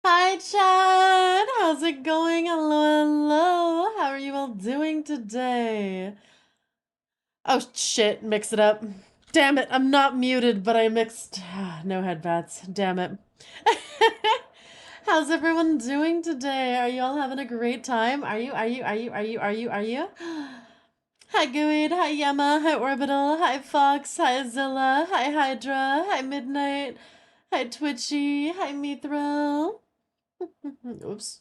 Hi, Chad. How's it going? Hello, hello. How are you all doing today? Oh, shit. Mix it up. Damn it. I'm not muted, but I mixed. No headbats. Damn it. How's everyone doing today? Are you all having a great time? Are you? Hi, Gooid. Hi, Yama. Hi, Orbital. Hi, Fox. Hi, Zilla. Hi, Hydra. Hi, Midnight. Hi, Twitchy. Hi, Mithril. Oops.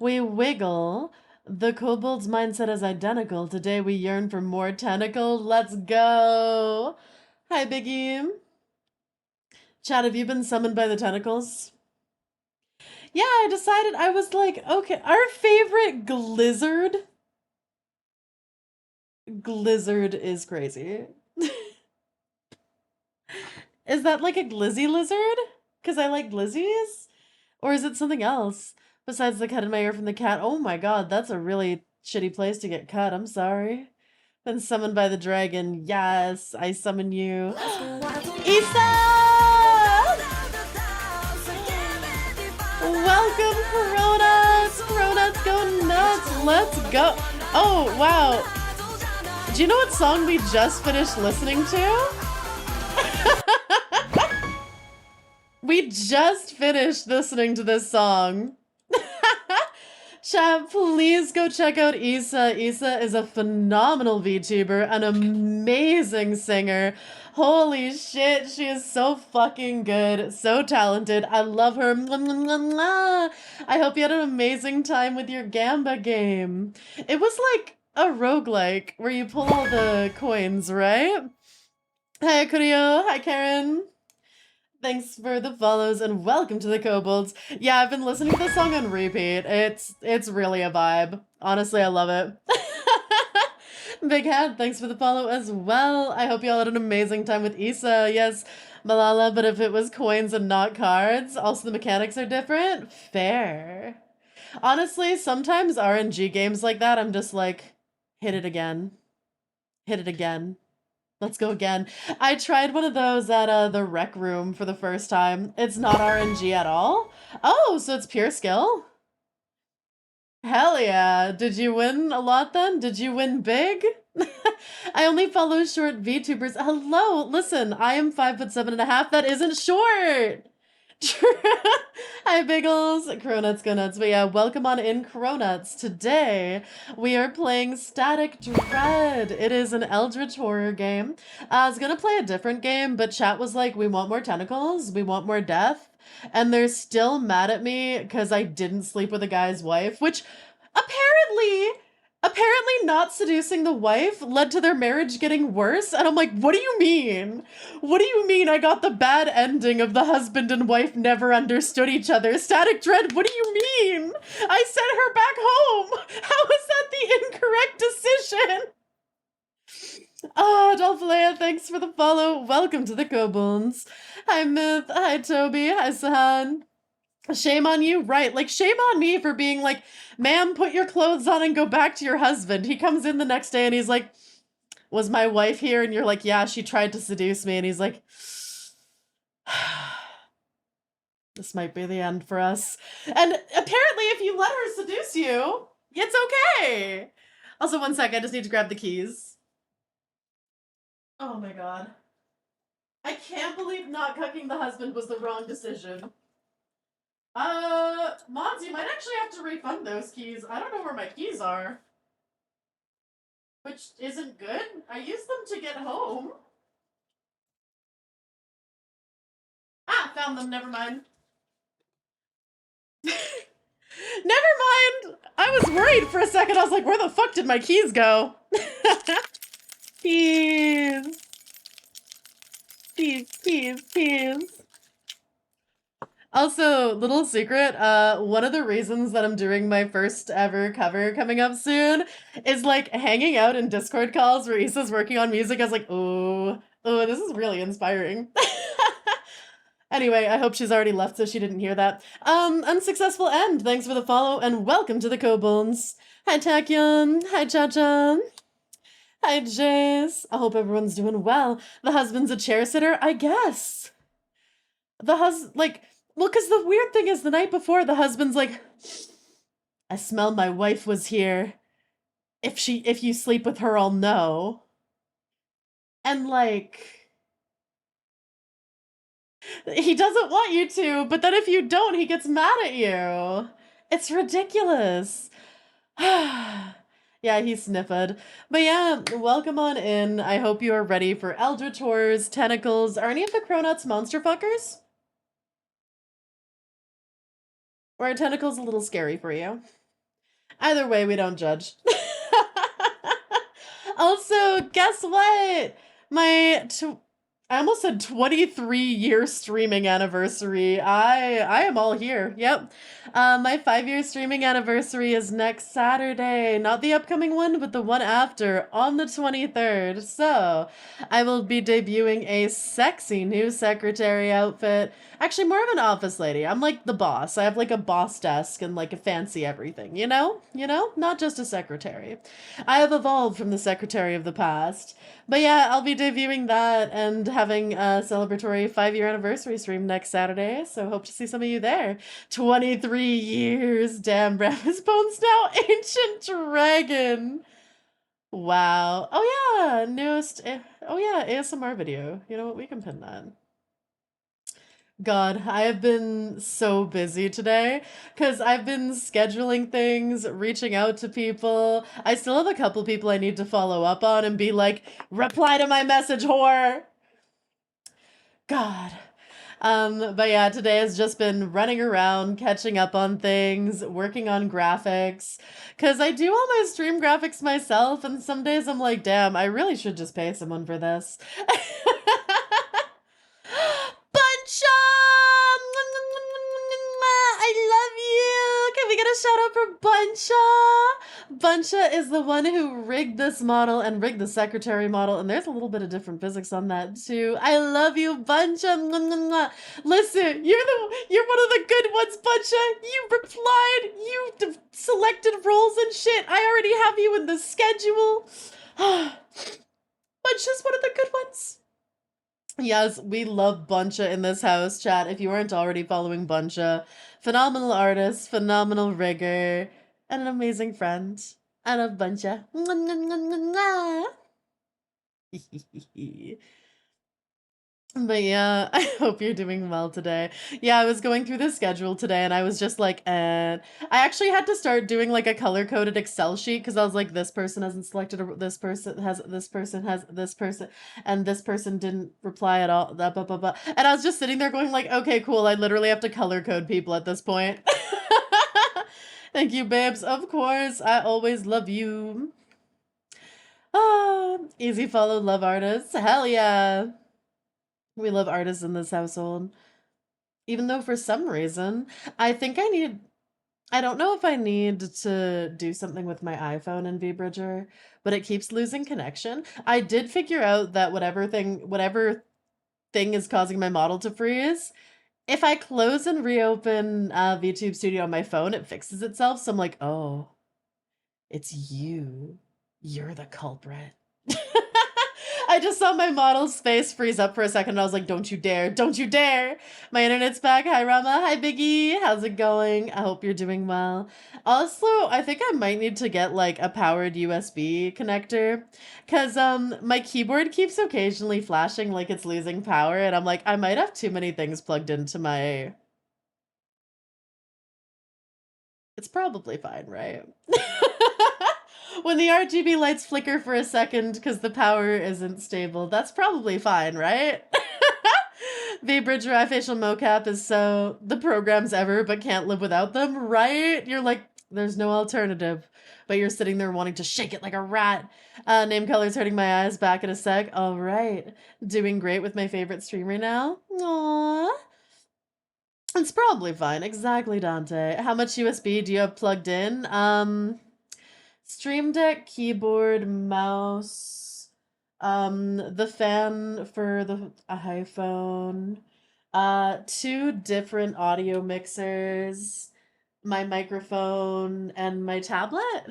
We wiggle. The kobold's mindset is identical. Today we yearn for more tentacle. Let's go. Hi, Biggie. Chad, have you been summoned by the tentacles? Yeah, I decided I was like, okay, our favorite Glizzard. Glizzard is crazy. Is that like a glizzy lizard? Because I like glizzies? Or is it something else? Besides the cut in my ear from the cat. Oh my god, that's a really shitty place to get cut. I'm sorry. Been summoned by the dragon. Yes, I summon you. Isa! Welcome, Coronuts! Coronuts go nuts! Let's go! Oh, wow. Do you know what song we just finished listening to? We just finished listening to this song. Chat, please go check out Issa. Issa is a phenomenal VTuber, an amazing singer. Holy shit, she is so fucking good, so talented. I love her. I hope you had an amazing time with your Gamba game. It was like a roguelike where you pull all the coins, right? Hi, Kurio. Hi, Karen. Thanks for the follows and welcome to the Kobolds. Yeah, I've been listening to this song on repeat. It's really a vibe. Honestly, I love it. Big Hat, thanks for the follow as well. I hope you all had an amazing time with Issa. Yes, Malala, but if it was coins and not cards, also the mechanics are different. Fair. Honestly, sometimes RNG games like that, I'm just like, hit it again. Hit it again. Let's go again. I tried one of those at the rec room for the first time. It's not RNG at all. Oh, so it's pure skill? Hell yeah. Did you win a lot then? Did you win big? I only follow short VTubers. Hello, listen, I am 5'7.5". That isn't short. Hi, Biggles. Cronuts go nuts. But yeah, welcome on in, Cronuts. Today, we are playing Static Dread. It is an Eldritch horror game. I was gonna play a different game, but chat was like, we want more tentacles, we want more death. And they're still mad at me because I didn't sleep with a guy's wife, which apparently not seducing the wife led to their marriage getting worse. And I'm like, what do you mean? What do you mean I got the bad ending of the husband and wife never understood each other? Static Dread, what do you mean? I sent her back home. How is that the incorrect decision? Dolphalea, thanks for the follow. Welcome to the Kobolds. Hi, Myth. Hi, Toby. Hi, Sahan. Shame on you, right? Like, shame on me for being like, ma'am, put your clothes on and go back to your husband. He comes in the next day and he's like, was my wife here? And you're like, yeah, she tried to seduce me. And he's like, this might be the end for us. And apparently, if you let her seduce you, it's okay. Also, one sec, I just need to grab the keys. Oh my god. I can't believe not cucking the husband was the wrong decision. Mods, you might actually have to refund those keys. I don't know where my keys are. Which isn't good. I used them to get home. Ah, found them, never mind. Never mind! I was worried for a second. I was like, where the fuck did my keys go? Keys. Keys. Also, little secret, one of the reasons that I'm doing my first ever cover coming up soon is like hanging out in Discord calls where Issa's working on music. I was like, oh, this is really inspiring. Anyway, I hope she's already left so she didn't hear that. Unsuccessful end. Thanks for the follow and welcome to the Kobolds. Hi, Tachyon. Hi, Cha-Cha. Hi, Jace. I hope everyone's doing well. The husband's a chair sitter, I guess. Like, Well, because the weird thing is the night before, the husband's like, I smell my wife was here. If you sleep with her, I'll know. And like, he doesn't want you to, but then if you don't, he gets mad at you. It's ridiculous. Yeah, he sniffed. But yeah, welcome on in. I hope you are ready for Eldritors, Tentacles. Are any of the Cronuts monster fuckers? Or are tentacles a little scary for you? Either way, we don't judge. Also, guess what? My I almost said 23-year streaming anniversary. I am all here. Yep. My 5-year streaming anniversary is next Saturday. Not the upcoming one, but the one after on the 23rd. So, I will be debuting a sexy new secretary outfit. Actually, more of an office lady. I'm like the boss. I have like a boss desk and like a fancy everything, you know? You know? Not just a secretary. I have evolved from the secretary of the past. But yeah, I'll be debuting that and having a celebratory 5-year anniversary stream next Saturday. So hope to see some of you there. 23 years. Damn, Breakfast Bones now. Ancient Dragon. Wow. Oh yeah, newest. Oh yeah, ASMR video. You know what? We can pin that. God, I have been so busy today because I've been scheduling things, reaching out to people. I still have a couple people I need to follow up on and be like, reply to my message, whore. God. But yeah, today has just been running around, catching up on things, working on graphics. Cause I do all my stream graphics myself, and some days I'm like, damn, I really should just pay someone for this. Buncha! I love you! Can we get a shout out for Buncha? Buncha is the one who rigged this model and rigged the secretary model, and there's a little bit of different physics on that too. I love you, Buncha! Listen, you're one of the good ones, Buncha! You replied, you selected roles and shit. I already have you in the schedule. Buncha's one of the good ones. Yes, we love Buncha in this house, chat. If you aren't already following Buncha, phenomenal artist, phenomenal rigger, and an amazing friend. I love Buncha. But yeah, I hope you're doing well today. Yeah, I was going through the schedule today and I was just like, I actually had to start doing like a color-coded Excel sheet because I was like, this person hasn't selected this person has this person has this person and this person didn't reply at all. Blah, blah, blah, blah. And I was just sitting there going like, okay, cool. I literally have to color code people at this point. Thank you, babes. Of course. I always love you. Ah, easy follow, love artists. Hell yeah. We love artists in this household. Even though for some reason, I think I don't know if I need to do something with my iPhone in VBridger, but it keeps losing connection. I did figure out that whatever thing is causing my model to freeze, if I close and reopen VTube Studio on my phone, it fixes itself. So I'm like, oh, it's you. You're the culprit. I just saw my model's face freeze up for a second and I was like, don't you dare, don't you dare. My internet's back. Hi, Rama. Hi, Biggie. How's it going? I hope you're doing well. Also, I think I might need to get like a powered USB connector because my keyboard keeps occasionally flashing like it's losing power and I'm like, I might have too many things plugged into my... It's probably fine, right? When the RGB lights flicker for a second because the power isn't stable, that's probably fine, right? VBridge facial mocap is so the programs ever but can't live without them, right? You're like, there's no alternative, but you're sitting there wanting to shake it like a rat. Name color's hurting my eyes. Back in a sec. All right. Doing great with my favorite streamer now. Aww. It's probably fine. Exactly, Dante. How much USB do you have plugged in? Stream Deck, keyboard, mouse, the fan for the iPhone, 2 different audio mixers, my microphone, and my tablet.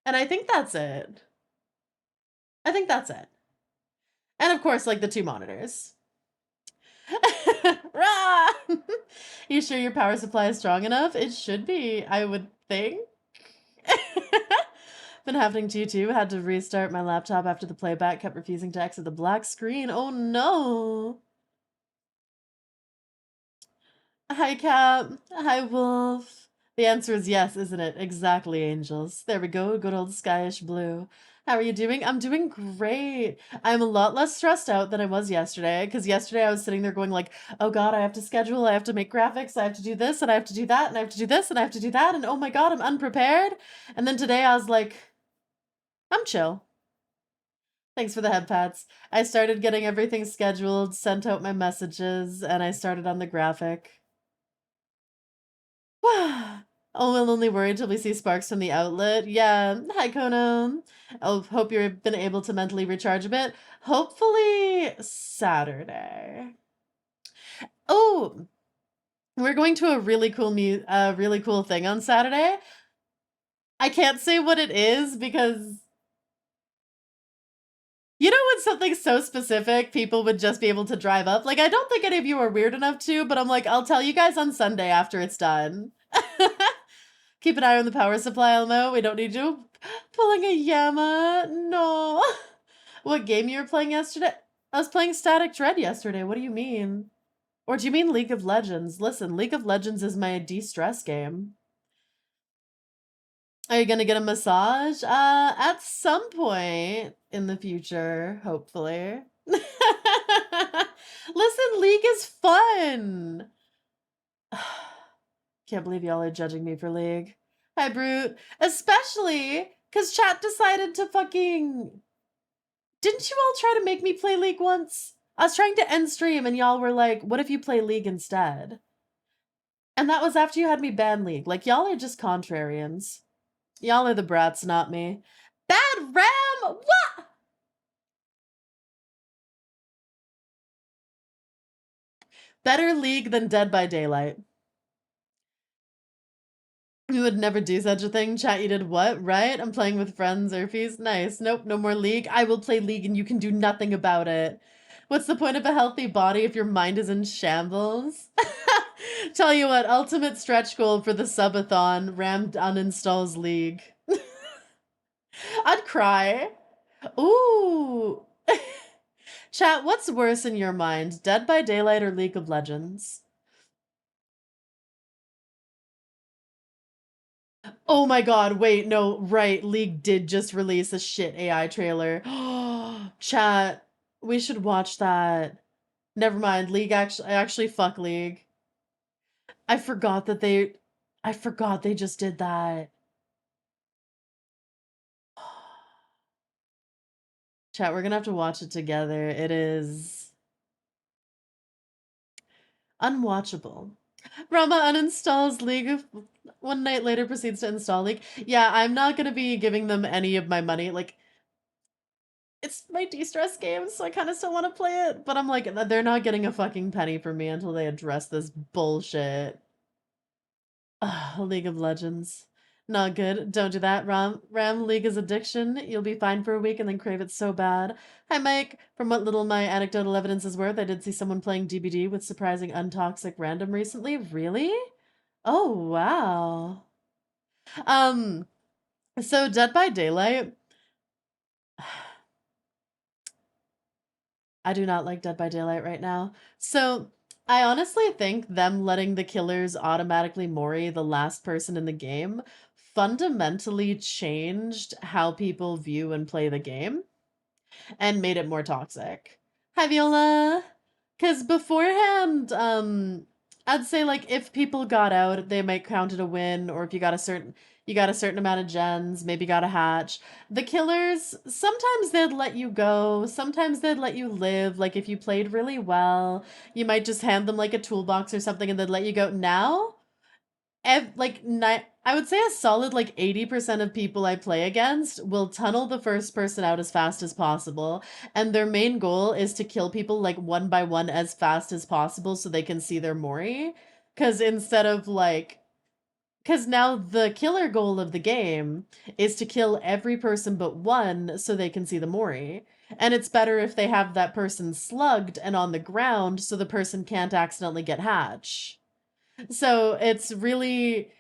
And I think that's it. I think that's it. And of course, like the 2 monitors. Rah! You sure your power supply is strong enough? It should be, I would think. Been happening to you too. Had to restart my laptop after the playback kept refusing to exit the black screen. Oh no. Hi, Cap. Hi, Wolf. The answer is yes, isn't it? Exactly, angels. There we go. Good old skyish blue. How are you doing? I'm doing great. I'm a lot less stressed out than I was yesterday, because yesterday I was sitting there going like, oh God, I have to schedule, I have to make graphics, I have to do this, and I have to do that, and I have to do this, and I have to do that, and oh my God, I'm unprepared. And then today I was like, I'm chill. Thanks for the head pats. I started getting everything scheduled, sent out my messages, and I started on the graphic. Oh, we'll only worry till we see sparks from the outlet. Yeah. Hi, Kono. Oh, hope you've been able to mentally recharge a bit. Hopefully Saturday. Oh, we're going to a really cool thing on Saturday. I can't say what it is because you know when something's so specific, people would just be able to drive up. Like, I don't think any of you are weird enough to, but I'm like, I'll tell you guys on Sunday after it's done. Keep an eye on the power supply, Elmo. We don't need you pulling a Yama. No. What game you were playing yesterday? I was playing Static Dread yesterday. What do you mean? Or do you mean League of Legends? Listen, League of Legends is my de-stress game. Are you gonna get a massage? At some point in the future, hopefully. Listen, League is fun. Can't believe y'all are judging me for League. Hi, Brute. Especially because chat decided to fucking... Didn't you all try to make me play League once? I was trying to end stream and y'all were like, what if you play League instead? And that was after you had me ban League. Like, y'all are just contrarians. Y'all are the brats, not me. Bad Ram! What? Better League than Dead by Daylight. You would never do such a thing. Chat, you did what? Right? I'm playing with friends, Urfies. Nice. Nope, no more League. I will play League and you can do nothing about it. What's the point of a healthy body if your mind is in shambles? Tell you what, ultimate stretch goal for the subathon. Ram uninstalls League. I'd cry. Ooh. Chat, what's worse in your mind? Dead by Daylight or League of Legends? Oh my god, wait, no, right. League did just release a shit AI trailer. Chat, we should watch that. Never mind, League actually fuck League. I forgot they just did that. Chat, we're gonna have to watch it together. It is unwatchable. Rama uninstalls League one night later proceeds to install League. Yeah, I'm not gonna be giving them any of my money. Like, it's my de-stress game, so I kind of still want to play it. But I'm like, they're not getting a fucking penny from me until they address this bullshit. Ugh, League of Legends. Not good. Don't do that. Ram League is addiction. You'll be fine for a week and then crave it so bad. Hi, Mike. From what little my anecdotal evidence is worth, I did see someone playing DBD with surprising untoxic random recently. Really? Oh, wow. Um, so Dead by Daylight. I do not like Dead by Daylight right now. So I honestly think them letting the killers automatically mori the last person in the game fundamentally changed how people view and play the game and made it more toxic. Hi, Viola. Because beforehand, I'd say like if people got out, they might count it a win, or if you got a certain amount of gens, maybe got a hatch. The killers, sometimes they'd let you go, sometimes they'd let you live. Like if you played really well, you might just hand them like a toolbox or something and they'd let you go. Now, I would say a solid like 80% of people I play against will tunnel the first person out as fast as possible, and their main goal is to kill people like one by one as fast as possible so they can see their mori. Because now the killer goal of the game is to kill every person but one so they can see the mori. And it's better if they have that person slugged and on the ground so the person can't accidentally get hatch. So it's really,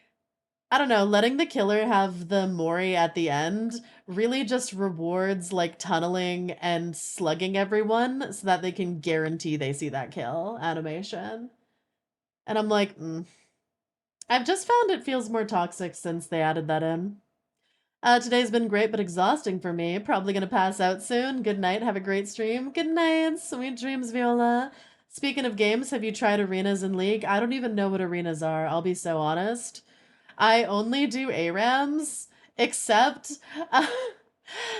I don't know, letting the killer have the Mori at the end really just rewards like tunneling and slugging everyone so that they can guarantee they see that kill animation. And I'm like, I've just found it feels more toxic since they added that in. Today's been great but exhausting for me. Probably gonna pass out soon. Good night. Have a great stream. Good night. Sweet dreams, Viola. Speaking of games, have you tried arenas in League? I don't even know what arenas are. I'll be so honest. I only do ARAMs, except uh,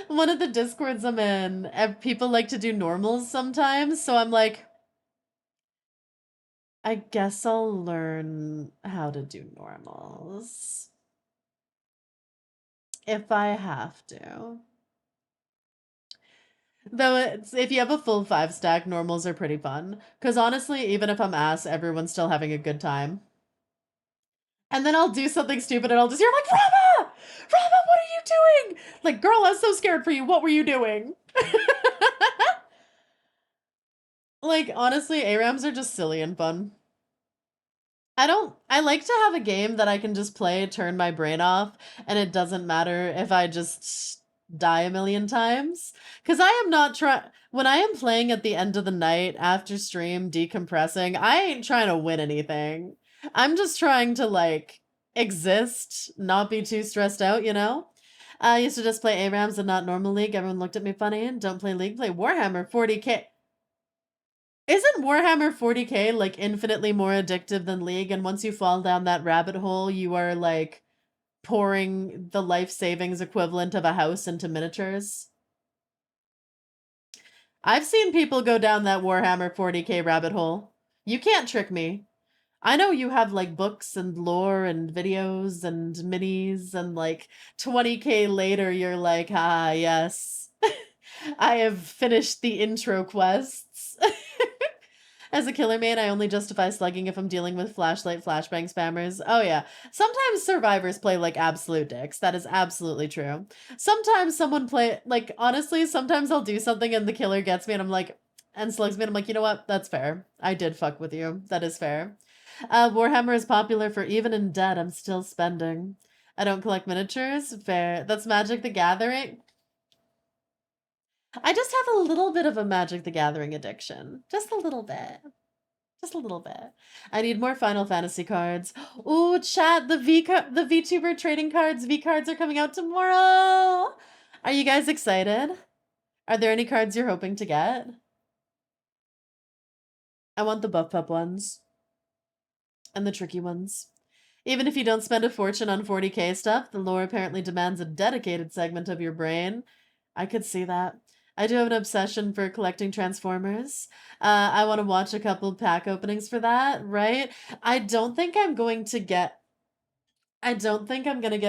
one of the Discords I'm in, people like to do normals sometimes. So I'm like, I guess I'll learn how to do normals if I have to. Though if you have a full 5 stack, normals are pretty fun. Because honestly, even if I'm ass, everyone's still having a good time. And then I'll do something stupid and I'll just hear like, Rama! Rama, what are you doing? Like, girl, I was so scared for you. What were you doing? Like, honestly, ARAMs are just silly and fun. I like to have a game that I can just play, turn my brain off, and it doesn't matter if I just die a million times. Because I am not trying, when I am playing at the end of the night after stream decompressing, I ain't trying to win anything. I'm just trying to like exist, not be too stressed out, you know? I used to just play ARAMs and not normal League. Everyone looked at me funny. Don't play League, play Warhammer 40k. Isn't Warhammer 40k like infinitely more addictive than League? And once you fall down that rabbit hole, you are like pouring the life savings equivalent of a house into miniatures. I've seen people go down that Warhammer 40k rabbit hole. You can't trick me. I know you have like books and lore and videos and minis, and like 20k later, you're like, ah, yes, I have finished the intro quests. As a killer main, I only justify slugging if I'm dealing with flashlight flashbang spammers. Oh yeah. Sometimes survivors play like absolute dicks. That is absolutely true. Sometimes someone play like honestly, sometimes I'll do something and the killer gets me and I'm like and slugs me and I'm like, you know what? That's fair. I did fuck with you. That is fair. Warhammer is popular for even in debt, I'm still spending. I don't collect miniatures. Fair. That's Magic the Gathering. I just have a little bit of a Magic the Gathering addiction. Just a little bit. Just a little bit. I need more Final Fantasy cards. Ooh, chat, the VTuber trading cards, V cards are coming out tomorrow. Are you guys excited? Are there any cards you're hoping to get? I want the buff pup ones. And the tricky ones. Even if you don't spend a fortune on 40k stuff, the lore apparently demands a dedicated segment of your brain. I could see that. I do have an obsession for collecting Transformers. I want to watch a couple pack openings for that, right? I don't think I'm going to get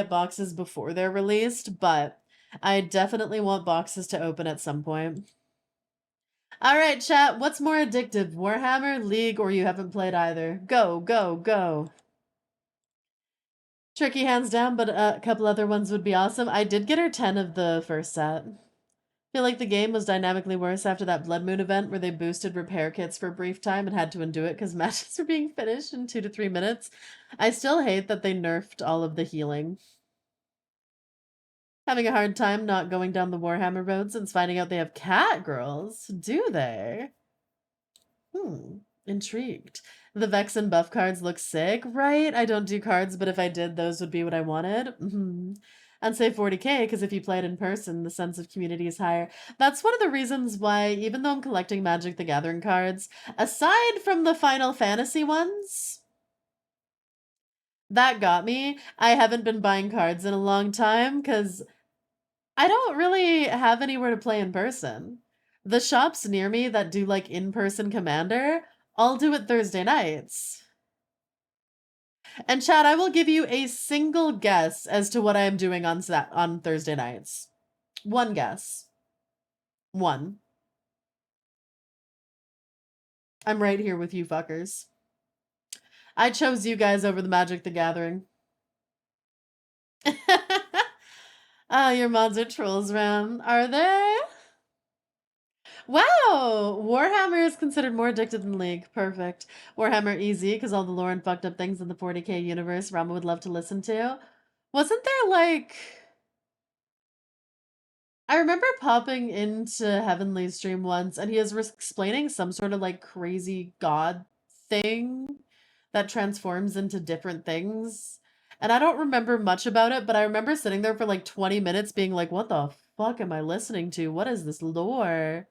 boxes before they're released, but I definitely want boxes to open at some point. All right, chat, what's more addictive, Warhammer, League, or you haven't played either? Go, go, go. Tricky hands down, but a couple other ones would be awesome. I did get her 10 of the first set. Feel like the game was dynamically worse after that Blood Moon event where they boosted repair kits for a brief time and had to undo it because matches were being finished in 2 to 3 minutes. I still hate that they nerfed all of the healing. Having a hard time not going down the Warhammer road since finding out they have cat girls. Do they? Intrigued. The Vex and buff cards look sick, right? I don't do cards, but if I did, those would be what I wanted. And say 40k, because if you play it in person, the sense of community is higher. That's one of the reasons why, even though I'm collecting Magic the Gathering cards, aside from the Final Fantasy ones, that got me. I haven't been buying cards in a long time, because I don't really have anywhere to play in person. The shops near me that do like in-person Commander, I'll do it Thursday nights. And Chad, I will give you a single guess as to what I am doing on Thursday nights. One guess. One. I'm right here with you fuckers. I chose you guys over the Magic the Gathering. Ah, your mods are trolls, Ram. Are they? Wow! Warhammer is considered more addictive than League. Perfect. Warhammer easy, because all the lore and fucked up things in the 40k universe Rama would love to listen to. Wasn't there, like... I remember popping into Heavenly's stream once, and he was explaining some sort of, like, crazy god thing that transforms into different things. And I don't remember much about it, but I remember sitting there for, like, 20 minutes being like, what the fuck am I listening to? What is this lore?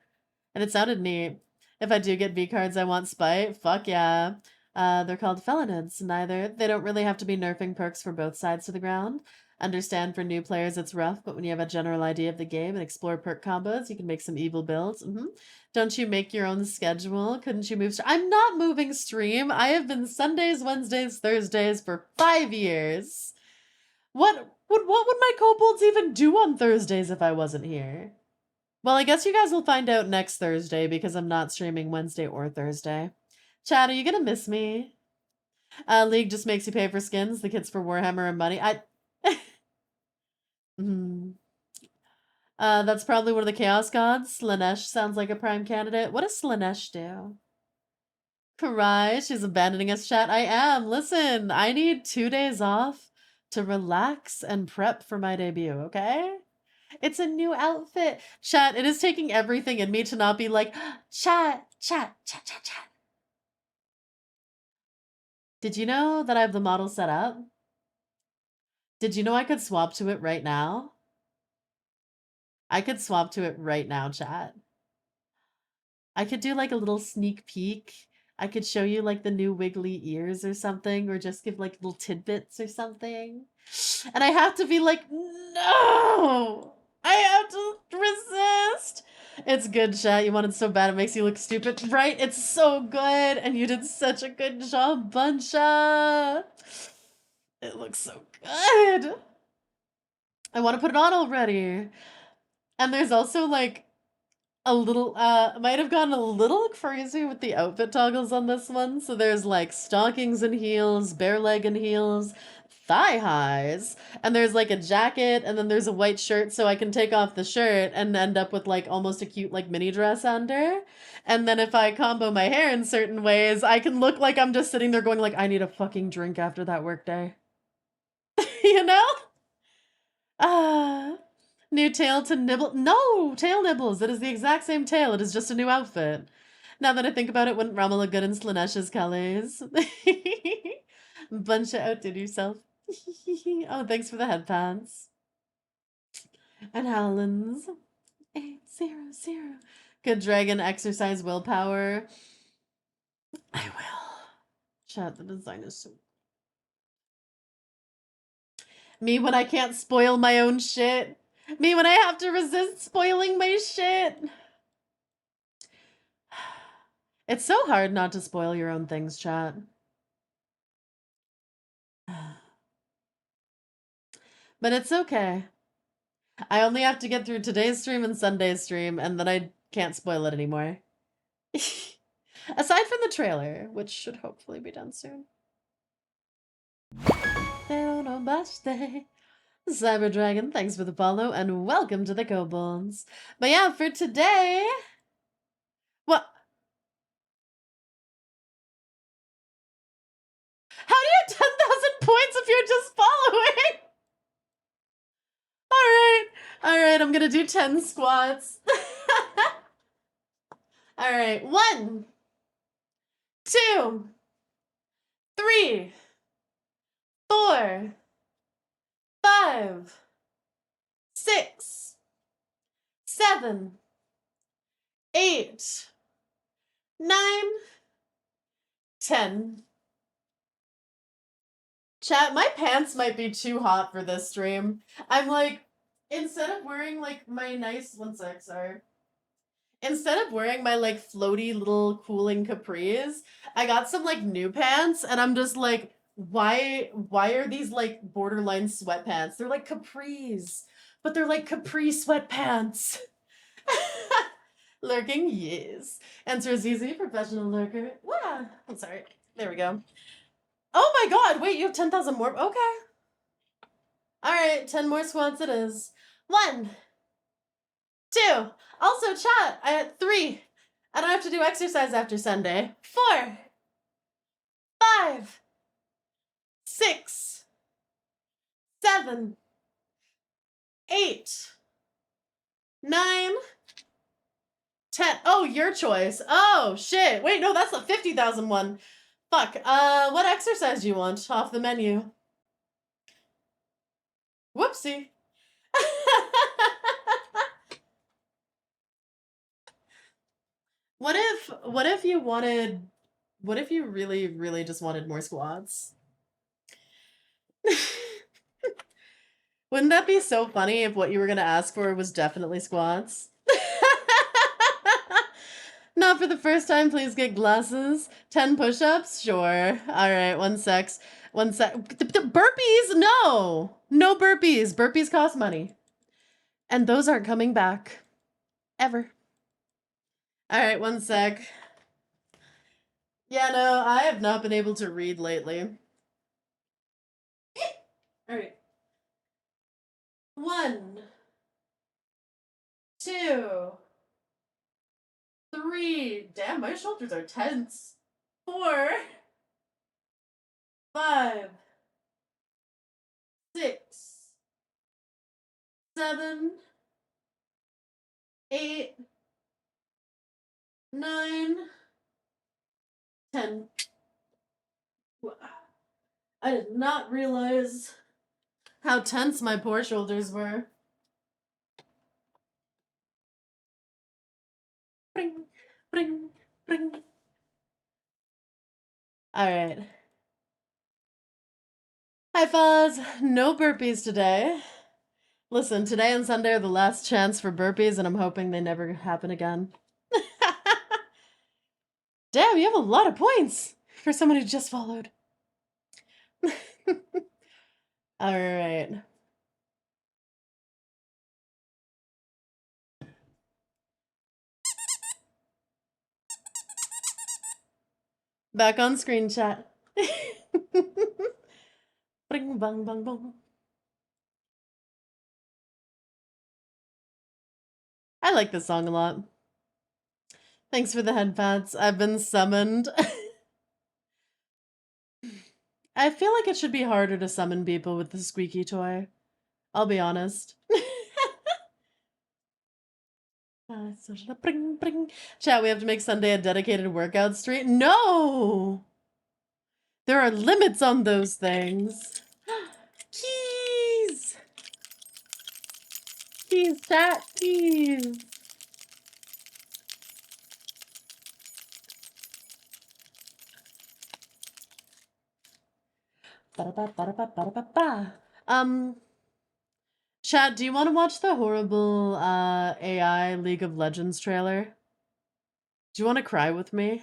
And it sounded neat. If I do get V cards, I want Spite. Fuck yeah. They're called Felinids. Neither. They don't really have to be nerfing perks for both sides to the ground. Understand for new players it's rough, but when you have a general idea of the game and explore perk combos, you can make some evil builds. Don't you make your own schedule? Couldn't you move? I'm not moving stream. I have been Sundays, Wednesdays, Thursdays for 5 years. What would my kobolds even do on Thursdays if I wasn't here? Well, I guess you guys will find out next Thursday because I'm not streaming Wednesday or Thursday. Chad, are you gonna miss me? League just makes you pay for skins. The kids for Warhammer and money. That's probably one of the Chaos Gods. Slanesh sounds like a prime candidate. What does Slanesh do? Karai, she's abandoning us, chat. I am. Listen, I need 2 days off to relax and prep for my debut, okay? It's a new outfit. Chat, it is taking everything in me to not be like, chat. Did you know that I have the model set up? Did you know I could swap to it right now? I could swap to it right now, chat. I could do like a little sneak peek. I could show you like the new wiggly ears or something, or just give like little tidbits or something. And I have to be like, no! I have to resist! It's good, chat. You want it so bad it makes you look stupid. Right? It's so good! And you did such a good job, Buncha! It looks so good! I want to put it on already. And there's also like a little, might have gone a little crazy with the outfit toggles on this one. So there's like stockings and heels, bare leg and heels, thigh highs, and there's like a jacket, and then there's a white shirt so I can take off the shirt and end up with like almost a cute like mini dress under. And then if I combo my hair in certain ways, I can look like I'm just sitting there going like, I need a fucking drink after that workday. You know? New tail to nibble. No, tail nibbles. It is the exact same tail. It is just a new outfit. Now that I think about it, wouldn't Rama look good in Slanesh's colors? Bunch of outdid yourself. Oh, thanks for the headpants. And Howlands. 800. Good dragon exercise willpower. I will. Chat, the design is so... Me when I can't spoil my own shit. Me when I have to resist spoiling my shit. It's so hard not to spoil your own things, chat. But it's okay. I only have to get through today's stream and Sunday's stream, and then I can't spoil it anymore. Aside from the trailer, which should hopefully be done soon. Cyber Dragon, thanks for the follow, and welcome to the Kobolds. But yeah, for today... What? How do you have 10,000 points if you're just following? Alright, I'm gonna do 10 squats. Alright, 1, 2, 3, 4, 5, 6, 7, 8, 9, 10. Chat, my pants might be too hot for this stream. I'm like, instead of wearing like my nice, instead of wearing my like floaty little cooling capris, I got some like new pants, and I'm just like, why are these like borderline sweatpants? They're like capris, but they're like capri sweatpants. Lurking, yes. Enter Zizi, professional lurker. Wow. I'm sorry. There we go. Oh my god, wait, you have 10,000 more? Okay. Alright, 10 more squats it is. 1, 2. Also, chat, I had 3. I don't have to do exercise after Sunday. 4. 5. 6. 7. 8. 9. 10. Oh, your choice. Oh, shit. Wait, no, that's the 50,000 one. Fuck. What exercise do you want off the menu? Whoopsie. What if you wanted, what if you really, really just wanted more squats? Wouldn't that be so funny if what you were gonna ask for was definitely squats? Not for the first time, please get glasses. 10 push-ups? Sure. Alright, 1 sec. 1 sec. Burpees? No! No burpees. Burpees cost money. And those aren't coming back. Ever. Alright, 1 sec. Yeah, no, I have not been able to read lately. Alright. 1, 2, 3. Damn, my shoulders are tense. 4, 5, 6, 7, 8, 9, 10. I did not realize how tense my poor shoulders were. Bring, bring, bring. All right. Hi, Fuzz. No burpees today. Listen, today and Sunday are the last chance for burpees, and I'm hoping they never happen again. Damn, you have a lot of points for someone who just followed. All right. Back on screen chat. Bring bang bang bang. I like this song a lot. Thanks for the head pats. I've been summoned. I feel like it should be harder to summon people with the squeaky toy. I'll be honest. Bring, bring. Chat, we have to make Sunday a dedicated workout street? No! There are limits on those things. Keys! Keys, chat, keys! Chat, do you want to watch the horrible AI League of Legends trailer? Do you want to cry with me?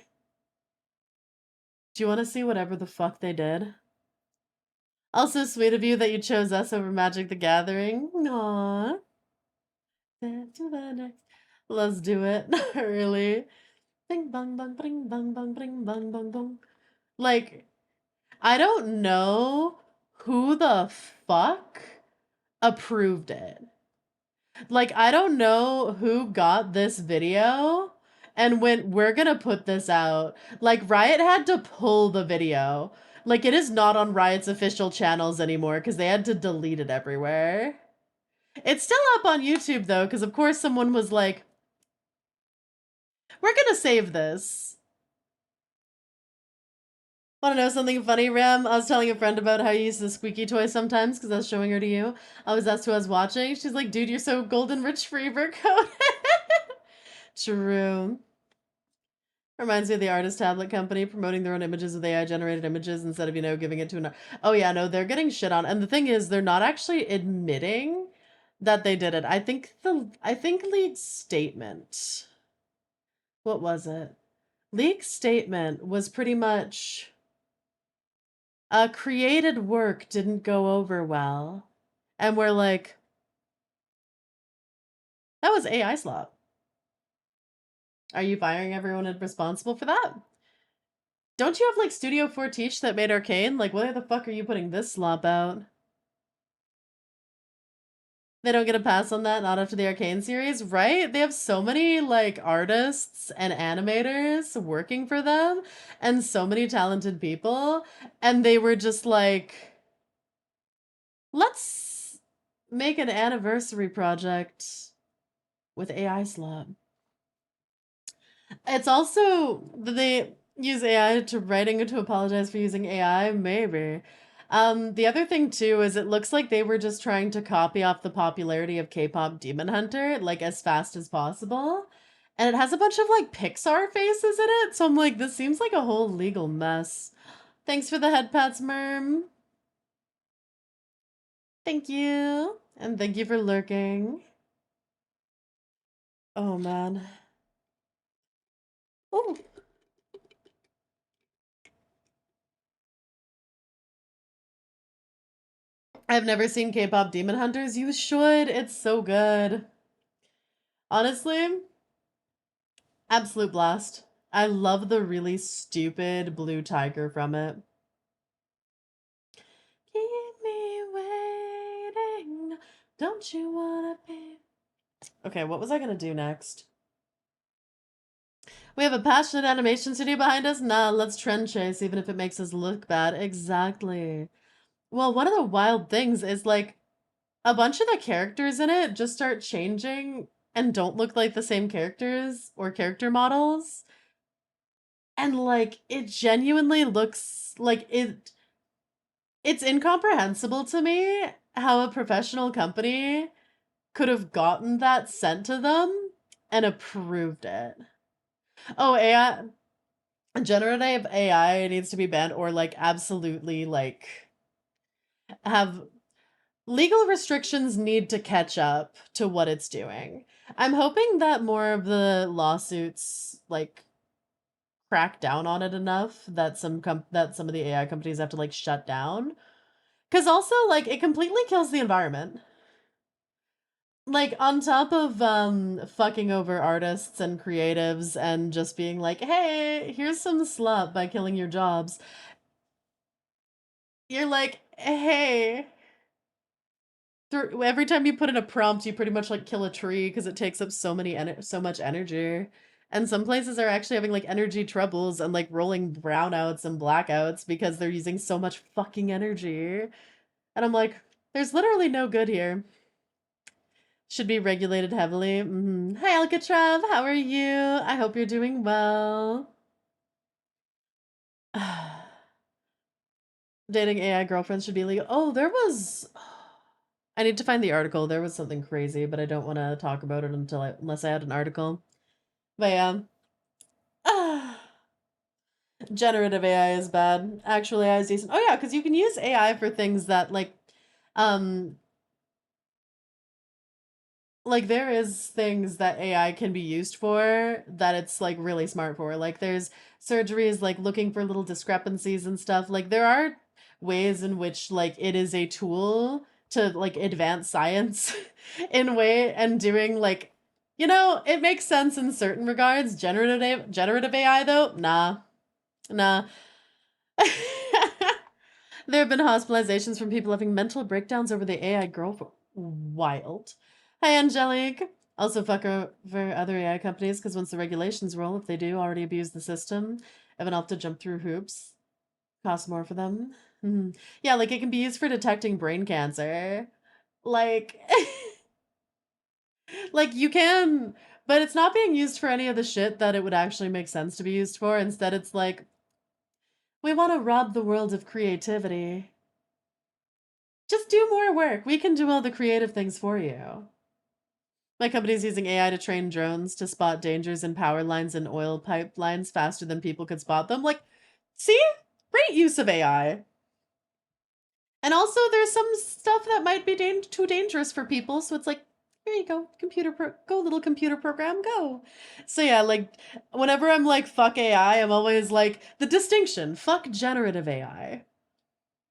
Do you want to see whatever the fuck they did? Also sweet of you that you chose us over Magic the Gathering. Aww. Let's do it. Not really. Bing bong bong bing bong bong bing bong bong bong. Like, I don't know who the fuck approved it. Like, I don't know who got this video and went, we're gonna put this out. Like, Riot had to pull the video. Like, it is not on Riot's official channels anymore because they had to delete it everywhere. It's still up on YouTube, though, because of course someone was like, we're gonna save this. Want to know something funny, Ram? I was telling a friend about how I use the squeaky toy sometimes because I was showing her to you. I was asked who I was watching. She's like, dude, you're so golden rich Freeber code. True. Reminds me of the artist tablet company promoting their own images with AI-generated images instead of, giving it to another. Oh yeah, no, they're getting shit on. And the thing is, they're not actually admitting that they did it. I think League's statement. What was it? League's statement was pretty much created work didn't go over well. And we're like, that was AI slop. Are you firing everyone responsible for that? Don't you have like Studio 4 Teach that made Arcane? Like, why the fuck are you putting this slop out? They don't get a pass on that, not after the Arcane series, right? They have so many like artists and animators working for them and so many talented people, and they were just like, let's make an anniversary project with AI slot. It's also that they use AI to writing to apologize for using AI, maybe. The other thing too is it looks like they were just trying to copy off the popularity of K-pop Demon Hunter like as fast as possible. And it has a bunch of like Pixar faces in it, so I'm like, this seems like a whole legal mess. Thanks for the head pats, Merm. Thank you. And thank you for lurking. Oh man. Oh, I've never seen K-pop Demon Hunters. You should. It's so good. Honestly, absolute blast. I love the really stupid blue tiger from it. Keep me waiting. Don't you wanna be? Okay, what was I gonna do next? We have a passionate animation studio behind us? Nah, let's trend chase, even if it makes us look bad. Exactly. Well, one of the wild things is like a bunch of the characters in it just start changing and don't look like the same characters or character models. And like it genuinely looks like it's incomprehensible to me how a professional company could have gotten that sent to them and approved it. Oh, AI, generative AI needs to be banned or like absolutely like have legal restrictions need to catch up to what it's doing. I'm hoping that more of the lawsuits like crack down on it enough that that some of the AI companies have to like shut down. Cause also like it completely kills the environment. Like on top of fucking over artists and creatives and just being like, hey, here's some slut by killing your jobs. You're like, hey, every time you put in a prompt, you pretty much like kill a tree because it takes up so much energy. And some places are actually having like energy troubles and like rolling brownouts and blackouts because they're using so much fucking energy. And I'm like, there's literally no good here. Should be regulated heavily. Hi, Alcatrav. How are you? I hope you're doing well. Dating AI girlfriends should be legal. Oh, there was. I need to find the article. There was something crazy, but I don't want to talk about it unless I had an article. But yeah. Generative AI is bad. Actual AI is decent. Oh yeah, because you can use AI for things that um, like there is things that AI can be used for that it's like really smart for. Like there's surgeries like looking for little discrepancies and stuff. Like there are ways in which like it is a tool to like advance science in way and doing like it makes sense in certain regards. Generative AI though, nah. Nah. There have been hospitalizations from people having mental breakdowns over the AI girl. Wild. Hi, Angelique. Also, fuck for other AI companies because once the regulations roll, if they do already abuse the system, Evan will have to jump through hoops. Costs more for them. Yeah, like it can be used for detecting brain cancer. Like, like you can, but it's not being used for any of the shit that it would actually make sense to be used for. Instead, it's like, we want to rob the world of creativity. Just do more work. We can do all the creative things for you. My company's using AI to train drones to spot dangers in power lines and oil pipelines faster than people could spot them. Like, see? Great use of AI. And also, there's some stuff that might be too dangerous for people, so it's like, here you go, go little computer program, go. So yeah, like, whenever I'm like, fuck AI, I'm always like, the distinction, fuck generative AI.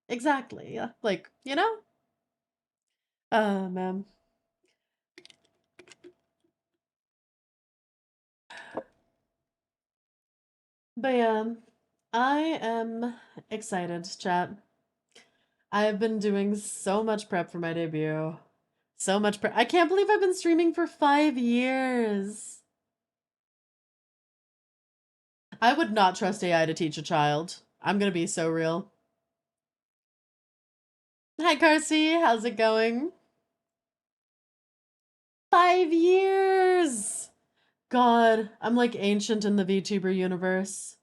Exactly, yeah. Like, man. But yeah, I am excited, chat. I've been doing so much prep for my debut. So much. I can't believe I've been streaming for 5 years. I would not trust AI to teach a child. I'm gonna be so real. Hi, Carsey. How's it going? 5 years! God, I'm like ancient in the VTuber universe.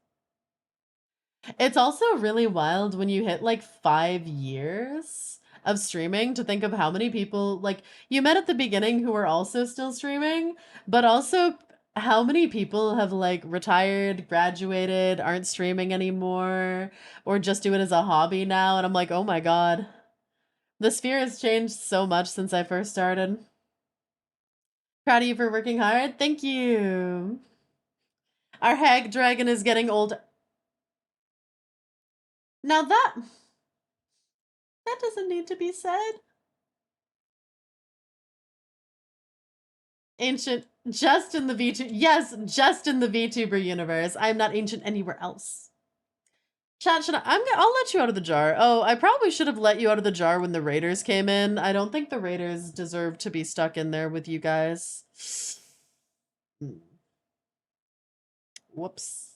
It's also really wild when you hit like 5 years of streaming to think of how many people like you met at the beginning who are also still streaming, but also how many people have like retired, graduated, aren't streaming anymore, or just do it as a hobby now. And I'm like, oh my God, the sphere has changed so much since I first started. Proud of you for working hard. Thank you. Our hag dragon is getting old. Now that doesn't need to be said. Ancient just in the VTuber. Yes, just in the VTuber universe. I'm not ancient anywhere else. Chat, I'll let you out of the jar. Oh, I probably should have let you out of the jar when the raiders came in. I don't think the raiders deserve to be stuck in there with you guys. Whoops.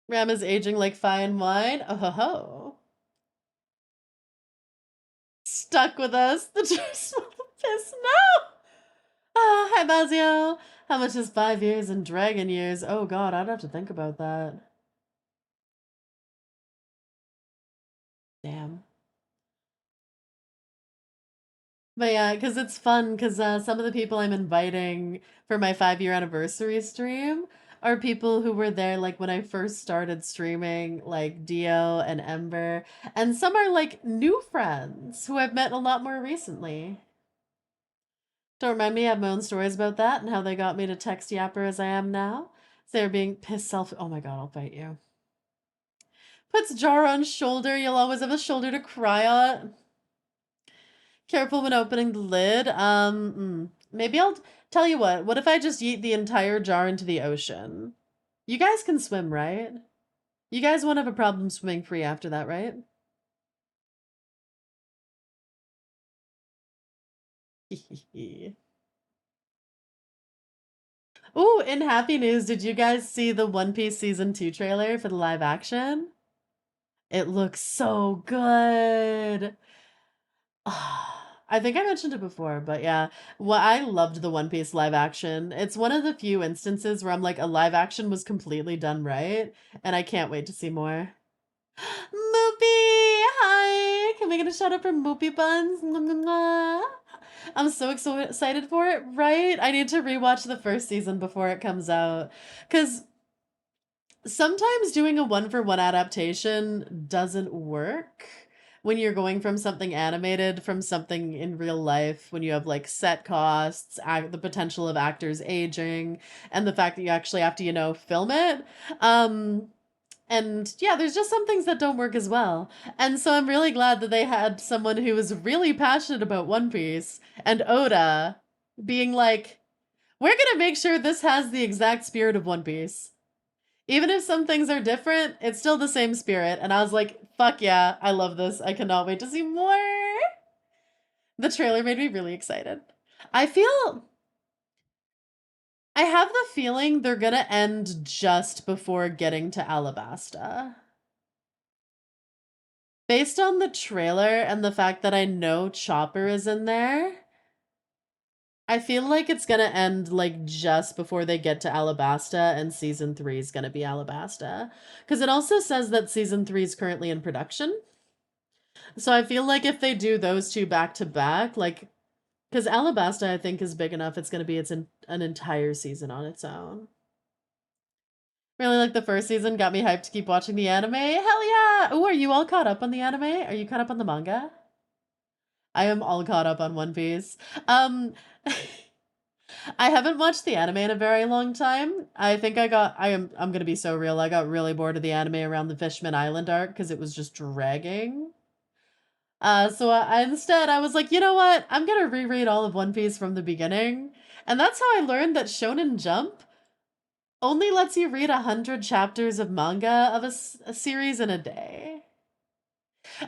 Ram is aging like fine wine. Oh ho ho. Stuck with us. The jar smell of piss. No! Ah, hi Bazio. How much is 5 years in dragon years? Oh god, I'd have to think about that. Damn. But yeah, because it's fun, because some of the people I'm inviting for my 5 year anniversary stream are people who were there like when I first started streaming, like Dio and Ember, and some are like new friends who I've met a lot more recently. Don't remind me, I have my own stories about that and how they got me to text yapper as I am now. So they're being pissed self. Oh my god, I'll fight you. Puts jar on shoulder, you'll always have a shoulder to cry on. Careful when opening the lid. Maybe I'll tell you what. What if I just yeet the entire jar into the ocean? You guys can swim, right? You guys won't have a problem swimming free after that, right? Ooh, in happy news, did you guys see the One Piece season 2 trailer for the live action? It looks so good. I think I mentioned it before, but yeah. Well, I loved the One Piece live action. It's one of the few instances where I'm like, a live action was completely done right, and I can't wait to see more. Moopy! Hi! Can we get a shout out for Moopy Buns? Mwah, mwah, mwah. I'm so excited for it, right? I need to rewatch the first season before it comes out. Because sometimes doing a one-for-one adaptation doesn't work when you're going from something animated from something in real life, when you have like set costs, the potential of actors aging, and the fact that you actually have to, film it. And yeah, there's just some things that don't work as well. And so I'm really glad that they had someone who was really passionate about One Piece and Oda being like, we're gonna make sure this has the exact spirit of One Piece. Even if some things are different, it's still the same spirit. And I was like, fuck yeah, I love this. I cannot wait to see more. The trailer made me really excited. I have the feeling they're gonna end just before getting to Alabasta. Based on the trailer and the fact that I know Chopper is in there, I feel like it's gonna end like just before they get to Alabasta, and season 3 is gonna be Alabasta. Because it also says that season 3 is currently in production. So I feel like if they do those two back to back, like, because Alabasta I think is big enough, it's gonna be an entire season on its own. Really like the first season, got me hyped to keep watching the anime. Hell yeah! Oh, are you all caught up on the anime? Are you caught up on the manga? I am all caught up on One Piece. Um, I haven't watched the anime in a very long time. I'm gonna be so real. I got really bored of the anime around the Fishman Island arc because it was just dragging. Instead I was like, you know what? I'm gonna reread all of One Piece from the beginning. And that's how I learned that Shonen Jump only lets you read 100 chapters of manga of a series in a day.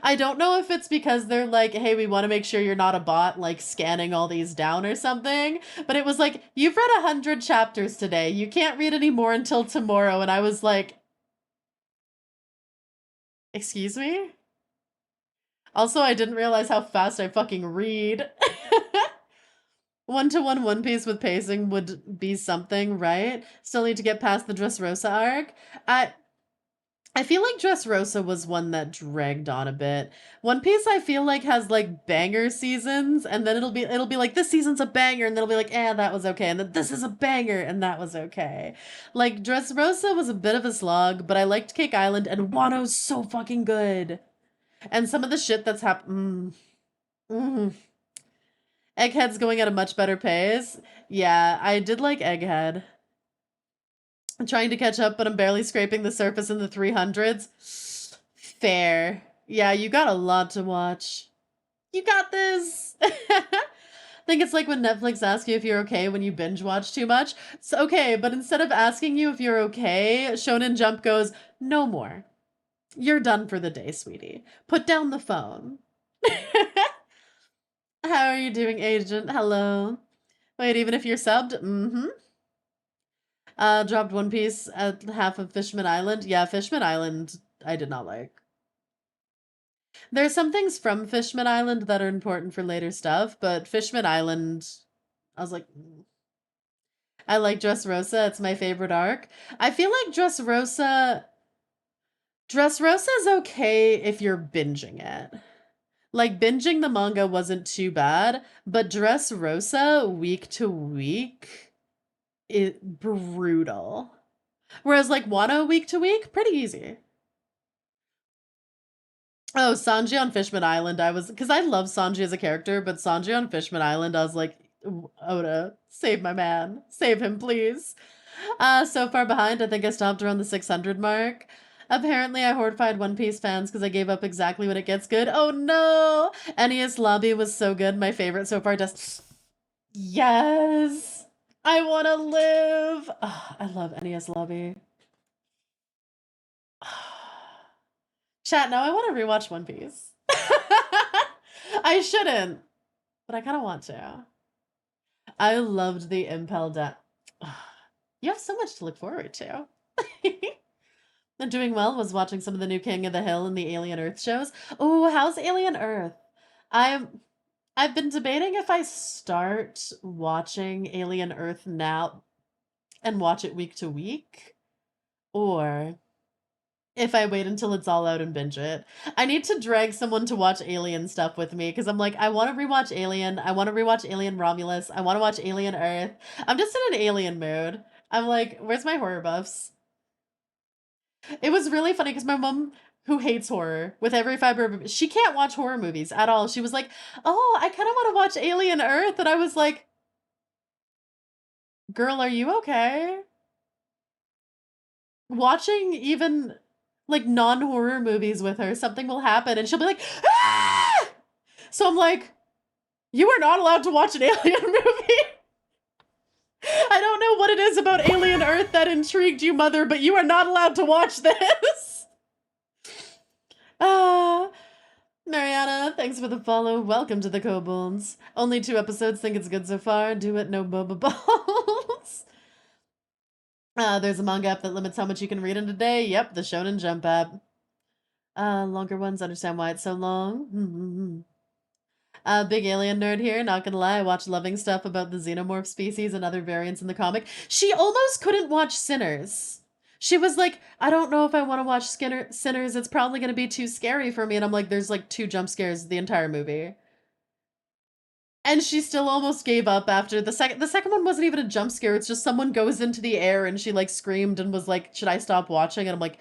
I don't know if it's because they're like, hey, we want to make sure you're not a bot, like scanning all these down or something. But it was like, you've read 100 chapters today. You can't read any more until tomorrow. And I was like, excuse me? Also, I didn't realize how fast I fucking read. One-to-one One Piece with pacing would be something, right? Still need to get past the Dressrosa arc. I I feel like Dressrosa was one that dragged on a bit. One Piece I feel like has like banger seasons, and then it'll be like this season's a banger, and then it'll be like, that was okay, and then this is a banger, and that was okay. Like Dressrosa was a bit of a slog, but I liked Cake Island, and Wano's so fucking good. And some of the shit that's happened. Egghead's going at a much better pace. Yeah, I did like Egghead. I'm trying to catch up, but I'm barely scraping the surface in the 300s. Fair. Yeah, you got a lot to watch. You got this. I think it's like when Netflix asks you if you're okay when you binge watch too much. It's okay, but instead of asking you if you're okay, Shonen Jump goes, no more. You're done for the day, sweetie. Put down the phone. How are you doing, Agent? Hello. Wait, even if you're subbed? Mm-hmm. Dropped One Piece at half of Fishman Island. Yeah, Fishman Island I did not like. There's some things from Fishman Island that are important for later stuff, but Fishman Island, I was like, I like Dressrosa. It's my favorite arc. I feel like Dressrosa is okay if you're binging it. Like, binging the manga wasn't too bad, but Dressrosa, week to week, it brutal. Whereas, like, Wano, week to week, pretty easy. Oh, Sanji on Fishman Island, because I love Sanji as a character, but Sanji on Fishman Island, I was like, Oda, save my man. Save him, please. So far behind, I think I stopped around the 600 mark. Apparently, I horrified One Piece fans because I gave up exactly when it gets good. Oh no! NES Lobby was so good. My favorite so far. Yes! I want to live! Oh, I love NES Lobby. Chat, now I want to rewatch One Piece. I shouldn't, but I kind of want to. I loved the Impel Down. You have so much to look forward to. And doing well was watching some of the new King of the Hill and the Alien Earth shows. Oh, how's Alien Earth? I've been debating if I start watching Alien Earth now and watch it week to week, or if I wait until it's all out and binge it. I need to drag someone to watch Alien stuff with me because I'm like, I want to rewatch Alien. I want to rewatch Alien Romulus. I want to watch Alien Earth. I'm just in an alien mood. I'm like, where's my horror buffs? It was really funny because my mom, who hates horror with every fiber of she can't watch horror movies at all. She was like, oh, I kind of want to watch Alien Earth. And I was like, girl, are you okay? Watching even like non-horror movies with her, something will happen and she'll be like, ah! So I'm like, you are not allowed to watch an alien movie. I don't know what it is about Alien Earth that intrigued you, mother, but you are not allowed to watch this. Mariana, thanks for the follow. Welcome to the Kobolds. Only 2 episodes, think it's good so far. Do it, no boba balls. There's a manga app that limits how much you can read in a day. Yep, the Shonen Jump app. Longer ones understand why it's so long. Big alien nerd here, not gonna lie, I watch loving stuff about the xenomorph species and other variants in the comic. She almost couldn't watch Sinners. She was like, I don't know if I want to watch Sinners, it's probably gonna be too scary for me, and I'm like, there's like 2 jump scares the entire movie. And she still almost gave up after the second one wasn't even a jump scare, it's just someone goes into the air and she like screamed and was like, should I stop watching? And I'm like,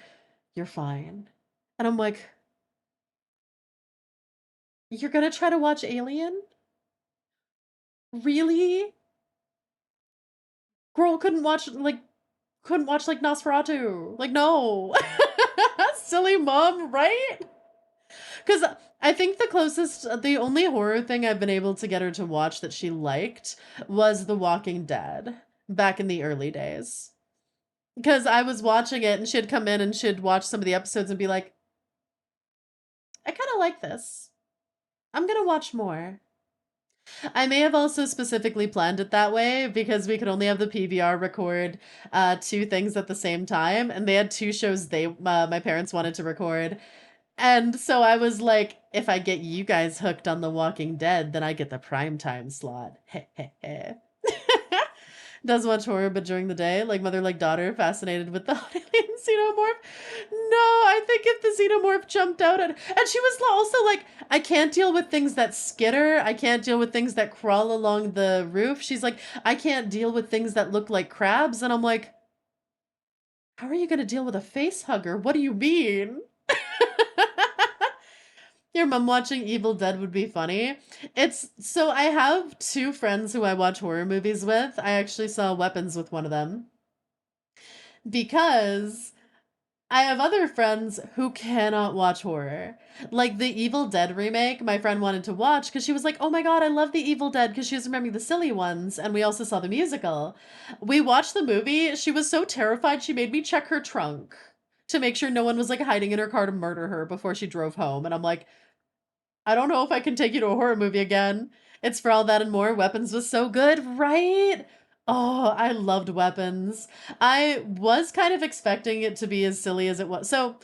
you're fine. And I'm like, you're gonna try to watch Alien? Really? Girl couldn't watch like Nosferatu. Like, no. Silly mom, right? Because I think the only horror thing I've been able to get her to watch that she liked was The Walking Dead back in the early days. Because I was watching it and she'd come in and she'd watch some of the episodes and be like, I kind gonna like this. I'm gonna watch more. I may have also specifically planned it that way because we could only have the PVR record two things at the same time, and they had two shows my parents wanted to record. And so I was like, if I get you guys hooked on The Walking Dead, then I get the primetime slot. Does watch horror, but during the day, like mother, like daughter, fascinated with the alien xenomorph. No, I think if the xenomorph jumped out and she was also like, I can't deal with things that skitter. I can't deal with things that crawl along the roof. She's like, I can't deal with things that look like crabs. And I'm like, how are you going to deal with a face hugger? What do you mean? Your mom watching Evil Dead would be funny. It's so I have two friends who I watch horror movies with. I actually saw Weapons with one of them because I have other friends who cannot watch horror. Like the Evil Dead remake, my friend wanted to watch because she was like, oh my God, I love the Evil Dead because she was remembering the silly ones. And we also saw the musical. We watched the movie. She was so terrified she made me check her trunk to make sure no one was like hiding in her car to murder her before she drove home. And I'm like, I don't know if I can take you to a horror movie again. It's For All That and More. Weapons was so good, right? Oh, I loved Weapons. I was kind of expecting it to be as silly as it was. So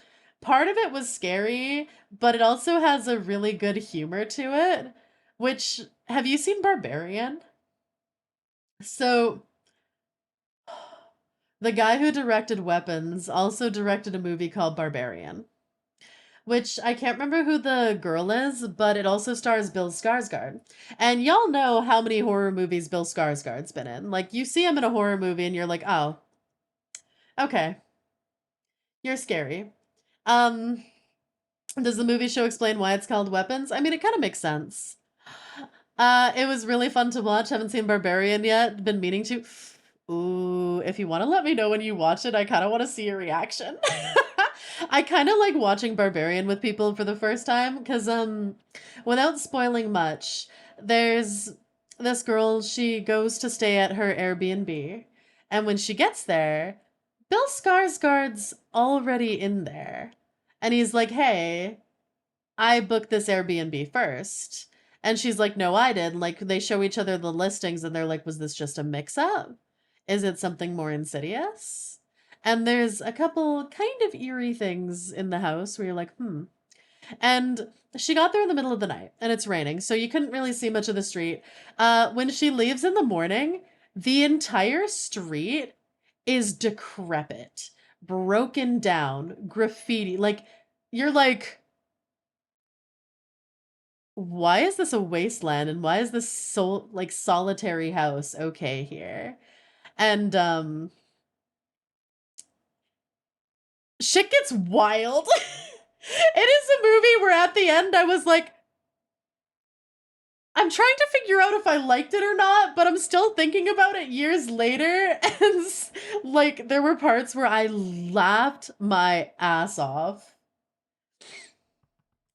part of it was scary, but it also has a really good humor to it, which have you seen Barbarian? So the guy who directed Weapons also directed a movie called Barbarian, which I can't remember who the girl is, but it also stars Bill Skarsgård. And y'all know how many horror movies Bill Skarsgård's been in. Like, you see him in a horror movie and you're like, oh, okay, you're scary. Um, does the movie show explain why it's called Weapons? I mean, it kind of makes sense. It was really fun to watch. Haven't seen Barbarian yet. Been meaning to. Ooh, if you want to let me know when you watch it, I kind of want to see your reaction. I kind of like watching Barbarian with people for the first time because, without spoiling much, there's this girl, she goes to stay at her Airbnb, and when she gets there, Bill Skarsgård's already in there. And he's like, hey, I booked this Airbnb first. And she's like, no, I did. Like, they show each other the listings and they're like, was this just a mix up? Is it something more insidious? And there's a couple kind of eerie things in the house where you're like, hmm. And she got there in the middle of the night and it's raining, so you couldn't really see much of the street. When she leaves in the morning, the entire street is decrepit, broken down, graffiti. Like, you're like, why is this a wasteland and why is this so like solitary house okay here? And shit gets wild. It is a movie where at the end I was like, I'm trying to figure out if I liked it or not, but I'm still thinking about it years later. And like, there were parts where I laughed my ass off.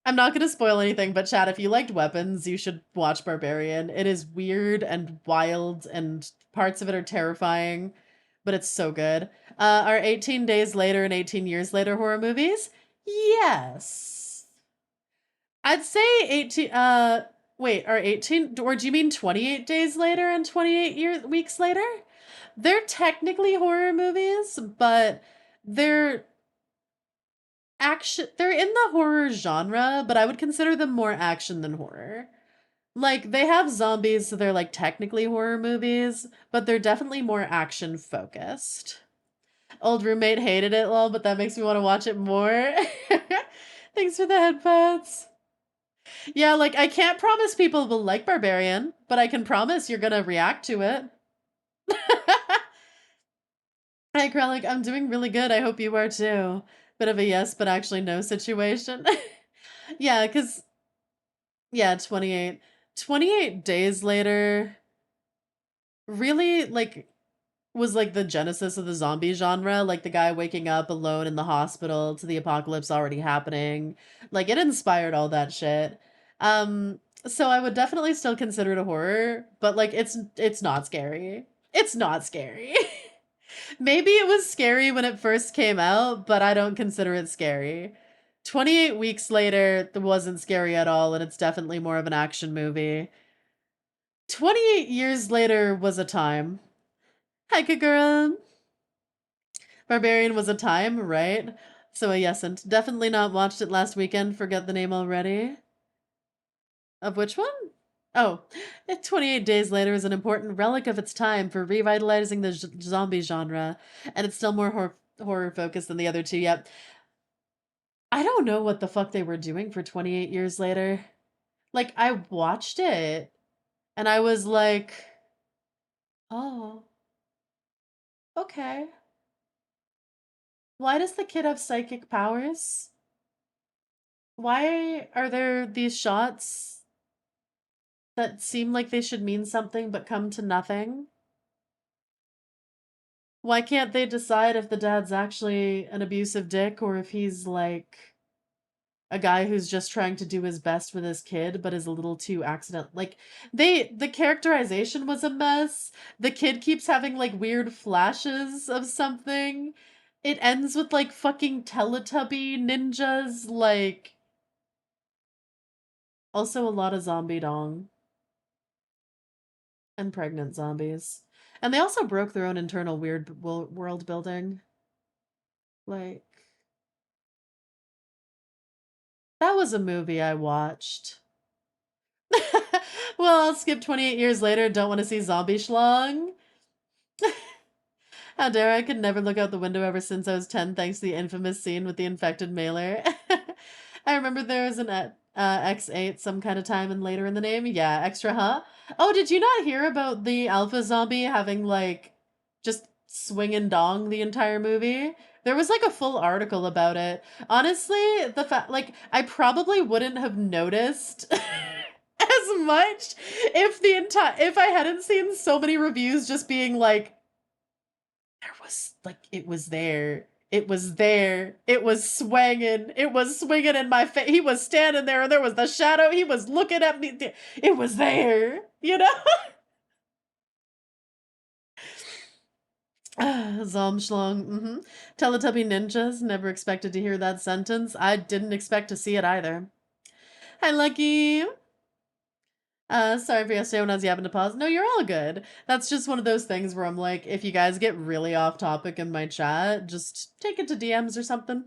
I'm not going to spoil anything, but Chad, if you liked Weapons, you should watch Barbarian. It is weird and wild, and parts of it are terrifying, but it's so good. Are 18 Days Later and 18 Years Later horror movies? Yes. I'd say 18, wait, are 18, or do you mean 28 Days Later and 28 weeks later? They're technically horror movies, but they're they're in the horror genre, but I would consider them more action than horror. Like, they have zombies, so they're like technically horror movies, but they're definitely more action focused. Old roommate hated it, lol, but that makes me want to watch it more. Thanks for the headphones. Yeah, like, I can't promise people will like Barbarian, but I can promise you're gonna react to it. Hi, Kralik, I'm doing really good. I hope you are too. Bit of a yes, but actually no situation. Yeah, because, yeah, 28. 28 days later really, like, was like the genesis of the zombie genre. Like, the guy waking up alone in the hospital to the apocalypse already happening. Like, it inspired all that shit. So I would definitely still consider it a horror, but like, it's not scary. It's not scary. Maybe it was scary when it first came out, but I don't consider it scary. 28 weeks later, it wasn't scary at all, and it's definitely more of an action movie. 28 years later was a time. Hi, Kagura. Barbarian was a time, right? So a yesn't. Definitely not watched it last weekend. Forget the name already. Of which one? Oh, 28 Days Later is an important relic of its time for revitalizing the zombie genre, and it's still more horror focused than the other two. Yep. I don't know what the fuck they were doing for 28 Years Later. Like, I watched it, and I was like, oh, okay. Why does the kid have psychic powers? Why are there these shots that seem like they should mean something but come to nothing? Why can't they decide if the dad's actually an abusive dick or if he's like a guy who's just trying to do his best with his kid but is a little too accident? Like the characterization was a mess. The kid keeps having like weird flashes of something. It ends with like fucking Teletubby ninjas, like also a lot of zombie dong and pregnant zombies. And they also broke their own internal weird world building. Like, that was a movie I watched. Well, I'll skip 28 years later. Don't want to see zombie schlong. How dare I could never look out the window ever since I was 10 thanks to the infamous scene with the infected mailer. I remember there was an X8 some kind of time and later in the name. Yeah, extra, huh? Oh, did you not hear about the alpha zombie having like just swinging dong the entire movie? There was like a full article about it. Honestly, the fact like I probably wouldn't have noticed as much if I hadn't seen so many reviews just being like there was like it was there. It was there. It was swinging. It was swinging in my face. He was standing there and there was the shadow. He was looking at me. It was there, you know? Zomschlong. Teletubby ninjas. Never expected to hear that sentence. I didn't expect to see it either. Hi, Lucky. Sorry for yesterday when I was yapping to pause. No, you're all good. That's just one of those things where I'm like, if you guys get really off topic in my chat, just take it to DMs or something.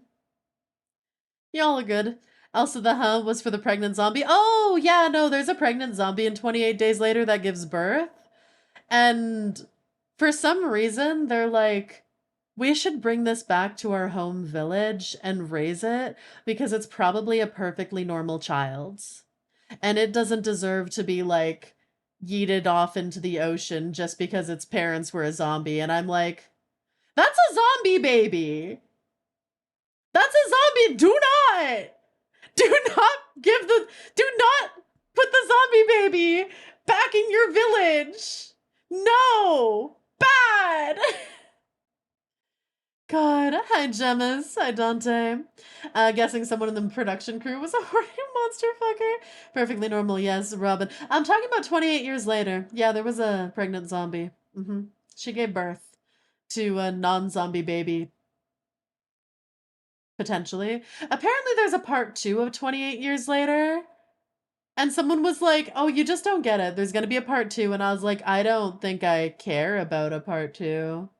Y'all are good. Also, the was for the pregnant zombie. Oh, yeah, no, there's a pregnant zombie in 28 Days Later that gives birth. And for some reason, they're like, we should bring this back to our home village and raise it because it's probably a perfectly normal child. And it doesn't deserve to be like yeeted off into the ocean just because its parents were a zombie. And I'm like, that's a zombie baby. That's a zombie. Do not put the zombie baby back in your village. No, bad. God, hi Gemmas, hi Dante. Guessing someone in the production crew was a horny monster fucker. Perfectly normal, yes, Robin. I'm talking about 28 years later. Yeah, there was a pregnant zombie. She gave birth to a non-zombie baby. Potentially. Apparently there's a part 2 of 28 years later. And someone was like, oh, you just don't get it. There's gonna be a part 2. And I was like, I don't think I care about a part 2.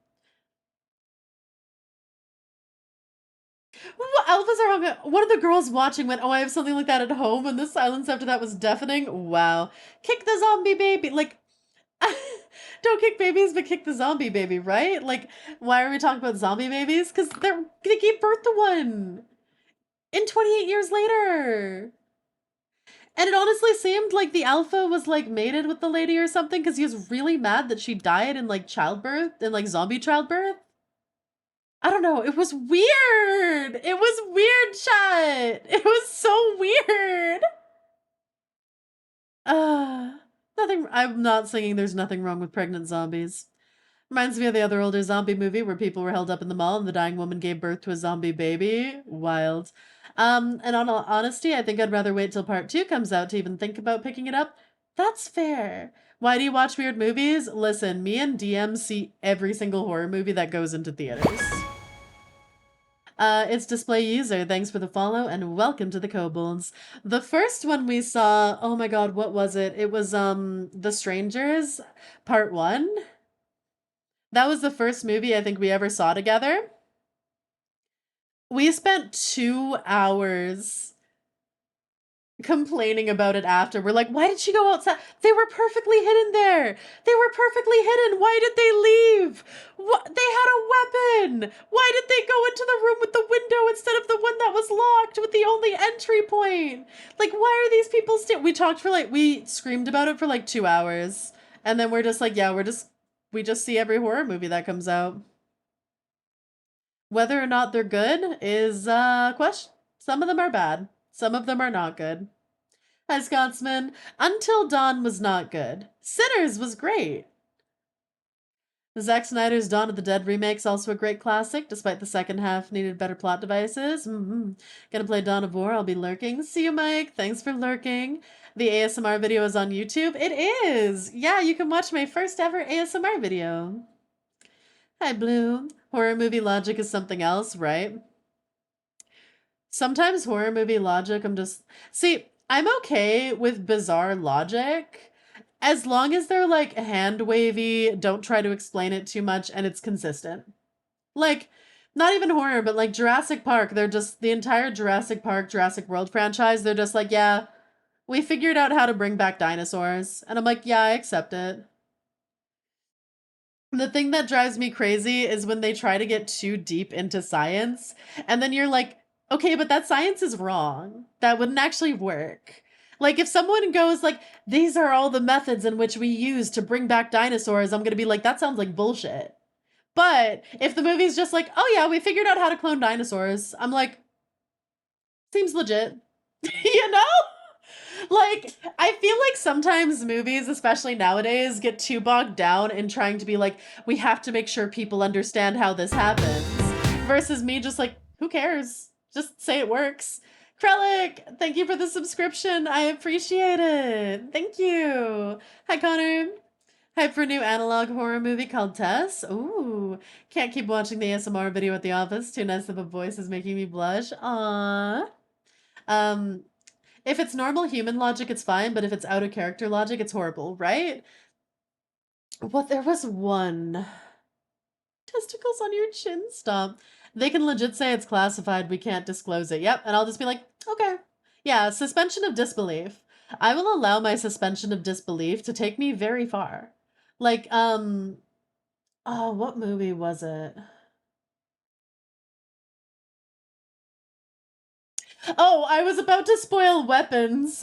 What alphas are wrong? One of the girls watching went, oh, I have something like that at home, and the silence after that was deafening. Wow. Kick the zombie baby. Like, don't kick babies, but kick the zombie baby, right? Like, why are we talking about zombie babies? Because they gave birth to one in 28 years later. And it honestly seemed like the alpha was like mated with the lady or something because he was really mad that she died in like childbirth, in like zombie childbirth. I don't know. It was weird. It was weird, chat. It was so weird. Nothing. I'm not singing There's Nothing Wrong with Pregnant Zombies. Reminds me of the other older zombie movie where people were held up in the mall and the dying woman gave birth to a zombie baby. Wild. And on honesty, I think I'd rather wait till part 2 comes out to even think about picking it up. That's fair. Why do you watch weird movies? Listen, me and DM see every single horror movie that goes into theaters. It's display user. Thanks for the follow and welcome to the Kobolds. The first one we saw, oh my god, what was it? It was The Strangers Part 1. That was the first movie I think we ever saw together. We spent 2 hours complaining about it after. We're like, why did she go outside? They were perfectly hidden there. They were perfectly hidden. Why did they leave? What? They had a weapon. Why did they go into the room with the window instead of the one that was locked with the only entry point? Like, why are these people still? We screamed about it for like 2 hours. And then we're just like, yeah, we just see every horror movie that comes out. Whether or not they're good is a question. Some of them are bad. Some of them are not good. Hi, Scotsman. Until Dawn was not good. Sinners was great. Zack Snyder's Dawn of the Dead remake's also a great classic, despite the second half needed better plot devices. Gonna play Dawn of War, I'll be lurking. See you, Mike. Thanks for lurking. The ASMR video is on YouTube. It is! Yeah, you can watch my first ever ASMR video. Hi, Blue. Horror movie logic is something else, right? Sometimes horror movie logic, I'm okay with bizarre logic as long as they're like hand wavy, don't try to explain it too much, and it's consistent. Like, not even horror, but like Jurassic Park, they're just the entire Jurassic Park, Jurassic World franchise, they're just like, yeah, we figured out how to bring back dinosaurs. And I'm like, yeah, I accept it. The thing that drives me crazy is when they try to get too deep into science, and then you're like, okay, but that science is wrong. That wouldn't actually work. Like, if someone goes like, these are all the methods in which we use to bring back dinosaurs, I'm gonna be like, that sounds like bullshit. But if the movie's just like, oh yeah, we figured out how to clone dinosaurs, I'm like, seems legit. You know? Like, I feel like sometimes movies, especially nowadays, get too bogged down in trying to be like, we have to make sure people understand how this happens. Versus me just like, who cares? Just say it works. Krellic, thank you for the subscription. I appreciate it. Thank you. Hi, Connor. Hype for a new analog horror movie called Tess. Ooh. Can't keep watching the ASMR video at the office. Too nice of a voice is making me blush. Aww. If it's normal human logic, it's fine, but if it's out of character logic, it's horrible, right? Well, there was one. Testicles on your chin, stop. They can legit say it's classified, we can't disclose it. Yep, and I'll just be like, okay. Yeah, suspension of disbelief. I will allow my suspension of disbelief to take me very far. Like, oh, what movie was it? Oh, I was about to spoil Weapons.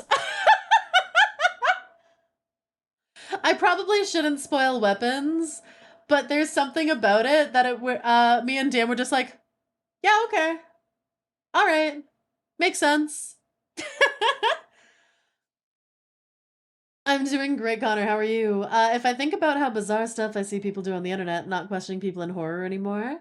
I probably shouldn't spoil Weapons, but there's something about it that me and Dan were just like, yeah, okay. All right. Makes sense. I'm doing great, Connor. How are you? If I think about how bizarre stuff I see people do on the internet, not questioning people in horror anymore,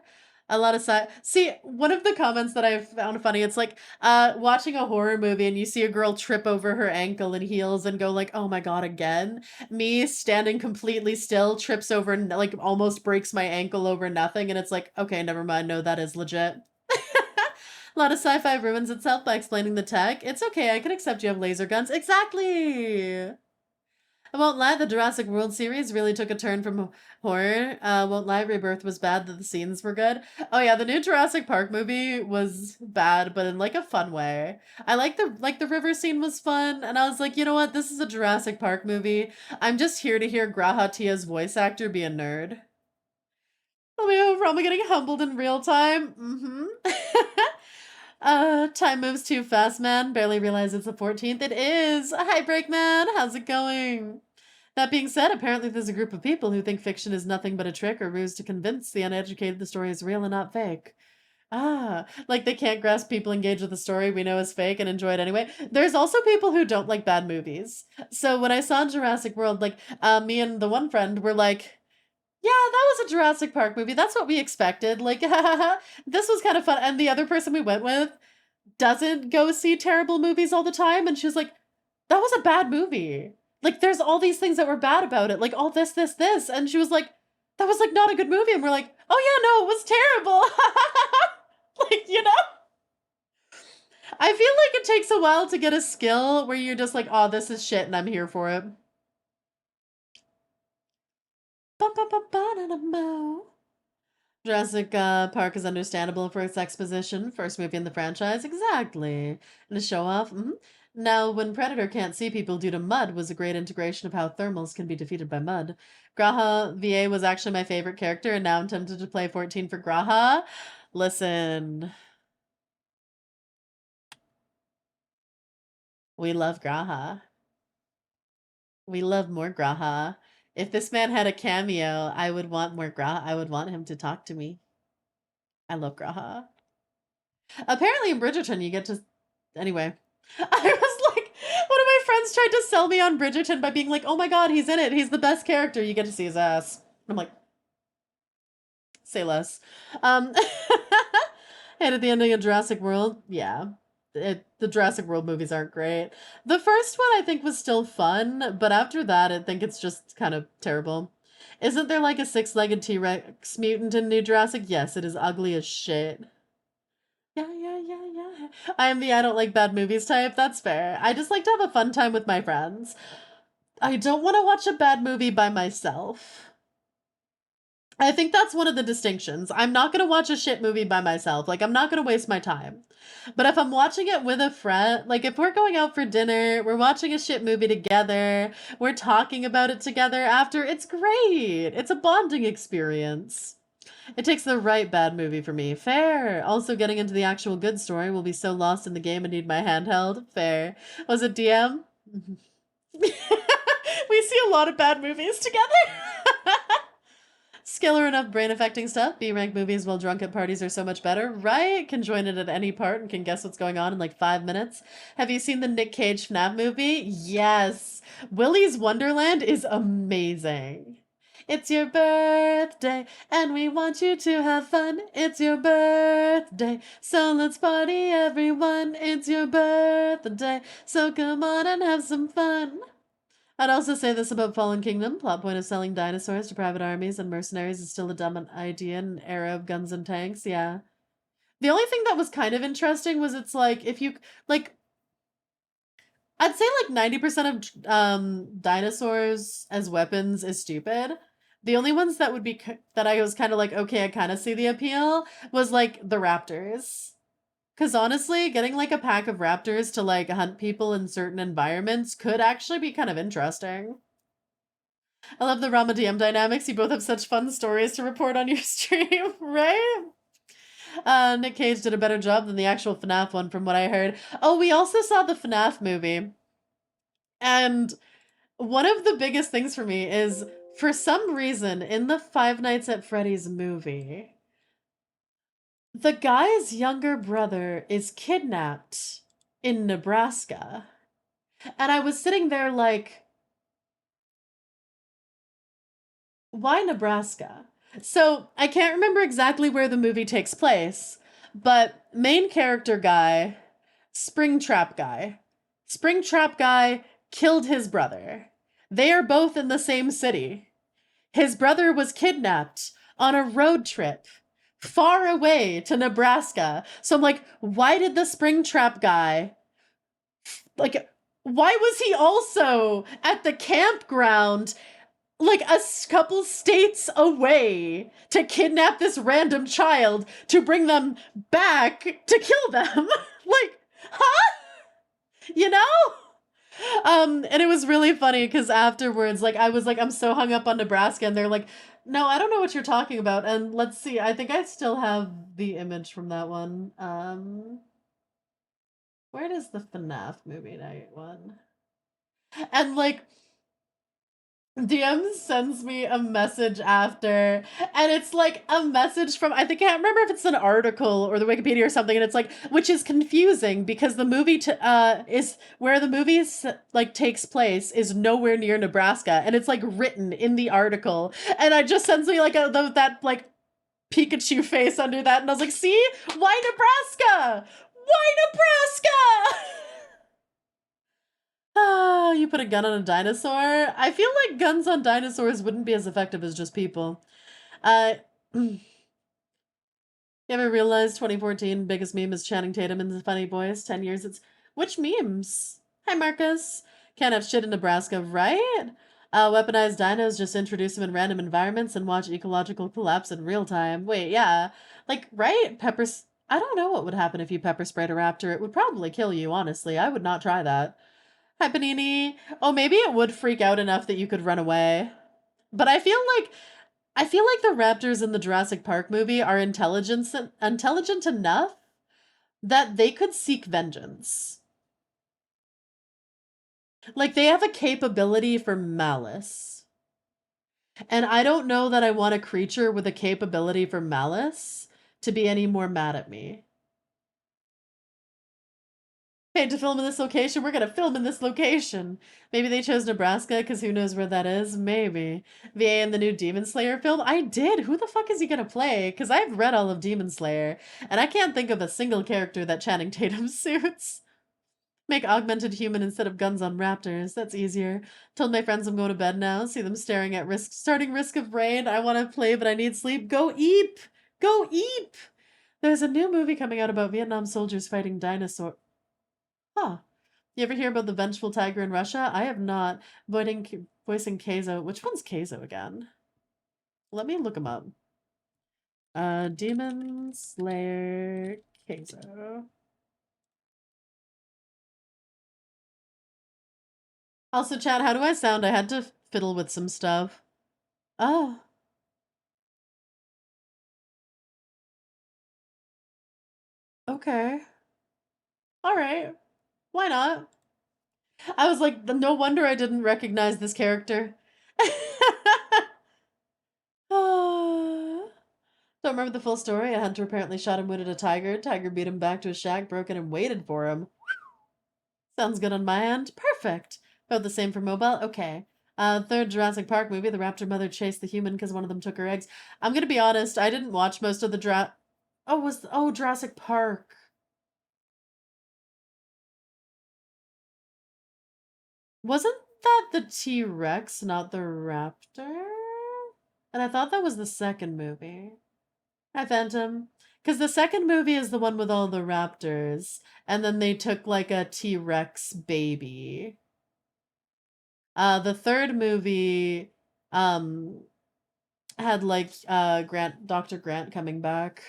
a lot of see, one of the comments that I found funny, it's like watching a horror movie and you see a girl trip over her ankle in heels and go like, oh my god, again. Me standing completely still, trips over, like almost breaks my ankle over nothing, and it's like, okay, never mind, no, that is legit. A lot of sci-fi ruins itself by explaining the tech. It's okay, I can accept you have laser guns. Exactly! I won't lie, the Jurassic World series really took a turn from horror. Won't lie, Rebirth was bad, that the scenes were good. Oh yeah, the new Jurassic Park movie was bad, but in like a fun way. I like the river scene was fun, and I was like, you know what, this is a Jurassic Park movie. I'm just here to hear Graha Tia's voice actor be a nerd. Oh, we're probably getting humbled in real time. Time moves too fast, man. Barely realize it's the 14th. It is! Hi, Breakman! How's it going? That being said, apparently there's a group of people who think fiction is nothing but a trick or ruse to convince the uneducated the story is real and not fake. Ah, like they can't grasp people engage with the story we know is fake and enjoy it anyway. There's also people who don't like bad movies. So when I saw Jurassic World, like, me and the one friend were like, yeah, that was a Jurassic Park movie. That's what we expected. Like, this was kind of fun. And the other person we went with doesn't go see terrible movies all the time. And she was like, that was a bad movie. Like, there's all these things that were bad about it. Like, all this. And she was like, that was like not a good movie. And we're like, oh yeah, no, it was terrible. Like, you know? I feel like it takes a while to get a skill where you're just like, oh, this is shit and I'm here for it. Jurassic Park is understandable for its exposition. First movie in the franchise. Exactly. And a show off. Now, when Predator can't see people due to mud was a great integration of how thermals can be defeated by mud. Graha VA was actually my favorite character, and now I'm tempted to play 14 for Graha. Listen, we love Graha. We love more Graha. If this man had a cameo, I would want more Graha. I would want him to talk to me. I love Graha. Apparently in Bridgerton you get to... Anyway. I was like... One of my friends tried to sell me on Bridgerton by being like, oh my god, he's in it. He's the best character. You get to see his ass. I'm like... Say less. Hated the ending of Jurassic World. Yeah. The Jurassic World movies aren't great. The first one I think was still fun, but after that I think it's just kind of terrible. Isn't there like a six-legged T-Rex mutant in New Jurassic? Yes, it is ugly as shit. Yeah. I am the I don't like bad movies type. That's fair. I just like to have a fun time with my friends. I don't want to watch a bad movie by myself. I think that's one of the distinctions. I'm not going to watch a shit movie by myself. Like, I'm not going to waste my time. But if I'm watching it with a friend, like if we're going out for dinner, we're watching a shit movie together, we're talking about it together after, it's great. It's a bonding experience. It takes the right bad movie for me. Fair. Also, getting into the actual good story will be so lost in the game and need my handheld. Fair. Was it DM? We see a lot of bad movies together. Skill or enough brain affecting stuff. B-rank movies while drunk at parties are so much better, right? Can join it at any part and can guess what's going on in like 5 minutes. Have you seen the Nick Cage FNAF movie? Yes. Willy's Wonderland is amazing. It's your birthday, and we want you to have fun. It's your birthday, so let's party, everyone. It's your birthday, so come on and have some fun. I'd also say this about Fallen Kingdom. Plot point of selling dinosaurs to private armies and mercenaries is still a dumb idea in an era of guns and tanks. Yeah. The only thing that was kind of interesting was it's like, if you, like, I'd say like 90% of dinosaurs as weapons is stupid. The only ones that would be, that I was kind of like, okay, I kind of see the appeal, was like the raptors. Because honestly, getting like a pack of raptors to like hunt people in certain environments could actually be kind of interesting. I love the Rama DM dynamics. You both have such fun stories to report on your stream, right? Nick Cage did a better job than the actual FNAF one from what I heard. Oh, we also saw the FNAF movie. And one of the biggest things for me is, for some reason, in the Five Nights at Freddy's movie, the guy's younger brother is kidnapped in Nebraska. And I was sitting there like, why Nebraska? So I can't remember exactly where the movie takes place, but main character guy, Springtrap guy killed his brother. They are both in the same city. His brother was kidnapped on a road trip far away to Nebraska. So I'm like, why did the Springtrap guy, like, why was he also at the campground like a couple states away to kidnap this random child to bring them back to kill them? Like, huh? You know? And it was really funny because afterwards, like, I was like, I'm so hung up on Nebraska, and they're like, no, I don't know what you're talking about. And let's see, I think I still have the image from that one. Where does the FNAF movie night one? And like, DM sends me a message after, and it's like a message from, I think, I can't remember if it's an article or the Wikipedia or something, and it's like, which is confusing because the movie is where the movie like takes place is nowhere near Nebraska, and it's like written in the article, and it just sends me like that like Pikachu face under that, and I was like, see, why Nebraska? Why Nebraska? Ah, you put a gun on a dinosaur? I feel like guns on dinosaurs wouldn't be as effective as just people. Uh, You ever realized 2014 biggest meme is Channing Tatum in the funny voice? 10 years it's which memes? Hi Marcus. Can't have shit in Nebraska, right? Weaponized dinos just introduce them in random environments and watch ecological collapse in real time. Wait, yeah. Like, right? Peppers. I don't know what would happen if you pepper sprayed a raptor. It would probably kill you, honestly. I would not try that. Hi Panini. Oh, maybe it would freak out enough that you could run away. But I feel like the raptors in the Jurassic Park movie are intelligent enough that they could seek vengeance. Like they have a capability for malice. And I don't know that I want a creature with a capability for malice to be any more mad at me. Paid to film in this location, we're gonna film in this location. Maybe they chose Nebraska because who knows where that is? Maybe. VA in the new Demon Slayer film? I did. Who the fuck is he gonna play? Because I've read all of Demon Slayer, and I can't think of a single character that Channing Tatum suits. Make augmented human instead of guns on raptors. That's easier. Told my friends I'm going to bed now. See them staring at starting Risk of Rain. I want to play, but I need sleep. Go eep! Go eep! There's a new movie coming out about Vietnam soldiers fighting dinosaurs. Huh. You ever hear about the vengeful tiger in Russia? I have not. Voicing Keizo. Which one's Keizo again? Let me look him up. Demon Slayer Keizo. Also, chat, how do I sound? I had to fiddle with some stuff. Oh, okay. All right. Why not? I was like, no wonder I didn't recognize this character. Don't remember the full story. A hunter apparently shot and wounded a tiger. Tiger beat him back to his shack, broken and waited for him. Sounds good on my end. Perfect. About the same for mobile. Okay. Third Jurassic Park movie. The raptor mother chased the human because one of them took her eggs. I'm gonna be honest. I didn't watch most of the Jurassic Park. Wasn't that the T-Rex, not the raptor? And I thought that was the second movie. Hi, Phantom. Because the second movie is the one with all the raptors, and then they took like a T-Rex baby. The third movie, um, had like Dr. Grant coming back.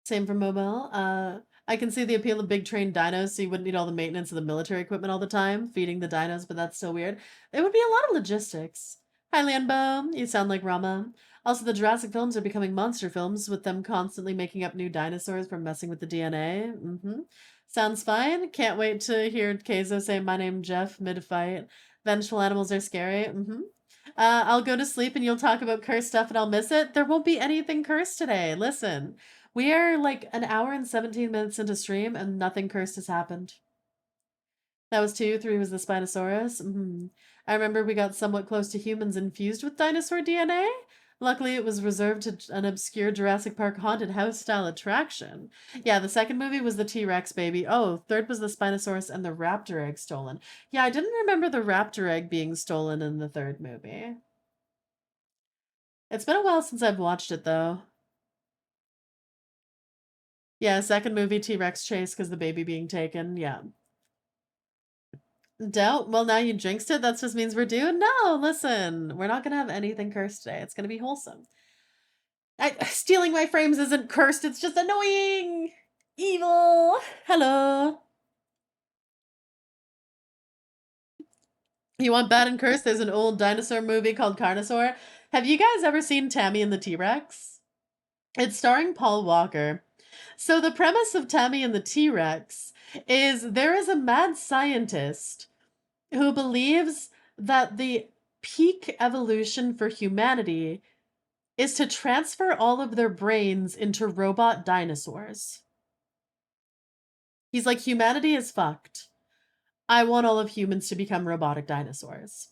Same for mobile. I can see the appeal of big trained dinos, so you wouldn't need all the maintenance of the military equipment all the time, feeding the dinos, but that's still weird. It would be a lot of logistics. Hi, Lianbo. You sound like Rama. Also, the Jurassic films are becoming monster films, with them constantly making up new dinosaurs from messing with the DNA. Mm-hmm. Sounds fine. Can't wait to hear Keizo say, "My name Jeff," mid-fight. Vengeful animals are scary. Mm-hmm. I'll go to sleep and you'll talk about cursed stuff and I'll miss it. There won't be anything cursed today. Listen. We are like an hour and 17 minutes into stream and nothing cursed has happened. That was 2. 3 was the Spinosaurus. I remember we got somewhat close to humans infused with dinosaur DNA. Luckily, it was reserved to an obscure Jurassic Park haunted house style attraction. Yeah, the second movie was the T-Rex baby. Oh, third was the Spinosaurus and the raptor egg stolen. Yeah, I didn't remember the raptor egg being stolen in the third movie. It's been a while since I've watched it, though. Yeah, second movie T-Rex chase because the baby being taken. Yeah. Don't. Well, now you jinxed it. That just means we're due. No, listen. We're not going to have anything cursed today. It's going to be wholesome. Stealing my frames isn't cursed. It's just annoying. Evil. Hello. You want bad and cursed? There's an old dinosaur movie called Carnosaur. Have you guys ever seen Tammy and the T-Rex? It's starring Paul Walker. So the premise of Tammy and the T-Rex is there is a mad scientist who believes that the peak evolution for humanity is to transfer all of their brains into robot dinosaurs. He's like, humanity is fucked. I want all of humans to become robotic dinosaurs.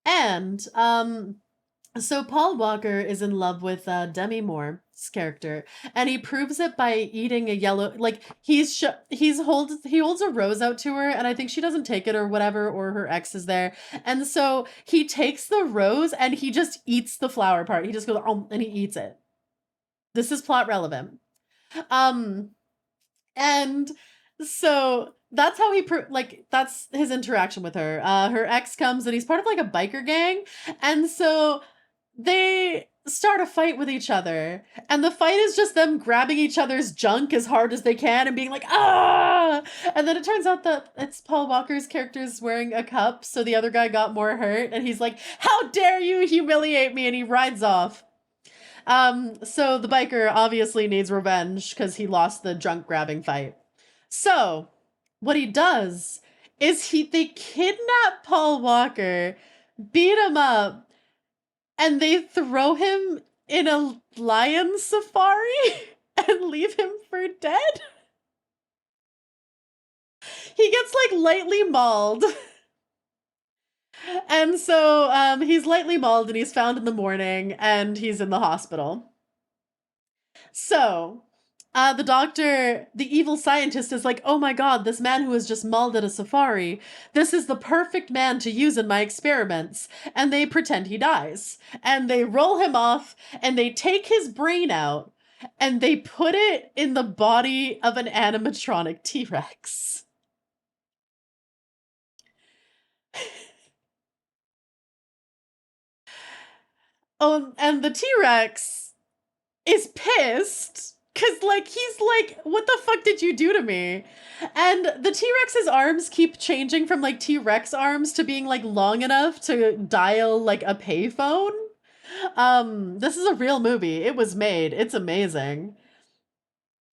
And So Paul Walker is in love with Demi Moore's character, and he proves it by eating a yellow. Like he holds a rose out to her, and I think she doesn't take it or whatever, or her ex is there, and so he takes the rose and he just eats the flower part. He just goes and he eats it. This is plot relevant. Um, and so that's how that's his interaction with her. Her ex comes and he's part of like a biker gang, and so they start a fight with each other, and the fight is just them grabbing each other's junk as hard as they can and being like, ah! And then it turns out that it's Paul Walker's character's wearing a cup, so the other guy got more hurt, and he's like, how dare you humiliate me, and he rides off. So the biker obviously needs revenge because he lost the junk grabbing fight. So what he does is they kidnap Paul Walker, beat him up, and they throw him in a lion safari and leave him for dead. He gets like lightly mauled. And so he's lightly mauled and he's found in the morning and he's in the hospital. So the doctor, the evil scientist, is like, oh my god, this man who was just mauled at a safari, this is the perfect man to use in my experiments. And they pretend he dies. And they roll him off, and they take his brain out, and they put it in the body of an animatronic T-Rex. And the T-Rex is pissed because like he's like, what the fuck did you do to me? And the T-Rex's arms keep changing from like T-Rex arms to being like long enough to dial like a payphone. This is a real movie. It was made. It's amazing.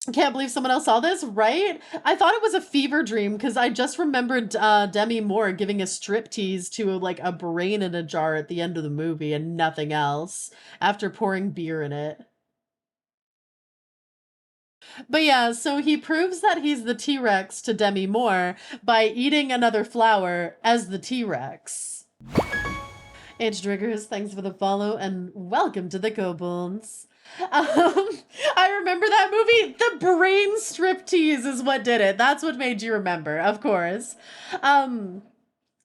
I can't believe someone else saw this, right? I thought it was a fever dream because I just remembered Demi Moore giving a striptease to like a brain in a jar at the end of the movie and nothing else after pouring beer in it. But yeah, so he proves that he's the T-Rex to Demi Moore by eating another flower as the T-Rex. H Triggers, thanks for the follow and welcome to the Kobolds. I remember that movie. The brain striptease is what did it. That's what made you remember, of course.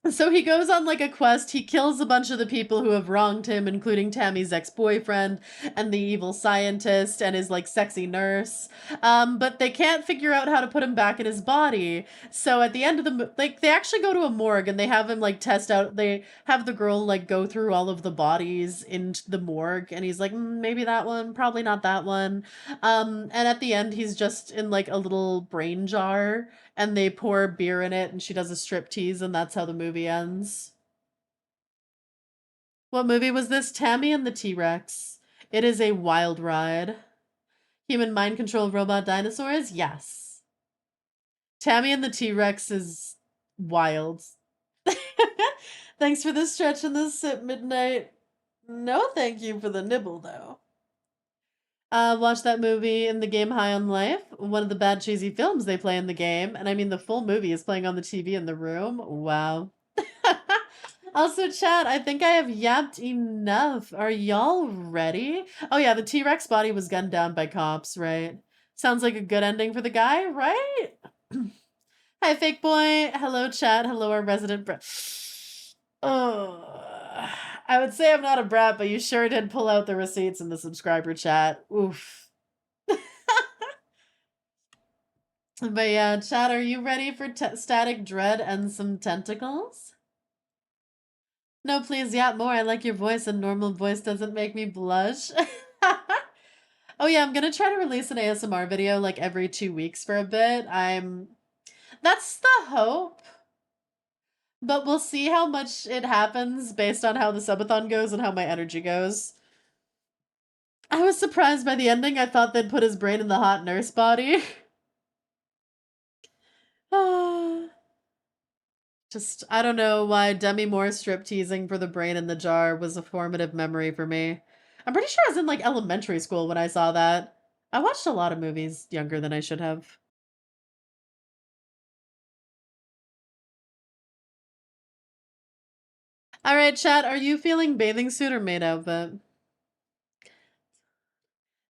So he goes on like a quest. He kills a bunch of the people who have wronged him, including Tammy's ex-boyfriend and the evil scientist and his like sexy nurse. But they can't figure out how to put him back in his body. So at the end of the they actually go to a morgue and they have him like test out. They have the girl like go through all of the bodies into the morgue, and he's like, maybe that one, probably not that one. And at the end, he's just in like a little brain jar and they pour beer in it and she does a striptease and that's how the movie ends. What movie was this? Tammy and the T-Rex. It is a wild ride. Human mind control robot dinosaurs? Yes. Tammy and the T-Rex is wild. Thanks for the stretch and the sip, Midnight. No thank you for the nibble, though. Watch that movie in the game High on Life, one of the bad cheesy films they play in the game, and I mean the full movie is playing on the TV in the room. Wow. Also, chat, I think I have yapped enough. Are y'all ready? Oh yeah, the T-Rex body was gunned down by cops, right? Sounds like a good ending for the guy, right? Hi, fake boy. Hello, chat. Hello, our resident Oh, I would say I'm not a brat, but you sure did pull out the receipts in the subscriber chat. Oof. But yeah, chat, are you ready for static dread and some tentacles? No, please, yap more. I like your voice, and normal voice doesn't make me blush. Oh yeah, I'm gonna try to release an ASMR video like every 2 weeks for a bit. That's the hope. But we'll see how much it happens based on how the subathon goes and how my energy goes. I was surprised by the ending. I thought they'd put his brain in the hot nurse body. Just, I don't know why Demi Moore strip teasing for the brain in the jar was a formative memory for me. I'm pretty sure I was in like elementary school when I saw that. I watched a lot of movies younger than I should have. All right, chat, are you feeling bathing suit or maid outfit?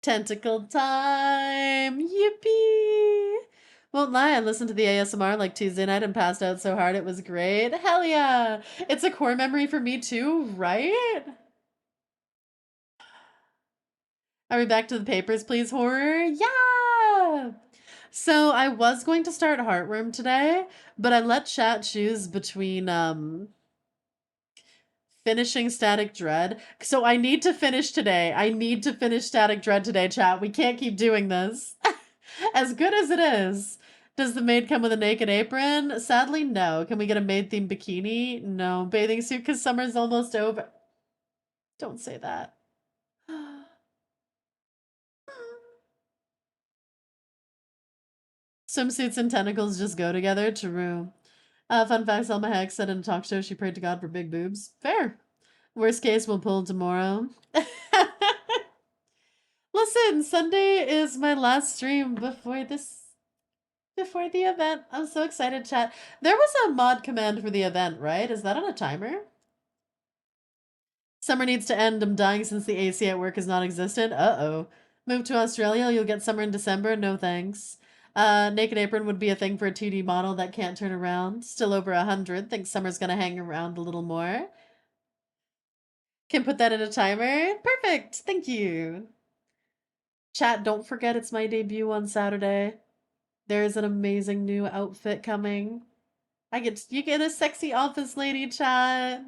Tentacle time! Yippee! Won't lie, I listened to the ASMR like Tuesday night and passed out so hard it was great. Hell yeah! It's a core memory for me too, right? Are we back to the papers, please, horror? Yeah! So I was going to start Heartworm today, but I let chat choose between finishing Static Dread. So I need to finish today. I need to finish Static Dread today, chat. We can't keep doing this. As good as it is. Does the maid come with a naked apron? Sadly, no. Can we get a maid-themed bikini? No. Bathing suit because summer's almost over. Don't say that. Swimsuits and tentacles just go together. True. Fun fact, Selma Hayek said in a talk show she prayed to God for big boobs. Fair. Worst case, we'll pull tomorrow. Listen, Sunday is my last stream before the event. I'm so excited, chat. There was a mod command for the event, right? Is that on a timer? Summer needs to end. I'm dying since the AC at work is non-existent. Uh-oh. Move to Australia, you'll get summer in December. No thanks. Naked apron would be a thing for a 2D model that can't turn around. Still over 100. Think summer's gonna hang around a little more. Can put that in a timer. Perfect. Thank you. Chat, don't forget it's my debut on Saturday. There's an amazing new outfit coming. You get a sexy office lady, chat.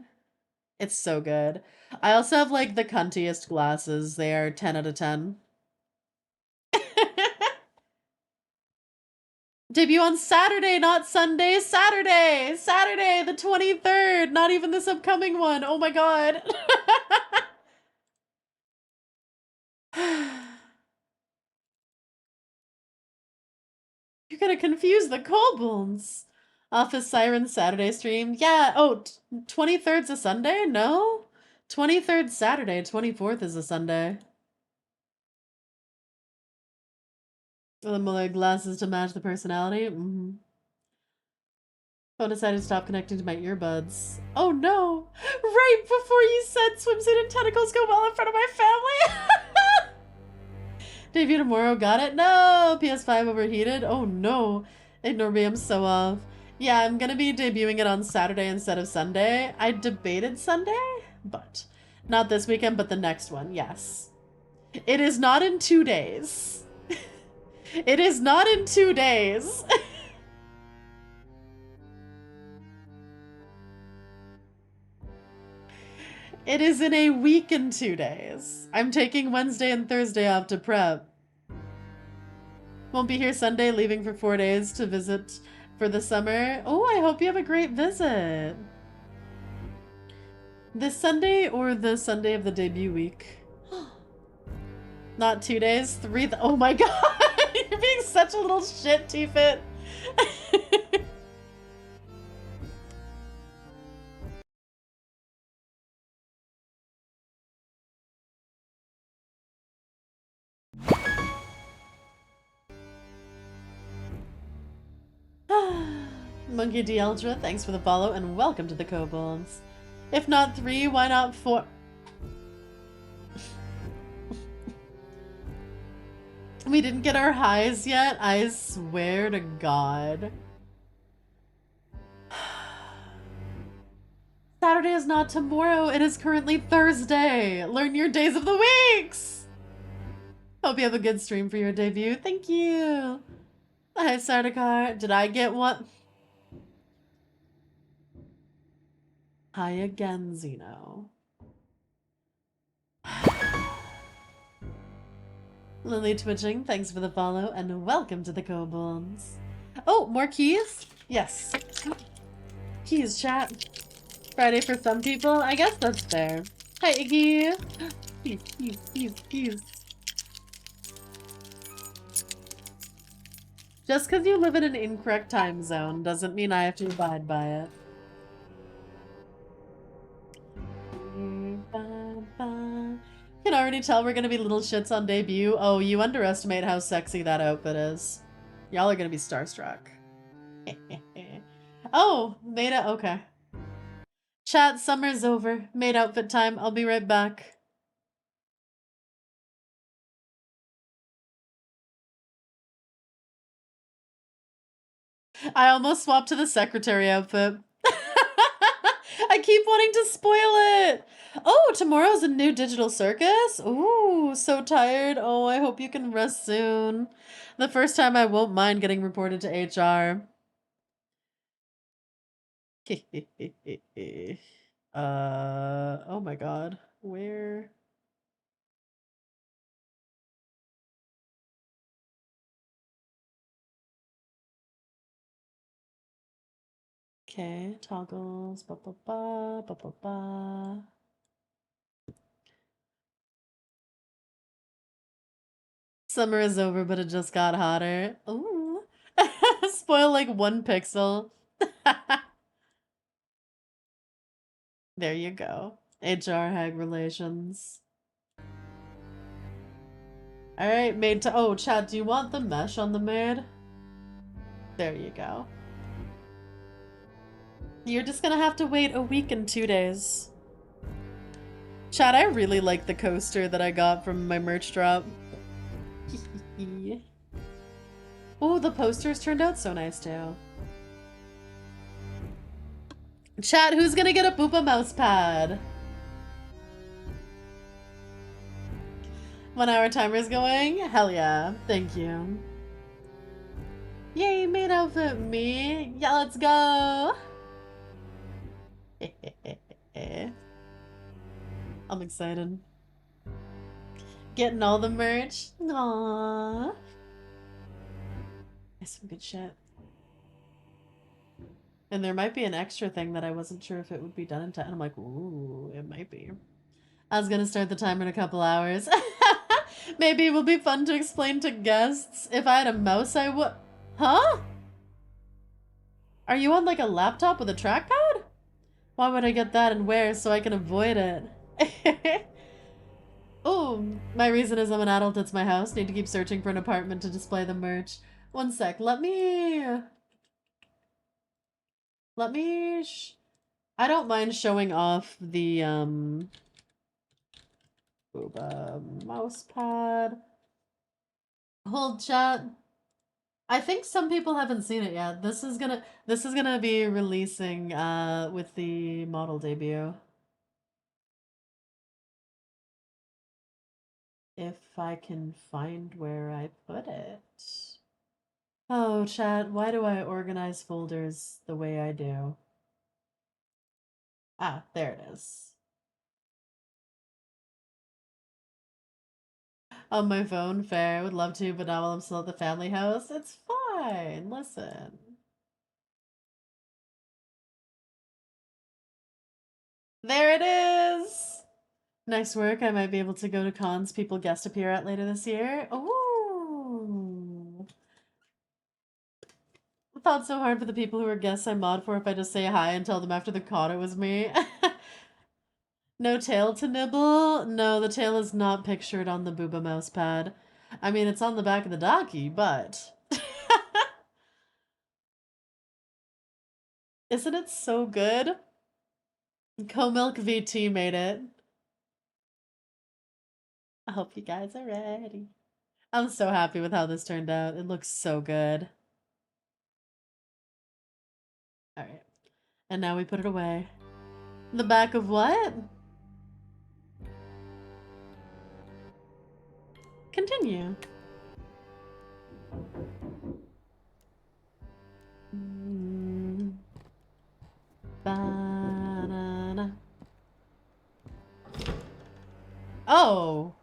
It's so good. I also have like the cuntiest glasses. They are 10 out of 10. Debut on Saturday, not Sunday. Saturday! Saturday, the 23rd. Not even this upcoming one. Oh my god. You're gonna confuse the kobolds. Office Siren Saturday stream. Yeah, oh, 23rd's a Sunday? No? 23rd Saturday, 24th is a Sunday. The Muller glasses to match the personality. Mm-hmm. Phone decided to stop connecting to my earbuds. Oh no! Right before you said swimsuit and tentacles go well in front of my family! Debut tomorrow, got it? No! PS5 overheated? Oh no. Ignore me, I'm so off. Yeah, I'm gonna be debuting it on Saturday instead of Sunday. I debated Sunday, but not this weekend, but the next one, yes. It is not in 2 days. It is not in 2 days. It is in a week and 2 days. I'm taking Wednesday and Thursday off to prep. Won't be here Sunday, leaving for 4 days to visit for the summer. Oh, I hope you have a great visit. This Sunday or the Sunday of the debut week? Not 2 days, 3. Oh my god! You're being such a little shit, T-Fit. Monkey D Ultra, thanks for the follow and welcome to the Kobolds. If not 3, why not 4? We didn't get our highs yet, I swear to God. Saturday is not tomorrow, it is currently Thursday. Learn your days of the weeks! Hope you have a good stream for your debut. Thank you. Hi, Sardaukar. Did I get one? Hi again, Zeno. Lily Twitching, thanks for the follow, and welcome to the Kobolds. Oh, more keys? Yes. Keys, chat. Friday for some people? I guess that's fair. Hi, Iggy. Keys. Just because you live in an incorrect time zone doesn't mean I have to abide by it. Can already tell we're gonna be little shits on debut. Oh, you underestimate how sexy that outfit is. Y'all are gonna be starstruck. Oh, Meta, okay. Chat, summer's over. Maid outfit time. I'll be right back. I almost swapped to the secretary outfit. I keep wanting to spoil it. Oh, tomorrow's a new digital circus? Ooh, so tired. Oh, I hope you can rest soon. The first time I won't mind getting reported to HR. Oh my god. Where? Okay, toggles. Ba ba ba ba ba ba. Summer is over, but it just got hotter. Ooh. Spoil like 1 pixel. There you go. HR hag relations. Alright, maid to- oh, Chad, do you want the mesh on the maid? There you go. You're just gonna have to wait a week and 2 days. Chad, I really like the coaster that I got from my merch drop. Oh, the posters turned out so nice too. Chat, who's gonna get a Boopa mouse pad? 1 hour timer's going? Hell yeah. Thank you. Yay, maid outfit me. Yeah, let's go. I'm excited. Getting all the merch. Aww. That's some good shit. And there might be an extra thing that I wasn't sure if it would be done in time. I'm like, ooh, it might be. I was gonna start the timer in a couple hours. Maybe it will be fun to explain to guests. If I had a mouse, I would. Huh? Are you on like a laptop with a trackpad? Why would I get that and where so I can avoid it? Oh, my reason is I'm an adult, it's my house. Need to keep searching for an apartment to display the merch. 1 sec, let me... I don't mind showing off the, mouse pad. Hold chat. I think some people haven't seen it yet. This is gonna be releasing, with the model debut. If I can find where I put it. Oh, chat, why do I organize folders the way I do? Ah, there it is. On my phone, fair. Would love to, but not while I'm still at the family house. It's fine. Listen. There it is! Next work, I might be able to go to cons people guest appear at later this year. Ooh. I thought so hard for the people who are guests I mod for if I just say hi and tell them after the con it was me. No tail to nibble? No, the tail is not pictured on the Booba mouse pad. I mean, it's on the back of the docky, but... Isn't it so good? Co-Milk VT made it. I hope you guys are ready. I'm so happy with how this turned out. It looks so good. Alright. And now we put it away. The back of what? Continue. Banana. Oh!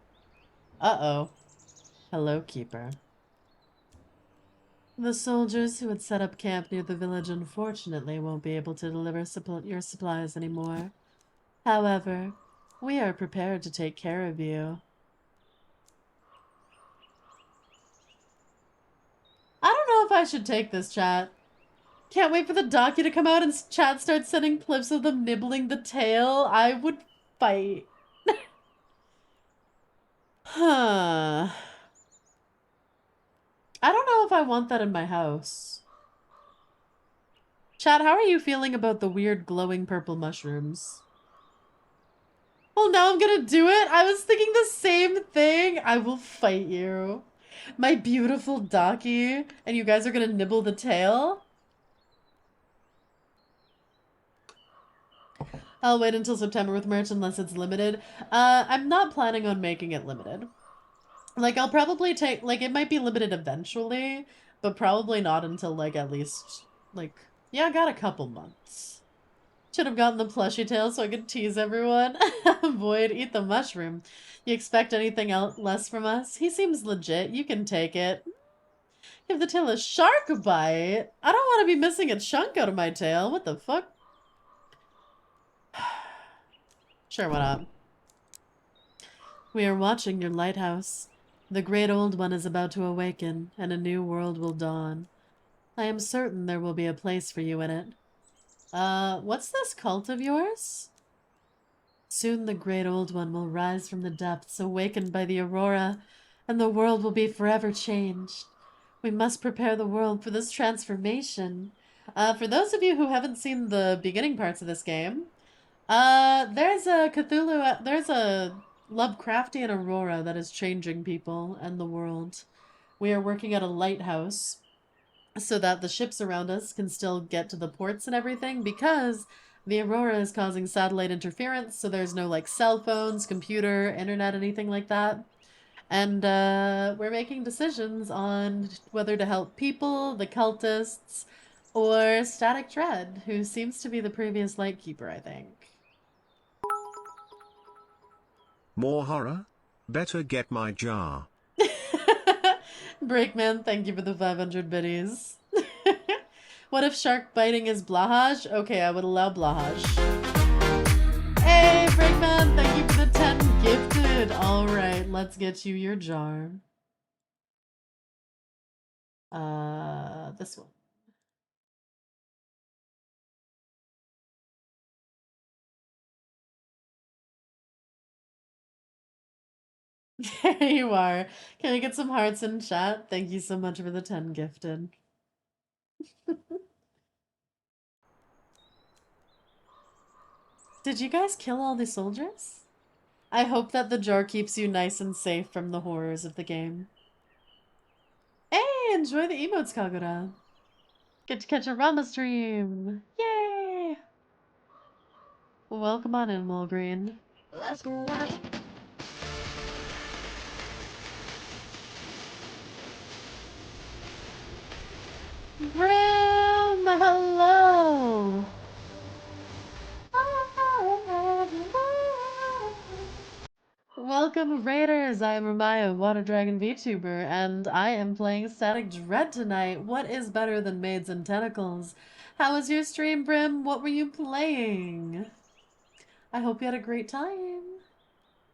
Uh-oh. Hello, Keeper. The soldiers who had set up camp near the village unfortunately won't be able to deliver your supplies anymore. However, we are prepared to take care of you. I don't know if I should take this, chat. Can't wait for the docu to come out and chat starts sending clips of them nibbling the tail. I would fight. Huh. I don't know if I want that in my house. Chad, how are you feeling about the weird glowing purple mushrooms? Well, now I'm gonna do it. I was thinking the same thing. I will fight you. My beautiful Daki. And you guys are gonna nibble the tail? I'll wait until September with merch unless it's limited. I'm not planning on making it limited. Like, I'll probably take, like, it might be limited eventually, but probably not until, like, at least, like, yeah, I got a couple months. Should have gotten the plushie tail so I could tease everyone. Void, eat the mushroom. You expect anything else less from us? He seems legit. You can take it. Give the tail a shark bite. I don't want to be missing a chunk out of my tail. What the fuck? Sure, why not? We are watching your lighthouse. The great old one is about to awaken, and a new world will dawn. I am certain there will be a place for you in it. What's this cult of yours? Soon the great old one will rise from the depths, awakened by the aurora, and the world will be forever changed. We must prepare the world for this transformation. For those of you who haven't seen the beginning parts of this game, there's a Cthulhu, there's a Lovecraftian aurora that is changing people and the world. We are working at a lighthouse so that the ships around us can still get to the ports and everything, because the aurora is causing satellite interference, so there's no, like, cell phones, computer, internet, anything like that. And we're making decisions on whether to help people, the cultists, or Static Dread, who seems to be the previous Lightkeeper, I think. More horror? Better get my jar. Breakman, thank you for the 500 biddies. What if shark biting is blahage? Okay, I would allow blahage. Hey, Breakman, thank you for the 10 gifted. Alright, let's get you your jar. This one. There you are. Can I get some hearts in chat? Thank you so much for the 10 gifted. Did you guys kill all the soldiers? I hope that the jar keeps you nice and safe from the horrors of the game. Hey, enjoy the emotes, Kagura. Get to catch a Rama stream. Yay! Welcome on in, Mulgreen. Let's go. Brim, hello! Welcome, Raiders! I am Ramaea, Water Dragon VTuber, and I am playing Static Dread tonight. What is better than Maids and Tentacles? How was your stream, Brim? What were you playing? I hope you had a great time.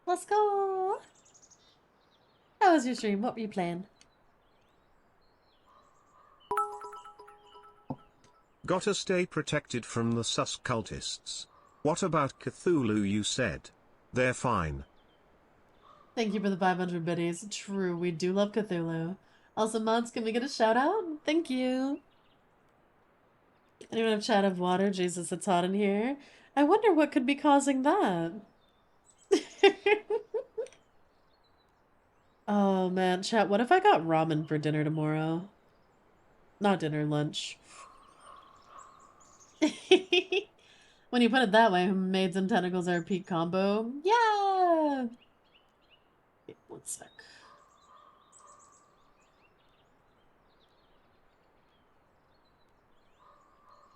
Let's go! How was your stream? What were you playing? Gotta stay protected from the sus cultists. What about Cthulhu you said? They're fine. Thank you for the 500 biddies. True, we do love Cthulhu. Also, mods, can we get a shout out? Thank you. Anyone have chat of water? Jesus, it's hot in here. I wonder what could be causing that. Oh man, chat, what if I got ramen for dinner tomorrow? Not dinner, lunch. When you put it that way, Maids and Tentacles are a peak combo. Yeah! Wait, one sec.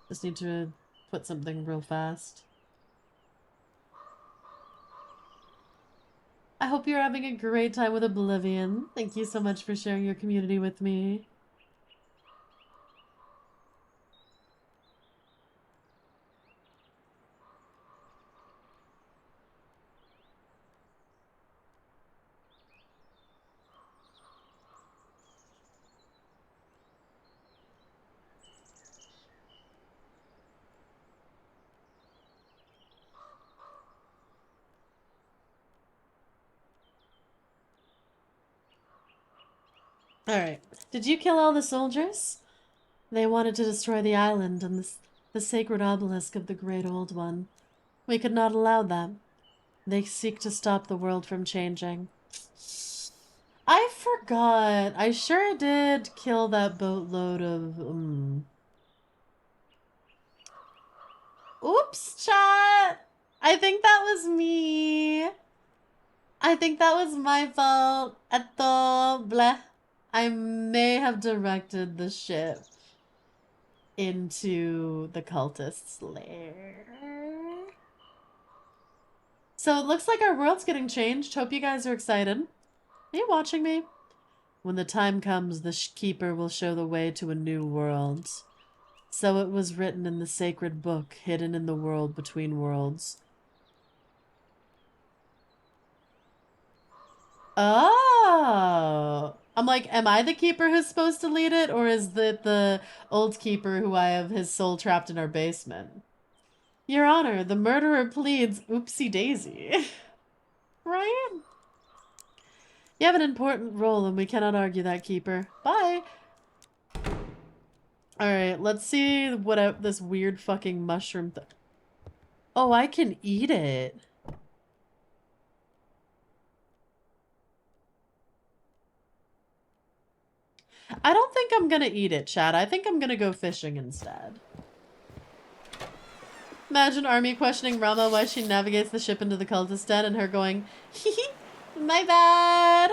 Just need to put something real fast. I hope you're having a great time with Oblivion. Thank you so much for sharing your community with me. Alright. Did you kill all the soldiers? They wanted to destroy the island, and The sacred obelisk of the Great Old One. We could not allow them. They seek to stop the world from changing. I forgot. I sure did kill that boatload of... Oops, chat! I think that was me. I think that was my fault. Eto, bleh. I may have directed the ship into the cultist's lair. So it looks like our world's getting changed. Hope you guys are excited. Are you watching me? When the time comes, the keeper will show the way to a new world. So it was written in the sacred book, hidden in the world between worlds. Oh! I'm like, am I the keeper who's supposed to lead it? Or is it the old keeper who I have his soul trapped in our basement? Your Honor, the murderer pleads oopsie daisy. Right? You have an important role and we cannot argue that, Keeper. Bye! Alright, let's see what this weird fucking mushroom thing. Oh, I can eat it. I don't think I'm gonna eat it, Chad. I think I'm gonna go fishing instead. Imagine Army questioning Rama why she navigates the ship into the cultist den and her going, hee hee, my bad.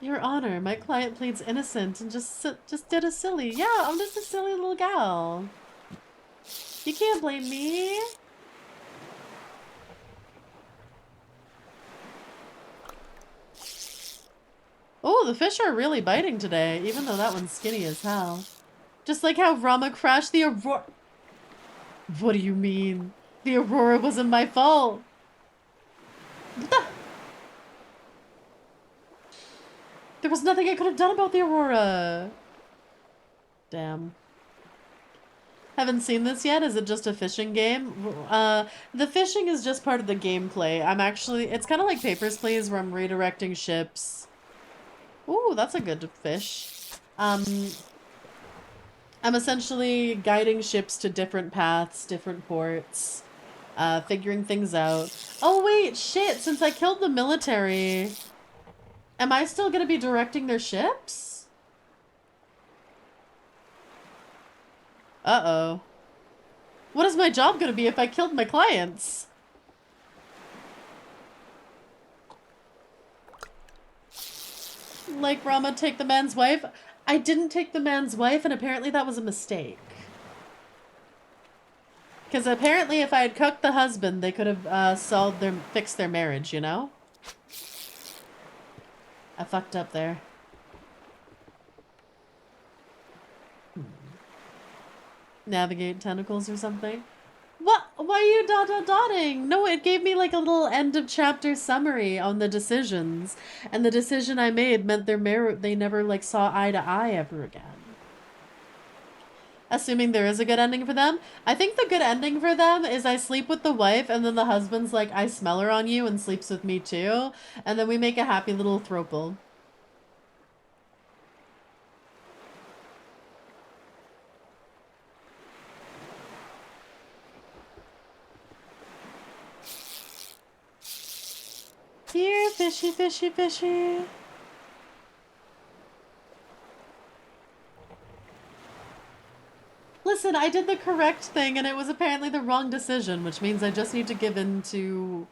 Your Honor, my client pleads innocent and just did a silly. Yeah, I'm just a silly little gal. You can't blame me. Oh, the fish are really biting today, even though that one's skinny as hell. Just like how Rama crashed the Aurora. What do you mean? The Aurora wasn't my fault. There was nothing I could have done about the Aurora. Damn. Haven't seen this yet. Is it just a fishing game? The fishing is just part of the gameplay. It's kind of like Papers, Please, where I'm redirecting ships. Ooh, that's a good fish. I'm essentially guiding ships to different paths, different ports, figuring things out. Oh wait, shit, since I killed the military, am I still gonna be directing their ships? Uh-oh. What is my job gonna be if I killed my clients? Like Rama take the man's wife? I didn't take the man's wife, and apparently that was a mistake. Because apparently if I had cooked the husband, they could have fixed their marriage, you know? I fucked up there. Navigate tentacles or something? What? Why are you dotting? No, it gave me like a little end of chapter summary on the decisions. And the decision I made meant they never like saw eye to eye ever again. Assuming there is a good ending for them. I think the good ending for them is I sleep with the wife and then the husband's like, I smell her on you and sleeps with me too. And then we make a happy little throuple. Here, fishy, fishy, fishy. Listen, I did the correct thing and it was apparently the wrong decision, which means I just need to give in to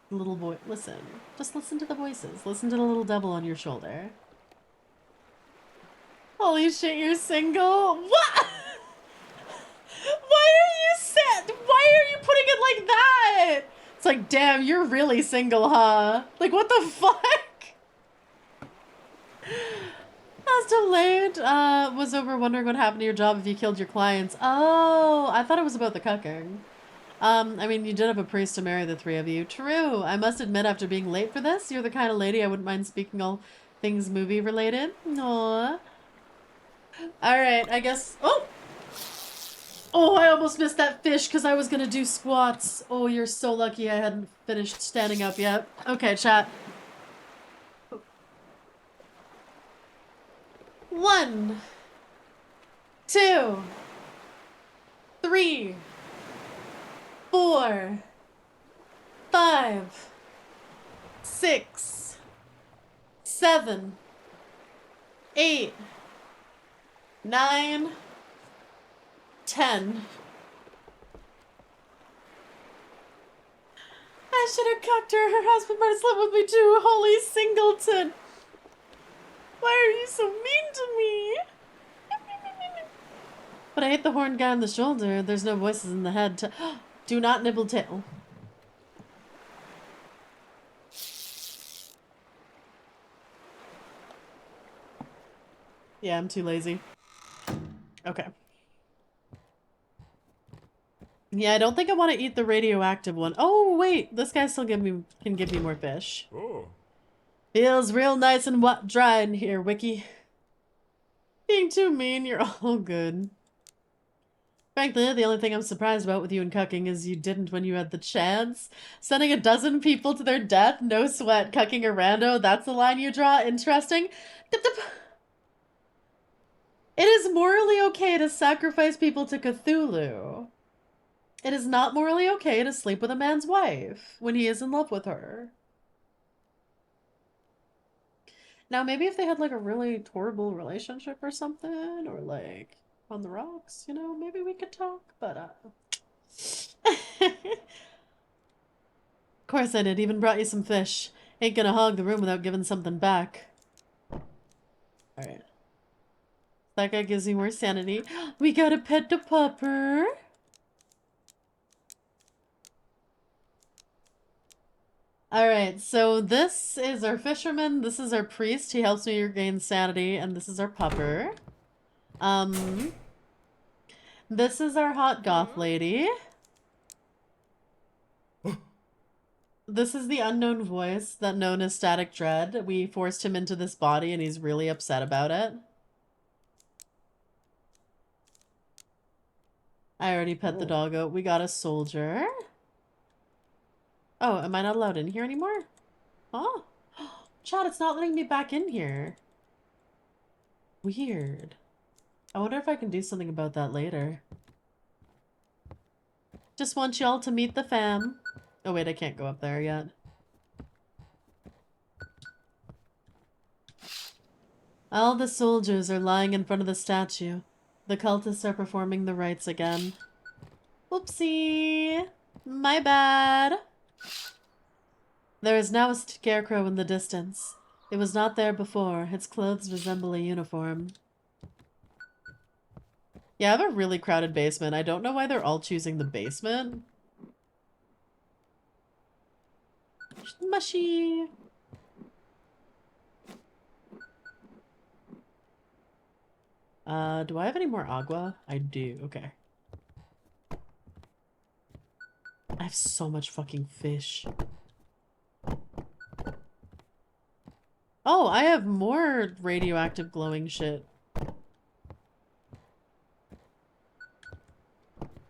the little boy. Listen. Just listen to the voices. Listen to the little devil on your shoulder. Holy shit, you're single? What? Why are you putting it like that? It's like, damn, you're really single, huh? Like, what the fuck? That's delayed. Was over wondering what happened to your job if you killed your clients. Oh, I thought it was about the cucking. I mean, you did have a priest to marry the three of you. True. I must admit, after being late for this, you're the kind of lady I wouldn't mind speaking all things movie related. Aww. Alright, I guess... Oh! Oh, I almost missed that fish because I was gonna do squats. Oh, you're so lucky I hadn't finished standing up yet. Okay, chat. 1. 2, 3, 4, 5, 6, 7, 8, 9, 10. I should have cucked her. Her husband might have slept with me too. Holy singleton. Why are you so mean to me? But I hate the horned guy on the shoulder. There's no voices in the head. Do not nibble tail. Yeah, I'm too lazy. Okay. Yeah, I don't think I want to eat the radioactive one. Oh, wait. This guy still can give me more fish. Oh. Feels real nice and dry in here, Wiki. Being too mean, you're all good. Frankly, the only thing I'm surprised about with you and cucking is you didn't when you had the chance. Sending a dozen people to their death, no sweat, cucking a rando, that's the line you draw? Interesting. Dip, dip. It is morally okay to sacrifice people to Cthulhu. It is not morally okay to sleep with a man's wife when he is in love with her. Now, maybe if they had, like, a really horrible relationship or something, or, like, on the rocks, you know, maybe we could talk, but, Of course I did, even brought you some fish. Ain't gonna hog the room without giving something back. Alright. That guy gives me more sanity. We got a pet to pupper. Alright, so this is our fisherman, this is our priest, he helps me regain sanity, and this is our pupper. This is our hot goth lady. This is the unknown voice that known as Static Dread. We forced him into this body and he's really upset about it. I already pet the doggo. We got a soldier. Oh, am I not allowed in here anymore? Oh. Chad, it's not letting me back in here. Weird. I wonder if I can do something about that later. Just want y'all to meet the fam. Oh wait, I can't go up there yet. All the soldiers are lying in front of the statue. The cultists are performing the rites again. Oopsie! My bad! There is now a scarecrow in the distance. It was not there before. Its clothes resemble a uniform. Yeah, I have a really crowded basement. I don't know why they're all choosing the basement. Mushy! Do I have any more agua? I do, okay. I have so much fucking fish. Oh, I have more radioactive glowing shit.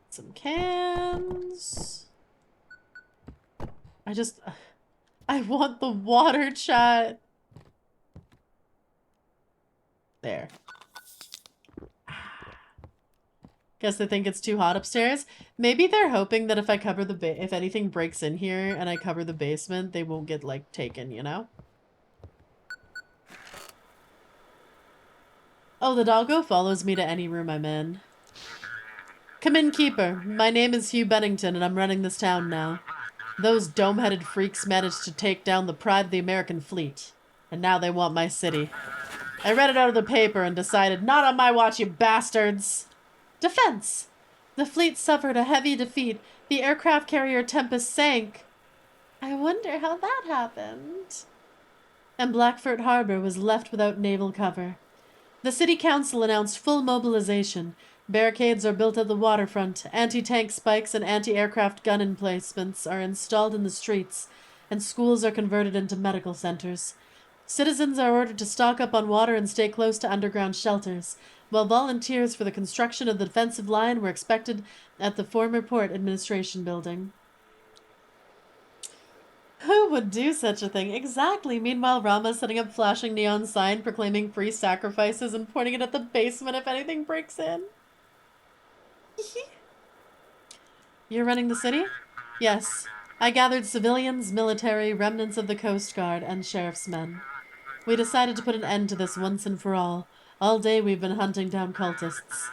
Some cans. I want the water, chat. There. Guess they think it's too hot upstairs. Maybe they're hoping that if I cover the if anything breaks in here and I cover the basement, they won't get, like, taken, you know? Oh, the doggo follows me to any room I'm in. Come in, keeper. My name is Hugh Bennington, and I'm running this town now. Those dome-headed freaks managed to take down the pride of the American fleet. And now they want my city. I read it out of the paper and decided, not on my watch, you bastards! Defense! The fleet suffered a heavy defeat. The aircraft carrier Tempest sank. I wonder how that happened. And Blackford Harbor was left without naval cover. The city council announced full mobilization. Barricades are built at the waterfront. Anti-tank spikes and anti-aircraft gun emplacements are installed in the streets, and schools are converted into medical centers. Citizens are ordered to stock up on water and stay close to underground shelters, while volunteers for the construction of the defensive line were expected at the former Port Administration Building. Who would do such a thing? Exactly. Meanwhile, Rama's setting up flashing neon sign proclaiming free sacrifices and pointing it at the basement if anything breaks in. You're running the city? Yes. I gathered civilians, military, remnants of the Coast Guard, and sheriff's men. We decided to put an end to this once and for all. All day we've been hunting down cultists.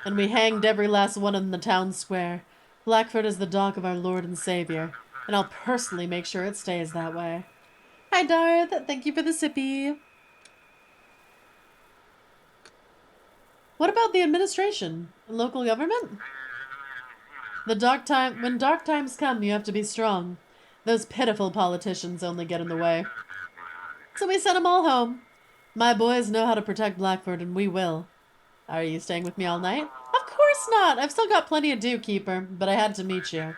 And we hanged every last one in the town square. Blackford is the dock of our Lord and Savior, and I'll personally make sure it stays that way. Hi, Darth. Thank you for the sippy. What about the administration? Local government? When dark times come, you have to be strong. Those pitiful politicians only get in the way. So we sent them all home. My boys know how to protect Blackford, and we will. Are you staying with me all night? Of course not! I've still got plenty to do, Keeper, but I had to meet you.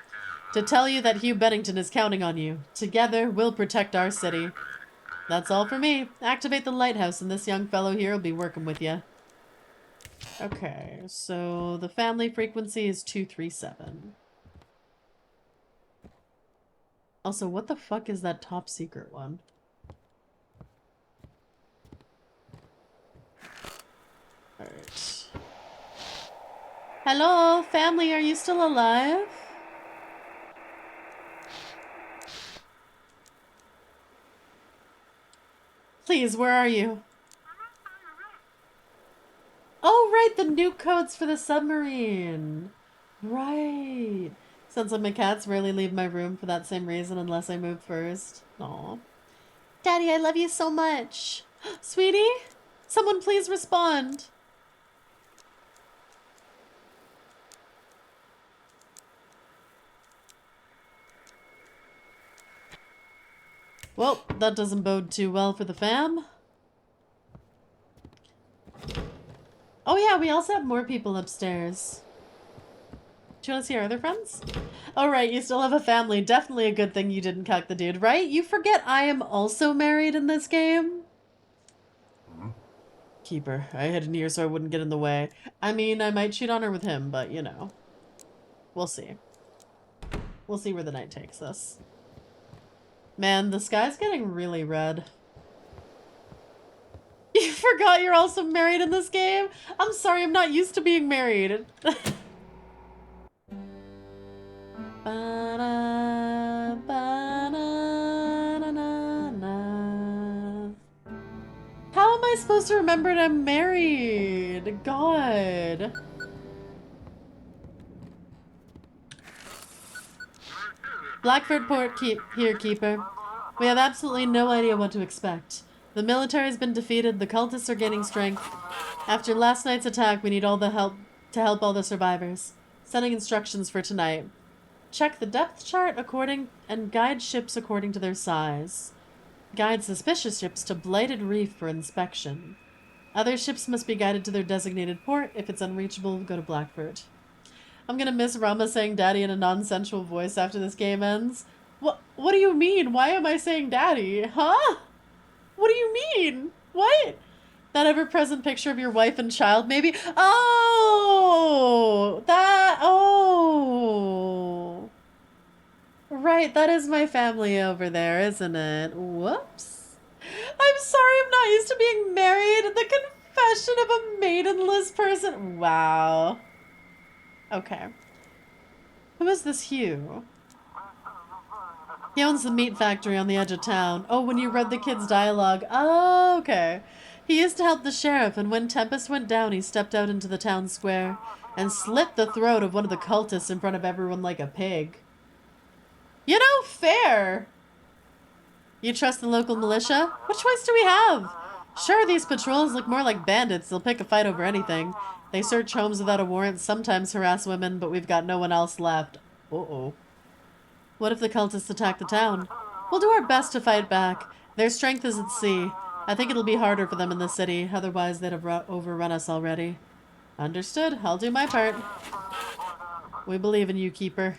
To tell you that Hugh Bennington is counting on you. Together, we'll protect our city. That's all for me. Activate the lighthouse, and this young fellow here will be working with you. Okay, so the family frequency is 237. Also, what the fuck is that top secret one? Alright. Hello, family, are you still alive? Please, where are you? Oh, right, the nuke codes for the submarine. Right. Since my cats rarely leave my room for that same reason unless I move first. Aw. Daddy, I love you so much. Sweetie? Someone please respond. Well, that doesn't bode too well for the fam. Oh yeah, we also have more people upstairs. Do you want to see our other friends? Oh right, you still have a family. Definitely a good thing you didn't cuck the dude, right? You forget I am also married in this game? Keeper. I hid in here so I wouldn't get in the way. I mean, I might cheat on her with him, but you know. We'll see. We'll see where the night takes us. Man, the sky's getting really red. You forgot you're also married in this game? I'm sorry, I'm not used to being married. How am I supposed to remember that I'm married? God. Blackford Port here, Keeper. We have absolutely no idea what to expect. The military has been defeated, the cultists are gaining strength. After last night's attack, we need all the help to help all the survivors. Sending instructions for tonight. Check the depth chart and guide ships according to their size. Guide suspicious ships to Blighted Reef for inspection. Other ships must be guided to their designated port. If it's unreachable, go to Blackford. I'm gonna miss Rama saying daddy in a non-sensual voice after this game ends. What do you mean? Why am I saying daddy? Huh? What do you mean? What? That ever-present picture of your wife and child, maybe? Oh! Oh! Right, that is my family over there, isn't it? Whoops. I'm sorry, I'm not used to being married. The confession of a maidenless person. Wow. Okay. Who is this Hugh? He owns the meat factory on the edge of town. Oh, when you read the kid's dialogue. Oh, okay. He used to help the sheriff, and when Tempest went down, he stepped out into the town square and slit the throat of one of the cultists in front of everyone like a pig. You know, fair. You trust the local militia? What choice do we have? Sure, these patrols look more like bandits. They'll pick a fight over anything. They search homes without a warrant, sometimes harass women, but we've got no one else left. Uh-oh. What if the cultists attack the town? We'll do our best to fight back. Their strength is at sea. I think it'll be harder for them in the city, otherwise they'd have overrun us already. Understood. I'll do my part. We believe in you, Keeper.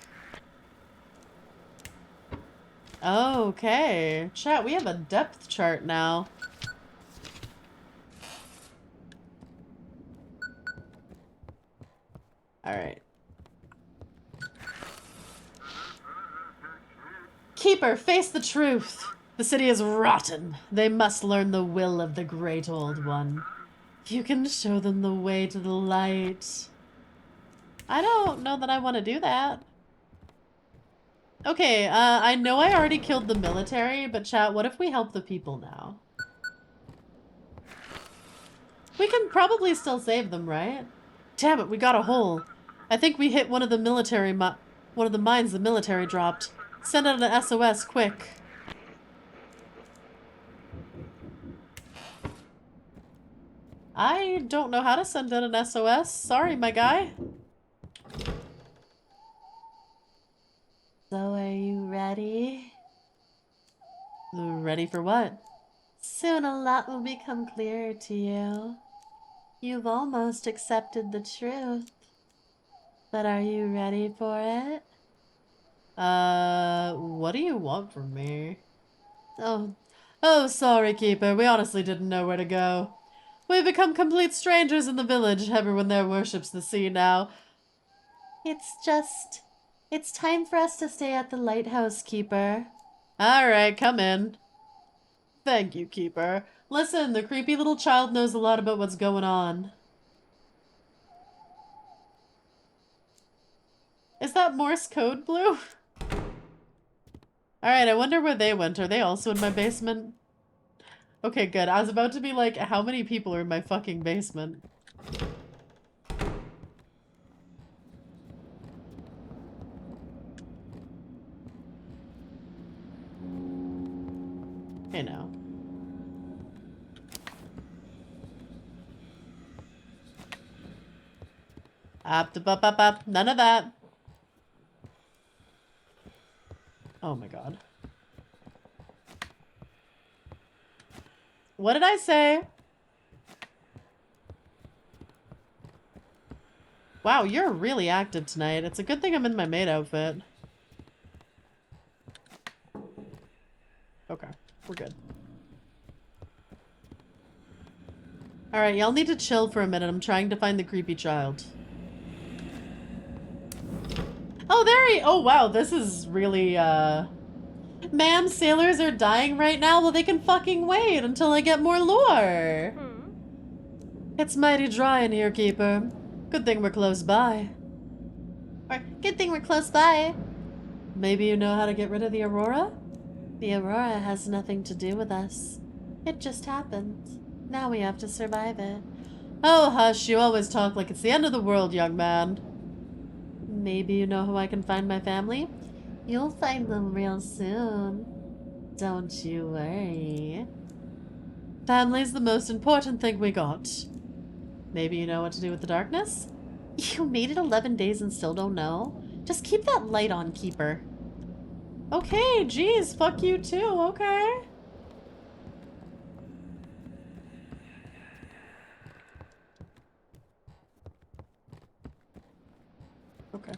Okay. Chat, we have a depth chart now. Alright. Keeper, face the truth. The city is rotten. They must learn the will of the Great Old One. You can show them the way to the light. I don't know that I want to do that. Okay, I know I already killed the military, but chat, what if we help the people now? We can probably still save them, right? Damn it, we got a hole. I think we hit one of the mines the military dropped. Send out an SOS, quick. I don't know how to send out an SOS. Sorry, my guy. So are you ready? Ready for what? Soon a lot will become clearer to you. You've almost accepted the truth. But are you ready for it? What do you want from me? Oh, sorry, Keeper. We honestly didn't know where to go. We've become complete strangers in the village. Everyone there worships the sea now. It's time for us to stay at the Lighthouse, Keeper. Alright, come in. Thank you, Keeper. Listen, the creepy little child knows a lot about what's going on. Is that Morse code, Blue? Alright, I wonder where they went. Are they also in my basement? Okay, good. I was about to be like, how many people are in my fucking basement? Hey, now. Up. None of that. Oh my god. What did I say? Wow, you're really active tonight. It's a good thing I'm in my maid outfit. Okay, we're good. Alright, y'all need to chill for a minute. I'm trying to find the creepy child. Oh, there he- oh wow, this is really, Ma'am, sailors are dying right now. Well, they can fucking wait until I get more lore. It's mighty dry in here, Keeper. Good thing we're close by. Or, good thing we're close by. Maybe you know how to get rid of the Aurora? The Aurora has nothing to do with us. It just happened. Now we have to survive it. Oh, hush, you always talk like it's the end of the world, young man. Maybe you know how I can find my family? You'll find them real soon. Don't you worry. Family's the most important thing we got. Maybe you know what to do with the darkness? You made it 11 days and still don't know? Just keep that light on, Keeper. Okay, geez, fuck you too, okay. Okay.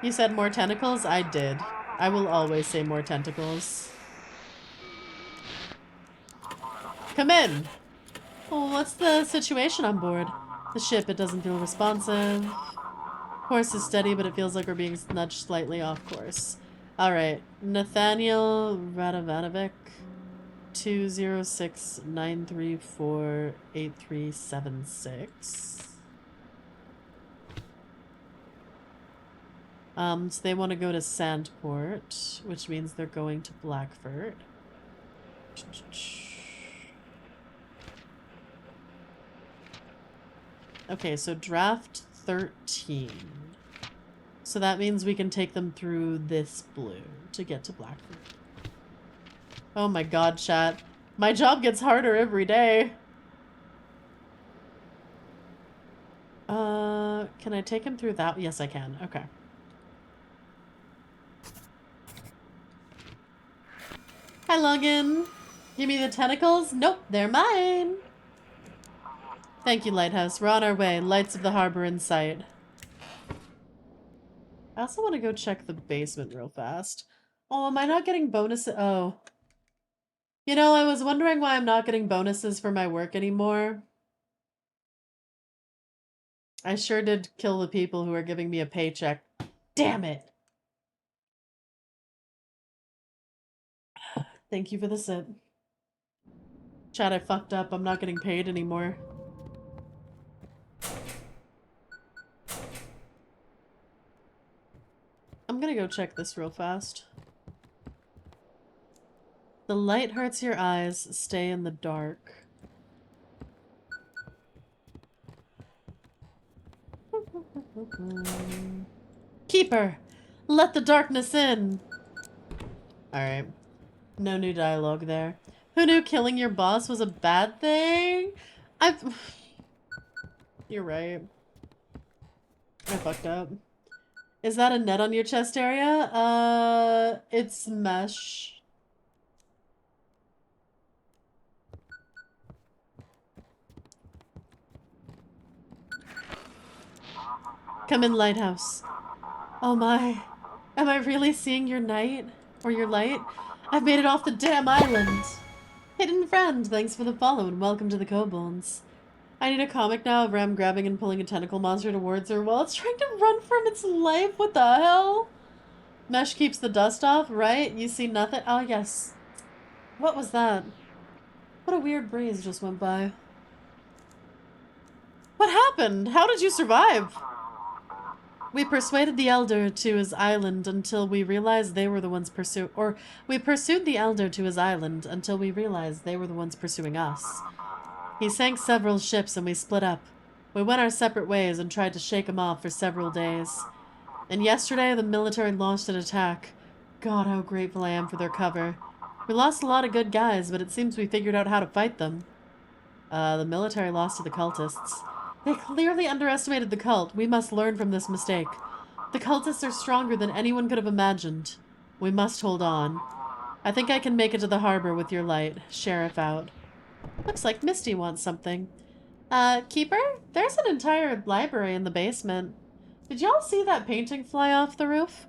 You said more tentacles? I did. I will always say more tentacles. Come in! Oh, what's the situation on board? The ship, it doesn't feel responsive. Course is steady, but it feels like we're being nudged slightly off course. Alright, Nathaniel Radovanovic, 206-934-8376. So they want to go to Sandport, which means they're going to Blackford. Okay, so draft 13. So that means we can take them through this blue to get to Blackford. Oh my god, chat. My job gets harder every day. Can I take him through that? Yes, I can. Okay. Hi, Logan. Give me the tentacles? Nope, they're mine. Thank you, Lighthouse. We're on our way. Lights of the harbor in sight. I also want to go check the basement real fast. Oh, am I not getting bonuses? Oh. You know, I was wondering why I'm not getting bonuses for my work anymore. I sure did kill the people who are giving me a paycheck. Damn it. Thank you for the sip. Chat, I fucked up. I'm not getting paid anymore. I'm gonna go check this real fast. The light hurts your eyes. Stay in the dark. Keeper! Let the darkness in! Alright. No new dialogue there. Who knew killing your boss was a bad thing? You're right. I fucked up. Is that a net on your chest area? It's mesh. Come in, Lighthouse. Oh my. Am I really seeing your night? Or your light? I've made it off the damn island! Hidden friend, thanks for the follow and welcome to the Kobolds. I need a comic now of Ram grabbing and pulling a tentacle monster towards her while it's trying to run from its life. What the hell? Mesh keeps the dust off, right? You see nothing? Oh, yes. What was that? What a weird breeze just went by. What happened? How did you survive? We persuaded the Elder to his island until we realized they were the ones we pursued the Elder to his island until we realized they were the ones pursuing us. He sank several ships and we split up. We went our separate ways and tried to shake him off for several days. And yesterday, the military launched an attack. God, how grateful I am for their cover. We lost a lot of good guys, but it seems we figured out how to fight them. The military lost to the cultists. They clearly underestimated the cult. We must learn from this mistake. The cultists are stronger than anyone could have imagined. We must hold on. I think I can make it to the harbor with your light. Sheriff out. Looks like Misty wants something. Keeper? There's an entire library in the basement. Did y'all see that painting fly off the roof?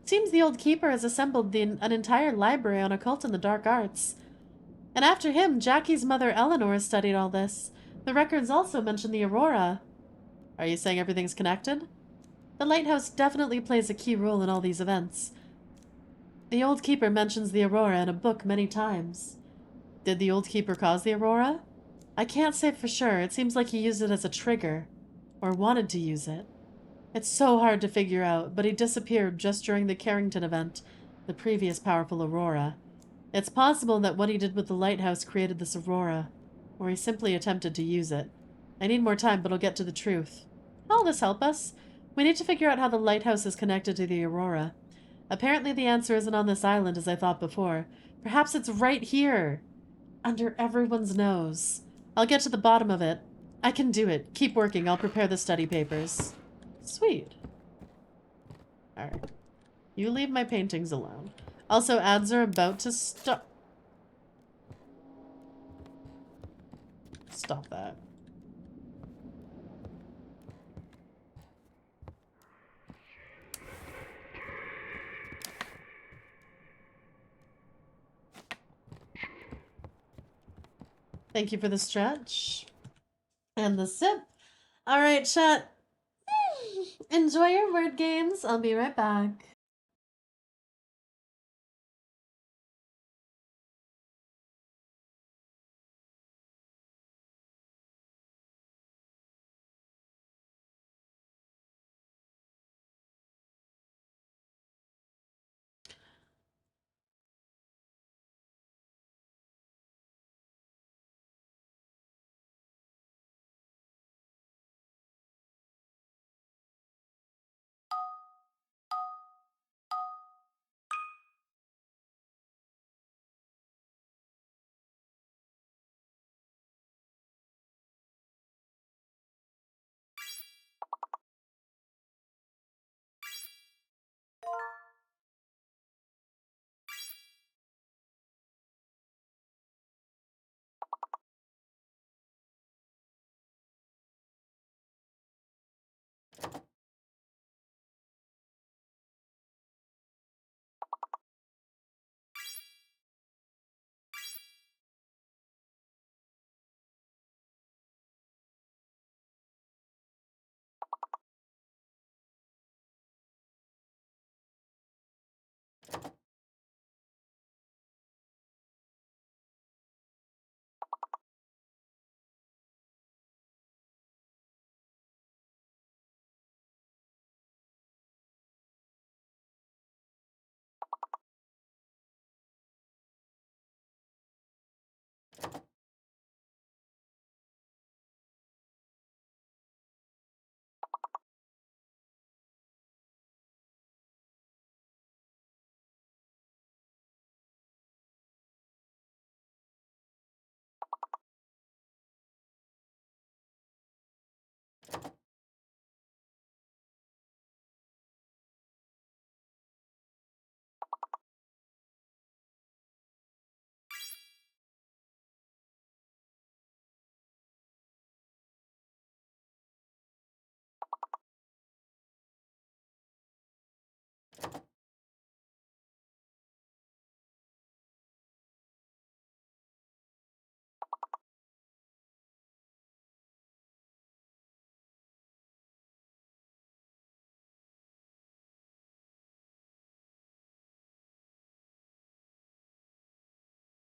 Seems the old keeper has assembled an entire library on occult and the dark arts. And after him, Jackie's mother Eleanor studied all this. The records also mention the Aurora. Are you saying everything's connected? The lighthouse definitely plays a key role in all these events. The old keeper mentions the Aurora in a book many times. Did the old keeper cause the Aurora? I can't say for sure. It seems like he used it as a trigger. Or wanted to use it. It's so hard to figure out, but he disappeared just during the Carrington event, the previous powerful Aurora. It's possible that what he did with the lighthouse created this Aurora, or he simply attempted to use it. I need more time, but I'll get to the truth. How will this help us? We need to figure out how the lighthouse is connected to the Aurora. Apparently the answer isn't on this island as I thought before. Perhaps it's right here, under everyone's nose. I'll get to the bottom of it. I can do it. Keep working. I'll prepare the study papers. Sweet. Alright. You leave my paintings alone. Also, ads are about to stop. Stop that. Thank you for the stretch. And the sip. Alright, chat. Enjoy your word games. I'll be right back.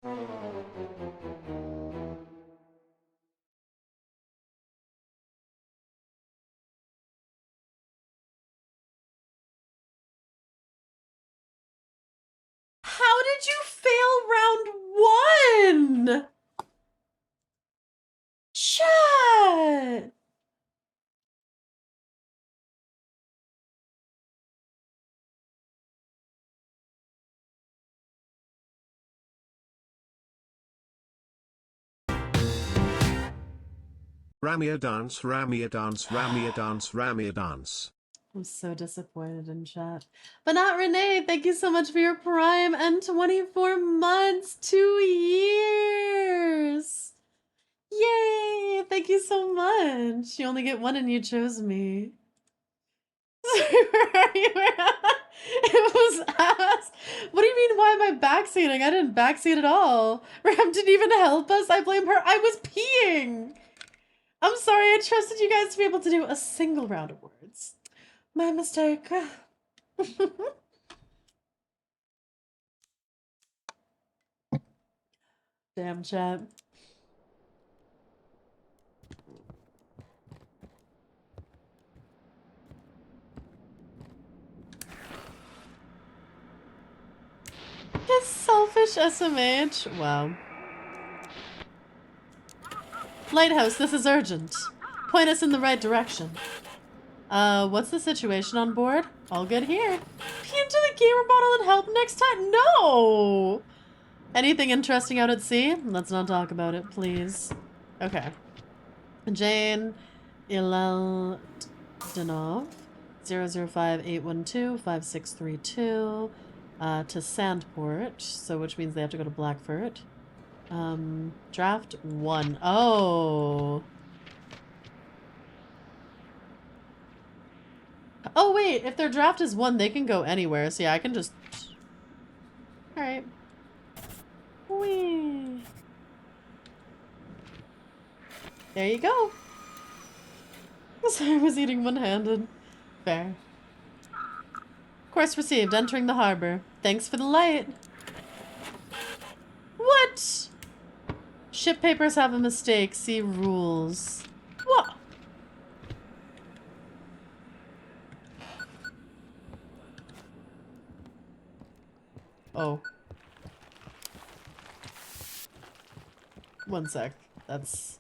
How did you fail round one? Chat! Ramaea dance, Ramaea dance, Ramaea dance, Ramaea dance. I'm so disappointed in chat. But not Renee, thank you so much for your Prime and 24 months, 2 years. Yay! Thank you so much. You only get one and you chose me. It was ass. What do you mean, why am I backseating? I didn't backseat at all. Ram didn't even help us. I blame her. I was peeing. I'm sorry, I trusted you guys to be able to do a single round of words. My mistake. Damn, chat. His selfish SMH. Wow. Lighthouse, this is urgent. Point us in the right direction. What's the situation on board? All good here. Pee into the gamer bottle and help next time? No! Anything interesting out at sea? Let's not talk about it, please. Okay. Jane Ilaldanov, 005-812-5632, to Sandport, so which means they have to go to Blackford. Draft 1. Oh! Oh wait, if their draft is 1, they can go anywhere, so yeah, I can just... Alright. Whee! There you go! Sorry, I was eating one-handed. Fair. Course received, entering the harbor. Thanks for the light. What? Ship papers have a mistake. See rules. What? Oh. One sec. That's...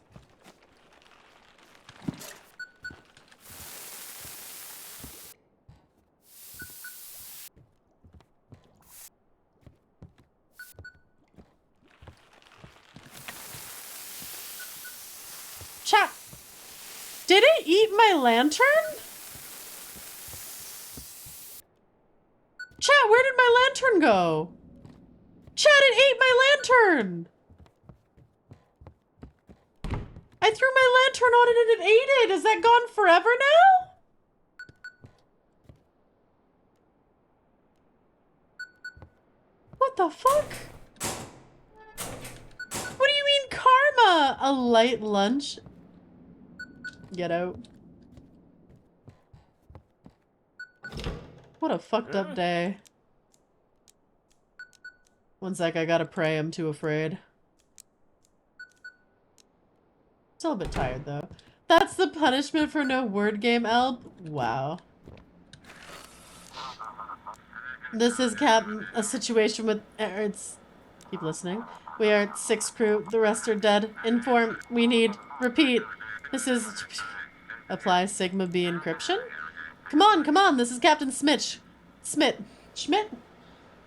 Chat! Did it eat my lantern? Chat, where did my lantern go? Chat, it ate my lantern! I threw my lantern on it and it ate it! Is that gone forever now? What the fuck? What do you mean karma? A light lunch? Get out. What a fucked up day. One sec, I gotta pray, I'm too afraid. Still a bit tired though. That's the punishment for no word game, Elb? Wow. This is a situation with it's keep listening. We are 6 crew, the rest are dead. Inform, we need, repeat. This is apply Sigma B encryption? Come on, this is Captain Schmidt?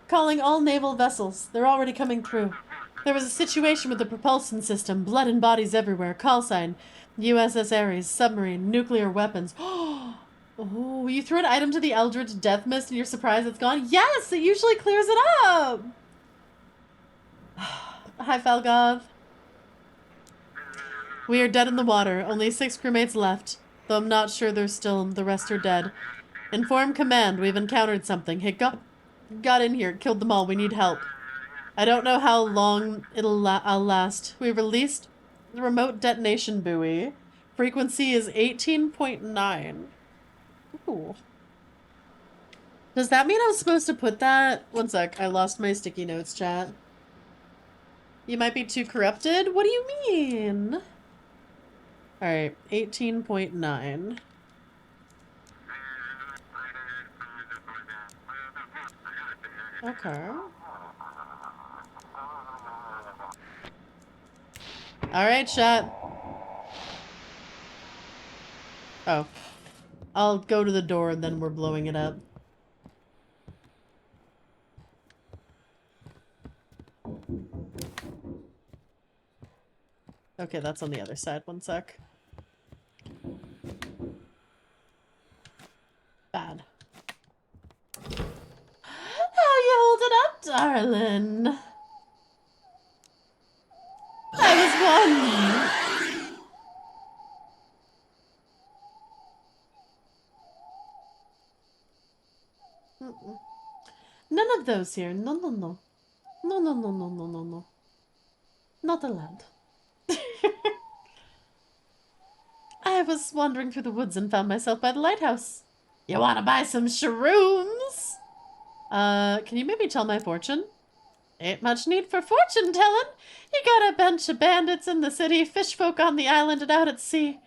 Calling all naval vessels. They're already coming through. There was a situation with the propulsion system. Blood and bodies everywhere. Call sign. USS Ares. Submarine. Nuclear weapons. Oh, you threw an item to the Eldritch Death Mist and you're surprised it's gone? Yes! It usually clears it up! Hi, Falgoth. We are dead in the water. Only 6 crewmates left. Though I'm not sure they're still... The rest are dead. Inform command. We've encountered something. It got in here. Killed them all. We need help. I don't know how long I'll last. We released the remote detonation buoy. Frequency is 18.9. Ooh. Does that mean I was supposed to put that? One sec. I lost my sticky notes, chat. You might be too corrupted? What do you mean? Alright, 18.9. Okay. Alright, chat. Oh. I'll go to the door and then we're blowing it up. Okay, that's on the other side. One sec. Bad. How you holding up, darling? I was wondering. None of those here. No, no, no. No, no, no, no, no, no, no. Not allowed. I was wandering through the woods and found myself by the lighthouse. You want to buy some shrooms? Can you maybe tell my fortune? Ain't much need for fortune telling. You got a bunch of bandits in the city, fish folk on the island, and out at sea.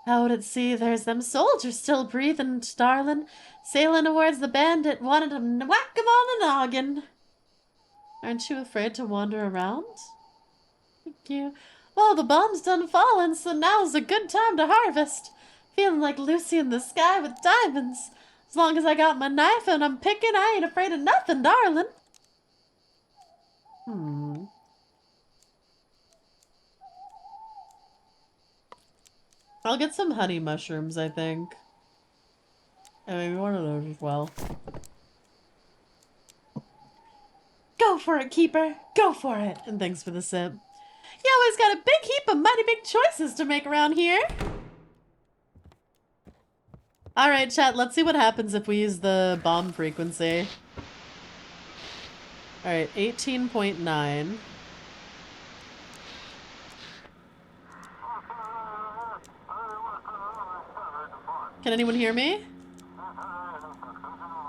Out at sea, there's them soldiers still breathing, darling. Sailing towards the bandit, wanted to whack 'em on the noggin. Aren't you afraid to wander around? Thank you. Well, the bomb's done falling, so now's a good time to harvest. Feeling like Lucy in the sky with diamonds. As long as I got my knife and I'm picking, I ain't afraid of nothing, darling. I'll get some honey mushrooms, I think. And maybe one of those as well. Go for it, Keeper. Go for it. And thanks for the sip. You always got a big heap of mighty big choices to make around here. Alright, chat, let's see what happens if we use the bomb frequency. Alright, 18.9. Can anyone hear me?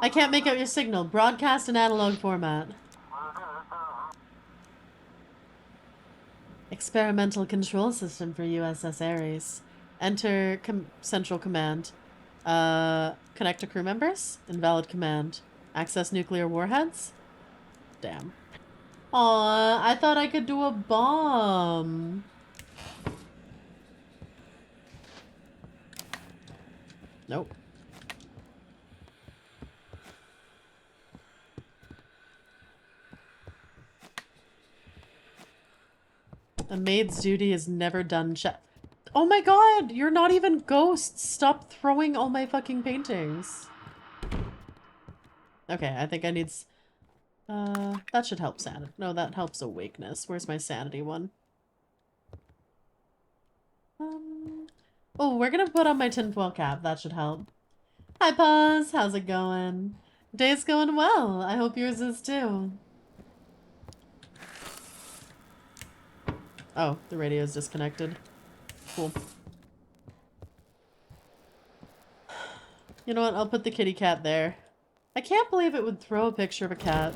I can't make out your signal. Broadcast in analog format. Experimental control system for USS Ares. Enter Central Command. Connect to crew members? Invalid command. Access nuclear warheads? Damn. Aw, I thought I could do a bomb. Nope. A maid's duty is never done. Oh my god, you're not even ghosts. Stop throwing all my fucking paintings. Okay, I think I need... that should help sanity. No, that helps awakeness. Where's my sanity one? Oh, we're gonna put on my tinfoil cap. That should help. Hi, Paz. How's it going? Day's going well. I hope yours is too. Oh, the radio's disconnected. Cool. You know what? I'll put the kitty cat there. I can't believe it would throw a picture of a cat.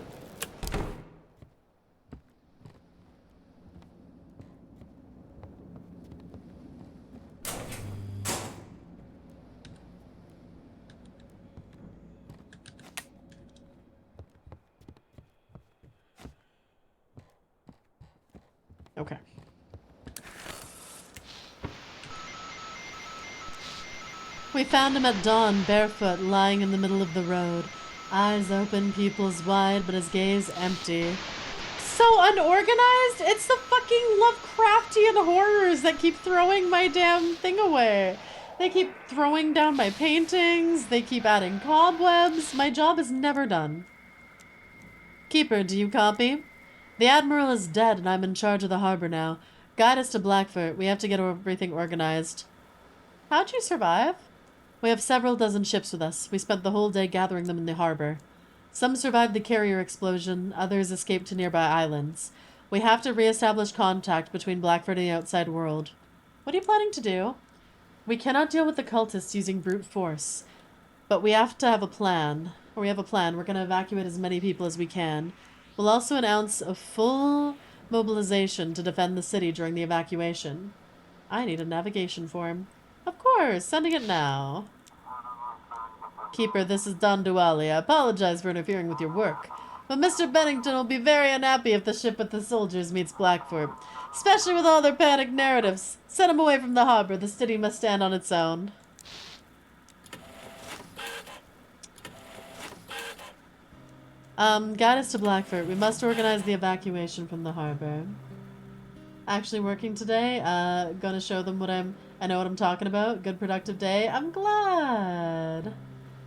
Okay. We found him at dawn, barefoot, lying in the middle of the road. Eyes open, pupils wide, but his gaze empty. So unorganized? It's the fucking Lovecraftian horrors that keep throwing my damn thing away. They keep throwing down my paintings, they keep adding cobwebs. My job is never done. Keeper, do you copy? The Admiral is dead and I'm in charge of the harbor now. Guide us to Blackfoot. We have to get everything organized. How'd you survive? We have several dozen ships with us. We spent the whole day gathering them in the harbor. Some survived the carrier explosion, others escaped to nearby islands. We have to reestablish contact between Blackford and the outside world. What are you planning to do? We cannot deal with the cultists using brute force. But we have to have a plan. Or we have a plan. We're going to evacuate as many people as we can. We'll also announce a full mobilization to defend the city during the evacuation. I need a navigation form. Of course, sending it now. Keeper, this is Don Duali. I apologize for interfering with your work. But Mr. Bennington will be very unhappy if the ship with the soldiers meets Blackford. Especially with all their panic narratives. Send him away from the harbor. The city must stand on its own. Guide us to Blackford. We must organize the evacuation from the harbor. Actually working today. Gonna show them I know what I'm talking about. Good productive day. I'm glad.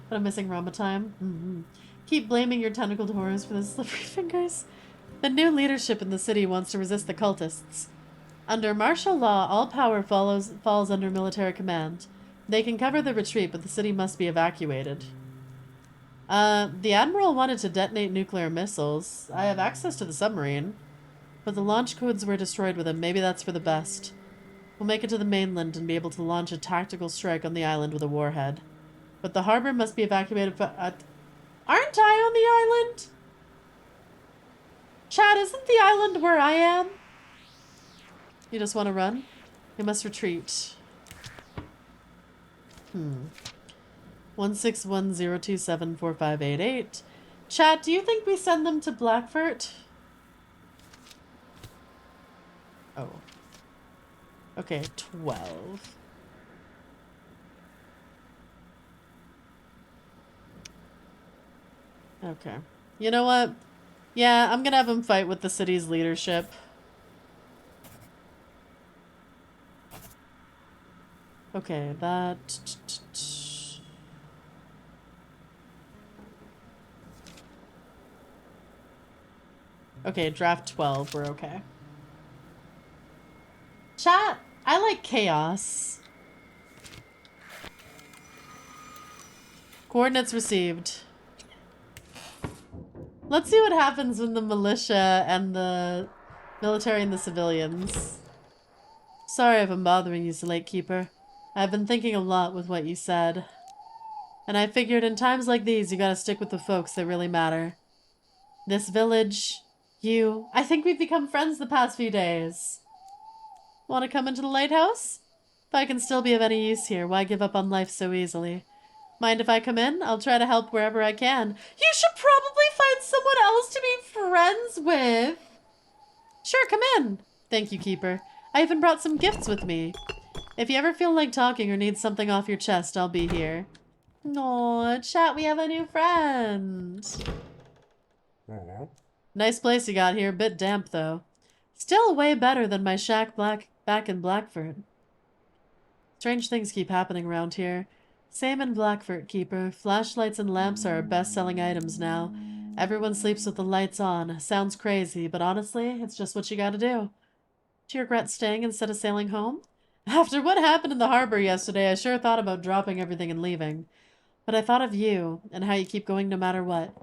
But I'm missing Rama time. Keep blaming your tentacled horrors for the slippery fingers. The new leadership in the city wants to resist the cultists. Under martial law, all power falls under military command. They can cover the retreat, but the city must be evacuated. The Admiral wanted to detonate nuclear missiles. I have access to the submarine. But the launch codes were destroyed with him. Maybe that's for the best. We'll make it to the mainland and be able to launch a tactical strike on the island with a warhead. But the harbor must be evacuated Aren't I on the island? Chad, isn't the island where I am? You just want to run? You must retreat. 16102745888. Chat, do you think we send them to Blackford? Oh. Okay, 12. Okay. You know what? Yeah, I'm gonna have him fight with the city's leadership. Okay, that... Okay, draft 12, we're okay. Chat, I like chaos. Coordinates received. Let's see what happens when the militia and the military and the civilians. Sorry if I'm bothering you, Late Keeper. I've been thinking a lot with what you said. And I figured in times like these, you gotta stick with the folks that really matter. This village, you. I think we've become friends the past few days. Want to come into the lighthouse? If I can still be of any use here, why give up on life so easily? Mind if I come in? I'll try to help wherever I can. You should probably find someone else to be friends with. Sure, come in. Thank you, Keeper. I even brought some gifts with me. If you ever feel like talking or need something off your chest, I'll be here. Aw, chat, we have a new friend. Nice place you got here. Bit damp, though. Still way better than my shack back in Blackford. Strange things keep happening around here. Same in Blackford, Keeper. Flashlights and lamps are our best-selling items now. Everyone sleeps with the lights on. Sounds crazy, but honestly, it's just what you gotta do. Do you regret staying instead of sailing home? After what happened in the harbor yesterday, I sure thought about dropping everything and leaving. But I thought of you, and how you keep going no matter what.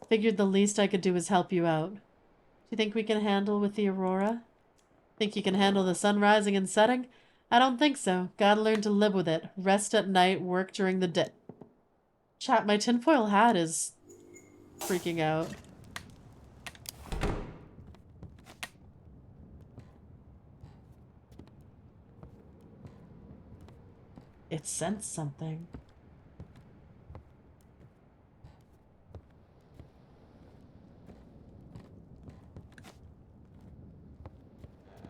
Figured the least I could do was help you out. Do you think we can handle with the aurora? Think you can handle the sun rising and setting? I don't think so. Gotta learn to live with it. Rest at night, work during the day. Chat, my tinfoil hat is freaking out. It sensed something.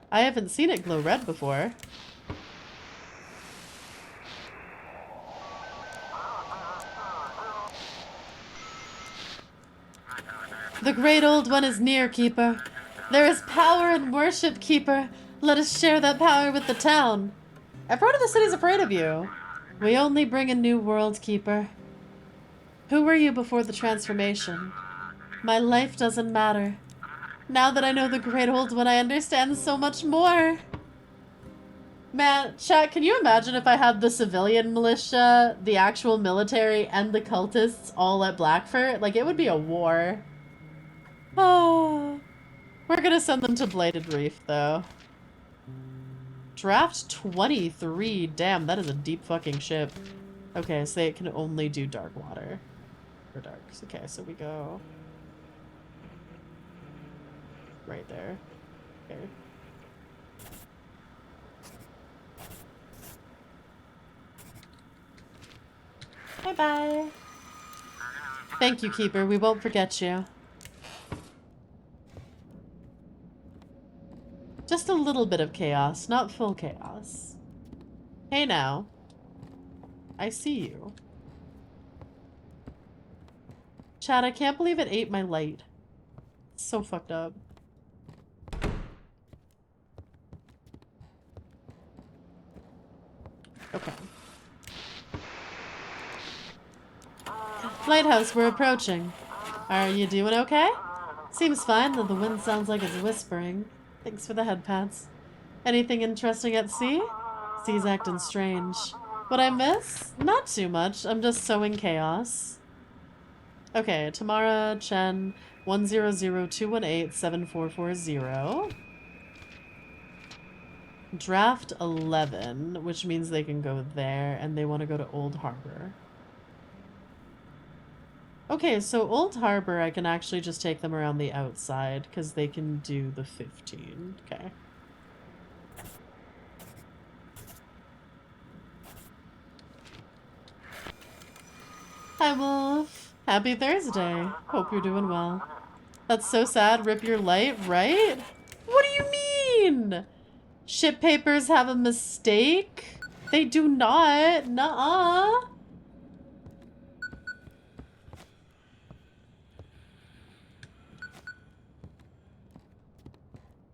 I haven't seen it glow red before. The great old one is near, Keeper. There is power in worship, Keeper. Let us share that power with the town. Everyone in the city's afraid of you. We only bring a new world, Keeper. Who were you before the transformation? My life doesn't matter. Now that I know the great old one, I understand so much more. Man, chat, can you imagine if I had the civilian militia, the actual military, and the cultists all at Blackford? Like, it would be a war. Oh. We're gonna send them to Bladed Reef, though. Draft 23. Damn, that is a deep fucking ship. Okay, so it can only do dark water. Or darks. Okay, so we go... right there. Okay. Bye-bye. Thank you, Keeper. We won't forget you. Just a little bit of chaos, not full chaos. Hey now. I see you. Chad, I can't believe it ate my light. It's so fucked up. Okay. Lighthouse, we're approaching. Are you doing okay? Seems fine, though the wind sounds like it's whispering. Thanks for the head pats. Anything interesting at sea? Sea's acting strange. What I miss? Not too much. I'm just sowing chaos. Okay, Tamara Chen 100-218-7440. Draft 11, which means they can go there, and they want to go to Old Harbor. Okay, so Old Harbor, I can actually just take them around the outside, because they can do the 15. Okay. Hi, Wolf. Happy Thursday. Hope you're doing well. That's so sad. Rip your light, right? What do you mean? Ship papers have a mistake? They do not. Nuh-uh.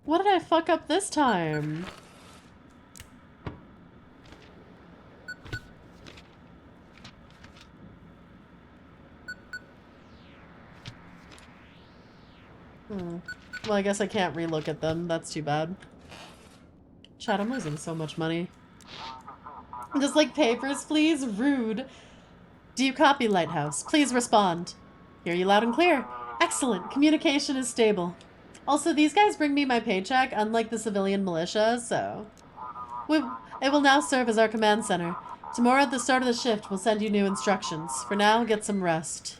What did I fuck up this time? Well, I guess I can't relook at them. That's too bad. Chad, I'm losing so much money. Just like papers, please. Rude. Do you copy, Lighthouse? Please respond. Hear you loud and clear. Excellent. Communication is stable. Also, these guys bring me my paycheck, unlike the civilian militia, so... It will now serve as our command center. Tomorrow at the start of the shift, we'll send you new instructions. For now, get some rest.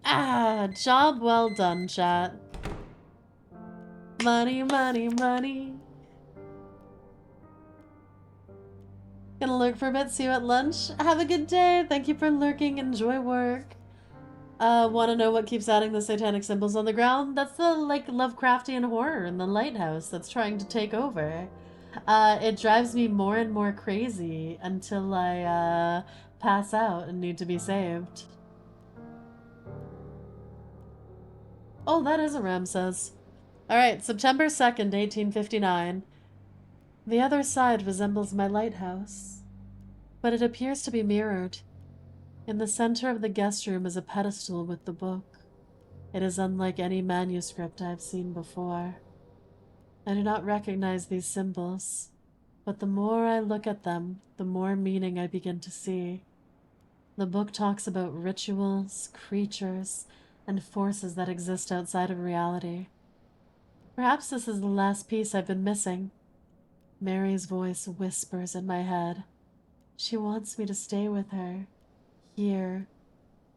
Ah, job well done, chat. Money, money, money. Gonna lurk for a bit, see you at lunch. Have a good day. Thank you for lurking. Enjoy work. Want to know what keeps adding the satanic symbols on the ground? That's the, like, Lovecraftian horror in the Lighthouse that's trying to take over. It drives me more and more crazy until I, pass out and need to be saved. Oh, that is a Ramses. Alright, September 2nd, 1859. The other side resembles my lighthouse, but it appears to be mirrored. In the center of the guest room is a pedestal with the book. It is unlike any manuscript I have seen before. I do not recognize these symbols, but the more I look at them, the more meaning I begin to see. The book talks about rituals, creatures, and forces that exist outside of reality. Perhaps this is the last piece I've been missing. Mary's voice whispers in my head. She wants me to stay with her. Here.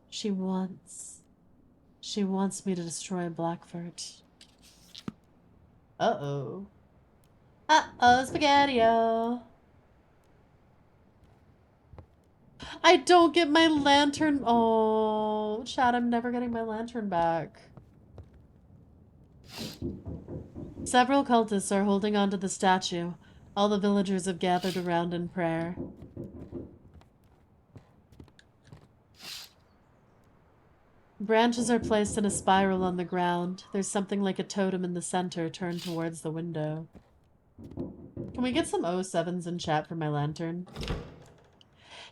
She wants me to destroy Blackford. Uh-oh. Uh-oh, Spaghetti-O. I don't get my lantern. Oh, Chad, I'm never getting my lantern back. Several cultists are holding onto the statue. All the villagers have gathered around in prayer. Branches are placed in a spiral on the ground. There's something like a totem in the center turned towards the window. Can we get some 07s in chat for my lantern?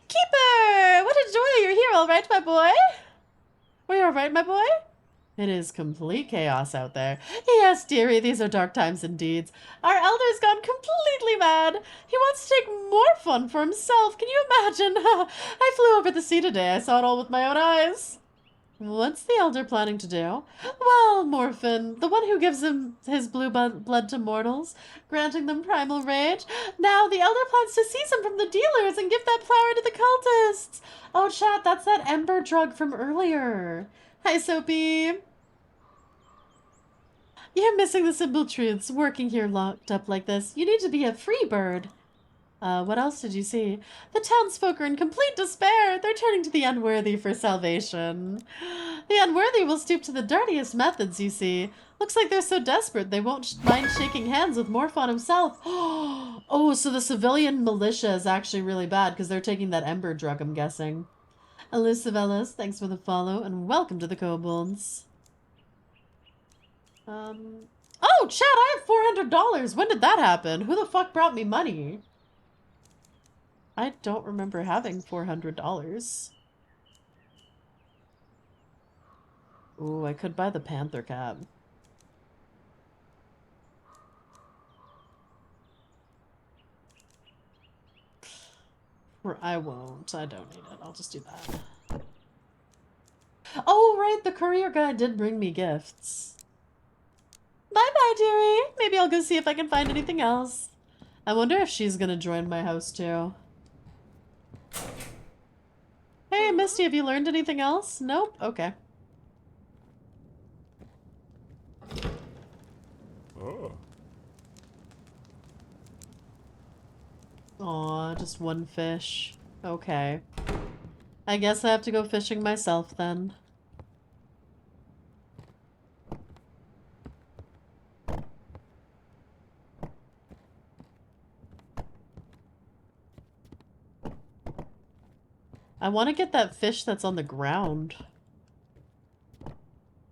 Keeper! What a joy! You're here, all right, my boy? Were you all right, my boy? It is complete chaos out there. Yes, dearie, these are dark times indeed. Our elder's gone completely mad. He wants to take more fun for himself. Can you imagine? I flew over the sea today. I saw it all with my own eyes. What's the elder planning to do? Well, Morphin, the one who gives him his blue blood to mortals, granting them primal rage. Now, the elder plans to seize him from the dealers and give that flower to the cultists. Oh, chat, that's that ember drug from earlier. Hi, Soapy. You're missing the simple truths. Working here locked up like this, you need to be a free bird. What else did you see? The townsfolk are in complete despair. They're turning to the unworthy for salvation. The unworthy will stoop to the dirtiest methods, you see. Looks like they're so desperate they won't mind shaking hands with Morphon himself. Oh, so the civilian militia is actually really bad because they're taking that ember drug, I'm guessing. Elusive Ellis, thanks for the follow, and welcome to the Kobolds. Oh, chat, I have $400. When did that happen? Who the fuck brought me money? I don't remember having $400. Ooh, I could buy the Panther cap. I won't. I don't need it. I'll just do that. Oh, right. The courier guy did bring me gifts. Bye-bye, dearie. Maybe I'll go see if I can find anything else. I wonder if she's gonna join my house, too. Hey, Misty, have you learned anything else? Nope? Okay. Oh. Aw, just one fish. Okay. I guess I have to go fishing myself, then. I want to get that fish that's on the ground.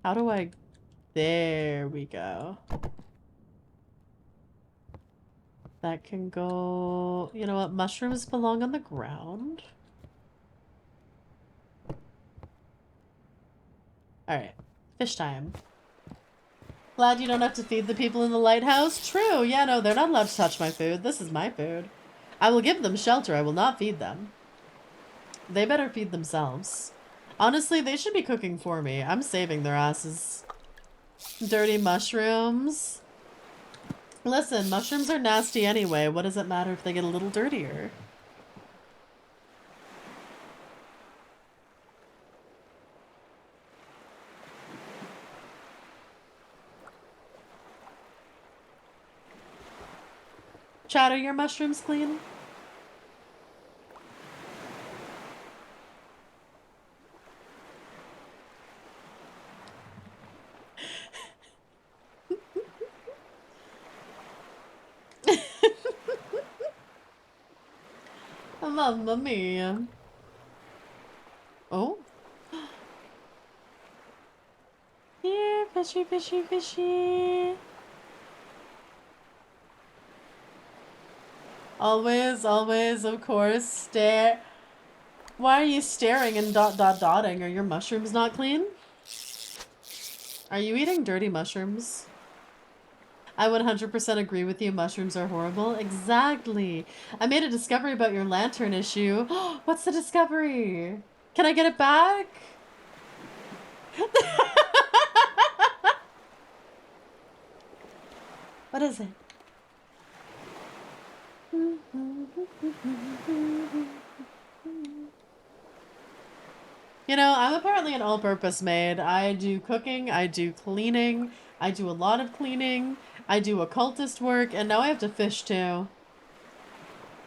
How do I... There we go. That can go... You know what? Mushrooms belong on the ground. Alright. Fish time. Glad you don't have to feed the people in the lighthouse? True. Yeah, no, they're not allowed to touch my food. This is my food. I will give them shelter. I will not feed them. They better feed themselves. Honestly, they should be cooking for me. I'm saving their asses. Dirty mushrooms. Listen, mushrooms are nasty anyway. What does it matter if they get a little dirtier? Chat, are your mushrooms clean? Mamma mia. Oh. Here, fishy, fishy, fishy. Always, always, of course, stare. Why are you staring and dotting? Are your mushrooms not clean? Are you eating dirty mushrooms? I 100% agree with you. Mushrooms are horrible. Exactly. I made a discovery about your lantern issue. What's the discovery? Can I get it back? What is it? You know, I'm apparently an all-purpose maid. I do cooking, I do cleaning, I do a lot of cleaning, I do occultist work, and now I have to fish too.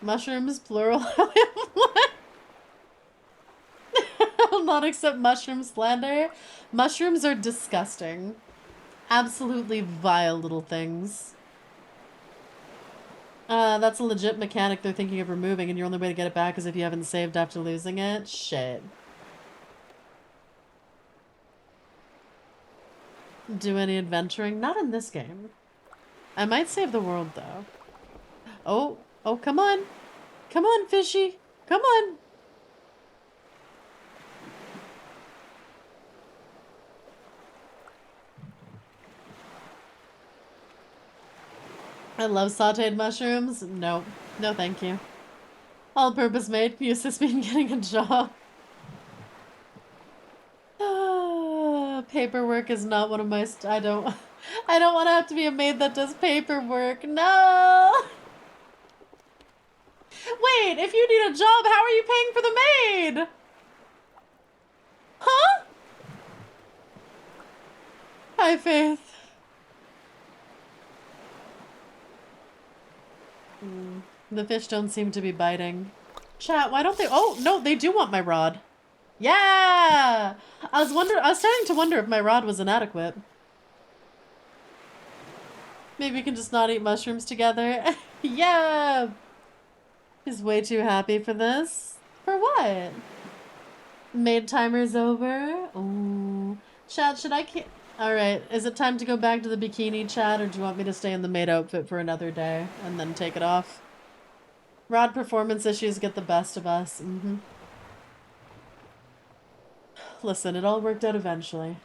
Mushrooms, plural. I'll not accept mushroom slander. Mushrooms are disgusting. Absolutely vile little things. That's a legit mechanic they're thinking of removing, and your only way to get it back is if you haven't saved after losing it? Shit. Do any adventuring? Not in this game. I might save the world, though. Oh, oh, come on. Come on, fishy. Come on. I love sauteed mushrooms. No. No, thank you. All-purpose made. Can you assist me in getting a job? Paperwork is not one of my... I don't want to have to be a maid that does paperwork. No! Wait, if you need a job, how are you paying for the maid? Huh? Hi, Faith. The fish don't seem to be biting. Chat, why don't they? Oh, no, they do want my rod. Yeah! I was starting to wonder if my rod was inadequate. Maybe we can just not eat mushrooms together. Yeah! He's way too happy for this. For what? Maid timer's over. Ooh. Chat, should I Alright, is it time to go back to the bikini, chat, or do you want me to stay in the maid outfit for another day and then take it off? Rod performance issues get the best of us. Listen, it all worked out eventually.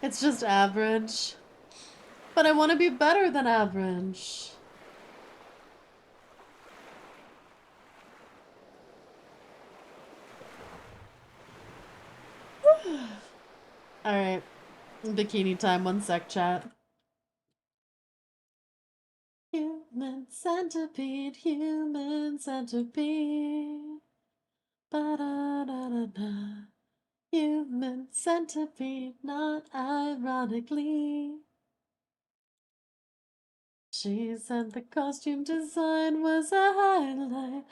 It's just average. But I want to be better than average. Alright. Bikini time, 1 sec, chat. Human centipede, human centipede. Ba-da-da-da-da. Human centipede, not ironically. She said the costume design was a highlight.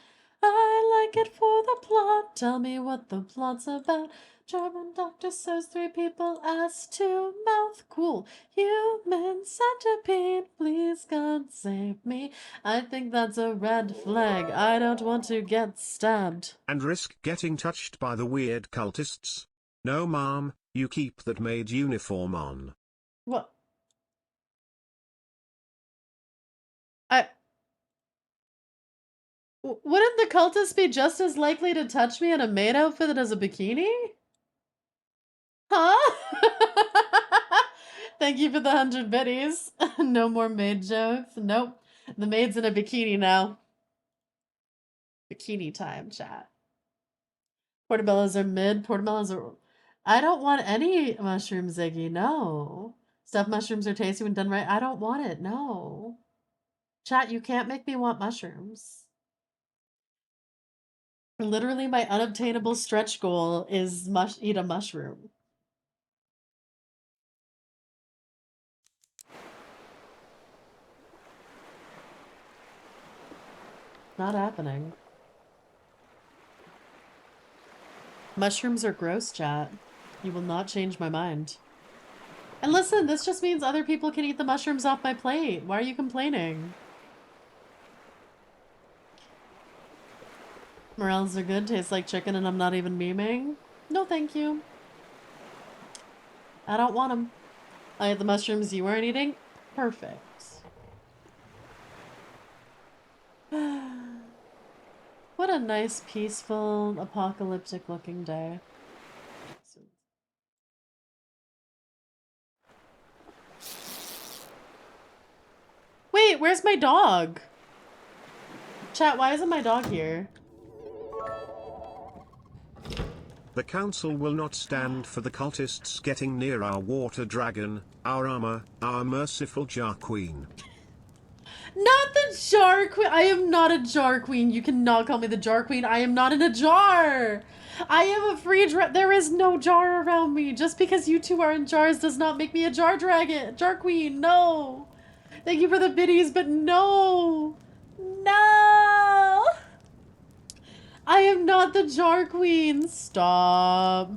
I like it for the plot. Tell me what the plot's about. German doctor says 3 people asked to mouth. Cool. Human centipede, please God save me. I think that's a red flag. I don't want to get stabbed. And risk getting touched by the weird cultists? No, ma'am, you keep that maid uniform on. What? Wouldn't the cultists be just as likely to touch me in a maid outfit as a bikini? Huh? Thank you for the 100 biddies. No more maid jokes. Nope. The maid's in a bikini now. Bikini time, chat. Portobellos are mid. Portobellos are... I don't want any mushrooms, Ziggy. No. Stuffed mushrooms are tasty when done right. I don't want it. No. Chat, you can't make me want mushrooms. Literally, my unobtainable stretch goal is eat a mushroom. Not happening. Mushrooms are gross, chat. You will not change my mind. And listen, this just means other people can eat the mushrooms off my plate. Why are you complaining? Morels are good, taste like chicken, and I'm not even memeing. No, thank you. I don't want them. I ate the mushrooms you weren't eating. Perfect. What a nice, peaceful, apocalyptic-looking day. Wait, where's my dog? Chat, why isn't my dog here? The council will not stand for the cultists getting near our water dragon, our armor, our merciful jar queen. Not the jar queen. I am not a jar queen. You cannot call me the jar queen. I am not in a jar. I am a free there is no jar around me. Just because you two are in jars does not make me a jar dragon. Jar queen, no. Thank you for the biddies, but no. No. I am not the jar queen. Stop.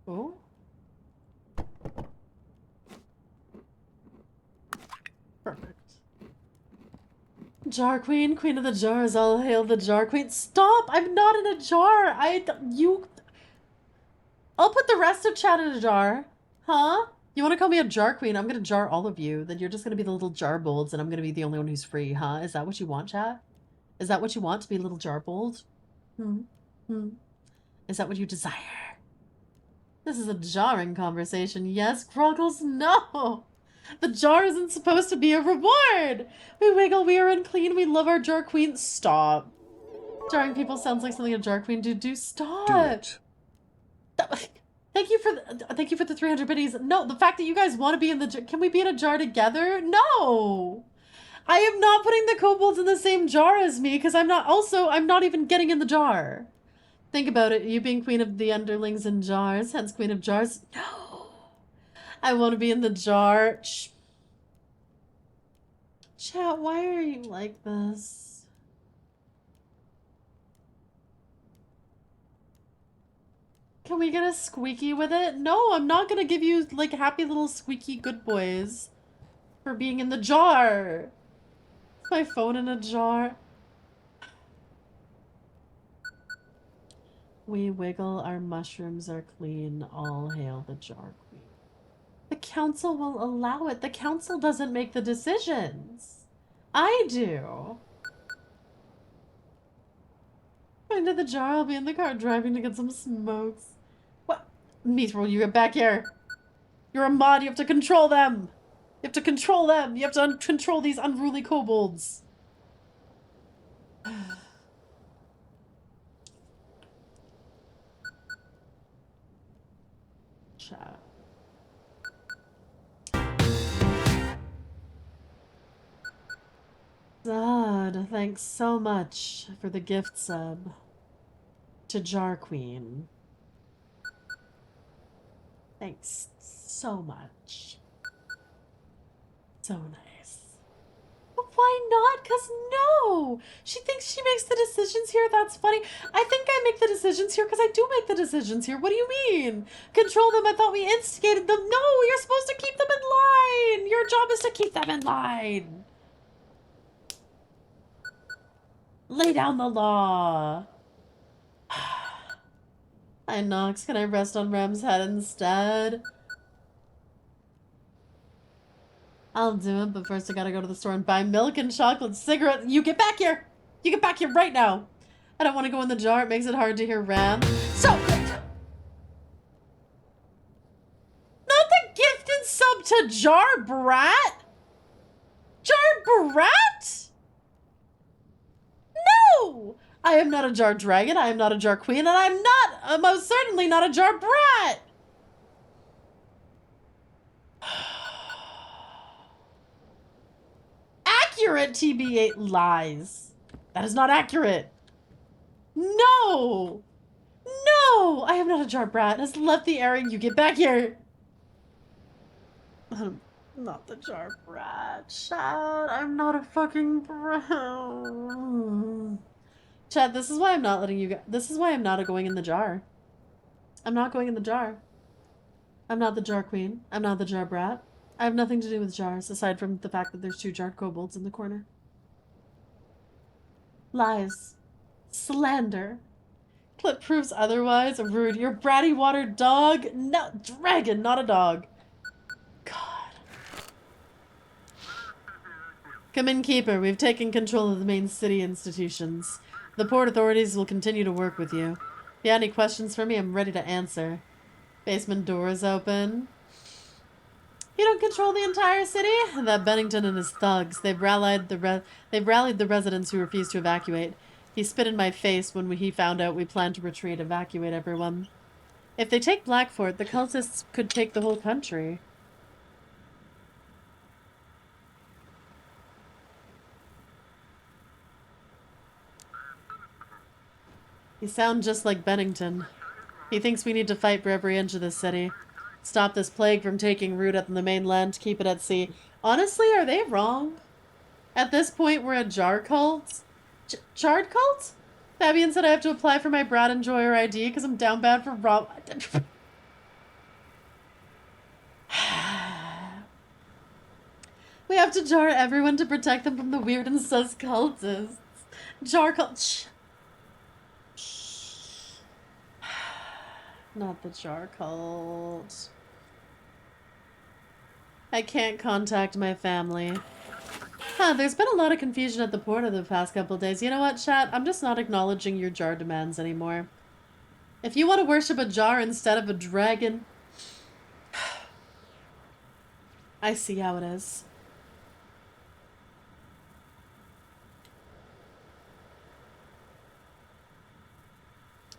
Oh. Perfect. Jar queen, queen of the jars, all hail the jar queen. Stop! I'm not in a jar! I'll put the rest of chat in a jar. Huh? You want to call me a jar queen? I'm gonna jar all of you. Then you're just gonna be the little jar bolds and I'm gonna be the only one who's free, huh? Is that what you want, chat? Is that what you want, to be a little jar bold? Is that what you desire? This is a jarring conversation. Yes, Groggles, no! The jar isn't supposed to be a reward! We wiggle, we are unclean, we love our jar queen. Stop. Jarring people sounds like something a jar queen do. Stop! Do it. Thank you for the 300 biddies. No, the fact that you guys want to be in the jar. Can we be in a jar together? No! I am not putting the kobolds in the same jar as me because I'm not even getting in the jar. Think about it. You being queen of the underlings in jars, hence queen of jars. No. I want to be in the jar. Shh. Chat, why are you like this? Can we get a squeaky with it? No, I'm not gonna give you, like, happy little squeaky good boys for being in the jar. Is my phone in a jar? We wiggle, our mushrooms are clean, all hail the jar queen. The council will allow it. The council doesn't make the decisions. I do. Into the jar, I'll be in the car driving to get some smokes. What? Mithril, you get back here. You're a mod, you have to control them. You have to control them. You have to control these unruly kobolds. Chat. Zod, thanks so much for the gift sub to Jar Queen. Thanks so much. So nice. But why not? Because no! She thinks she makes the decisions here. That's funny. I think I make the decisions here because I do make the decisions here. What do you mean? Control them. I thought we instigated them. No, you're supposed to keep them in line. Your job is to keep them in line. Lay down the law. Hi, Nox. Can I rest on Ram's head instead? I'll do it, but first I gotta go to the store and buy milk and chocolate, cigarettes. You get back here! You get back here right now! I don't want to go in the jar. It makes it hard to hear Ram. So, not the gifted sub to Jar Brat? Jar Brat? No! I am not a Jar Dragon, I am not a Jar Queen, and I'm not, most certainly not a Jar Brat! Accurate, TB8 lies. That is not accurate. No! No! I am not a Jar Brat. Has left the area. You get back here. I'm not the Jar Brat. Chad, I'm not a fucking brat. Chad, this is why I'm not letting you go. This is why I'm not going in the jar. I'm not going in the jar. I'm not the Jar Queen. I'm not the Jar Brat. I have nothing to do with jars, aside from the fact that there's 2 jarred kobolds in the corner. Lies. Slander. Clip proves otherwise. Rude. You're bratty watered dog. No, dragon, not a dog. God. Come in, Keeper. We've taken control of the main city institutions. The port authorities will continue to work with you. If you have any questions for me, I'm ready to answer. Basement door is open. You don't control the entire city? That Bennington and his thugs. They've rallied the residents who refused to evacuate. He spit in my face when he found out we planned to retreat, evacuate everyone. If they take Blackfort, the cultists could take the whole country. You sound just like Bennington. He thinks we need to fight for every inch of this city. Stop this plague from taking root up in the mainland, keep it at sea. Honestly, are they wrong? At this point, we're a jar cult? Chard cult? Fabian said I have to apply for my Brad Enjoyer ID because I'm down bad for Rob. We have to jar everyone to protect them from the weird and sus cultists. Jar cult. Not the jar cult. I can't contact my family. There's been a lot of confusion at the port of the past couple days. You know what, chat? I'm just not acknowledging your jar demands anymore. If you want to worship a jar instead of a dragon... I see how it is.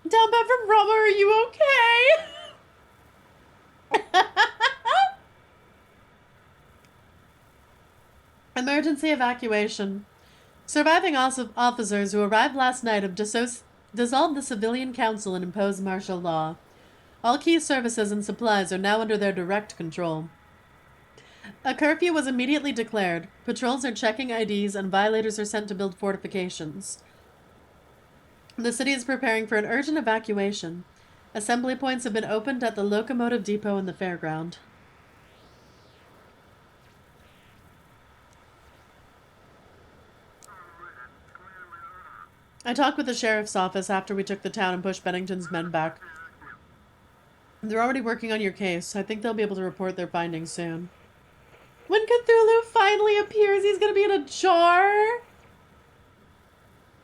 Down bad from Rama, are you okay? Emergency evacuation. Surviving officers who arrived last night have dissolved the civilian council and imposed martial law. All key services and supplies are now under their direct control. A curfew was immediately declared. Patrols are checking IDs and violators are sent to build fortifications. The city is preparing for an urgent evacuation. Assembly points have been opened at the locomotive depot and the fairground. I talked with the sheriff's office after we took the town and pushed Bennington's men back. They're already working on your case. I think they'll be able to report their findings soon. When Cthulhu finally appears, he's gonna be in a jar?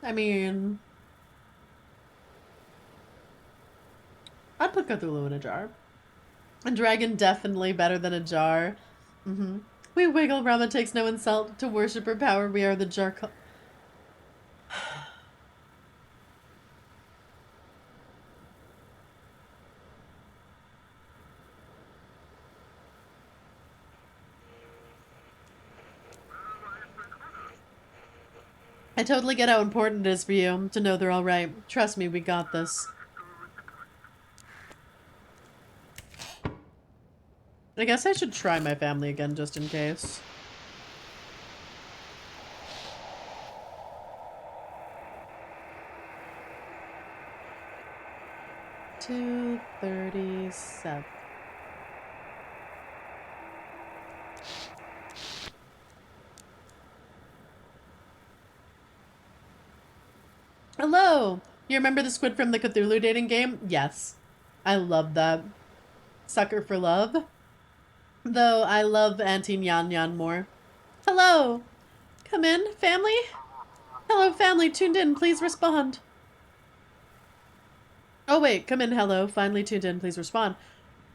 I mean... I'd put Cthulhu in a jar. A dragon definitely better than a jar. We wiggle. Rama takes no insult. To worship her power, we are the jar... I totally get how important it is for you to know they're alright. Trust me, we got this. I guess I should try my family again just in case. $237. Hello! You remember the squid from the Cthulhu dating game? Yes. I love that. Sucker for love. Though I love Auntie Nyan Nyan more. Hello! Come in, family? Hello, family, tuned in, please respond. Oh wait, come in, hello, finally tuned in, please respond.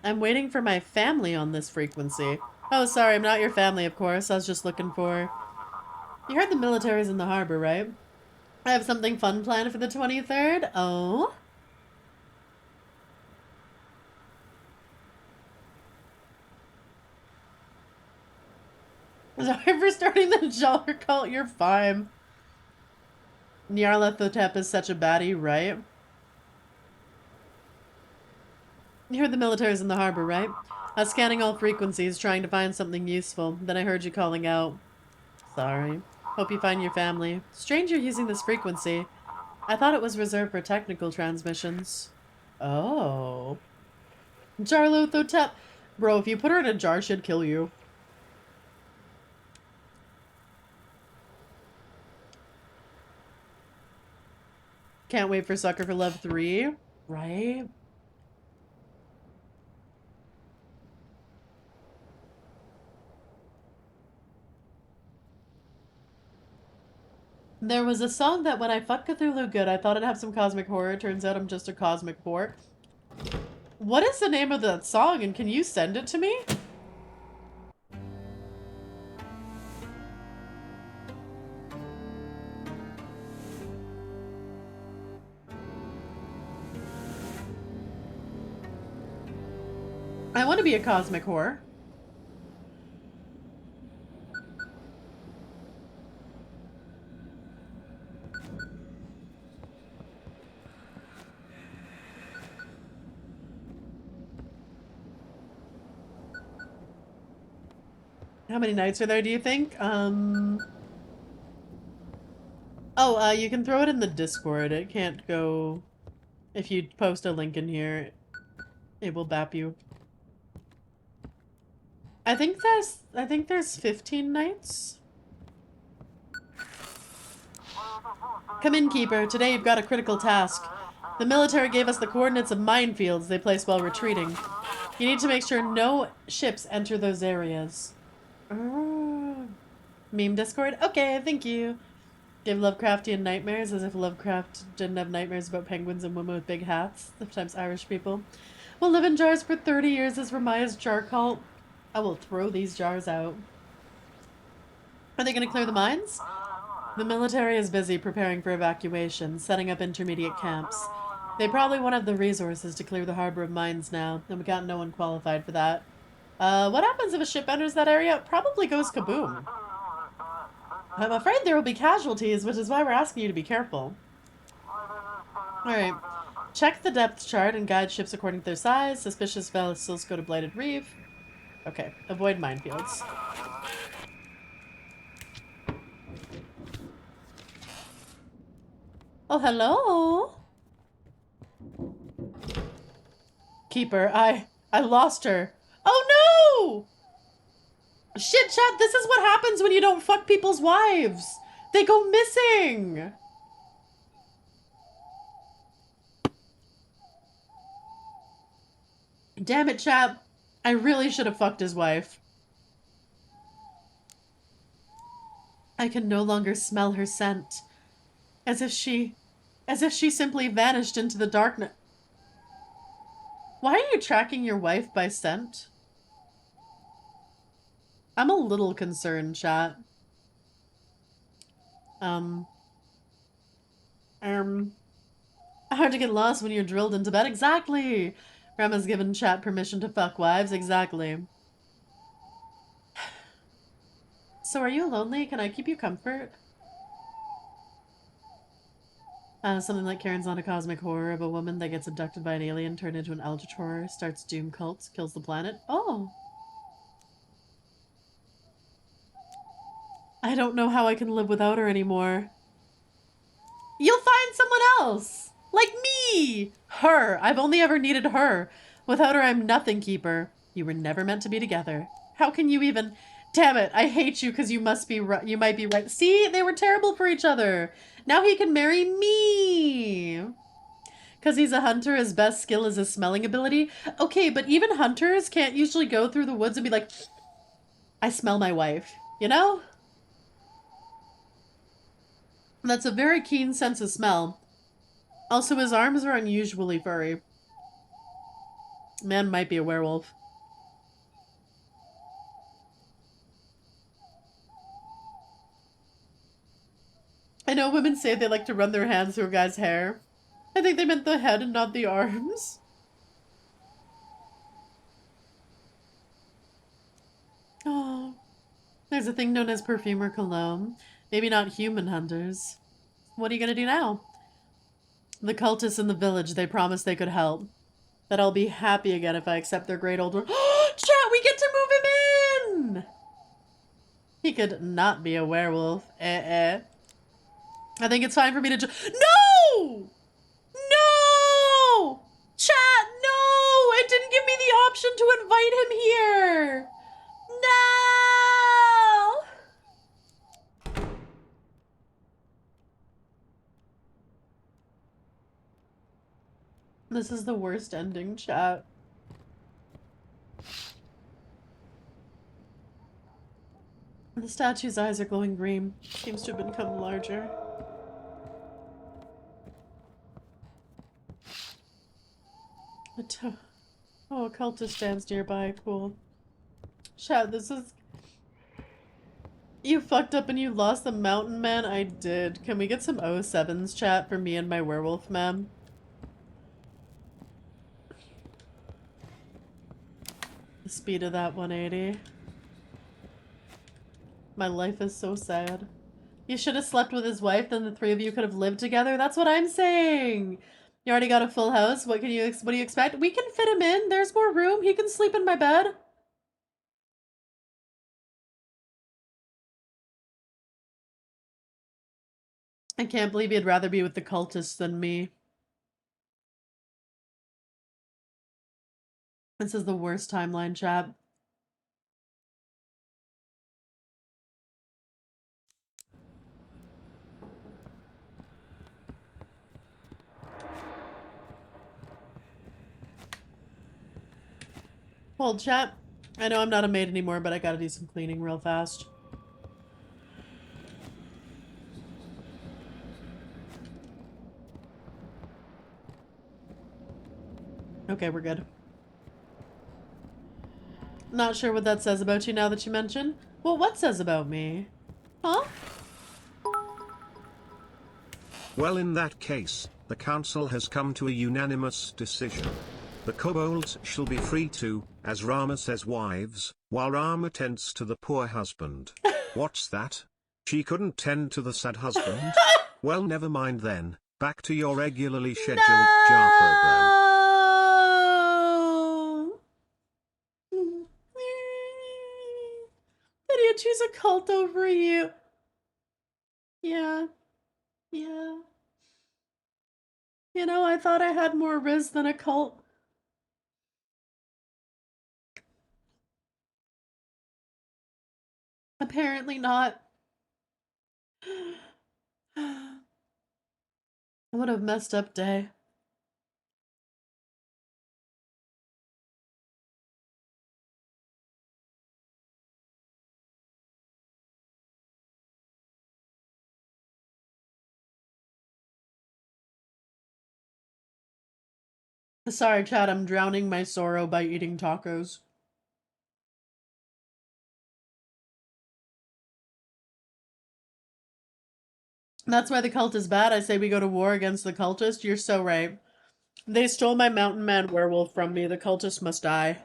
I'm waiting for my family on this frequency. Oh, sorry, I'm not your family, of course. I was just looking for... You heard the military's in the harbor, right? I have something fun planned for the 23rd. Oh? Sorry for starting the Jar cult. You're fine. Nyarlathotep is such a baddie, right? You heard the military's in the harbor, right? I was scanning all frequencies, trying to find something useful. Then I heard you calling out. Sorry. Hope you find your family. Strange you're using this frequency. I thought it was reserved for technical transmissions. Oh. Jarlothotep. Bro, if you put her in a jar, she'd kill you. Can't wait for Sucker for Love 3. Right? There was a song that when I fucked Cthulhu good, I thought it'd have some cosmic horror. Turns out I'm just a cosmic whore. What is the name of that song, and can you send it to me? I want to be a cosmic whore. How many nights are there, do you think? Oh, you can throw it in the Discord. It can't go... If you post a link in here, it will bap you. I think there's 15 nights. Come in, Keeper. Today you've got a critical task. The military gave us the coordinates of minefields they place while retreating. You need to make sure no ships enter those areas. Meme Discord? Okay, thank you. Give Lovecraftian nightmares as if Lovecraft didn't have nightmares about penguins and women with big hats. Sometimes Irish people. We'll live in jars for 30 years as Ramaea's jar cult. I will throw these jars out. Are they going to clear the mines? The military is busy preparing for evacuation, setting up intermediate camps. They probably won't have the resources to clear the harbor of mines now, and we got no one qualified for that. What happens if a ship enters that area? It probably goes kaboom. I'm afraid there will be casualties, which is why we're asking you to be careful. Alright. Check the depth chart and guide ships according to their size. Suspicious vessels go to Blighted Reef. Okay. Avoid minefields. Oh, hello. Keeper, I lost her. Oh no! Shit, chat, this is what happens when you don't fuck people's wives. They go missing. Damn it, chap. I really should have fucked his wife. I can no longer smell her scent. As if she simply vanished into the darkness. Why are you tracking your wife by scent? I'm a little concerned, chat. Hard to get lost when you're drilled into bed. Exactly. Grandma's given chat permission to fuck wives. Exactly. So are you lonely? Can I keep you comfort? Something like Karen's on a cosmic horror of a woman that gets abducted by an alien, turned into an eldritch horror, starts doom cults, kills the planet. Oh! I don't know how I can live without her anymore. You'll find someone else! Like me! Her! I've only ever needed her. Without her, I'm nothing, Keeper. You were never meant to be together. How can you even... Damn it, I hate you because you might be right. See? They were terrible for each other. Now he can marry me. Because he's a hunter, his best skill is his smelling ability. Okay, but even hunters can't usually go through the woods and be like, I smell my wife. You know? That's a very keen sense of smell. Also, his arms are unusually furry. Man might be a werewolf. I know women say they like to run their hands through a guy's hair. I think they meant the head and not the arms. Oh. There's a thing known as perfume or cologne. Maybe not human hunters. What are you gonna do now? The cultists in the village, they promised they could help. That I'll be happy again if I accept their great old word. Chat, we get to move him in! He could not be a werewolf. I think it's fine for me to No! No! Chat, no! It didn't give me the option to invite him here! No! This is the worst ending, chat. The statue's eyes are glowing green. Seems to have become larger. Oh, a cultist stands nearby. Cool. Chat, this is... You fucked up and you lost the mountain man? I did. Can we get some 07s, chat, for me and my werewolf man? The speed of that 180. My life is so sad. You should have slept with his wife, then the three of you could have lived together. That's what I'm saying. You already got a full house. What do you expect? We can fit him in. There's more room. He can sleep in my bed. I can't believe he'd rather be with the cultists than me. This is the worst timeline, chat. Hold, chat. I know I'm not a maid anymore, but I gotta do some cleaning real fast. Okay, we're good. Not sure what that says about you now that you mention. Well, what says about me? Huh? Well, in that case, the council has come to a unanimous decision. The kobolds shall be free to, as Rama says, wives, while Rama tends to the poor husband. What's that? She couldn't tend to the sad husband? Well, never mind then. Back to your regularly scheduled jar program. Did you choose a cult over you? Yeah. Yeah. You know, I thought I had more riz than a cult. Apparently not. What a messed up day. Sorry, Chad, I'm drowning my sorrow by eating tacos. That's why the cult is bad. I say we go to war against the cultist. You're so right. They stole my mountain man werewolf from me. The cultist must die.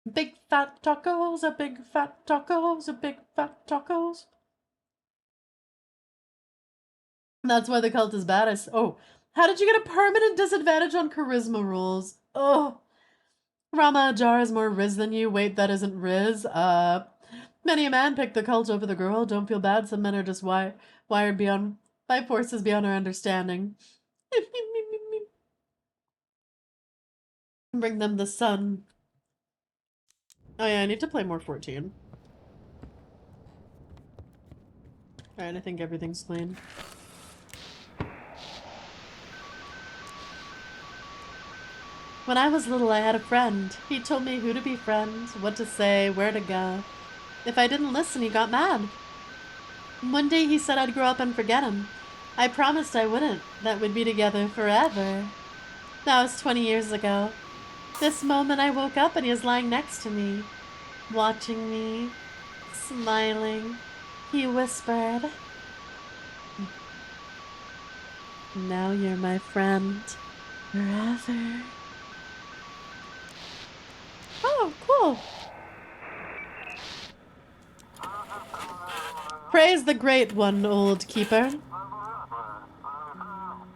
Big fat tacos, a big fat tacos, a big fat tacos. That's why the cult is bad. Oh, how did you get a permanent disadvantage on charisma rules? Oh, Ramaea jar is more Riz than you. Wait, that isn't Riz. Many a man picked the cult over the girl. Don't feel bad. Some men are just wired beyond by forces beyond our understanding. Bring them the sun. Oh yeah, I need to play more 14. Alright, I think everything's clean. When I was little, I had a friend. He told me who to befriend, what to say, where to go. If I didn't listen, he got mad. One day he said I'd grow up and forget him. I promised I wouldn't, that we'd be together forever. That was 20 years ago. This moment I woke up and he was lying next to me, watching me, smiling. He whispered, "Now you're my friend, forever." Oh, cool. Praise the great one, old keeper.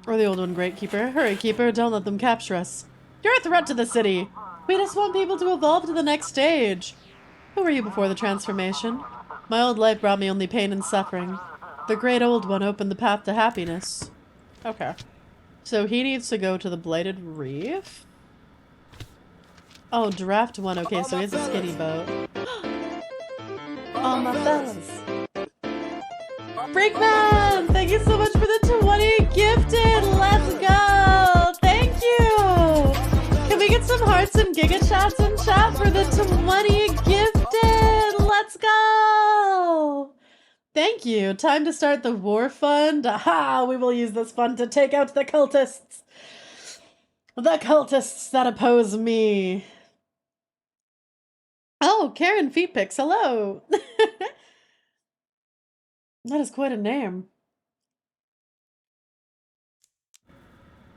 Or the old one, great keeper. Hurry, keeper, don't let them capture us. You're a threat to the city. We just want people to evolve to the next stage. Who were you before the transformation? My old life brought me only pain and suffering. The great old one opened the path to happiness. Okay. So he needs to go to the Blighted Reef? Oh, draft one. Okay, so he has a skinny boat. All my fellas. Breakman! Thank you so much for the 20 gifted! Let's go! Thank you! Can we get some hearts and giga chats in chat for the 20 gifted? Let's go! Thank you. Time to start the war fund. Aha! We will use this fund to take out the cultists. The cultists that oppose me. Oh, Karen Feetpicks, hello! That is quite a name.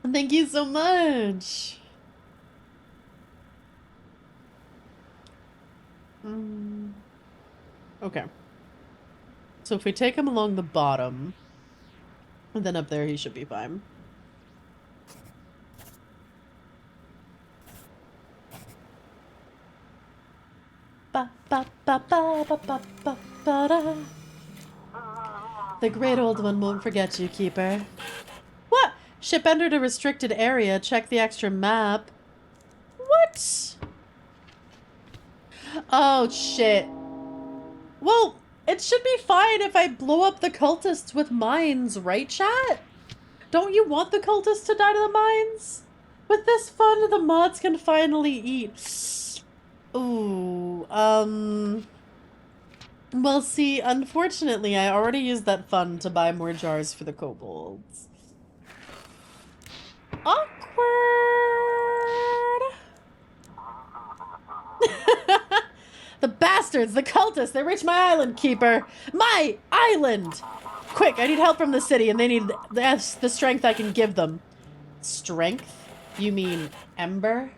Thank you so much. Okay. So if we take him along the bottom, and then up there he should be fine. Ba ba ba ba ba ba ba ba da. The great old one won't forget you, keeper. What? Ship entered a restricted area. Check the extra map. What? Oh, shit. Well, it should be fine if I blow up the cultists with mines, right, chat? Don't you want the cultists to die to the mines? With this fun, the mods can finally eat. Ooh, well, see, unfortunately, I already used that fund to buy more jars for the kobolds. Awkward! The bastards! The cultists! They reached my island, keeper! My island! Quick, I need help from the city, and they need the strength I can give them. Strength? You mean ember?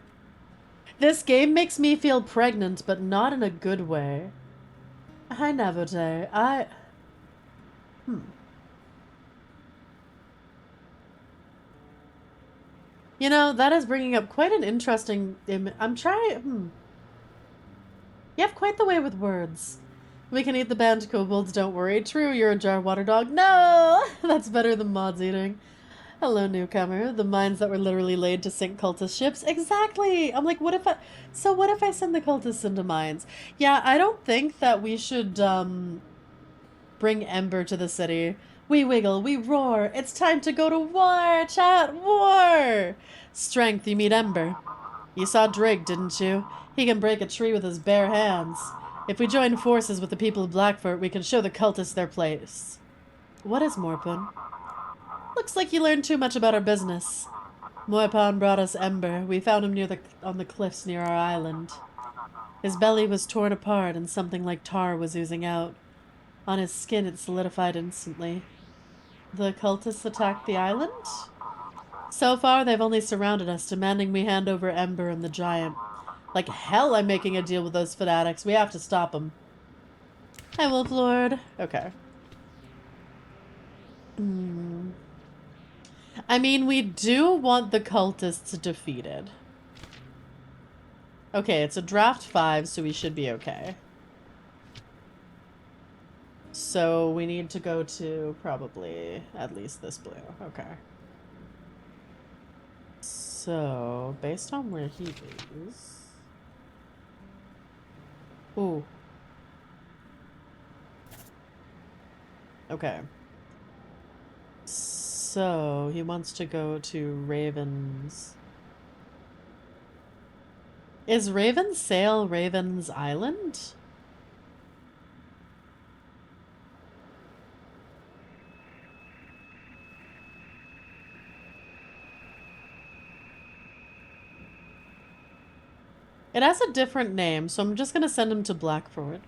This game makes me feel pregnant, but not in a good way. Hi, Navote. You know, that is bringing up quite an interesting I'm trying... You have quite the way with words. We can eat the banned kobolds, don't worry. True, you're a jar water dog. No! That's better than mods eating. Hello, newcomer. The mines that were literally laid to sink cultist ships. Exactly! I'm like, what if I send the cultists into mines? Yeah, I don't think that we should, bring Ember to the city. We wiggle, we roar. It's time to go to war, chat, war! Strength, you meet Ember. You saw Drake, didn't you? He can break a tree with his bare hands. If we join forces with the people of Blackfort, we can show the cultists their place. What is Morpun? Looks like you learned too much about our business. Morpon brought us Ember. We found him on the cliffs near our island. His belly was torn apart and something like tar was oozing out. On his skin it solidified instantly. The cultists attacked the island? So far they've only surrounded us, demanding we hand over Ember and the giant. Like hell I'm making a deal with those fanatics. We have to stop them. Hi, Wolf Lord. Okay. I mean, we do want the cultists defeated. Okay, it's a draft 5, so we should be okay. So we need to go to probably at least this blue. Okay. So, based on where he is... Ooh. Okay. So, he wants to go to Raven's... Is Raven's Sail Raven's Island? It has a different name, so I'm just gonna send him to Blackford.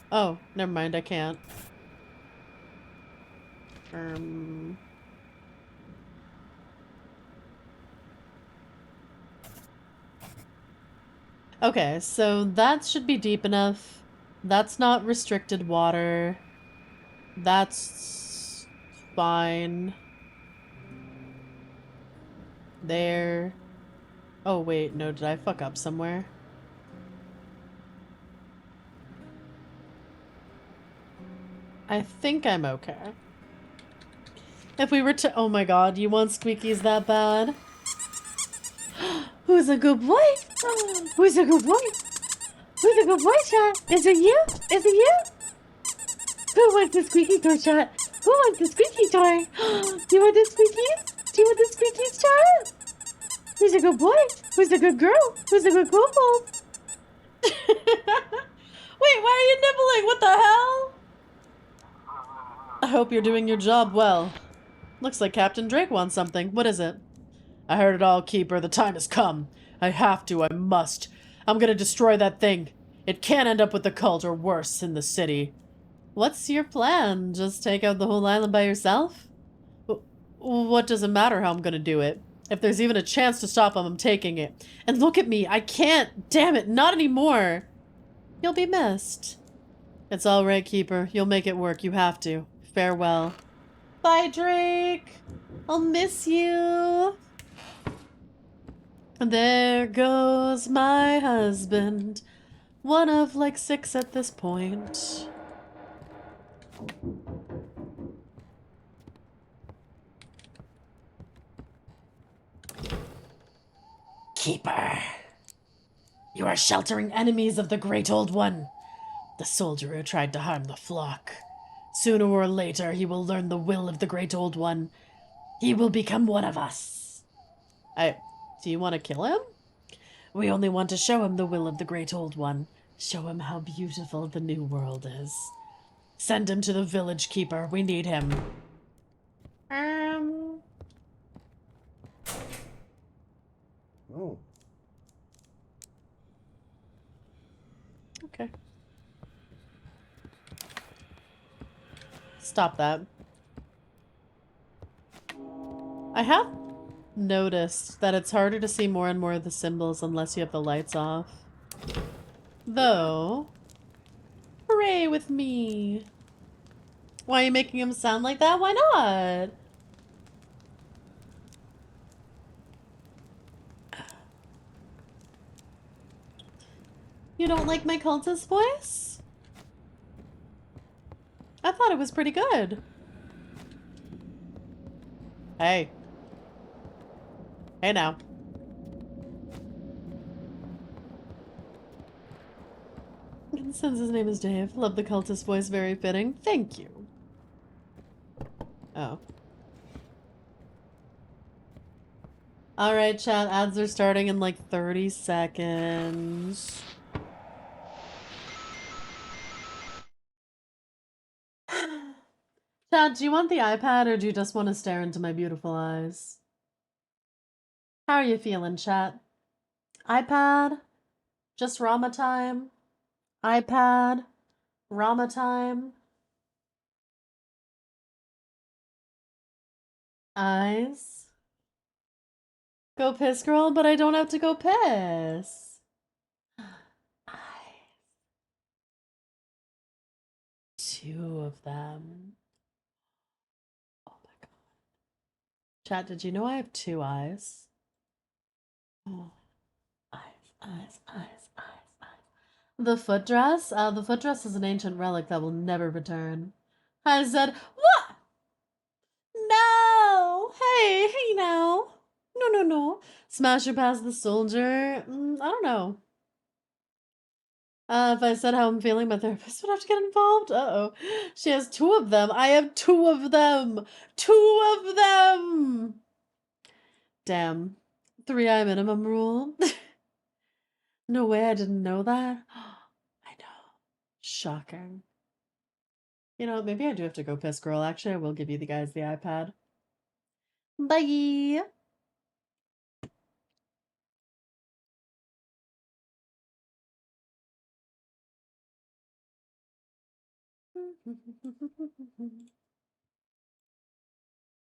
Oh, never mind, I can't. Okay, so that should be deep enough. That's not restricted water. That's fine. There. Oh, wait, no, did I fuck up somewhere? I think I'm okay. If we were to- oh my god, you want squeakies that bad? Who's a good boy? Who's a good boy? Who's a good boy, chat? Is it you? Is it you? Who wants the squeaky toy, chat? Who wants the squeaky toy? Do you want the squeakies? Do you want the squeakies, chat? Who's a good boy? Who's a good girl? Who's a good kobold? Wait, why are you nibbling? What the hell? I hope you're doing your job well. Looks like Captain Drake wants something. What is it? I heard it all, Keeper. The time has come. I have to. I must. I'm gonna destroy that thing. It can't end up with the cult or worse in the city. What's your plan? Just take out the whole island by yourself? What does it matter how I'm gonna do it? If there's even a chance to stop him, I'm taking it. And look at me. I can't. Damn it. Not anymore. You'll be missed. It's all right, Keeper. You'll make it work. You have to. Farewell. Bye, Drake. I'll miss you. There goes my husband. One of like 6 at this point. Keeper. You are sheltering enemies of the Great Old One. The soldier who tried to harm the flock. Sooner or later, he will learn the will of the Great Old One. He will become one of us. Do you want to kill him? We only want to show him the will of the Great Old One. Show him how beautiful the new world is. Send him to the village, Keeper. We need him. Oh. Okay. Stop that. I have noticed that it's harder to see more and more of the symbols unless you have the lights off. Though, pray with me. Why are you making him sound like that? Why not? You don't like my cultist voice? I thought it was pretty good. Hey. Hey now. Since his name is Dave, love the cultist voice, very fitting. Thank you. Oh. Alright, chat, ads are starting in like 30 seconds. Chat, do you want the iPad or do you just want to stare into my beautiful eyes? How are you feeling, chat? iPad? Just Rama time? iPad? Rama time? Eyes? Go piss, girl, but I don't have to go piss. Eyes. Two of them. Oh my god. Chat, did you know I have two eyes? Oh. Eyes, eyes, eyes, eyes, eyes. The foot dress? The foot dress is an ancient relic that will never return. I said, what? No! Hey now. No, no, no. Smash her past the soldier? I don't know. If I said how I'm feeling, my therapist would have to get involved. Uh-oh. She has two of them. I have two of them. Two of them! Damn. 3-eye minimum rule. No way, I didn't know that. I know. Shocking. You know, maybe I do have to go piss, girl. Actually, I will give you the guys the iPad. Bye!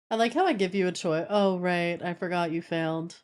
I like how I give you a choice. Oh, right. I forgot you failed.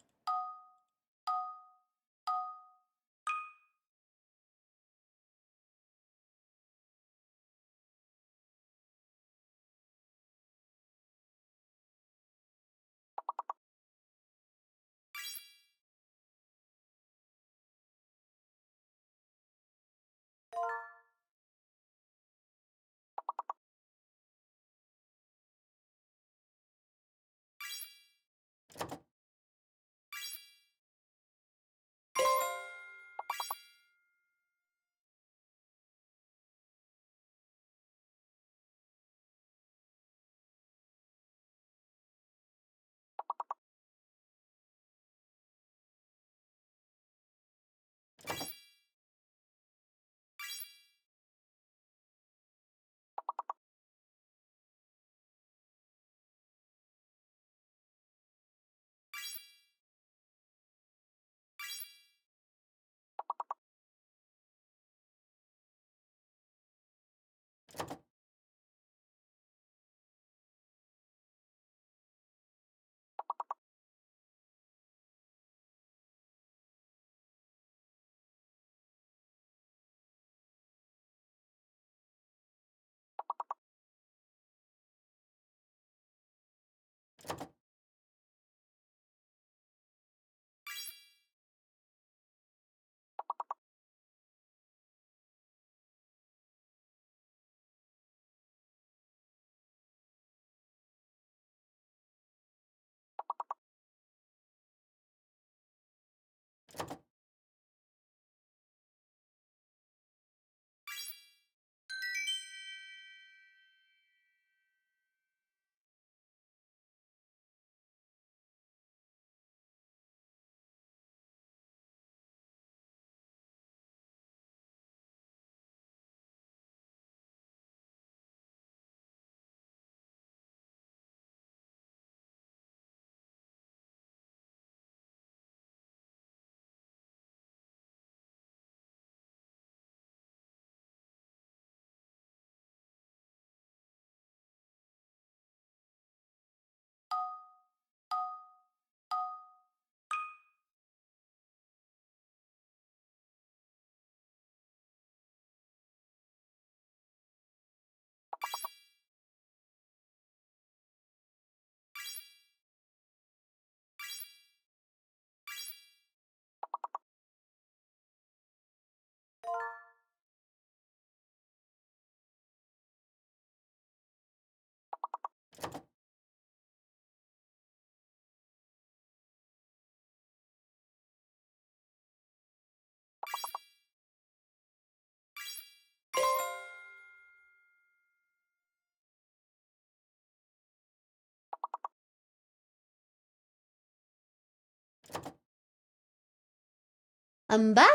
I'm back!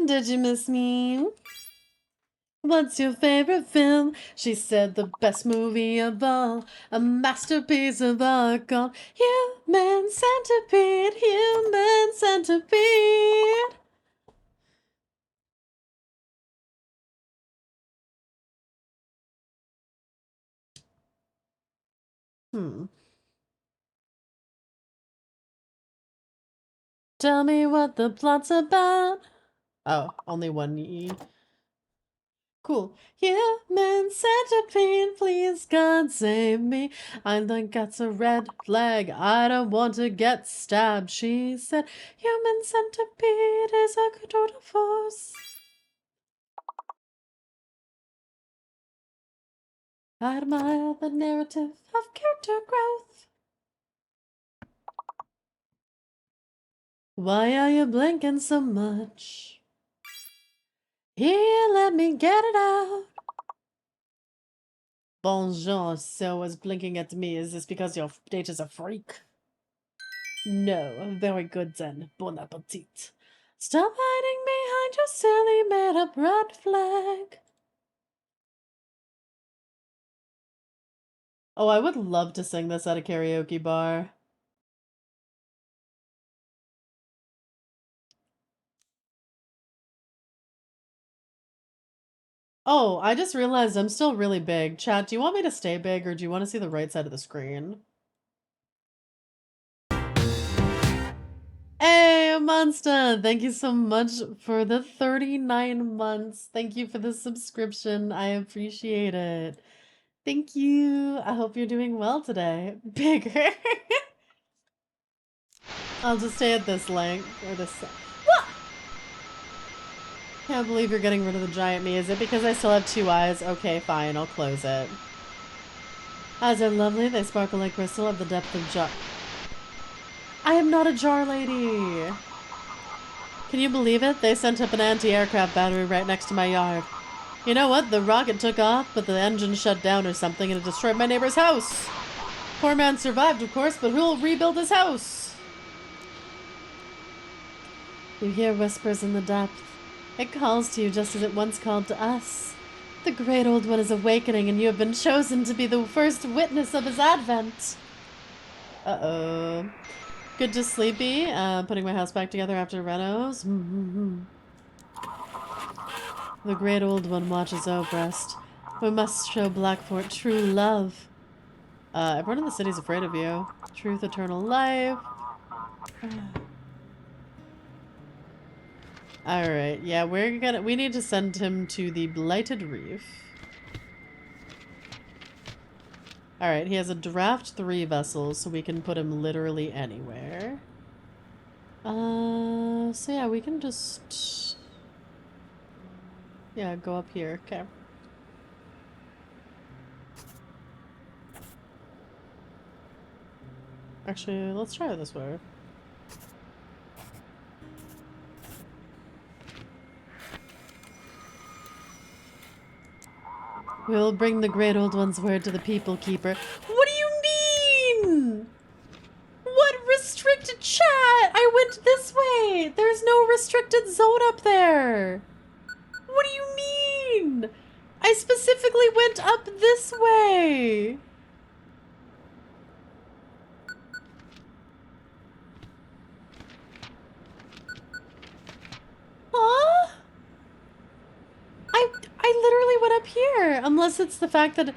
Did you miss me? What's your favorite film? She said the best movie of all, a masterpiece of art called Human Centipede, Human Centipede. Tell me what the plot's about. Oh, only one E. Cool. Human centipede, please God save me. I think that's a red flag. I don't want to get stabbed. She said, human centipede is a total force. I admire the narrative of character growth. Why are you blinking so much? Here, let me get it out. Bonjour, so was blinking at me. Is this because your date is a freak? No, very good then. Bon appetit. Stop hiding behind your silly made-up red flag. Oh, I would love to sing this at a karaoke bar. Oh, I just realized I'm still really big. Chat, do you want me to stay big or do you want to see the right side of the screen? Hey, Monster! Thank you so much for the 39 months. Thank you for the subscription. I appreciate it. Thank you. I hope you're doing well today. Bigger. I'll just stay at this length, or this... What? Can't believe you're getting rid of the giant me. Is it because I still have 2 eyes? Okay, fine, I'll close it. Eyes are lovely. They sparkle like crystal at the depth of jar... I am not a jar lady! Can you believe it? They sent up an anti-aircraft battery right next to my yard. You know what? The rocket took off, but the engine shut down or something and it destroyed my neighbor's house. Poor man survived, of course, but who'll rebuild his house? You hear whispers in the depth. It calls to you just as it once called to us. The great old one is awakening and you have been chosen to be the first witness of his advent. Uh-oh. Good to sleepy. Putting my house back together after renos. The great old one watches over us. We must show Blackfort true love. Everyone in the city's afraid of you. Truth, eternal life. Alright, yeah, we need to send him to the Blighted Reef. Alright, he has a draft 3 vessel, so we can put him literally anywhere. So yeah, we can just... Yeah, go up here. Okay. Actually, let's try it this way. We'll bring the great old one's word to the people keeper. What do you mean? What restricted chat? I went this way. There's no restricted zone up there. What do you mean? I specifically went up this way. Huh? I literally went up here. Unless it's the fact that...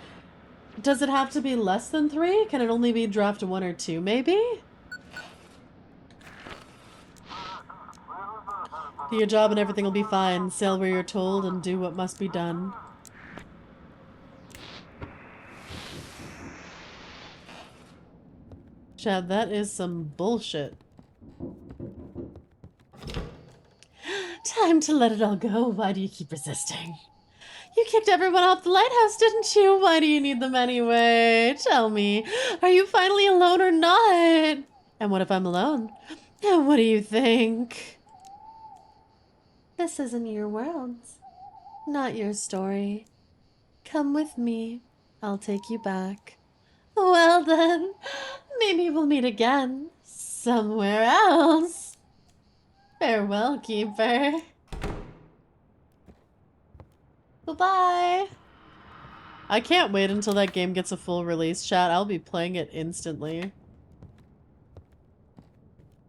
Does it have to be less than 3? Can it only be draft 1 or 2, maybe? Do your job and everything will be fine. Sail where you're told and do what must be done. Chad, that is some bullshit. Time to let it all go. Why do you keep resisting? You kicked everyone off the lighthouse, didn't you? Why do you need them anyway? Tell me, are you finally alone or not? And what if I'm alone? And what do you think? This isn't your world. Not your story. Come with me. I'll take you back. Well then, maybe we'll meet again. Somewhere else. Farewell, Keeper. Bye-bye. I can't wait until that game gets a full release, chat. I'll be playing it instantly.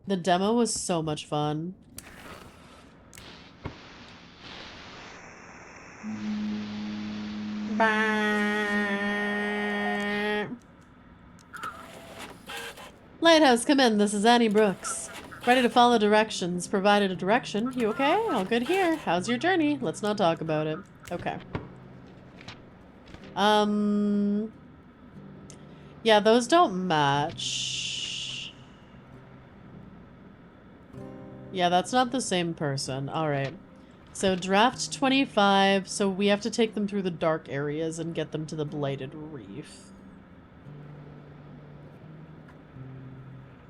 The demo was so much fun. Lighthouse, come in. This is Annie Brooks. Ready to follow directions. Provided a direction. You okay? All good here. How's your journey? Let's not talk about it. Okay. Yeah, those don't match. Yeah, that's not the same person. Alright. So draft 25, so we have to take them through the dark areas and get them to the blighted reef.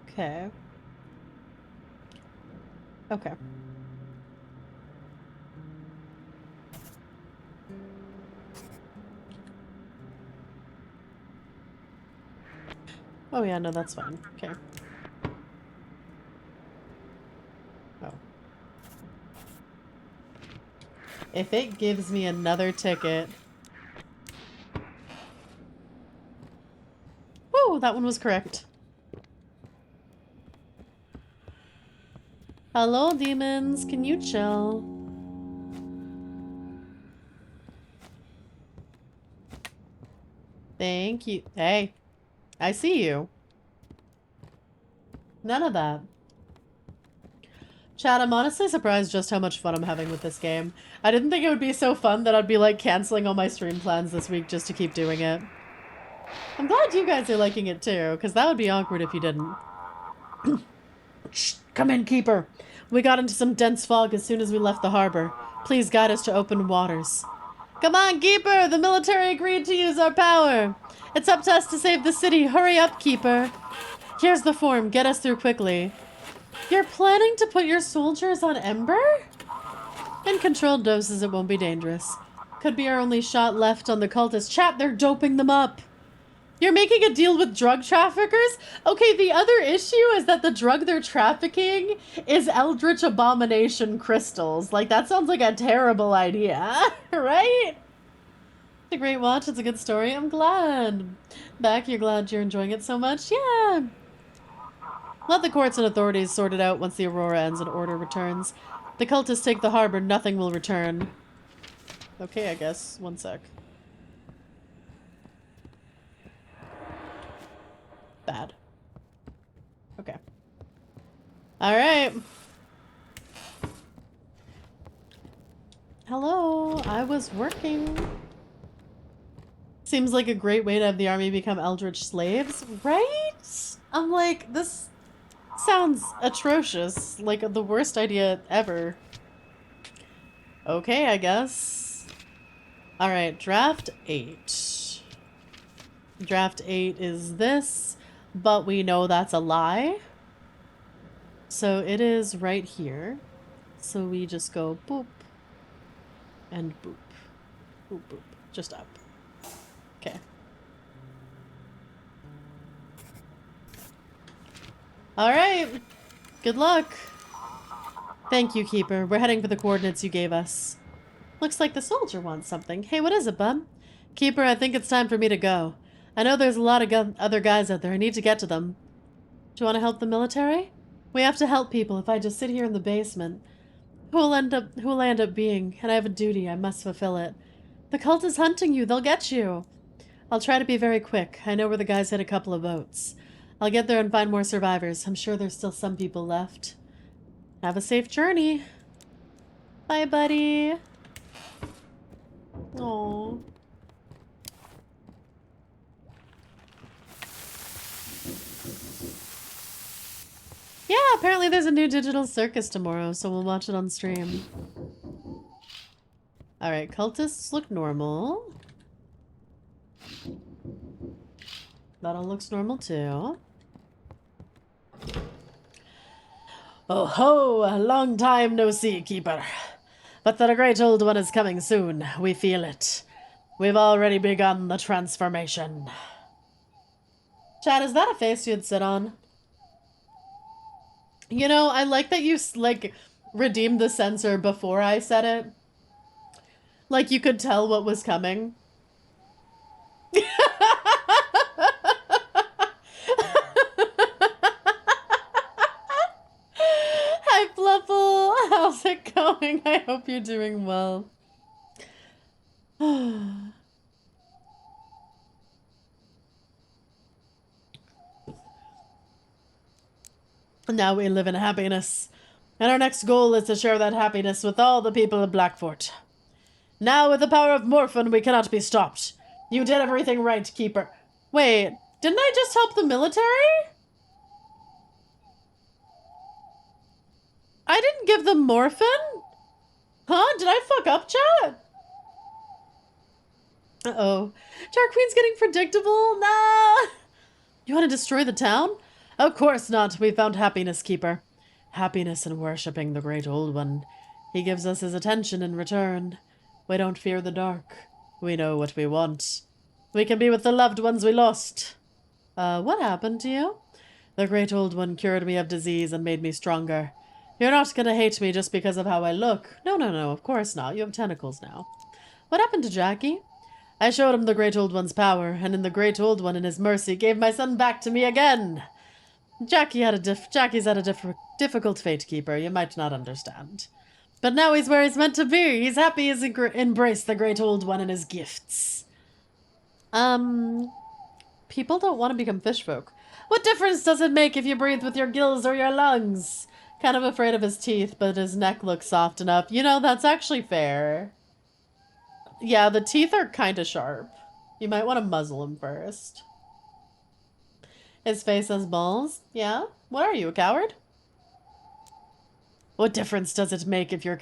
Okay. Okay. Oh yeah, no, that's fine. Okay. Oh. If it gives me another ticket... Woo! That one was correct. Hello, demons. Can you chill? Thank you. Hey. I see you. None of that. Chat, I'm honestly surprised just how much fun I'm having with this game. I didn't think it would be so fun that I'd be like canceling all my stream plans this week just to keep doing it. I'm glad you guys are liking it too, because that would be awkward if you didn't. Shh, come in, Keeper. We got into some dense fog as soon as we left the harbor. Please guide us to open waters. Come on, Keeper! The military agreed to use our power! It's up to us to save the city. Hurry up, Keeper! Here's the form. Get us through quickly. You're planning to put your soldiers on Ember? In controlled doses, it won't be dangerous. Could be our only shot left on the cultists. Chat, they're doping them up! You're making a deal with drug traffickers? Okay, the other issue is that the drug they're trafficking is Eldritch Abomination crystals. Like, that sounds like a terrible idea, right? It's a great watch. It's a good story. I'm glad. Beck, you're glad you're enjoying it so much? Yeah. Let the courts and authorities sort it out once the Aurora ends and order returns. The cultists take the harbor, nothing will return. Okay, I guess. One sec. Bad. Okay. Alright. Hello, I was working. Seems like a great way to have the army become eldritch slaves, right? I'm like, this sounds atrocious. Like the worst idea ever. Okay, I guess. Alright, draft 8. Draft 8 is this. But we know that's a lie. So it is right here. So we just go boop. And boop. Boop, boop. Just up. Okay. Alright. Good luck. Thank you, Keeper. We're heading for the coordinates you gave us. Looks like the soldier wants something. Hey, what is it, bub? Keeper, I think it's time for me to go. I know there's a lot of other guys out there. I need to get to them. Do you want to help the military? We have to help people. If I just sit here in the basement, who will I end up being? And I have a duty. I must fulfill it. The cult is hunting you. They'll get you. I'll try to be very quick. I know where the guys hid a couple of boats. I'll get there and find more survivors. I'm sure there's still some people left. Have a safe journey. Bye, buddy. Aww. Yeah, apparently there's a new digital circus tomorrow, so we'll watch it on stream. Alright, cultists look normal. That all looks normal too. Oh ho! A long time no see, Keeper. But the great old one is coming soon. We feel it. We've already begun the transformation. Chad, is that a face you'd sit on? You know, I like that you, like, redeemed the censor before I said it. Like, you could tell what was coming. Hi, Fluffle. How's it going? I hope you're doing well. Now we live in happiness. And our next goal is to share that happiness with all the people of Blackfort. Now, with the power of Morphin, we cannot be stopped. You did everything right, Keeper. Wait, didn't I just help the military? I didn't give them Morphin? Huh? Did I fuck up, chat? Uh-oh. Jar Queen's getting predictable? Nah! You want to destroy the town? Of course not. We found happiness, Keeper. Happiness in worshipping the Great Old One. He gives us his attention in return. We don't fear the dark. We know what we want. We can be with the loved ones we lost. What happened to you? The Great Old One cured me of disease and made me stronger. You're not gonna hate me just because of how I look. No, of course not. You have tentacles now. What happened to Jackie? I showed him the Great Old One's power, and in the Great Old One in his mercy gave my son back to me again. Jackie's had a difficult fate, Keeper. You might not understand. But now he's where he's meant to be. He's happy he's embraced the Great Old One and his gifts. People don't want to become fish folk. What difference does it make if you breathe with your gills or your lungs? Kind of afraid of his teeth, but his neck looks soft enough. You know, that's actually fair. Yeah, the teeth are kind of sharp. You might want to muzzle him first. His face has balls? Yeah? What are you, a coward? What difference does it make if your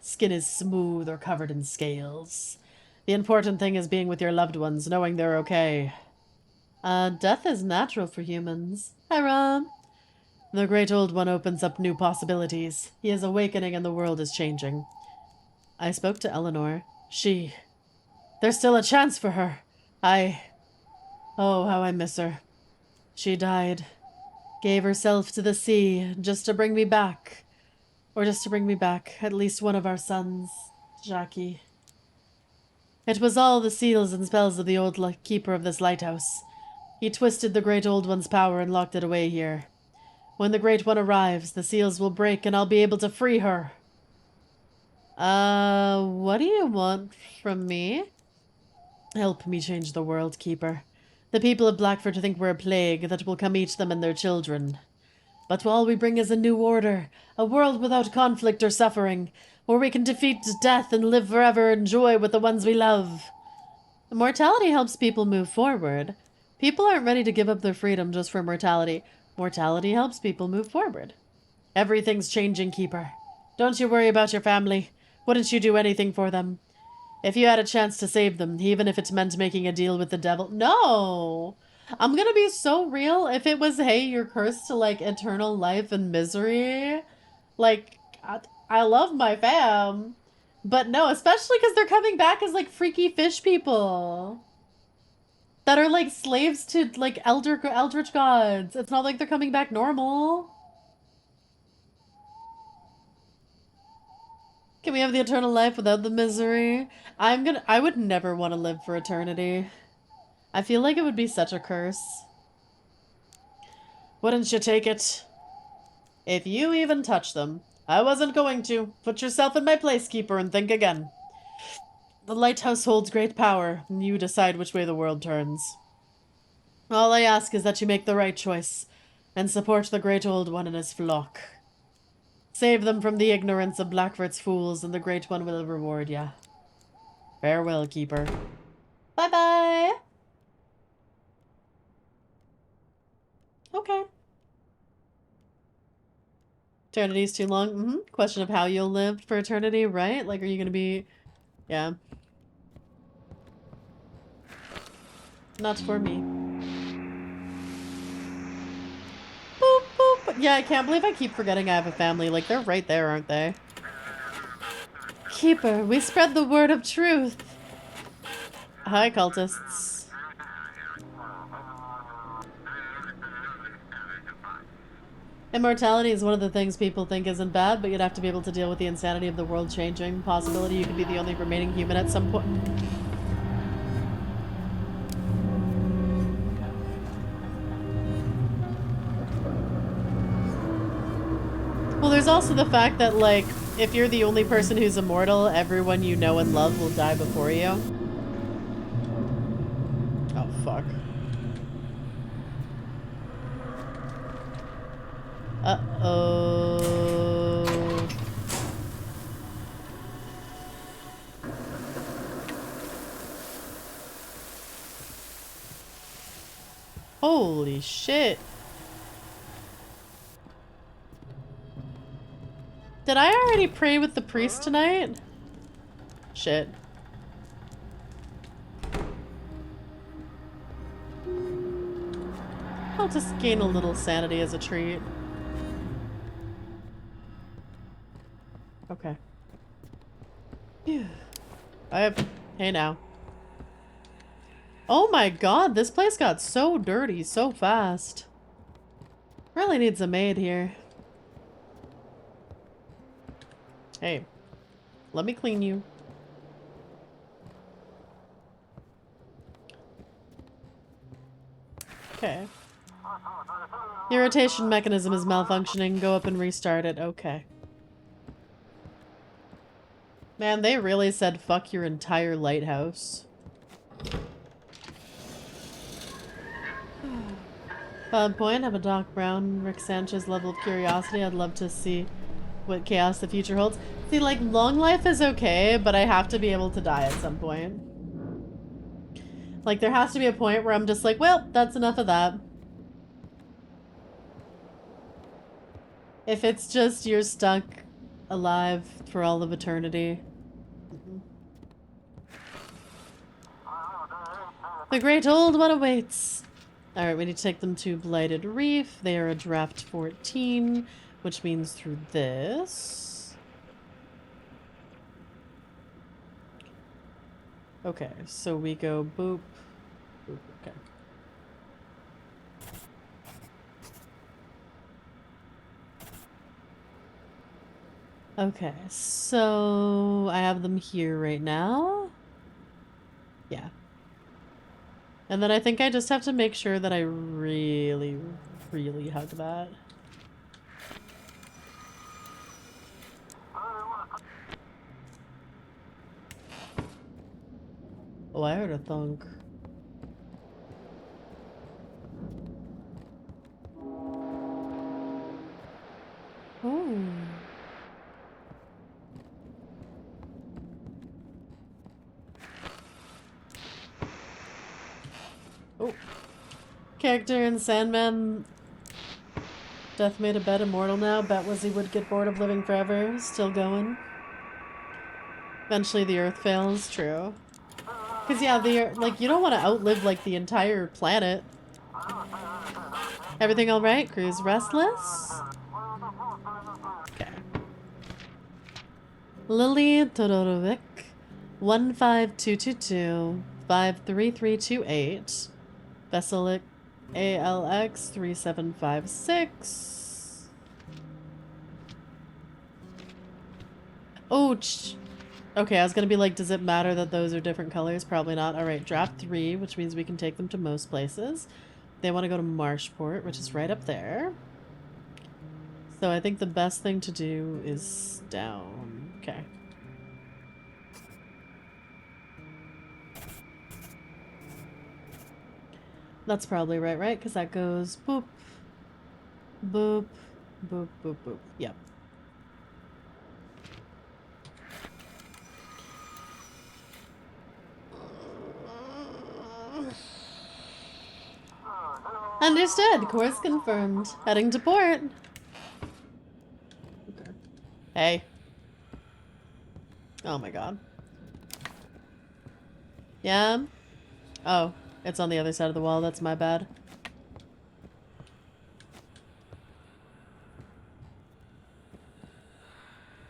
skin is smooth or covered in scales? The important thing is being with your loved ones, knowing they're okay. Death is natural for humans. Hi, Rom. The Great Old One opens up new possibilities. He is awakening and the world is changing. I spoke to Eleanor. There's still a chance for her. Oh, how I miss her. She died. Gave herself to the sea just to bring me back. Or just to bring me back at least one of our sons, Jackie. It was all the seals and spells of the old keeper of this lighthouse. He twisted the Great Old One's power and locked it away here. When the Great One arrives, the seals will break and I'll be able to free her. What do you want from me? Help me change the world, Keeper. The people of Blackford think we're a plague that will come eat them and their children. But all we bring is a new order, a world without conflict or suffering, where we can defeat death and live forever in joy with the ones we love. Mortality helps people move forward. People aren't ready to give up their freedom just for mortality. Mortality helps people move forward. Everything's changing, Keeper. Don't you worry about your family. Wouldn't you do anything for them? If you had a chance to save them, even if it meant making a deal with the devil. No! I'm gonna be so real. If it was, hey, you're cursed to, like, eternal life and misery. Like, I love my fam. But no, especially because they're coming back as, like, freaky fish people. That are, like, slaves to, like, eldritch gods. It's not like they're coming back normal. Can we have the eternal life without the misery? I would never want to live for eternity. I feel like it would be such a curse. Wouldn't you take it? If you even touch them. I wasn't going to. Put yourself in my place, Keeper, and think again. The Lighthouse holds great power, and you decide which way the world turns. All I ask is that you make the right choice, and support the Great Old One and his flock. Save them from the ignorance of Blackford's fools, and the Great One will reward ya. Farewell, Keeper. Bye-bye! Okay. Eternity's too long? Question of how you'll live for eternity, right? Like, are you gonna be... Yeah. Not for me. Boop, boop. Yeah, I can't believe I keep forgetting I have a family. Like, they're right there, aren't they? Keeper, we spread the word of truth. Hi, cultists. Immortality is one of the things people think isn't bad, but you'd have to be able to deal with the insanity of the world changing. Possibility you could be the only remaining human at some point. Well, there's also the fact that, like, if you're the only person who's immortal, everyone you know and love will die before you. Oh, fuck. Uh-oh. Holy shit. Did I already pray with the priest tonight? Shit. I'll just gain a little sanity as a treat. Okay. Phew. Hey now. Oh my god, this place got so dirty so fast. Really needs a maid here. Hey, let me clean you. Okay. The irritation mechanism is malfunctioning. Go up and restart it. Okay. Man, they really said fuck your entire lighthouse. Point, have a Doc Brown, Rick Sanchez level of curiosity. I'd love to see what chaos the future holds. See, like, long life is okay, but I have to be able to die at some point. Like, there has to be a point where I'm just like, well, that's enough of that. If it's just you're stuck alive for all of eternity. The great old one awaits. Alright, we need to take them to Blighted Reef. They are a draft 14, which means through this. Okay, so we go boop. Boop, okay. Okay, so I have them here right now. Yeah. And then I think I just have to make sure that I really, really hug that. Oh, I heard a thunk. Oh. Oh. Character in Sandman. Death made a bet immortal now. Bet was he would get bored of living forever. Still going. Eventually the earth fails. True. Because, yeah, like, you don't want to outlive, like, the entire planet. Everything alright? Crew's restless? Okay. Lily Todorovic. 15222 53328. Vessel ALX 3756. Oh, okay, I was gonna be like, does it matter that those are different colors? Probably not. Alright, draft 3, which means we can take them to most places. They want to go to Marshport, which is right up there. So I think the best thing to do is down. Okay. That's probably right? Because that goes boop, boop, boop, boop, boop. Yep. Understood. Course confirmed. Heading to port. Okay. Hey. Oh my god. Yeah? Oh. It's on the other side of the wall. That's my bad.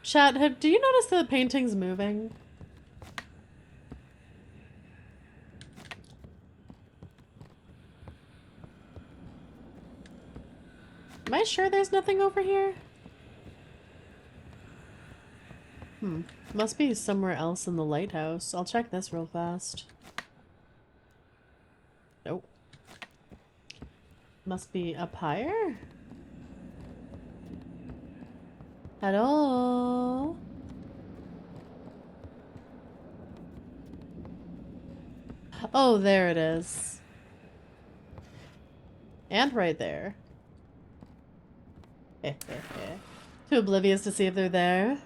Chat, do you notice the painting's moving? Am I sure there's nothing over here? Must be somewhere else in the lighthouse. I'll check this real fast. Nope. Must be up higher? Hello? Oh, there it is. And right there. Too oblivious to see if they're there.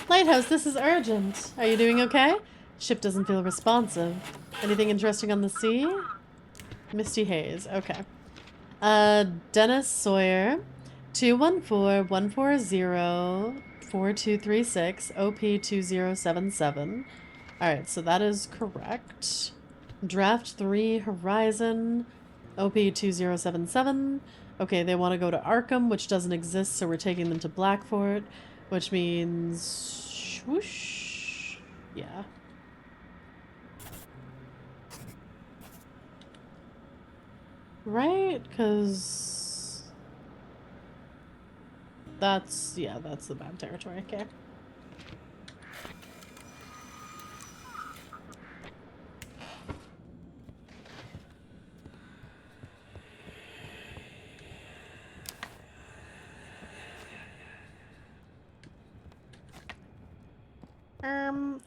Lighthouse, this is urgent. Are you doing okay? Ship doesn't feel responsive. Anything interesting on the sea? Misty haze. Okay. Dennis Sawyer, 214-140-4236, OP2077. Alright, so that is correct. Draft 3, Horizon, OP2077. Okay, they want to go to Arkham, which doesn't exist, so we're taking them to Blackfort, which means... Whoosh. Yeah. Right? Because... That's... Yeah, that's the bad territory. Okay.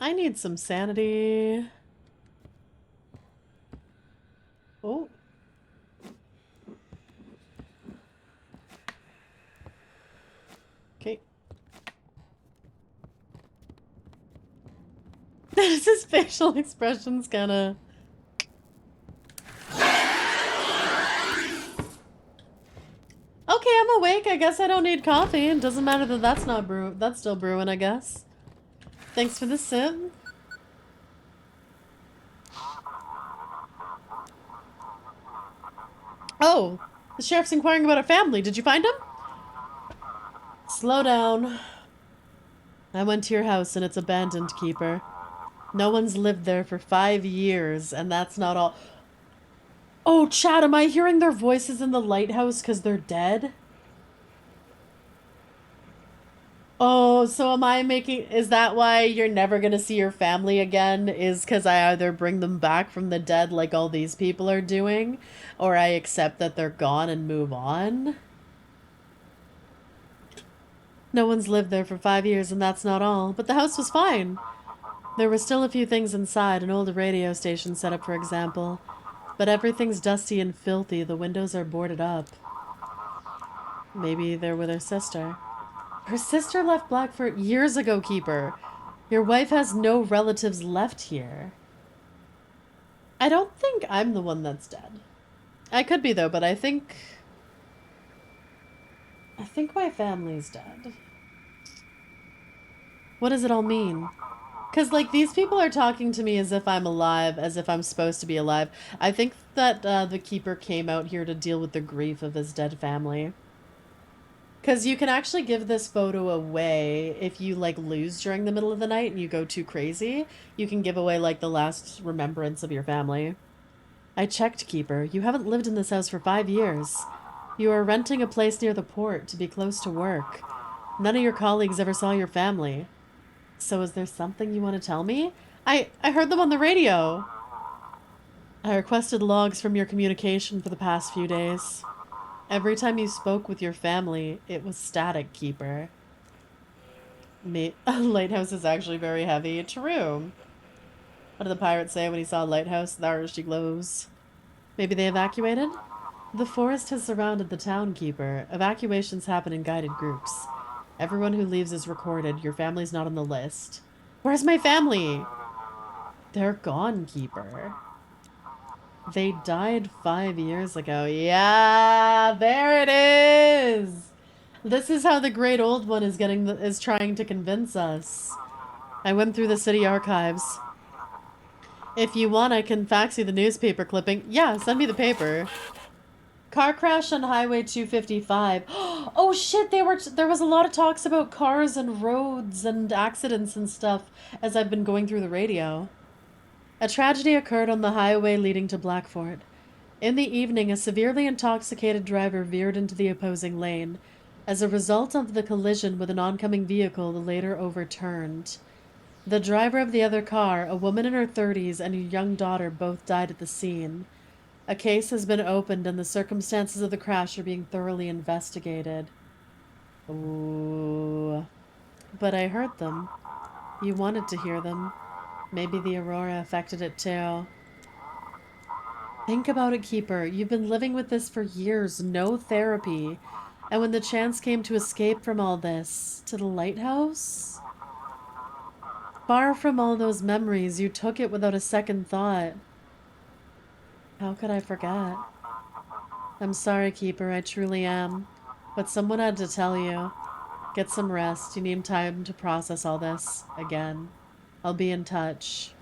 I need some sanity. Oh. Okay. His facial expression's kinda... Okay, I'm awake. I guess I don't need coffee. It doesn't matter that that's not that's still brewing, I guess. Thanks for the sip. Oh, the sheriff's inquiring about a family. Did you find him? Slow down. I went to your house and it's abandoned, Keeper. No one's lived there for 5 years, and that's not all. Oh, Chad, am I hearing their voices in the lighthouse because they're dead? Oh, so am I making... Is that why you're never gonna see your family again? Is because I either bring them back from the dead like all these people are doing, or I accept that they're gone and move on? No one's lived there for 5 years, and that's not all. But the house was fine. There were still a few things inside, an old radio station set up, for example. But everything's dusty and filthy. The windows are boarded up. Maybe they're with her sister. Her sister left Blackfort years ago, Keeper. Your wife has no relatives left here. I don't think I'm the one that's dead. I could be, though, but I think my family's dead. What does it all mean? Because, like, these people are talking to me as if I'm alive, as if I'm supposed to be alive. I think that the Keeper came out here to deal with the grief of his dead family. Because you can actually give this photo away if you, like, lose during the middle of the night and you go too crazy. You can give away, like, the last remembrance of your family. I checked, Keeper. You haven't lived in this house for 5 years. You are renting a place near the port to be close to work. None of your colleagues ever saw your family. So is there something you want to tell me? I heard them on the radio. I requested logs from your communication for the past few days. Every time you spoke with your family, it was static, Keeper. Lighthouse is actually very heavy. True. What did the pirate say when he saw a lighthouse? There she glows. Maybe they evacuated? The forest has surrounded the town, Keeper. Evacuations happen in guided groups. Everyone who leaves is recorded. Your family's not on the list. Where's my family? They're gone, Keeper. They died 5 years ago. Yeah, there it is. This is how the great old one is trying to convince us. I went through the city archives. If you want, I can fax you the newspaper clipping. Yeah, send me the paper. Car crash on Highway 255. Oh shit, there was a lot of talks about cars and roads and accidents and stuff as I've been going through the radio. A tragedy occurred on the highway leading to Blackfort. In the evening, a severely intoxicated driver veered into the opposing lane. As a result of the collision with an oncoming vehicle, the later overturned. The driver of the other car, a woman in her 30s, and a young daughter both died at the scene. A case has been opened and the circumstances of the crash are being thoroughly investigated. Ooh. But I heard them. You wanted to hear them. Maybe the aurora affected it too. Think about it, Keeper. You've been living with this for years, no therapy. And when the chance came to escape from all this, to the lighthouse? Far from all those memories, you took it without a second thought. How could I forget? I'm sorry, Keeper, I truly am. But someone had to tell you. Get some rest. You need time to process all this. Again. I'll be in touch.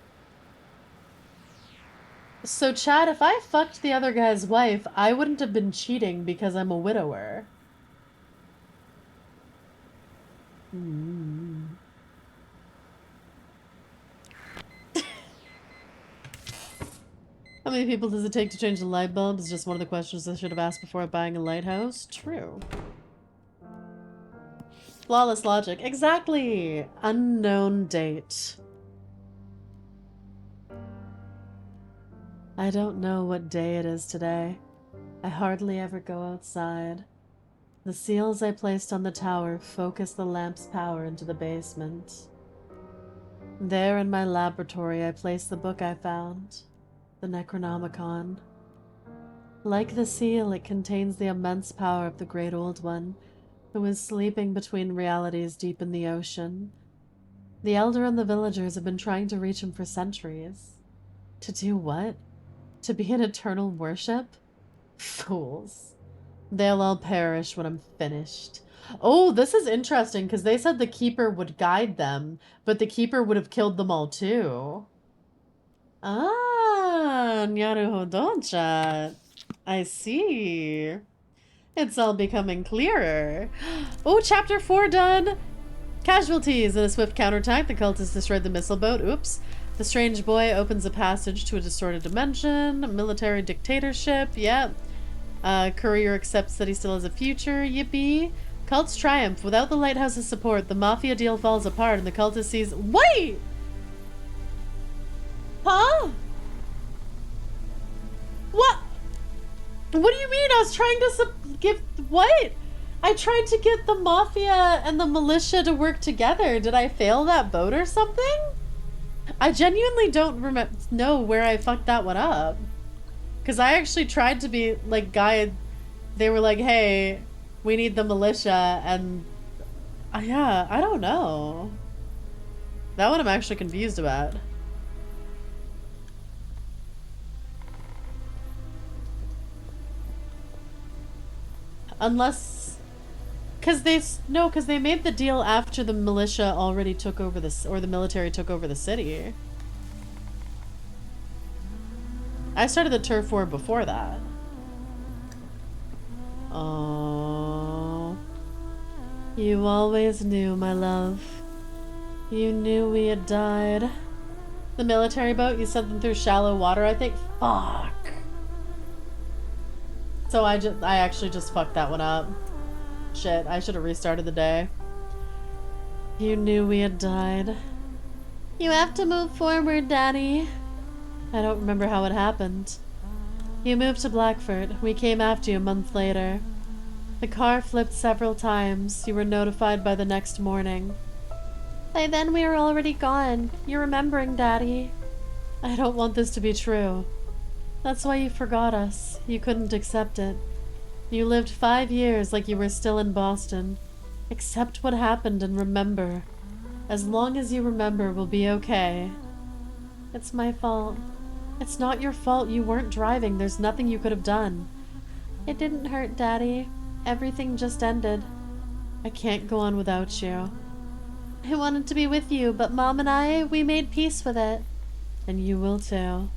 So, Chad, if I fucked the other guy's wife, I wouldn't have been cheating because I'm a widower. How many people does it take to change the light bulb is just one of the questions I should have asked before buying a lighthouse. True. Flawless logic. Exactly! Unknown date. I don't know what day it is today. I hardly ever go outside. The seals I placed on the tower focus the lamp's power into the basement. There in my laboratory I placed the book I found, the Necronomicon. Like the seal, it contains the immense power of the Great Old One, who is sleeping between realities deep in the ocean. The Elder and the villagers have been trying to reach him for centuries. To do what? To be in eternal worship? Fools. They'll all perish when I'm finished. Oh, this is interesting, because they said the Keeper would guide them, but the Keeper would have killed them all too. Ah, Nyaruhodoncha. I see. It's all becoming clearer. Oh, chapter 4 done! Casualties. In a swift counterattack, the cultists destroyed the missile boat. Oops. The strange boy opens a passage to a distorted dimension. Military dictatorship. Yep. Courier accepts that he still has a future. Yippee. Cults triumph. Without the lighthouse's support, the mafia deal falls apart and the cultist sees— Wait! Huh? What? What do you mean? I was trying to give— What? I tried to get the mafia and the militia to work together. Did I fail that boat or something? I genuinely don't know where I fucked that one up. Because I actually tried to be, like, guide. They were like, hey, we need the militia, and... yeah, I don't know. That one I'm actually confused about. Unless... Because they made the deal after the militia already took over this, or the military took over the city. I started the turf war before that. Oh, you always knew, my love. You knew we had died. The military boat, you sent them through shallow water, I think? Fuck. So I actually just fucked that one up. Shit, I should have restarted the day. You knew we had died. You have to move forward, Daddy. I don't remember how it happened. You moved to Blackford. We came after you a month later. The car flipped several times. You were notified by the next morning. By then we were already gone. You're remembering, Daddy. I don't want this to be true. That's why you forgot us. You couldn't accept it. You lived 5 years like you were still in Boston. Accept what happened and remember. As long as you remember, we'll be okay. It's my fault. It's not your fault. You weren't driving. There's nothing you could have done. It didn't hurt, Daddy. Everything just ended. I can't go on without you. I wanted to be with you, but Mom and we made peace with it. And you will too.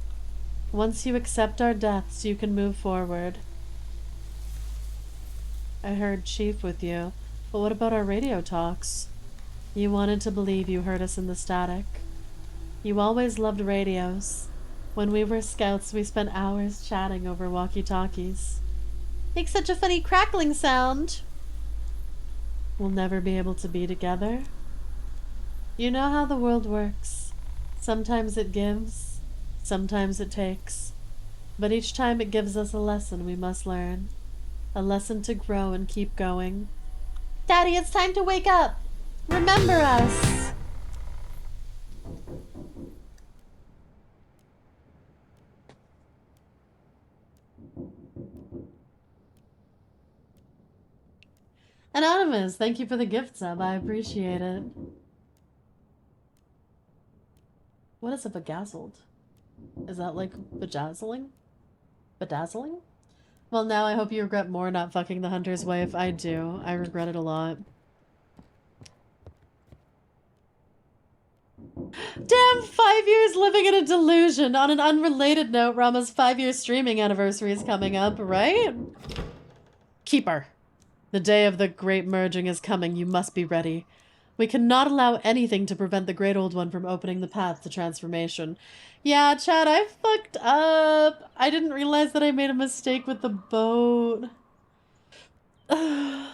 Once you accept our deaths, you can move forward. I heard Chief with you, but what about our radio talks? You wanted to believe you heard us in the static. You always loved radios. When we were scouts, we spent hours chatting over walkie-talkies. Makes such a funny crackling sound. We'll never be able to be together. You know how the world works. Sometimes it gives, sometimes it takes. But each time it gives us a lesson we must learn. A lesson to grow and keep going. Daddy, it's time to wake up! Remember us! Anonymous, thank you for the gift sub. I appreciate it. What is a bedazzled? Is that like bedazzling? Bedazzling? Well, now I hope you regret more not fucking the hunter's wife. I do. I regret it a lot. Damn, 5 years living in a delusion. On an unrelated note, Rama's 5-year streaming anniversary is coming up, right? Keeper. The day of the great merging is coming. You must be ready. We cannot allow anything to prevent the Great Old One from opening the path to transformation. Yeah, Chad, I fucked up. I didn't realize that I made a mistake with the boat. The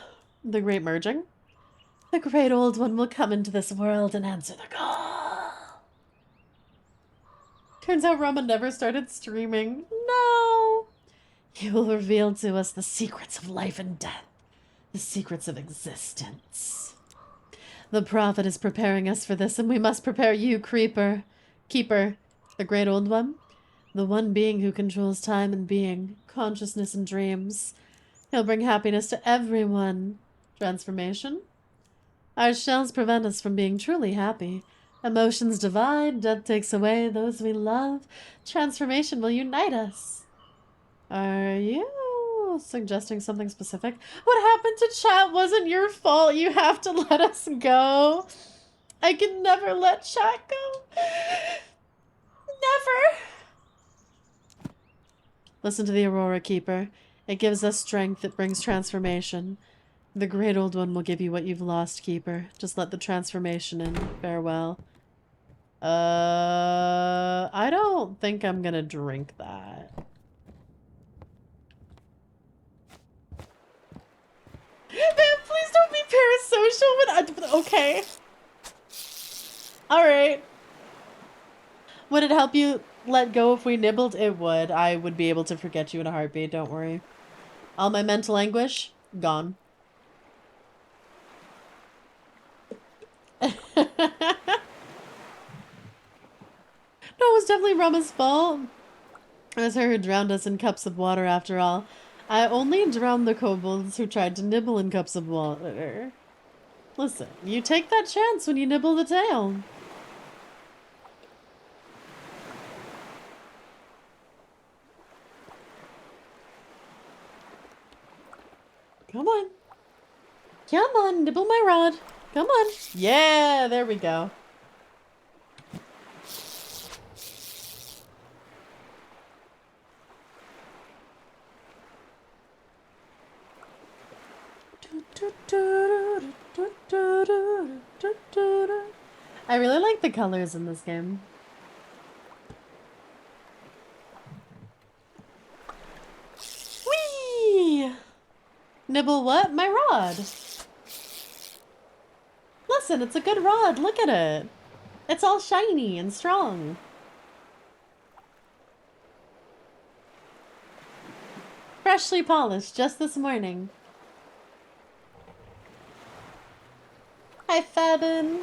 Great Merging? The Great Old One will come into this world and answer the call. Turns out Rama never started streaming. No! He will reveal to us the secrets of life and death. The secrets of existence. The prophet is preparing us for this, and we must prepare you, Keeper, the Great Old One, the one being who controls time and being, consciousness and dreams. He'll bring happiness to everyone. Transformation? Our shells prevent us from being truly happy. Emotions divide, death takes away those we love. Transformation will unite us. Are you suggesting something specific? What happened to chat wasn't your fault. You have to let us go. I can never let chat go. Never. Listen to the Aurora Keeper. It gives us strength. It brings transformation. The Great Old One will give you what you've lost, Keeper. Just let the transformation in. Farewell. I don't think I'm gonna drink that. Man, please don't be parasocial when okay. Alright. Would it help you let go if we nibbled? It would. I would be able to forget you in a heartbeat, don't worry. All my mental anguish, gone. No, it was definitely Rama's fault. It was her who drowned us in cups of water after all. I only drowned the kobolds who tried to nibble in cups of water. Listen, you take that chance when you nibble the tail. Come on. Come on, nibble my rod. Come on. Yeah, there we go. I really like the colors in this game. Whee! Nibble what? My rod. Listen, it's a good rod. Look at it. It's all shiny and strong. Freshly polished just this morning. Hi, Fabin.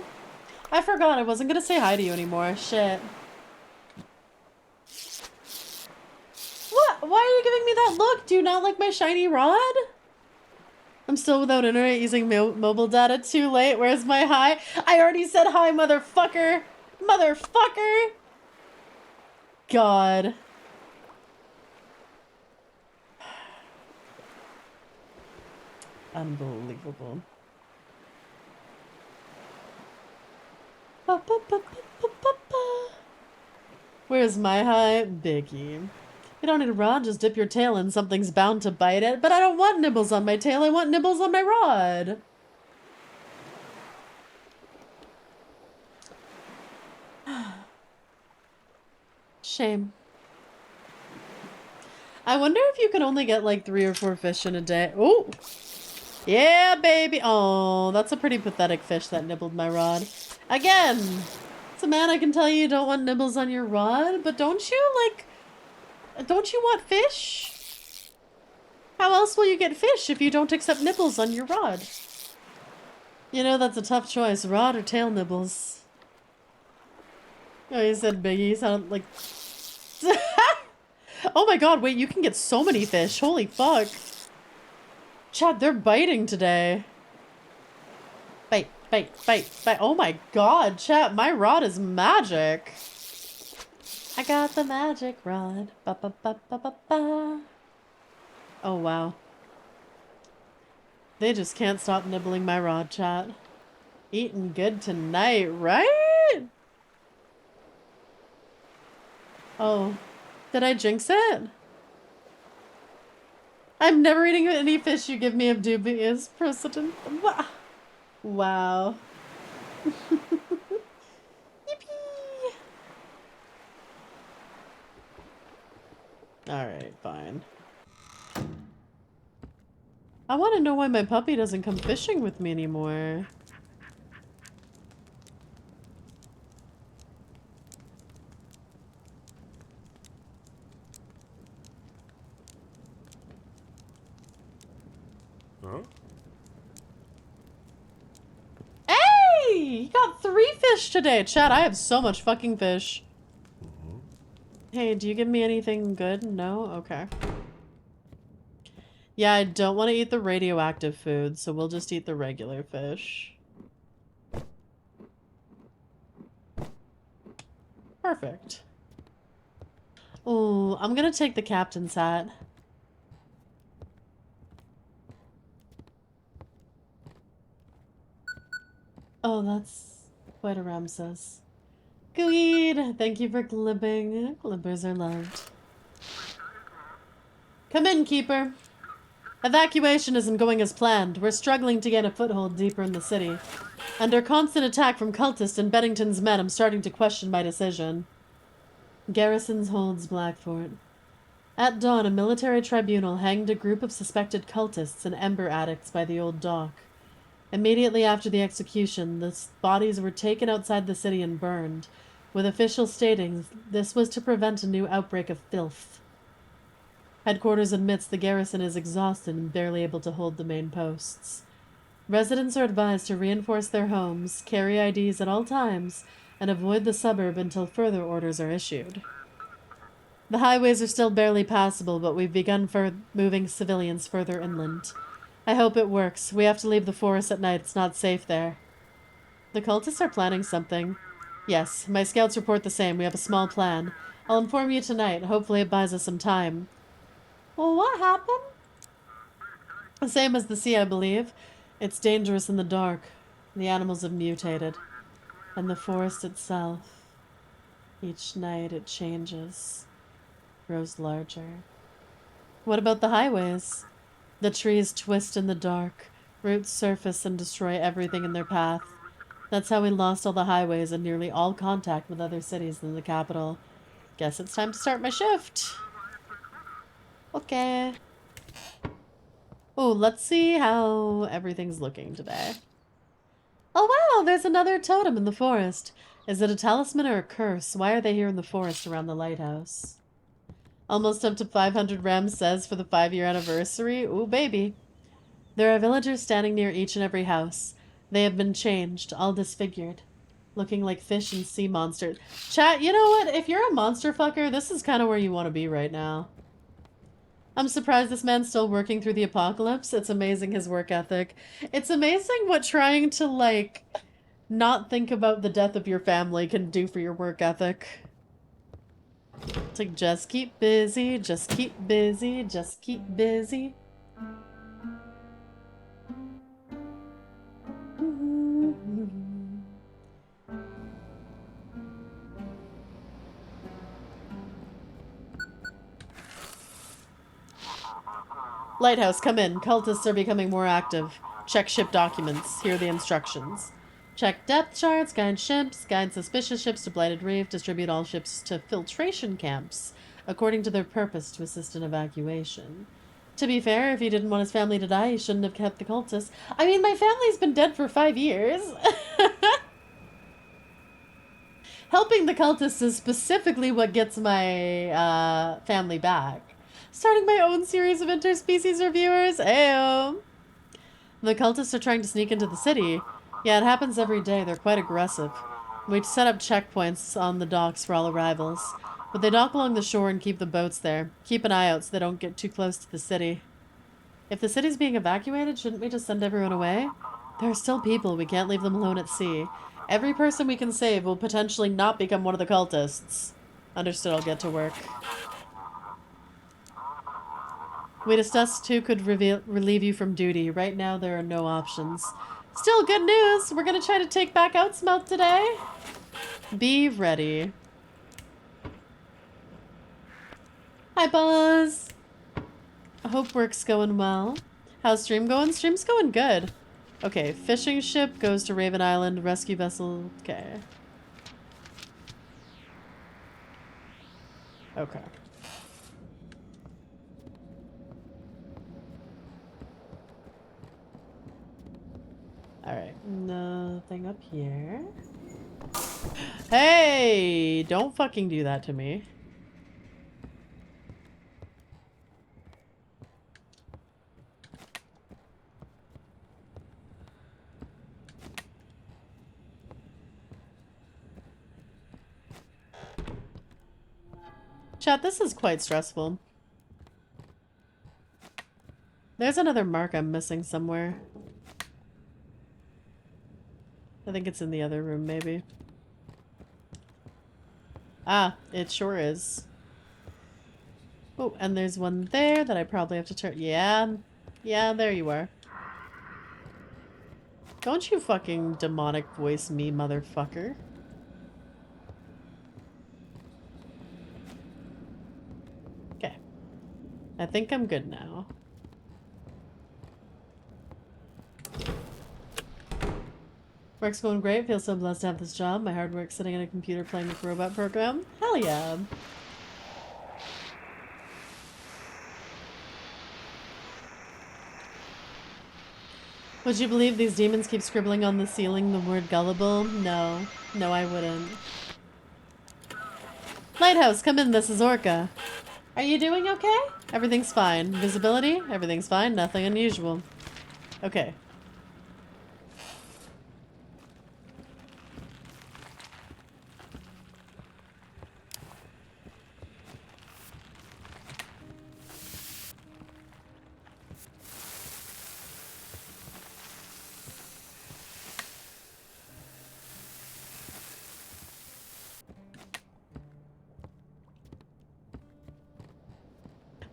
I forgot I wasn't gonna say hi to you anymore. Shit. What? Why are you giving me that look? Do you not like my shiny rod? I'm still without internet using mobile data. Too late. Where's my hi? I already said hi, motherfucker. Motherfucker. God. Unbelievable. Where's my hi? Biggie. You don't need a rod, just dip your tail in. Something's bound to bite it. But I don't want nibbles on my tail. I want nibbles on my rod. shame. I wonder if you can only get like 3 or 4 fish in a day. Oh! Yeah, baby! Oh, that's a pretty pathetic fish that nibbled my rod. Again! It's a man, I can tell you don't want nibbles on your rod, but don't you, like... Don't you want fish? How else will you get fish if you don't accept nibbles on your rod? You know, that's a tough choice. Rod or tail nibbles? Oh, you said Biggie. You sounded like... Oh my god, wait, you can get so many fish. Holy fuck. Chad, they're biting today. Bite, bite, bite, bite. Oh my god, chat, my rod is magic. I got the magic rod. Ba ba ba ba ba ba. Oh wow. They just can't stop nibbling my rod, chat. Eating good tonight, right? Oh. Did I jinx it? I'm never eating any fish you give me of dubious precedent. Wow. Yippee! Alright, fine. I want to know why my puppy doesn't come fishing with me anymore. Huh? Hey! You got 3 fish today! Chat, I have so much fucking fish. Hey, do you give me anything good? No? Okay. Yeah, I don't want to eat the radioactive food, so we'll just eat the regular fish. Perfect. Ooh, I'm gonna take the captain's hat. Oh, that's quite a Ramses. Good. Thank you for glibbing. Glibbers are loved. Come in, Keeper. Evacuation isn't going as planned. We're struggling to gain a foothold deeper in the city. Under constant attack from cultists and Bennington's men, I'm starting to question my decision. Garrisons holds Blackfort. At dawn, a military tribunal hanged a group of suspected cultists and ember addicts by the old dock. Immediately after the execution, the bodies were taken outside the city and burned, with officials stating this was to prevent a new outbreak of filth. Headquarters admits the garrison is exhausted and barely able to hold the main posts. Residents are advised to reinforce their homes, carry IDs at all times, and avoid the suburb until further orders are issued. The highways are still barely passable, but we've begun moving civilians further inland. I hope it works. We have to leave the forest at night. It's not safe there. The cultists are planning something. Yes, my scouts report the same. We have a small plan. I'll inform you tonight. Hopefully it buys us some time. Well, what happened? The same as the sea, I believe. It's dangerous in the dark. The animals have mutated. And the forest itself. Each night it changes. Grows larger. What about the highways? The trees twist in the dark, roots surface and destroy everything in their path. That's how we lost all the highways and nearly all contact with other cities than the capital. Guess it's time to start my shift. Okay. Oh, let's see how everything's looking today. Oh wow, there's another totem in the forest. Is it a talisman or a curse? Why are they here in the forest around the lighthouse? Almost up to 500 Ramses for the 5-year anniversary. Ooh, baby. There are villagers standing near each and every house. They have been changed, all disfigured. Looking like fish and sea monsters. Chat, you know what? If you're a monster fucker, this is kind of where you want to be right now. I'm surprised this man's still working through the apocalypse. It's amazing his work ethic. It's amazing what trying to, like, not think about the death of your family can do for your work ethic. It's like, just keep busy, just keep busy, just keep busy. Lighthouse, come in. Cultists are becoming more active. Check ship documents. Here are the instructions. Check depth charts, guide ships, guide suspicious ships to Blighted Reef, distribute all ships to filtration camps, according to their purpose to assist in evacuation. To be fair, if he didn't want his family to die, he shouldn't have kept the cultists. I mean, my family's been dead for 5 years. Helping the cultists is specifically what gets my family back. Starting my own series of interspecies reviewers. Ayo. The cultists are trying to sneak into the city. Yeah, it happens every day. They're quite aggressive. We set up checkpoints on the docks for all arrivals. But they dock along the shore and keep the boats there. Keep an eye out so they don't get too close to the city. If the city's being evacuated, shouldn't we just send everyone away? There are still people. We can't leave them alone at sea. Every person we can save will potentially not become one of the cultists. Understood, I'll get to work. We discussed who could relieve you from duty. Right now, there are no options. Still good news! We're gonna try to take back Outsmelt today. Be ready. Hi, Buzz! I hope work's going well. How's stream going? Stream's going good. Okay, fishing ship goes to Raven Island. Rescue vessel... Okay. Okay. Alright, nothing up here. Hey! Don't fucking do that to me. Chat, this is quite stressful. There's another mark I'm missing somewhere. I think it's in the other room, maybe. Ah, it sure is. Oh, and there's one there that I probably have to turn... Yeah. Yeah, there you are. Don't you fucking demonic voice me, motherfucker. Okay. I think I'm good now. Work's going great. Feel so blessed to have this job. My hard work sitting at a computer playing with robot program. Hell yeah. Would you believe these demons keep scribbling on the ceiling the word gullible? No. No, I wouldn't. Lighthouse, come in. This is Orca. Are you doing okay? Everything's fine. Visibility? Everything's fine. Nothing unusual. Okay.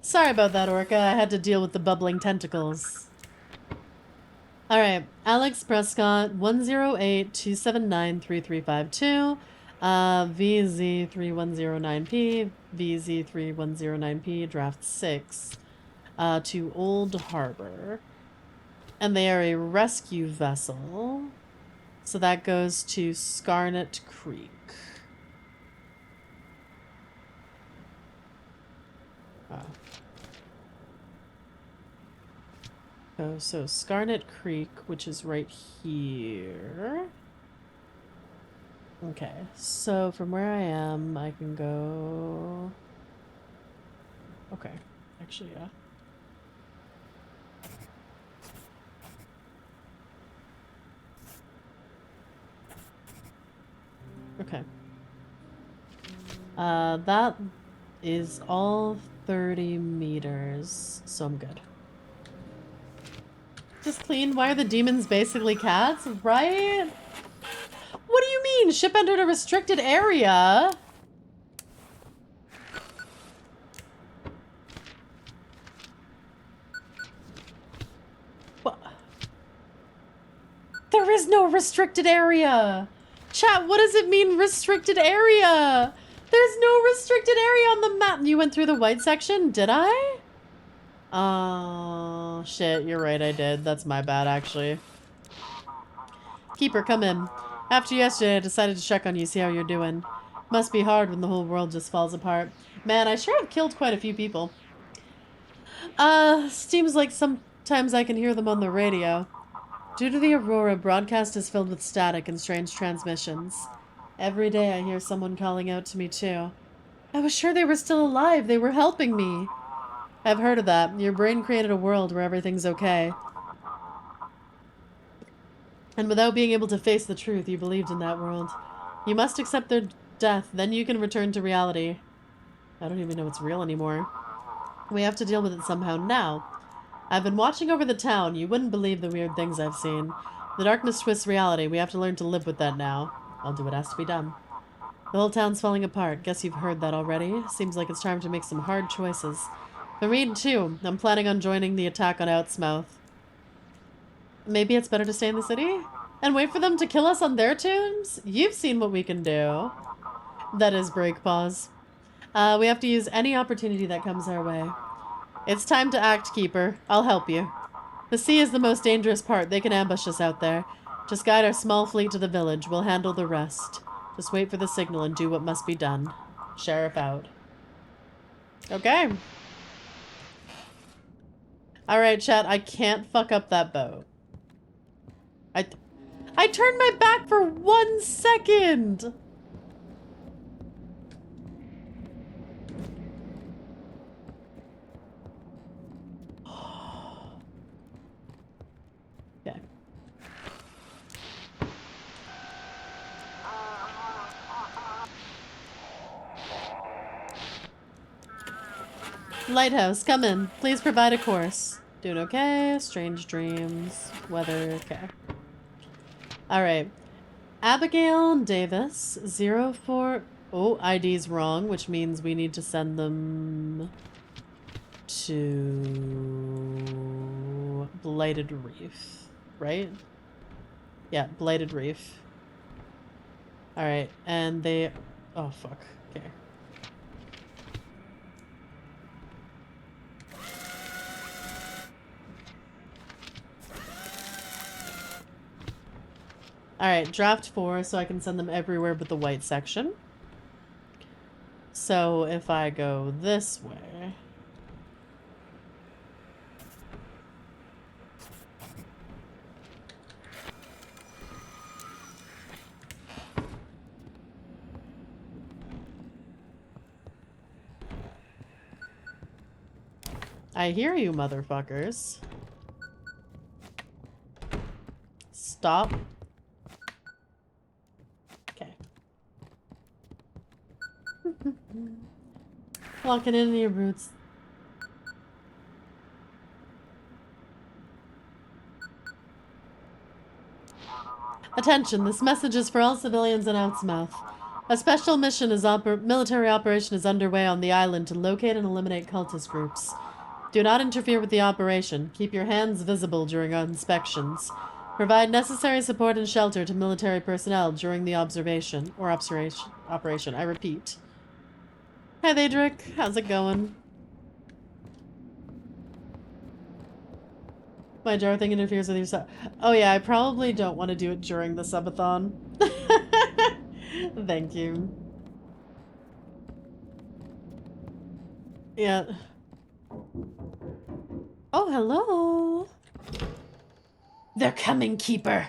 Sorry about that, Orca. I had to deal with the bubbling tentacles. Alright, Alex Prescott, 108-279-3352, VZ3109P, VZ3109P, Draft 6, to Old Harbor. And they are a rescue vessel, so that goes to Scarlet Creek. Oh, so Scarlet Creek, which is right here. Okay, so from where I am, I can go... Okay, actually, yeah. Okay. That is all 30 meters, so I'm good. Just clean. Why are the demons basically cats? Right? What do you mean? Ship entered a restricted area? What? There is no restricted area. Chat, what does it mean, restricted area? There's no restricted area on the map. You went through the white section, did I? Oh, shit, you're right, I did. That's my bad, actually. Keeper, come in. After yesterday, I decided to check on you, see how you're doing. Must be hard when the whole world just falls apart. Man, I sure have killed quite a few people. Seems like sometimes I can hear them on the radio. Due to the aurora, broadcast is filled with static and strange transmissions. Every day I hear someone calling out to me too. I was sure they were still alive. They were helping me. I've heard of that. Your brain created a world where everything's okay. And without being able to face the truth, you believed in that world. You must accept their death, then you can return to reality. I don't even know what's real anymore. We have to deal with it somehow now. I've been watching over the town. You wouldn't believe the weird things I've seen. The darkness twists reality. We have to learn to live with that now. I'll do what has to be done. The whole town's falling apart. Guess you've heard that already. Seems like it's time to make some hard choices. For me too. I'm planning on joining the attack on Outsmouth. Maybe it's better to stay in the city? And wait for them to kill us on their terms? You've seen what we can do. That is break pause. We have to use any opportunity that comes our way. It's time to act, Keeper. I'll help you. The sea is the most dangerous part. They can ambush us out there. Just guide our small fleet to the village. We'll handle the rest. Just wait for the signal and do what must be done. Sheriff out. Okay. Alright, chat. I can't fuck up that boat. I turned my back for 1 second! Okay. Lighthouse, come in. Please provide a course. Doing okay. Strange dreams. Weather. Okay. Alright. Abigail Davis. 04... Oh, ID's wrong, which means we need to send them to Blighted Reef. Right? Yeah, Blighted Reef. Alright, and they... Oh, fuck. Okay. Alright, draft 4, so I can send them everywhere but the white section. So if I go this way... I hear you, motherfuckers. Stop. Okay. Walking into your roots. Attention, this message is for all civilians in Outsmouth. A special mission military operation is underway on the island to locate and eliminate cultist groups. Do not interfere with the operation. Keep your hands visible during inspections. Provide necessary support and shelter to military personnel during the operation. I repeat. Hi, Daedric. How's it going? My jar thing interferes with your sub. Oh yeah, I probably don't want to do it during the subathon. Thank you. Yeah. Oh, hello. They're coming, Keeper.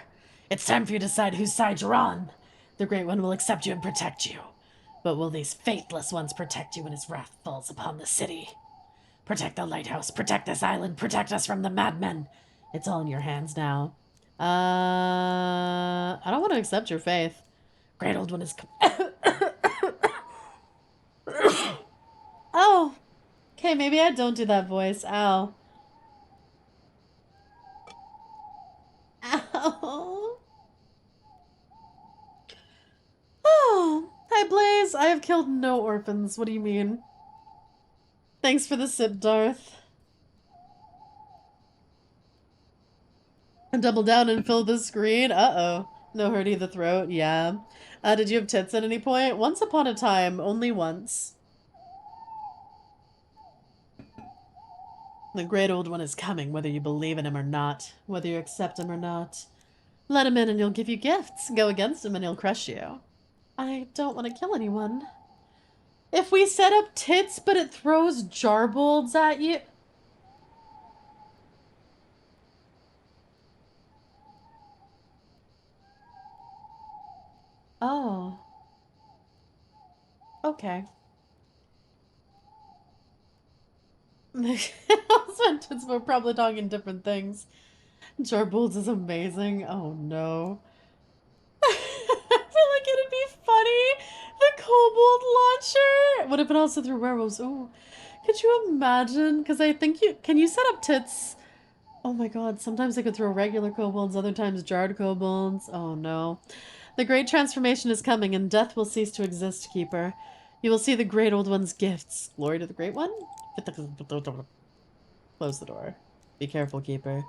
It's time for you to decide whose side you're on. The Great One will accept you and protect you. But will these faithless ones protect you when his wrath falls upon the city? Protect the lighthouse, protect this island, protect us from the madmen. It's all in your hands now. I don't want to accept your faith. Great Old One is... Oh. Okay, maybe I don't do that voice. Ow. Ow. Oh. Hi, Blaze. I have killed no orphans. What do you mean? Thanks for the sip, Darth. Double down and fill the screen. Uh-oh. No hurty the throat. Yeah. Did you have tits at any point? Once upon a time. Only once. The Great Old One is coming, whether you believe in him or not. Whether you accept him or not. Let him in and he'll give you gifts. Go against him and he'll crush you. I don't want to kill anyone. If we set up tits but it throws jarbolds at you... Oh. Okay. Sentence, we're probably talking different things. Jarbolds is amazing. Oh no. I feel like it'd be funny. The kobold launcher. What if it also threw werewolves? Oh, could you imagine? Because I think you can you set up tits. Oh my god, sometimes they could throw regular kobolds, other times jarred kobolds. Oh no. The great transformation is coming, and death will cease to exist, Keeper. You will see the great old one's gifts. Glory to the great one? Close the door. Be careful, Keeper.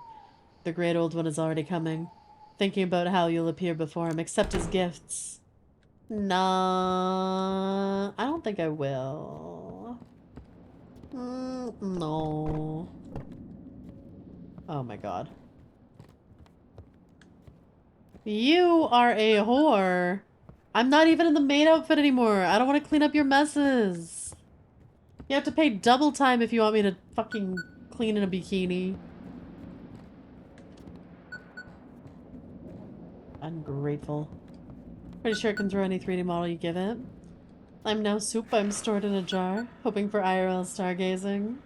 The great old one is already coming. Thinking about how you'll appear before him. Accept his gifts. Nah, I don't think I will. No. Oh my god. You are a whore. I'm not even in the maid outfit anymore. I don't want to clean up your messes. You have to pay double time if you want me to fucking clean in a bikini. Ungrateful. Pretty sure it can throw any 3D model you give it. I'm now soup I'm stored in a jar, hoping for IRL stargazing.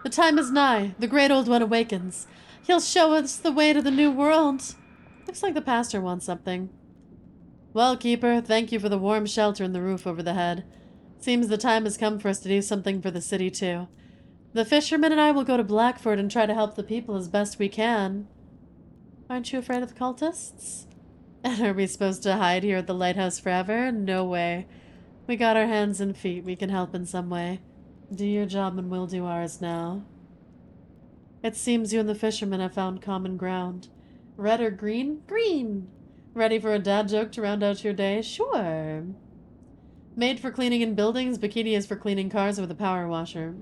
The time is nigh. The great old one awakens. He'll show us the way to the new world. Looks like the pastor wants something. Well, Keeper, thank you for the warm shelter and the roof over the head. Seems the time has come for us to do something for the city, too. The fisherman and I will go to Blackford and try to help the people as best we can. Aren't you afraid of the cultists? And are we supposed to hide here at the lighthouse forever? No way. We got our hands and feet. We can help in some way. Do your job and we'll do ours now. It seems you and the fisherman have found common ground. Red or green? Green! Ready for a dad joke to round out your day? Sure. Made for cleaning in buildings, bikini is for cleaning cars with a power washer.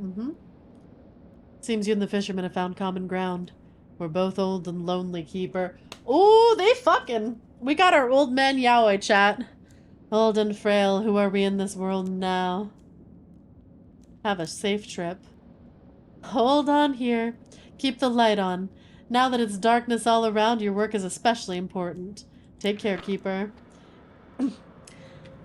Seems you and the fisherman have found common ground. We're both old and lonely, Keeper. Ooh, they fucking... We got our old man yaoi chat. Old and frail, who are we in this world now? Have a safe trip. Hold on here. Keep the light on. Now that it's darkness all around, your work is especially important. Take care, Keeper.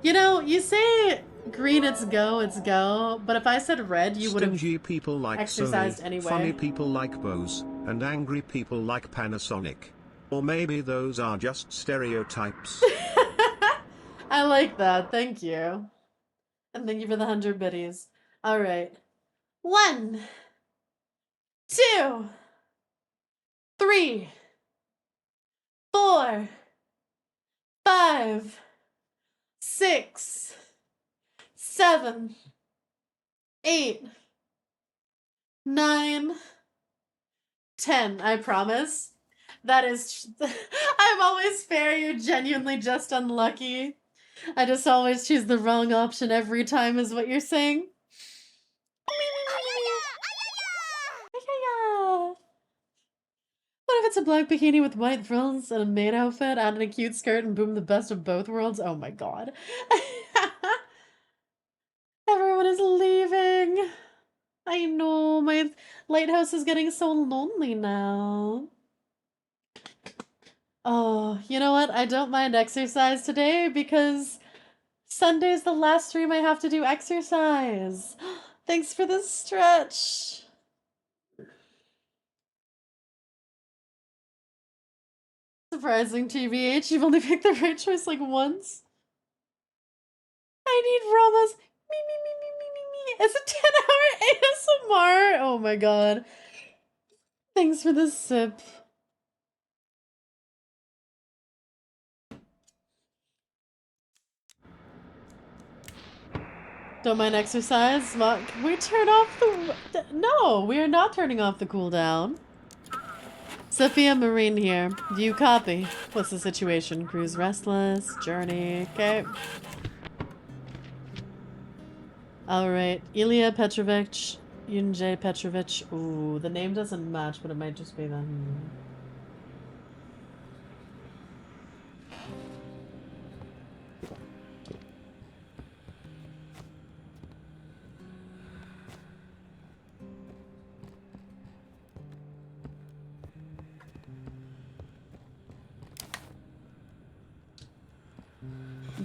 You know, you say green, it's go, but if I said red, you would have Stingy people like exercised Sony, anyway. funny people like Bose, and angry people like Panasonic. Or maybe those are just stereotypes. I like that, thank you. And thank you for the 100 biddies. Alright. 1, 2, 3, 4, 5, 6, 7, 8, 9, 10. I promise. That is... I'm always fair, you're genuinely just unlucky. I just always choose the wrong option every time is what you're saying. What if it's a black bikini with white frills and a maid outfit, add in a cute skirt, and boom, the best of both worlds? Oh my god. Everyone is leaving. I know, my lighthouse is getting so lonely now. Oh, you know what? I don't mind exercise today because Sunday's the last stream I have to do exercise. Thanks for the stretch. Surprising, TBH. You've only picked the right choice like once. I need Rama's me. It's a 10-hour ASMR. Oh my god. Thanks for the sip. Don't mind exercise. Can we turn off the... No, we are not turning off the cooldown. Sophia Marine here. Do you copy? What's the situation? Crew's restless. Journey. Okay. Alright. Ilya Petrovich. Yunjay Petrovich. Ooh, the name doesn't match, but it might just be the...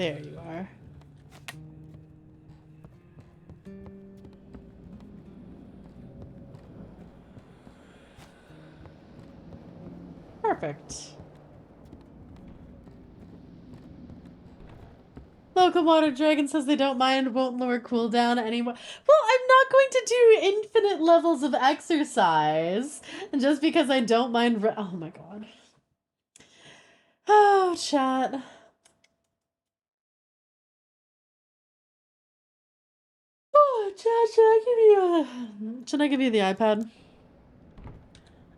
There you are. Perfect. Local Water Dragon says they don't mind, won't lower cooldown anymore. Well, I'm not going to do infinite levels of exercise just because I don't mind. Oh my god. Oh, chat. Oh, chat, should I give you the iPad?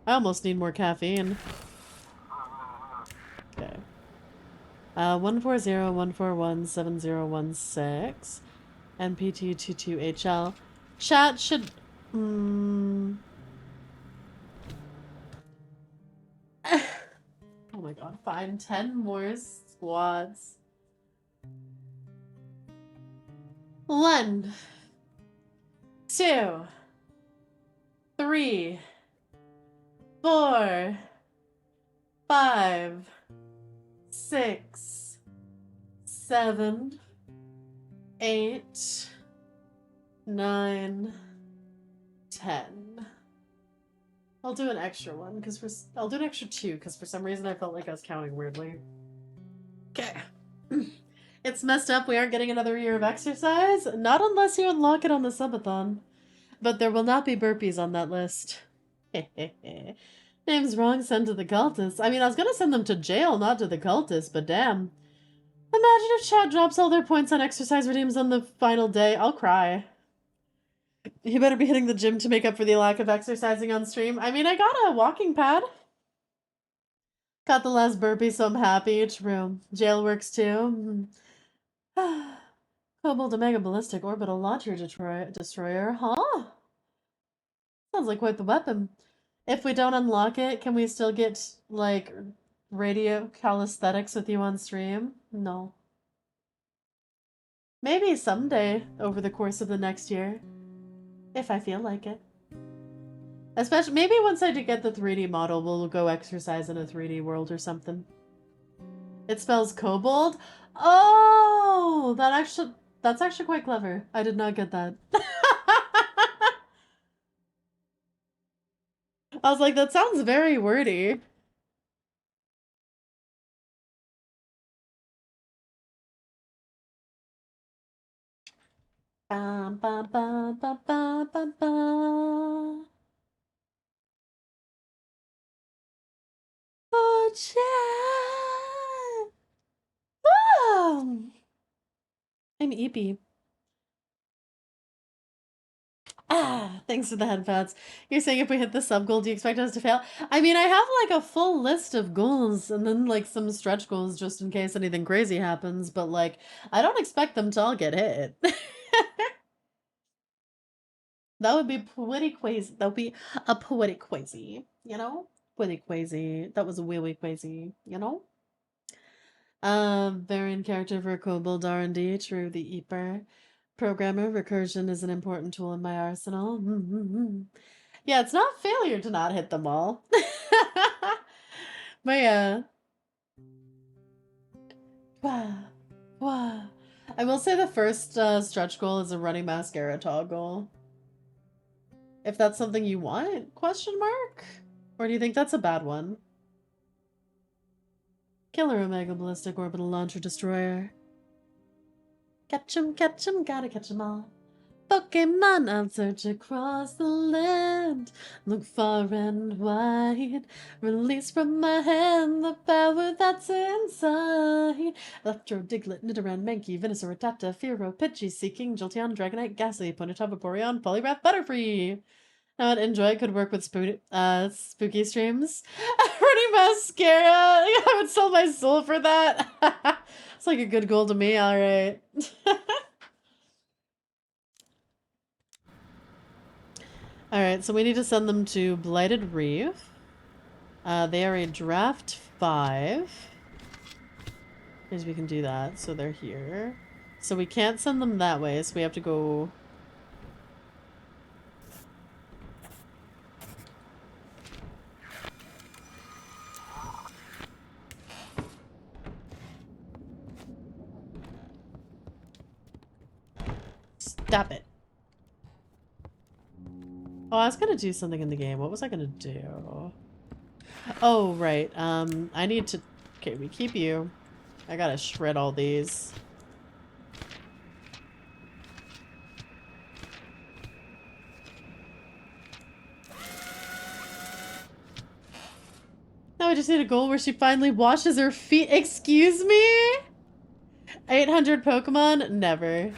I almost need more caffeine. Okay. 140-141-7016. NPT22HL. Chat should... oh my god, fine. 10 more squads. 1, 2, 3, 4, 5, 6, 7, 8, 9, 10. I'll do an extra one because I'll do an extra 2 because for some reason I felt like I was counting weirdly. Okay. It's messed up. We aren't getting another year of exercise. Not unless you unlock it on the subathon. But there will not be burpees on that list. Name's wrong, send to the cultists. I mean, I was gonna send them to jail, not to the cultists, but damn. Imagine if chat drops all their points on exercise redeems on the final day. I'll cry. You better be hitting the gym to make up for the lack of exercising on stream. I mean, I got a walking pad. Got the last burpee, so I'm happy. True. Jail works too. Cobalt Omega Ballistic Orbital Launcher Destroyer. Huh? Sounds like quite the weapon. If we don't unlock it, can we still get, like, radio calisthenics with you on stream? No. Maybe someday over the course of the next year. If I feel like it. Especially, maybe once I do get the 3D model, we'll go exercise in a 3D world or something. It spells kobold? Oh! That's actually quite clever. I did not get that. I was like, that sounds very wordy. Ba, ba, ba, ba, ba, ba, ba. Oh, chat. Oh. I'm Eepy. Ah, thanks for the headphones. You're saying if we hit the sub goal, do you expect us to fail? I mean, I have like a full list of goals and then like some stretch goals just in case anything crazy happens, but like, I don't expect them to all get hit. That would be pretty crazy. That would be a poetic crazy, you know? Poetic crazy. That was a wee crazy, you know? Variant character for Kobold R&D, true, the Eeper. Programmer, recursion is an important tool in my arsenal. Yeah, it's not failure to not hit them all. But yeah. Wow. I will say the first stretch goal is a running mascara toggle. If that's something you want, question mark? Or do you think that's a bad one? Killer Omega Ballistic Orbital Launcher Destroyer. Catch 'em, gotta catch 'em all. Pokemon, I'll search across the land. Look far and wide. Release from my hand the power that's inside. Electro, Diglett, Nidoran, Mankey, Venusaur, Rattata, Fearow, Pidgey, Seeking, Jolteon, Dragonite, Ghastly, Ponyta, Vaporeon, Poliwrath, Butterfree. Now I'd enjoy it, could work with spooky streams. Running mascara! I would sell my soul for that. It's like a good goal to me, alright. Alright, so we need to send them to Blighted Reef. They are a draft 5. Because we can do that, so they're here. So we can't send them that way, so we have to go... Stop it. Oh, I was gonna do something in the game. What was I gonna do? Oh, right. I need to... Okay, we keep you. I gotta shred all these. Now I just need a goal where she finally washes her feet. Excuse me? 800 Pokemon? Never.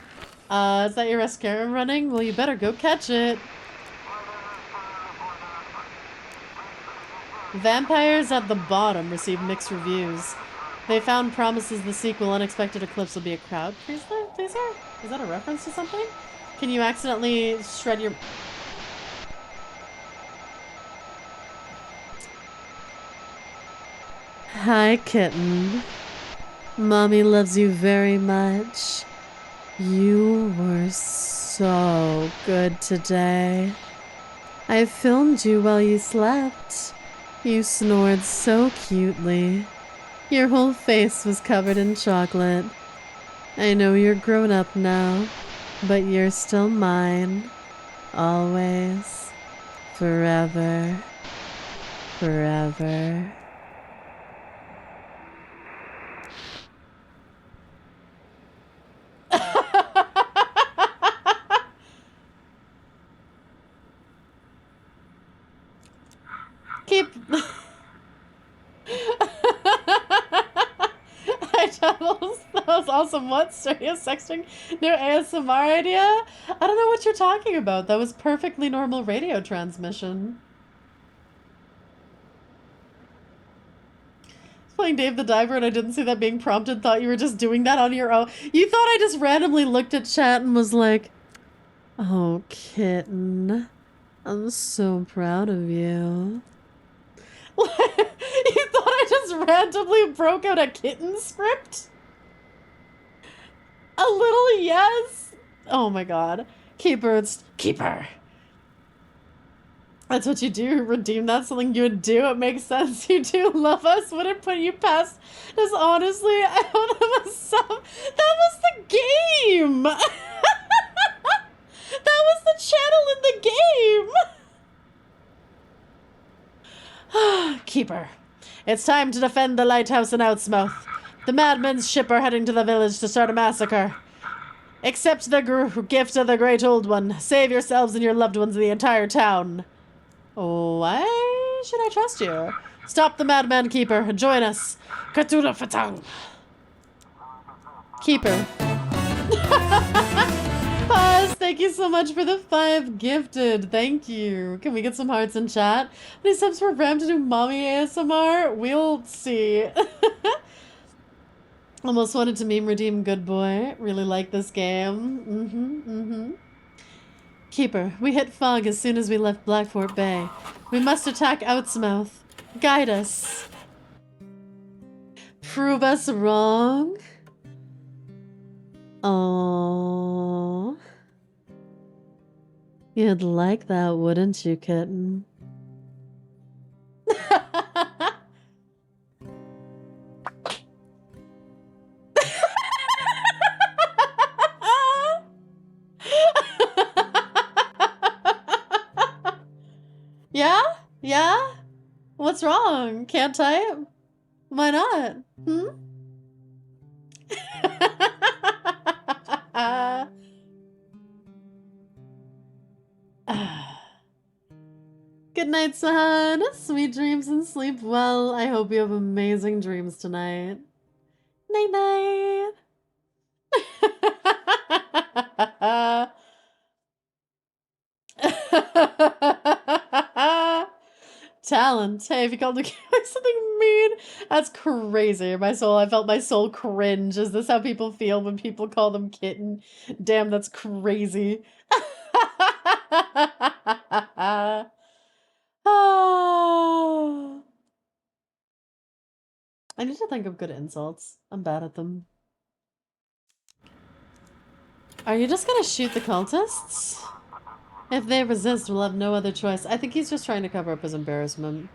Is that your Rescarum running? Well, you better go catch it. Vampires at the Bottom received mixed reviews. They found promises the sequel Unexpected Eclipse will be a crowd pleaser? Is that a reference to something? Can you accidentally shred your... Hi, kitten. Mommy loves you very much. You were so good today. I filmed you while you slept. You snored so cutely. Your whole face was covered in chocolate. I know you're grown up now, but you're still mine. Always. Forever. Forever. Keep... Hi, Chuckles. That was awesome. What? Stereo sexting? New ASMR idea? I don't know what you're talking about. That was perfectly normal radio transmission. Playing Dave the Diver and I didn't see that being prompted. Thought you were just doing that on your own. You thought I just randomly looked at chat and was like, oh, kitten. I'm so proud of you. You thought I just randomly broke out a kitten script? A little yes? Oh my god. Keeper, it's Keeper. That's what you do. Redeem that's something you would do. It makes sense. You do love us. Wouldn't put you past us. Honestly, I don't have a sub. That was the game. That was the channel in the game. Keeper. It's time to defend the lighthouse in Outsmouth. The madmen's ship are heading to the village to start a massacre. Accept the gift of the Great Old One. Save yourselves and your loved ones in the entire town. Why should I trust you? Stop the madman, Keeper. Join us. Katula Fatang. Keeper. Paz, thank you so much for the 5 gifted. Thank you. Can we get some hearts in chat? Any subs for Bram to do mommy ASMR? We'll see. Almost wanted to meme redeem good boy. Really like this game. Keeper, we hit fog as soon as we left Blackfort Bay. We must attack Outsmouth. Guide us. Prove us wrong? Oh, you'd like that, wouldn't you, kitten? Yeah? Yeah? What's wrong? Can't type? Why not? Good night, son. Sweet dreams and sleep well. I hope you have amazing dreams tonight. Night, night. Talent. Hey, if you called the something mean, that's crazy. I felt my soul cringe. Is this how people feel when people call them kitten? Damn, that's crazy. Oh. I need to think of good insults. I'm bad at them. Are you just gonna shoot the cultists? If they resist, we'll have no other choice. I think he's just trying to cover up his embarrassment.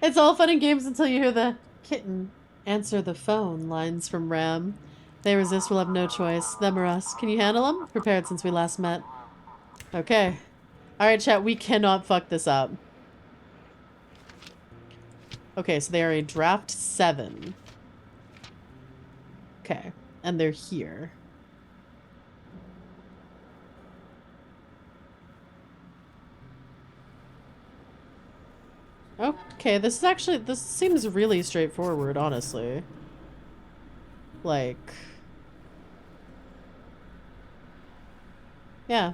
It's all fun and games until you hear the kitten answer the phone lines from Ram. They resist, we'll have no choice. Them or us. Can you handle them? Prepared since we last met. Okay. Alright, chat, we cannot fuck this up. Okay, so they are a draft 7. Okay. And they're here. Okay, this seems really straightforward, honestly. Like... yeah.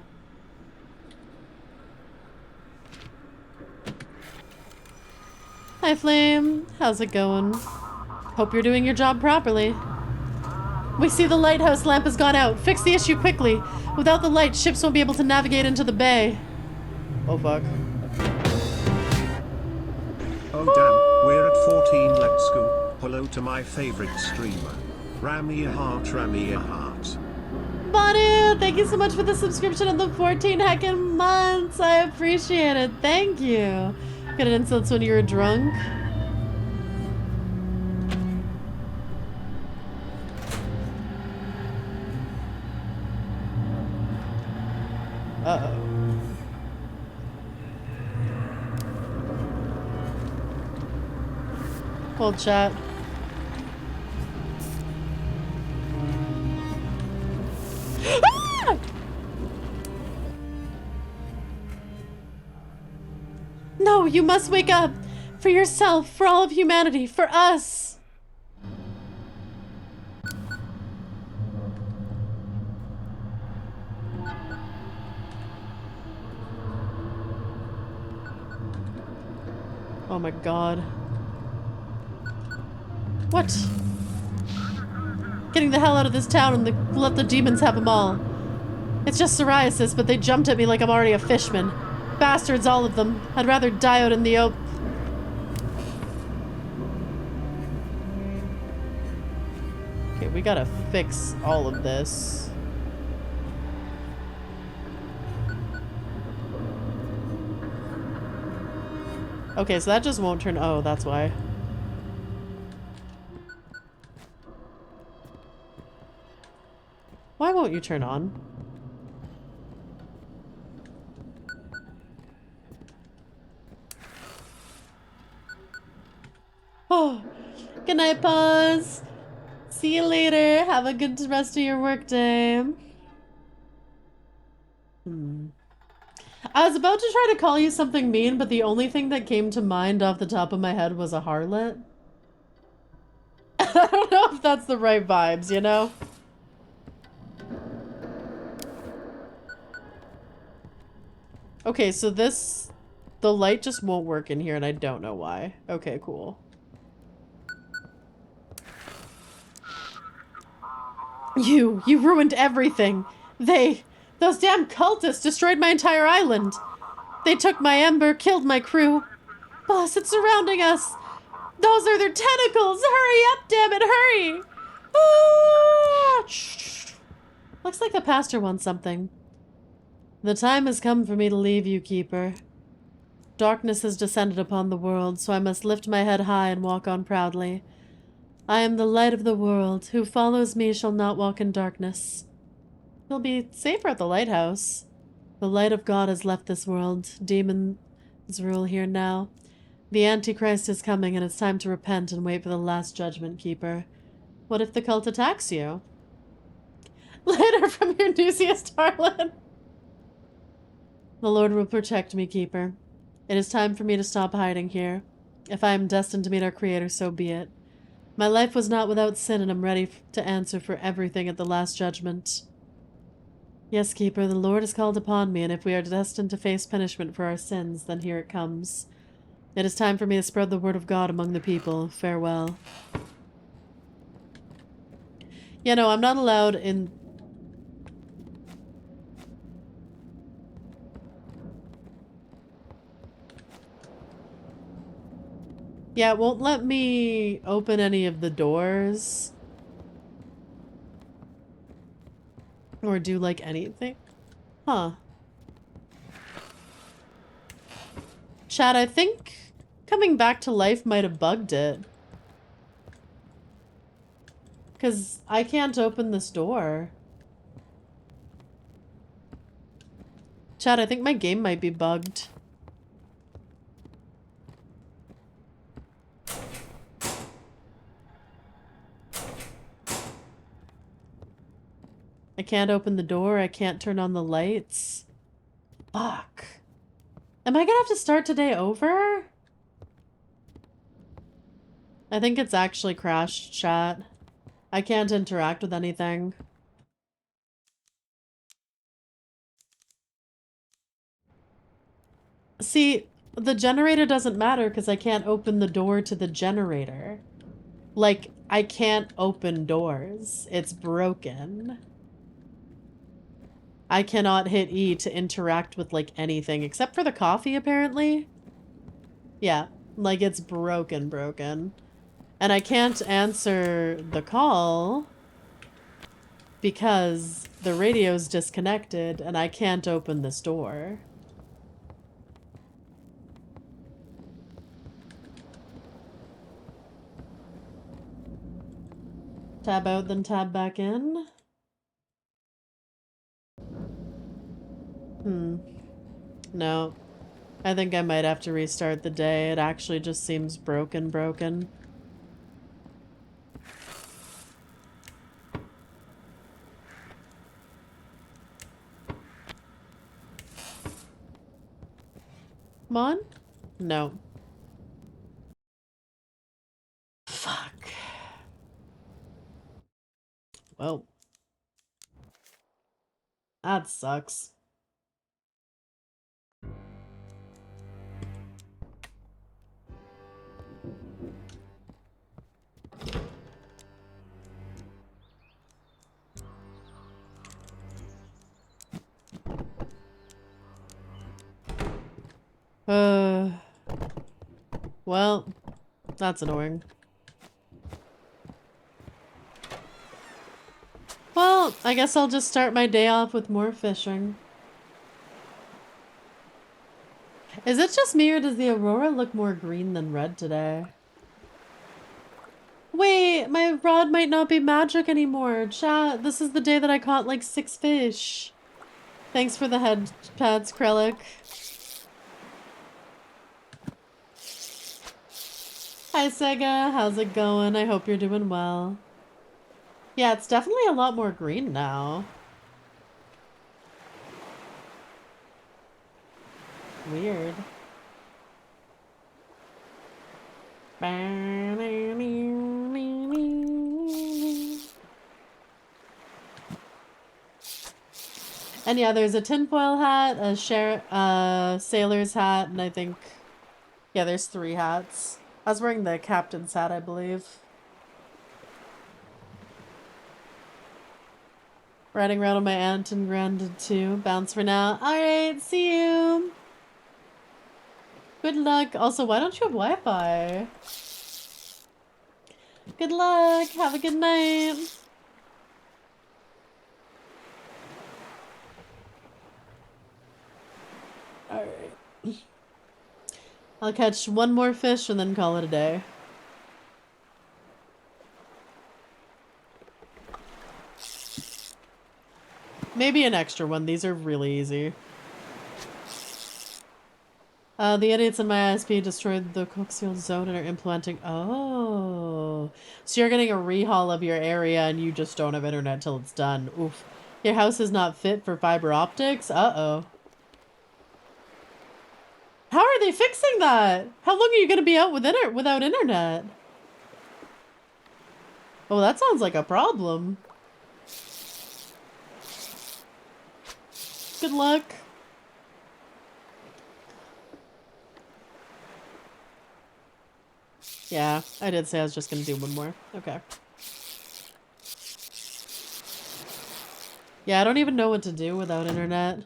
Hi, Flame. How's it going? Hope you're doing your job properly. We see the lighthouse lamp has gone out. Fix the issue quickly. Without the light, ships won't be able to navigate into the bay. Oh, fuck. Oh damn, we're at 14, let's go. Hello to my favorite streamer. Ramaea heart. Badu, thank you so much for the subscription and the 14 heckin' months. I appreciate it. Thank you. Got an insults when you were drunk. Uh-oh. Hold chat. Ah! No, you must wake up. For yourself, for all of humanity, for us. Oh my god. What? Getting the hell out of this town and let the demons have them all. It's just psoriasis, but they jumped at me like I'm already a fishman. Bastards, all of them. I'd rather die out in the open. Okay, we gotta fix all of this. Okay, so that just won't turn. Oh, that's why. Why won't you turn on? Oh, good night, Pause. See you later. Have a good rest of your workday. I was about to try to call you something mean, but the only thing that came to mind off the top of my head was a harlot. I don't know if that's the right vibes, you know? Okay, so the light just won't work in here and I don't know why. Okay, cool. You ruined everything. Those damn cultists destroyed my entire island. They took my ember, killed my crew. Boss, it's surrounding us. Those are their tentacles. Hurry up, damn it, hurry. Ah! Looks like the pastor wants something. The time has come for me to leave you, Keeper. Darkness has descended upon the world, so I must lift my head high and walk on proudly. I am the light of the world. Who follows me shall not walk in darkness. He'll be safer at the lighthouse. The light of God has left this world. Demons rule here now. The Antichrist is coming, and it's time to repent and wait for the last judgment, Keeper. What if the cult attacks you? Later from your newsiest harlot. The Lord will protect me, Keeper. It is time for me to stop hiding here. If I am destined to meet our Creator, so be it. My life was not without sin, and I'm ready to answer for everything at the Last Judgment. Yes, Keeper, the Lord has called upon me, and if we are destined to face punishment for our sins, then here it comes. It is time for me to spread the word of God among the people. Farewell. Yeah, no, I'm not allowed in... Yeah, it won't let me open any of the doors. Or do, like, anything. Huh. Chat, I think coming back to life might have bugged it. Because I can't open this door. Chad, I think my game might be bugged. I can't open the door. I can't turn on the lights. Fuck. Am I gonna have to start today over? I think it's actually crashed, chat. I can't interact with anything. See, the generator doesn't matter because I can't open the door to the generator. Like, I can't open doors. It's broken. I cannot hit E to interact with, like, anything except for the coffee, apparently. Yeah, like, it's broken. And I can't answer the call because the radio's disconnected and I can't open this door. Tab out, then tab back in. No. I think I might have to restart the day. It actually just seems broken. Come on? No. Fuck. Well. That sucks. Well, that's annoying. Well, I guess I'll just start my day off with more fishing. Is it just me or does the aurora look more green than red today? Wait, my rod might not be magic anymore. Chat, this is the day that I caught like 6 fish. Thanks for the head pats, Krellic. Hi Sega, how's it going? I hope you're doing well. Yeah, it's definitely a lot more green now. Weird. And yeah, there's a tinfoil hat, a sailor's hat, and I think, yeah, there's 3 hats. I was wearing the captain's hat, I believe. Riding around with my aunt and granddad too. Bounce for now. Alright, see you! Good luck. Also, why don't you have Wi-Fi? Good luck. Have a good night. Alright. I'll catch one more fish and then call it a day. Maybe an extra one. These are really easy. The idiots in my ISP destroyed the coaxial zone and are implementing... Oh. So you're getting a rehaul of your area and you just don't have internet till it's done. Oof. Your house is not fit for fiber optics? Uh-oh. How are they fixing that? How long are you going to be out without internet? Oh, that sounds like a problem. Good luck. Yeah, I did say I was just gonna do one more. Okay. Yeah, I don't even know what to do without internet.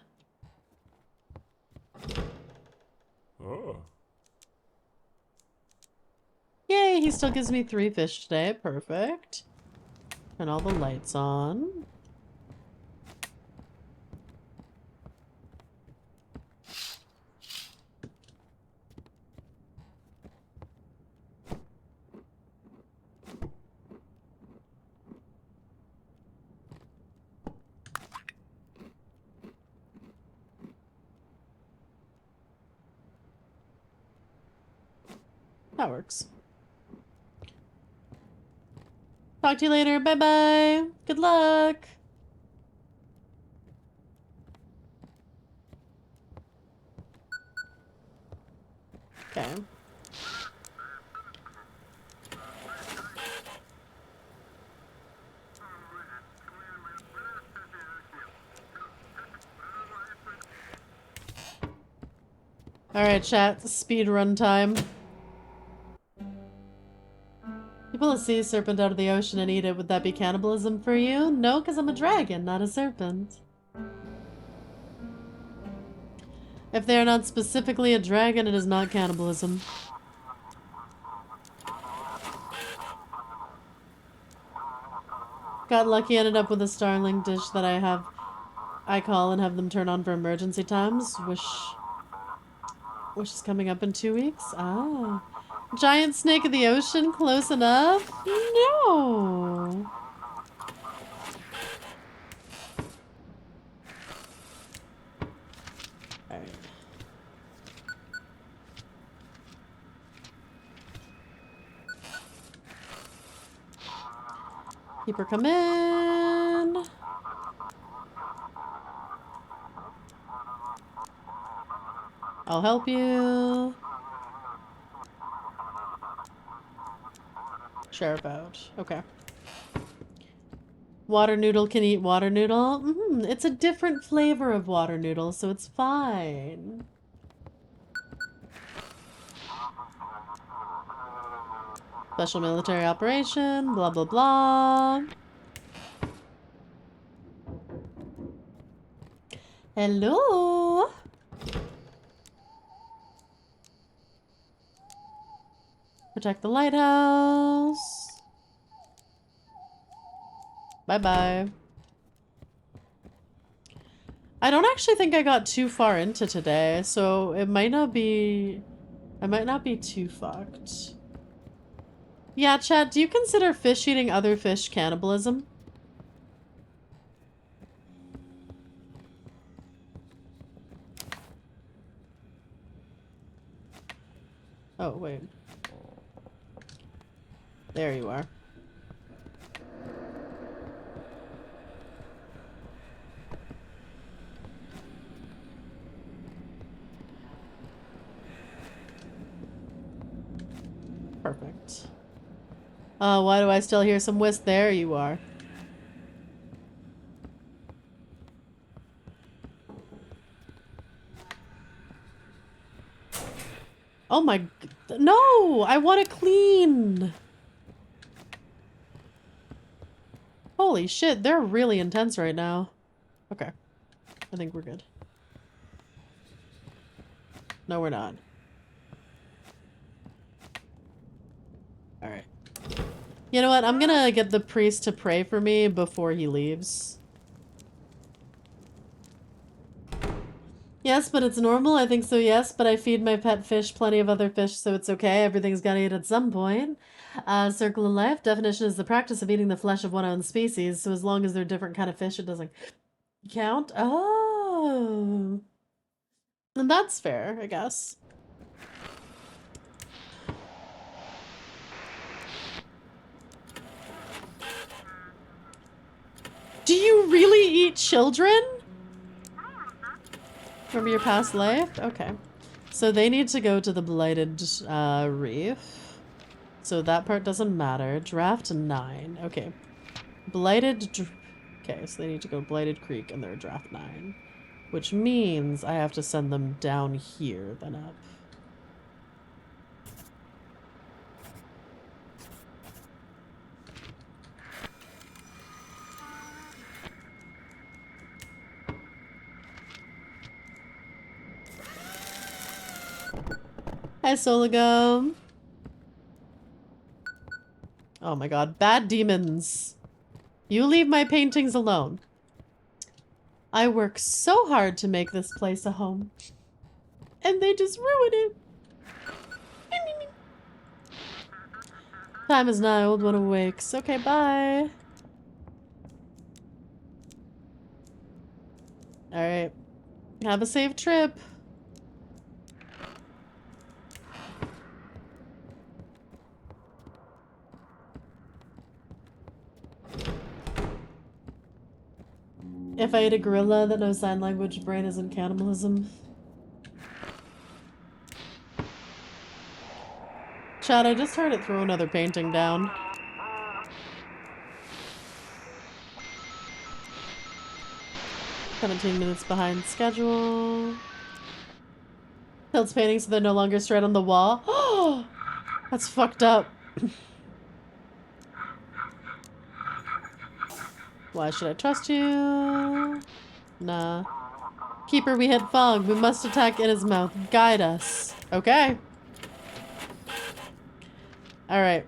Oh. Yay, he still gives me 3 fish today. Perfect. Turn all the lights on. That works. Talk to you later. Bye-bye. Good luck. Okay. Alright, chat. Speed run time. You pull a sea serpent out of the ocean and eat it. Would that be cannibalism for you? No, because I'm a dragon, not a serpent. If they are not specifically a dragon, it is not cannibalism. Got lucky, ended up with a starling dish that I call and have them turn on for emergency times. Wish is coming up in 2 weeks. Ah. Giant snake of the ocean, close enough? No. Alright. Keep her coming. I'll help you. Share about. Okay. Water noodle can eat water noodle? It's a different flavor of water noodle, so it's fine. Special military operation, blah blah blah. Hello? Protect the lighthouse. Bye-bye. I don't actually think I got too far into today, so it might not be... I might not be too fucked. Yeah, chat, do you consider fish eating other fish cannibalism? Oh, wait. There you are. Perfect. Why do I still hear some whist? There you are. Oh my... No! I want to clean! Holy shit, they're really intense right now. Okay. I think we're good. No, we're not. Alright. You know what? I'm gonna get the priest to pray for me before he leaves. Yes, but it's normal. I think so, yes. But I feed my pet fish plenty of other fish, so it's okay. Everything's gotta eat at some point. Circle of life. Definition is the practice of eating the flesh of one own species. So as long as they're different kind of fish, it doesn't count. Oh. And that's fair, I guess. Do you really eat children? From your past life? Okay. So they need to go to the Blighted Reef. So that part doesn't matter. Draft 9. Okay. Okay, so they need to go Blighted Creek and they're draft 9. Which means I have to send them down here, then up. Hi, Solagum. Oh my god, bad demons. You leave my paintings alone. I work so hard to make this place a home. And they just ruin it. Time is nigh, old one awakes. Okay, bye. Alright. Have a safe trip. If I ate a gorilla that knows sign language, brain isn't cannibalism. Chad, I just heard it throw another painting down. "17 minutes behind schedule. Tilts painting so they're no longer straight on the wall." Oh, that's fucked up. Why should I trust you? Nah. "Keeper, we hit fog. We must attack in his mouth. Guide us." Okay. Alright.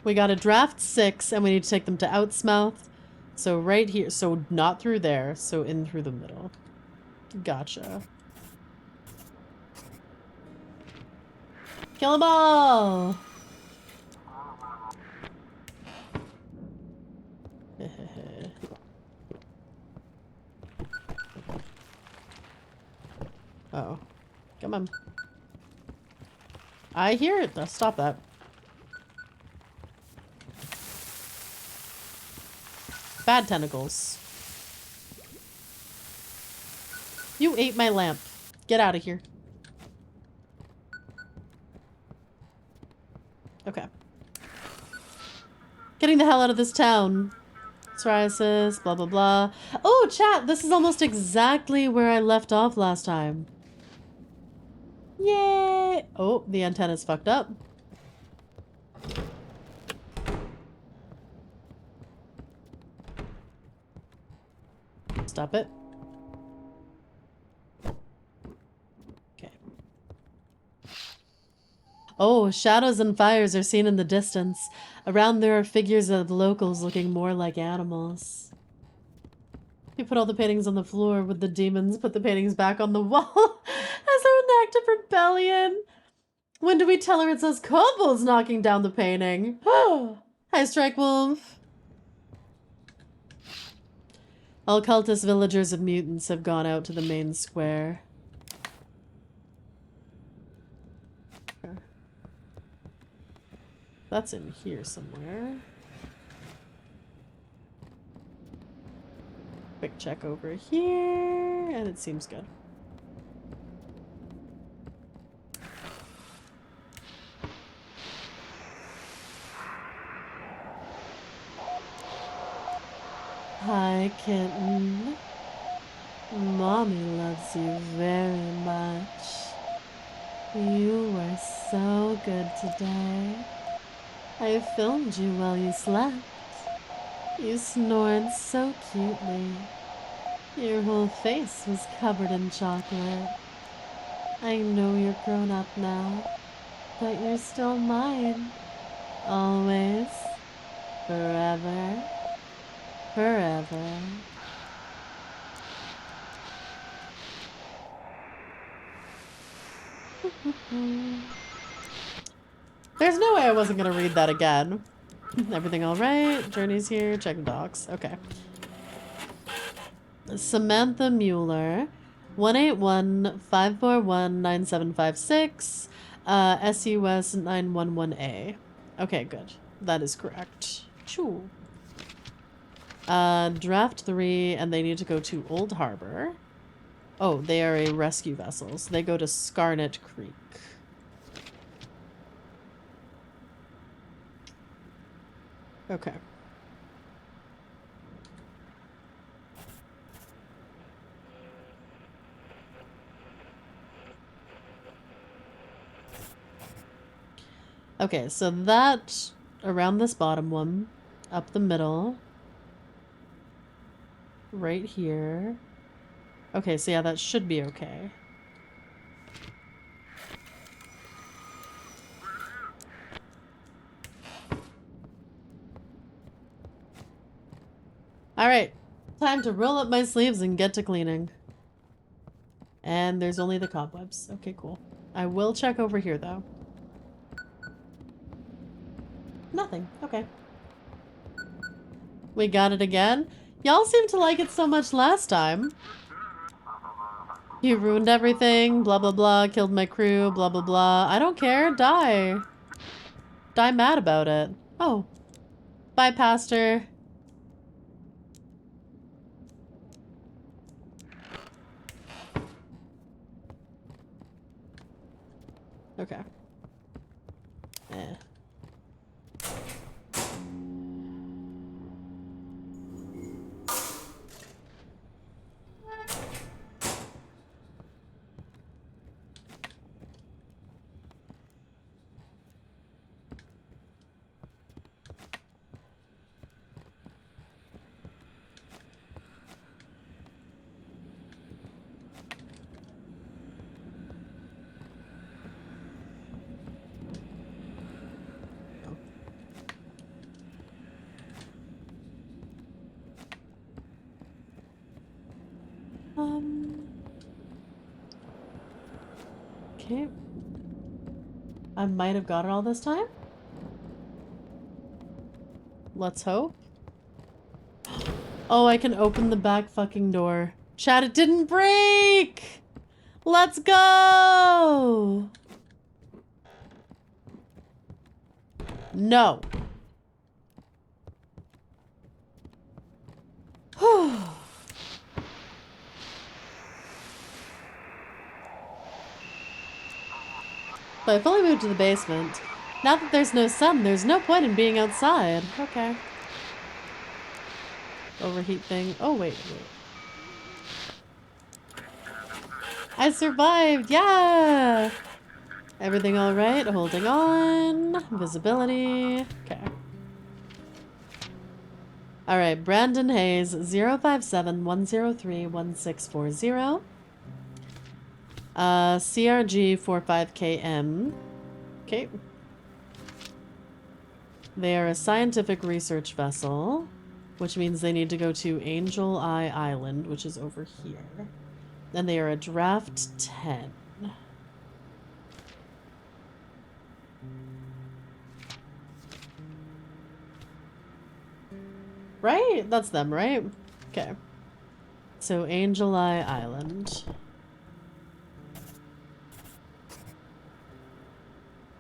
We got a draft 6, and we need to take them to Outsmouth. So right here. So not through there. So in through the middle. Gotcha. Kill 'em all! Uh-oh. Come on. I hear it. Now stop that. Bad tentacles. You ate my lamp. Get out of here. Okay. Getting the hell out of this town. Psoriasis, blah blah blah. Oh, chat, this is almost exactly where I left off last time. Yay! Oh, the antenna's fucked up. Stop it. Okay. Oh, shadows and fires are seen in the distance. Around there are figures of locals looking more like animals. You put all the paintings on the floor with the demons, put the paintings back on the wall. As there an act of rebellion? When do we tell her it's us kobolds knocking down the painting? Hi, Strike Wolf. All cultist villagers and mutants have gone out to the main square. That's in here somewhere. Quick check over here, and it seems good. Hi, kitten. Mommy loves you very much. You were so good today. I filmed you while you slept. You snored so cutely. Your whole face was covered in chocolate. I know you're grown up now, but you're still mine. Always. Forever. Forever. There's no way I wasn't gonna read that again. Everything alright? Journey's here. Check docs. Okay. Samantha Mueller. 181-541-9756. SUS 911A. Okay, good. That is correct. Choo. Draft 3, and they need to go to Old Harbor. Oh, they are a rescue vessel, so they go to Scarlet Creek. Okay. Okay, so that around this bottom one, up the middle, right here. Okay, so yeah, that should be okay. Alright, time to roll up my sleeves and get to cleaning. And there's only the cobwebs. Okay, cool. I will check over here, though. Nothing. Okay. We got it again? Y'all seemed to like it so much last time. You ruined everything, blah blah blah, killed my crew, blah blah blah. I don't care, die. Die mad about it. Oh. Bye, Pastor. Okay. Eh. Okay. I might have got it all this time. Let's hope. Oh, I can open the back fucking door. Chat, it didn't break! Let's go! No. So I fully moved to the basement. Now that there's no sun, there's no point in being outside. Okay. Overheat thing. Oh, wait. I survived! Yeah! Everything alright? Holding on. Visibility. Okay. Alright, Brandon Hayes, 057-103-1640. CRG 45KM. Okay. They are a scientific research vessel, which means they need to go to Angel Eye Island, which is over here. And they are a draft 10. Right? That's them, right? Okay. So Angel Eye Island.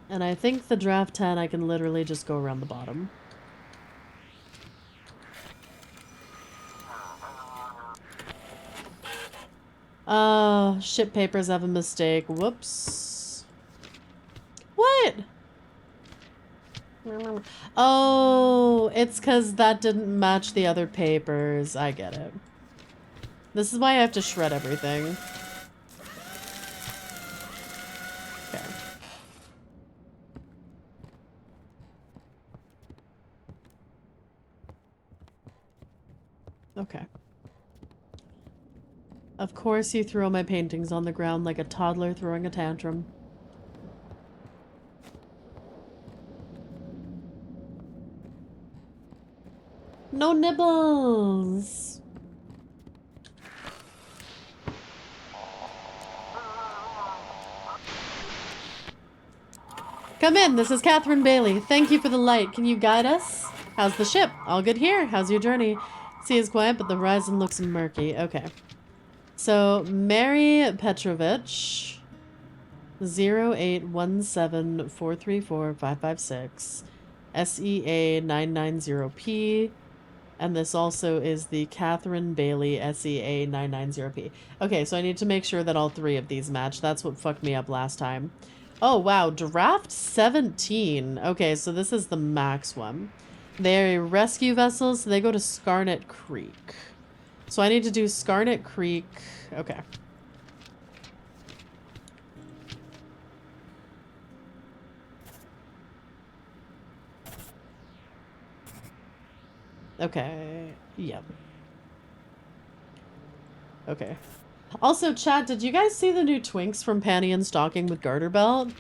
And I think the draft 10, I can literally just go around the bottom. Ship papers have a mistake. Whoops. What? Oh, it's because that didn't match the other papers. I get it. This is why I have to shred everything. Okay. Okay. Of course you throw my paintings on the ground like a toddler throwing a tantrum. No nibbles! Come in, this is Catherine Bailey. Thank you for the light. Can you guide us? How's the ship? All good here. How's your journey? Sea is quiet, but the horizon looks murky. Okay. So, Mary Petrovich, 0817434556, SEA990P, and this also is the Catherine Bailey SEA990P. Okay, so I need to make sure that all three of these match. That's what fucked me up last time. Oh, wow, draft 17. Okay, so this is the max one. They're rescue vessels, so they go to Scarlet Creek. So I need to do Scarlet Creek. Okay. Okay. Yep. Okay. Also, chat, did you guys see the new Twinks from Panty and Stocking with Garter Belt?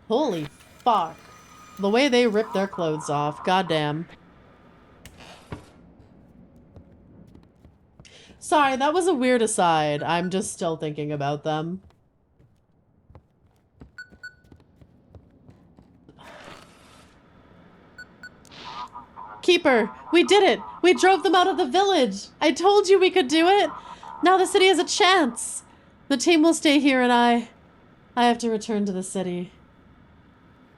Holy fuck. The way they rip their clothes off. Goddamn. Sorry, that was a weird aside. I'm just still thinking about them. Keeper, we did it! We drove them out of the village! I told you we could do it! Now the city has a chance! The team will stay here and I have to return to the city.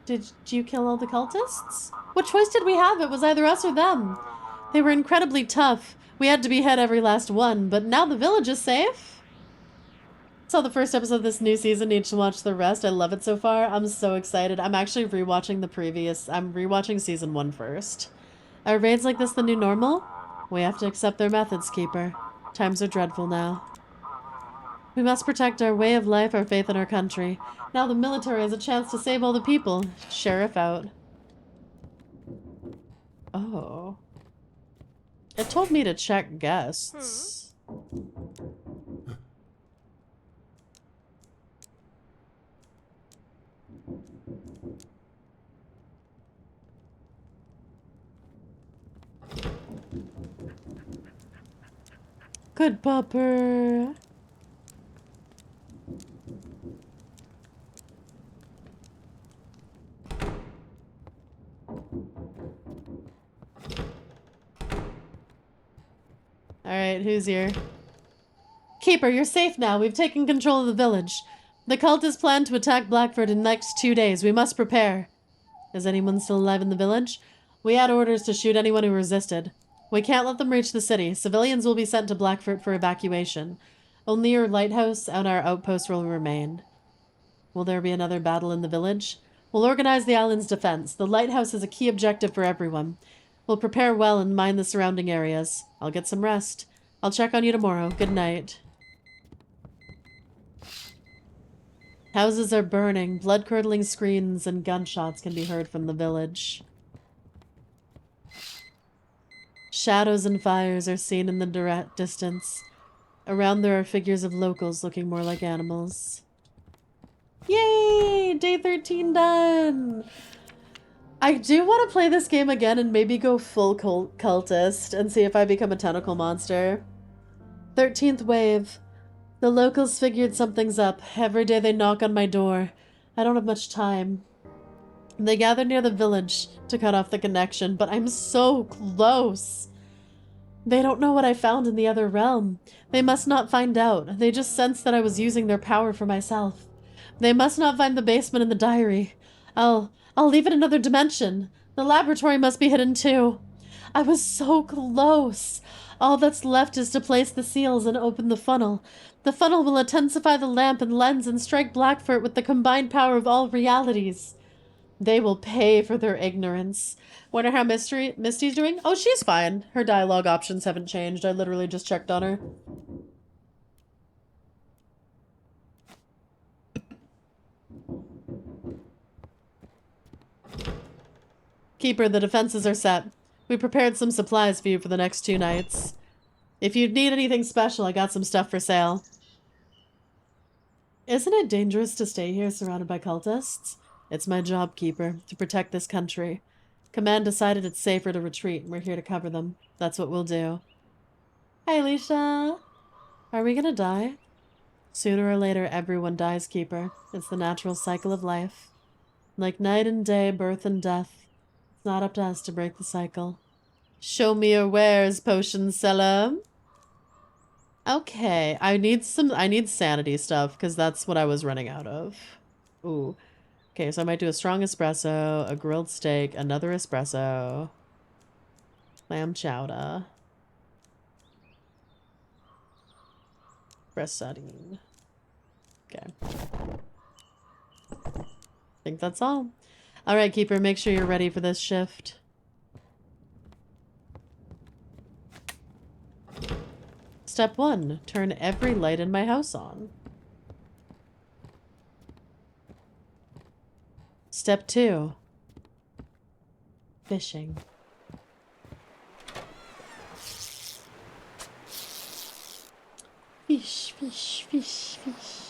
Did you kill all the cultists? What choice did we have? It was either us or them. They were incredibly tough. We had to behead every last one, but now the village is safe? Saw the first episode of this new season. Need to watch the rest. I love it so far. I'm so excited. I'm actually rewatching I'm rewatching season 1 first. Are raids like this the new normal? We have to accept their methods, Keeper. Times are dreadful now. We must protect our way of life, our faith in our country. Now the military has a chance to save all the people. Sheriff out. Oh. It told me to check guests. Good pupper. Alright, who's here? Keeper, you're safe now. We've taken control of the village. The cultists plan to attack Blackford in the next 2 days. We must prepare. Is anyone still alive in the village? We had orders to shoot anyone who resisted. We can't let them reach the city. Civilians will be sent to Blackford for evacuation. Only your lighthouse and our outpost will remain. Will there be another battle in the village? We'll organize the island's defense. The lighthouse is a key objective for everyone. We'll prepare well and mine the surrounding areas. I'll get some rest. I'll check on you tomorrow. Good night. Houses are burning. Blood-curdling screams and gunshots can be heard from the village. Shadows and fires are seen in the direct distance. Around there are figures of locals looking more like animals. Yay! Day 13 done! I do want to play this game again and maybe go full cultist and see if I become a tentacle monster. 13th wave. The locals figured something's up. Every day they knock on my door. I don't have much time. They gather near the village to cut off the connection, but I'm so close. They don't know what I found in the other realm. They must not find out. They just sense that I was using their power for myself. They must not find the basement in the diary. I'll leave it another dimension. The laboratory must be hidden too. I was so close. All that's left is to place the seals and open the funnel. The funnel will intensify the lamp and lens and strike Blackford with the combined power of all realities. They will pay for their ignorance. Wonder how Misty's doing? Oh, she's fine. Her dialogue options haven't changed. I literally just checked on her. Keeper, the defenses are set. We prepared some supplies for you for the next 2 nights. If you need anything special, I got some stuff for sale. Isn't it dangerous to stay here surrounded by cultists? It's my job, Keeper, to protect this country. Command decided it's safer to retreat, and we're here to cover them. That's what we'll do. Hi, Alicia. Are we gonna die? Sooner or later, everyone dies, Keeper. It's the natural cycle of life. Like night and day, birth and death. It's not up to us to break the cycle. Show me your wares, potion seller. Okay, I need sanity stuff, because that's what I was running out of. Ooh. Okay, so I might do a strong espresso, a grilled steak, another espresso, lamb chowder, breast sardine. Okay. I think that's all. Alright, Keeper, make sure you're ready for this shift. Step 1, turn every light in my house on. Step 2, fishing. Fish, fish, fish, fish.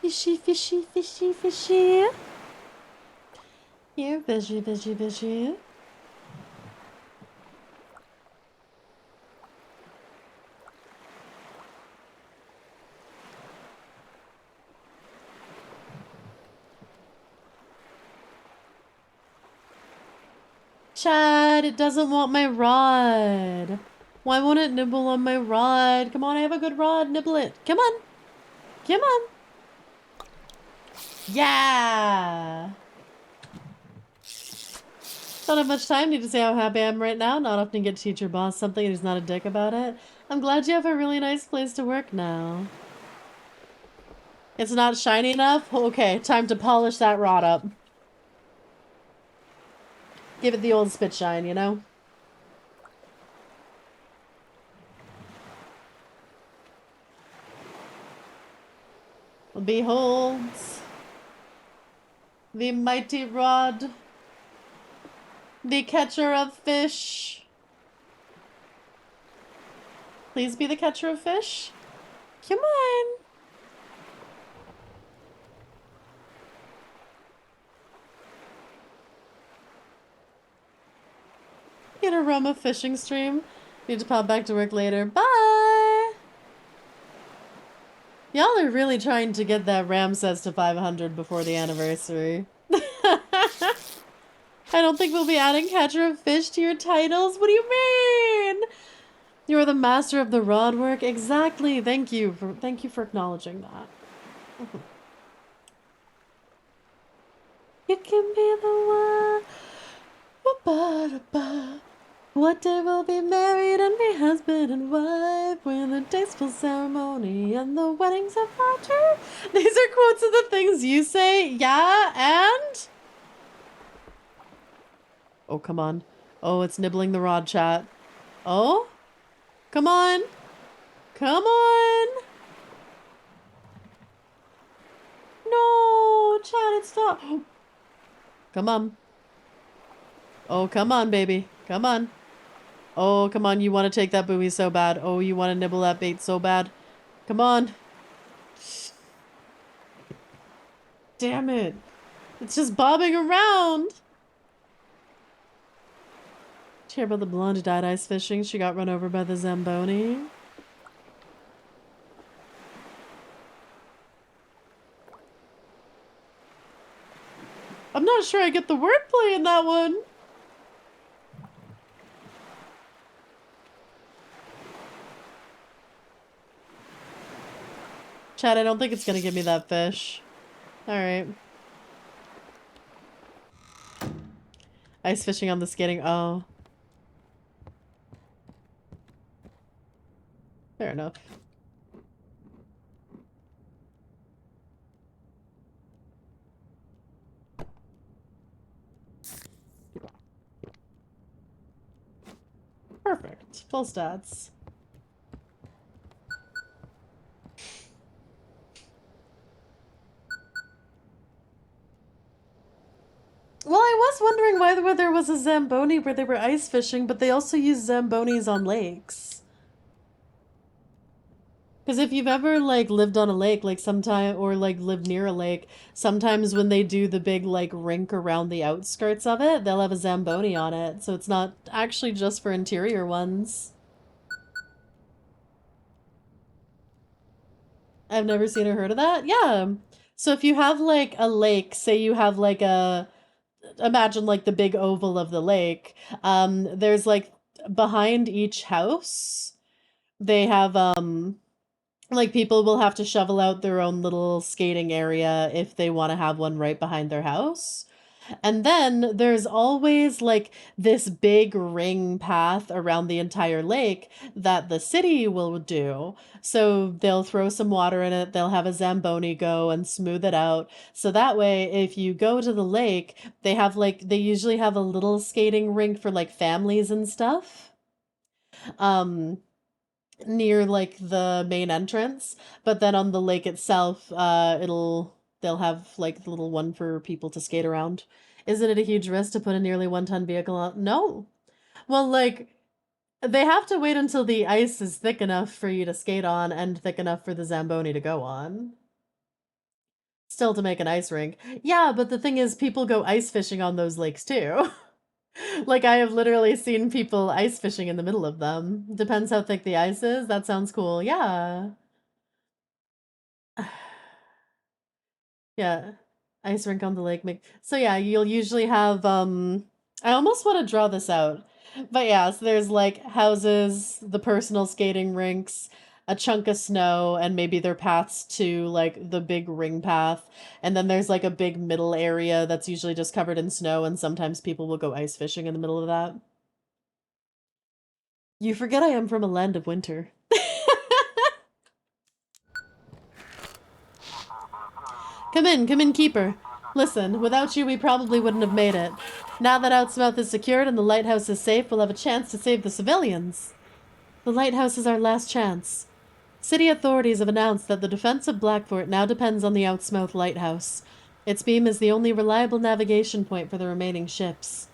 Fishy, fishy, fishy, fishy. Here, fishy, fishy, fishy. Chad, it doesn't want my rod. Why won't it nibble on my rod? Come on, I have a good rod. Nibble it. Come on. Come on. Yeah. Don't have much time. Need to say how happy I am right now. Not often get to teach your boss something and he's not a dick about it. I'm glad you have a really nice place to work now. It's not shiny enough? Okay, time to polish that rod up. Give it the old spit shine, you know? Behold the mighty rod, the catcher of fish. Please be the catcher of fish. Come on. Get a Roma fishing stream. Need to pop back to work later. Bye! Y'all are really trying to get that Ramses to 500 before the anniversary. I don't think we'll be adding catcher of fish to your titles. What do you mean? You're the master of the rod work. Exactly. Thank you for acknowledging that. You can be the one. What day we'll be married and be husband and wife when the tasteful ceremony and the weddings of our turn. These are quotes of the things you say. Yeah, and? Oh, come on. Oh, it's nibbling the rod, chat. Oh? Come on. Come on. No, chat, it's not. Come on. Oh, come on, baby. Come on. Oh, come on, you want to take that buoy so bad. Oh, you want to nibble that bait so bad. Come on. Damn it. It's just bobbing around. Did you hear about the blonde who died ice fishing? She got run over by the Zamboni. I'm not sure I get the wordplay in that one. Chad, I don't think it's gonna give me that fish. Alright. Ice fishing on the skating. Oh. Fair enough. Perfect. Full stats. Well, I was wondering why there was a Zamboni where they were ice fishing, but they also use Zambonis on lakes. Because if you've ever, like, lived on a lake, like, sometime, or, like, lived near a lake, sometimes when they do the big, like, rink around the outskirts of it, they'll have a Zamboni on it, so it's not actually just for interior ones. I've never seen or heard of that? Yeah. So if you have, like, a lake, say you have, like, imagine, like, the big oval of the lake, there's, like, behind each house, they have, like, people will have to shovel out their own little skating area if they want to have one right behind their house. And then there's always, like, this big ring path around the entire lake that the city will do. So they'll throw some water in it, they'll have a Zamboni go and smooth it out. So that way, if you go to the lake, they have, like, they usually have a little skating rink for, like, families and stuff. Near, like, the main entrance, but then on the lake itself, they'll have, like, the little one for people to skate around. Isn't it a huge risk to put a nearly 1-ton vehicle on? No. Well, like, they have to wait until the ice is thick enough for you to skate on and thick enough for the Zamboni to go on. Still to make an ice rink. Yeah, but the thing is, people go ice fishing on those lakes too. Like, I have literally seen people ice fishing in the middle of them. Depends how thick the ice is. That sounds cool. Yeah. Yeah. Ice rink on the lake. So yeah, you'll usually have I almost want to draw this out. But yeah, so there's like houses, the personal skating rinks, a chunk of snow, and maybe their paths to like the big ring path. And then there's like a big middle area that's usually just covered in snow, and sometimes people will go ice fishing in the middle of that. You forget I am from a land of winter. Come in, keeper. Listen, without you we probably wouldn't have made it. Now that Outsmouth is secured and the lighthouse is safe, we'll have a chance to save the civilians. The lighthouse is our last chance. City authorities have announced that the defense of Blackfort now depends on the Outsmouth lighthouse. Its beam is the only reliable navigation point for the remaining ships.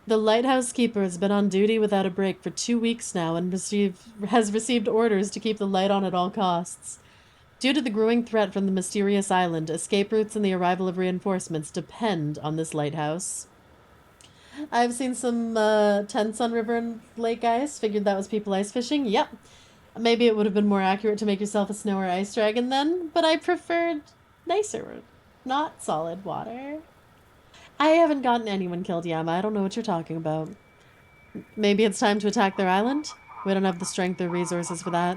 The lighthouse keeper has been on duty without a break for 2 weeks now and has received orders to keep the light on at all costs. Due to the growing threat from the mysterious island, escape routes and the arrival of reinforcements depend on this lighthouse. I've seen some tents on river and lake ice. Figured that was people ice fishing. Yep. Maybe it would have been more accurate to make yourself a snow or ice dragon then, but I preferred nicer, not solid water. I haven't gotten anyone killed, Yama. I don't know what you're talking about. Maybe it's time to attack their island? We don't have the strength or resources for that.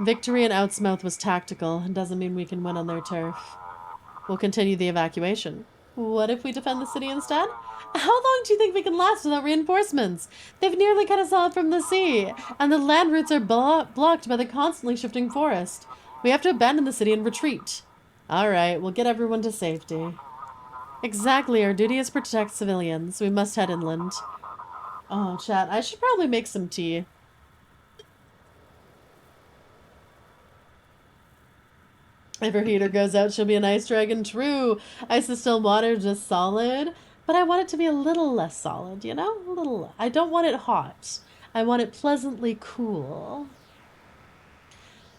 Victory in Outsmouth was tactical and doesn't mean we can win on their turf. We'll continue the evacuation. What if we defend the city instead? How long do you think we can last without reinforcements? They've nearly cut us off from the sea, and the land routes are blocked by the constantly shifting forest. We have to abandon the city and retreat. Alright, we'll get everyone to safety. Exactly, our duty is to protect civilians. We must head inland. Oh, chat, I should probably make some tea. If her heater goes out, she'll be an ice dragon. True. Ice is still water, just solid. But I want it to be a little less solid, you know? A little. I don't want it hot. I want it pleasantly cool.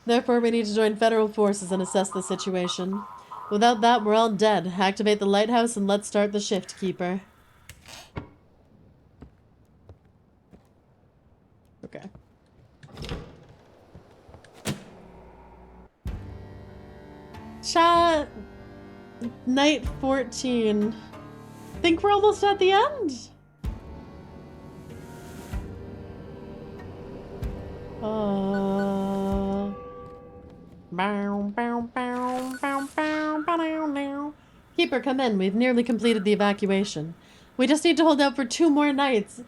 Therefore, we need to join federal forces and assess the situation. Without that, we're all dead. Activate the lighthouse and let's start the shift, Keeper. Okay. Chat. Night 14. Think we're almost at the end. Keeper, come in. We've nearly completed the evacuation. We just need to hold out for 2 more nights.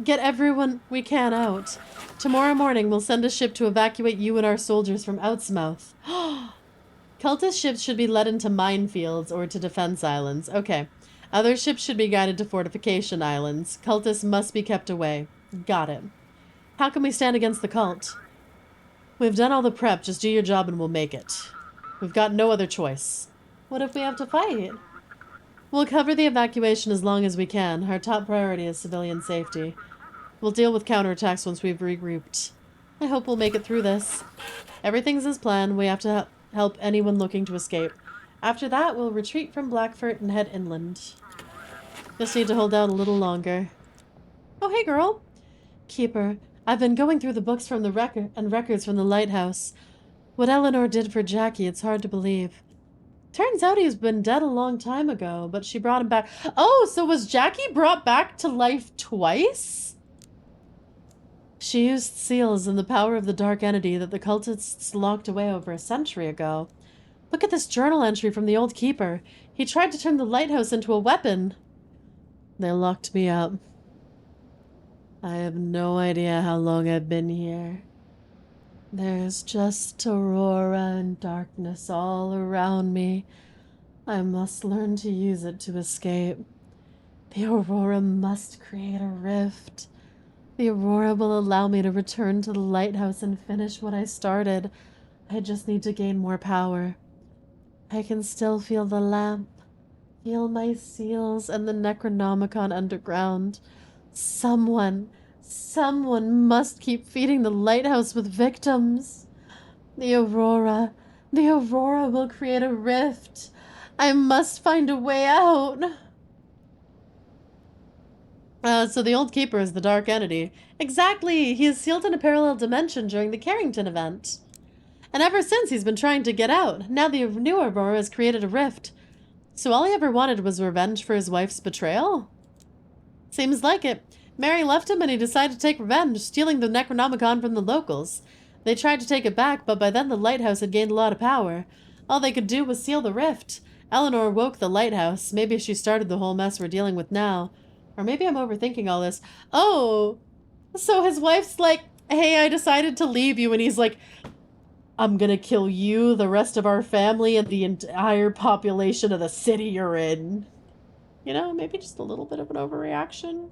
Get everyone we can out. Tomorrow morning, we'll send a ship to evacuate you and our soldiers from Outsmouth. Cultist ships should be led into minefields or to defense islands. Okay. Other ships should be guided to fortification islands. Cultists must be kept away. Got it. How can we stand against the cult? We've done all the prep. Just do your job and we'll make it. We've got no other choice. What if we have to fight? We'll cover the evacuation as long as we can. Our top priority is civilian safety. We'll deal with counterattacks once we've regrouped. I hope we'll make it through this. Everything's as planned. We have to help anyone looking to escape. After that, we'll retreat from Blackfort and head inland. Just need to hold out a little longer. Oh, hey, girl. Keeper, I've been going through the books from the records from the lighthouse. What Eleanor did for Jackie, it's hard to believe. Turns out he's been dead a long time ago, but she brought him back. Oh, so was Jackie brought back to life twice? She used seals and the power of the dark entity that the cultists locked away over a century ago. Look at this journal entry from the old keeper. He tried to turn the lighthouse into a weapon. They locked me up. I have no idea how long I've been here. There's just aurora and darkness all around me. I must learn to use it to escape. The aurora must create a rift. The aurora will allow me to return to the lighthouse and finish what I started. I just need to gain more power. I can still feel the lamp, feel my seals and the Necronomicon underground. Someone must keep feeding the lighthouse with victims. The aurora will create a rift. I must find a way out. So the old keeper is the dark entity. Exactly, he is sealed in a parallel dimension during the Carrington event. And ever since, he's been trying to get out. Now the new aurora has created a rift. So all he ever wanted was revenge for his wife's betrayal? Seems like it. Mary left him and he decided to take revenge, stealing the Necronomicon from the locals. They tried to take it back, but by then the Lighthouse had gained a lot of power. All they could do was seal the rift. Eleanor woke the Lighthouse. Maybe she started the whole mess we're dealing with now. Or maybe I'm overthinking all this. Oh, so his wife's like, hey, I decided to leave you, and he's like, I'm gonna kill you, the rest of our family, and the entire population of the city you're in. You know, maybe just a little bit of an overreaction.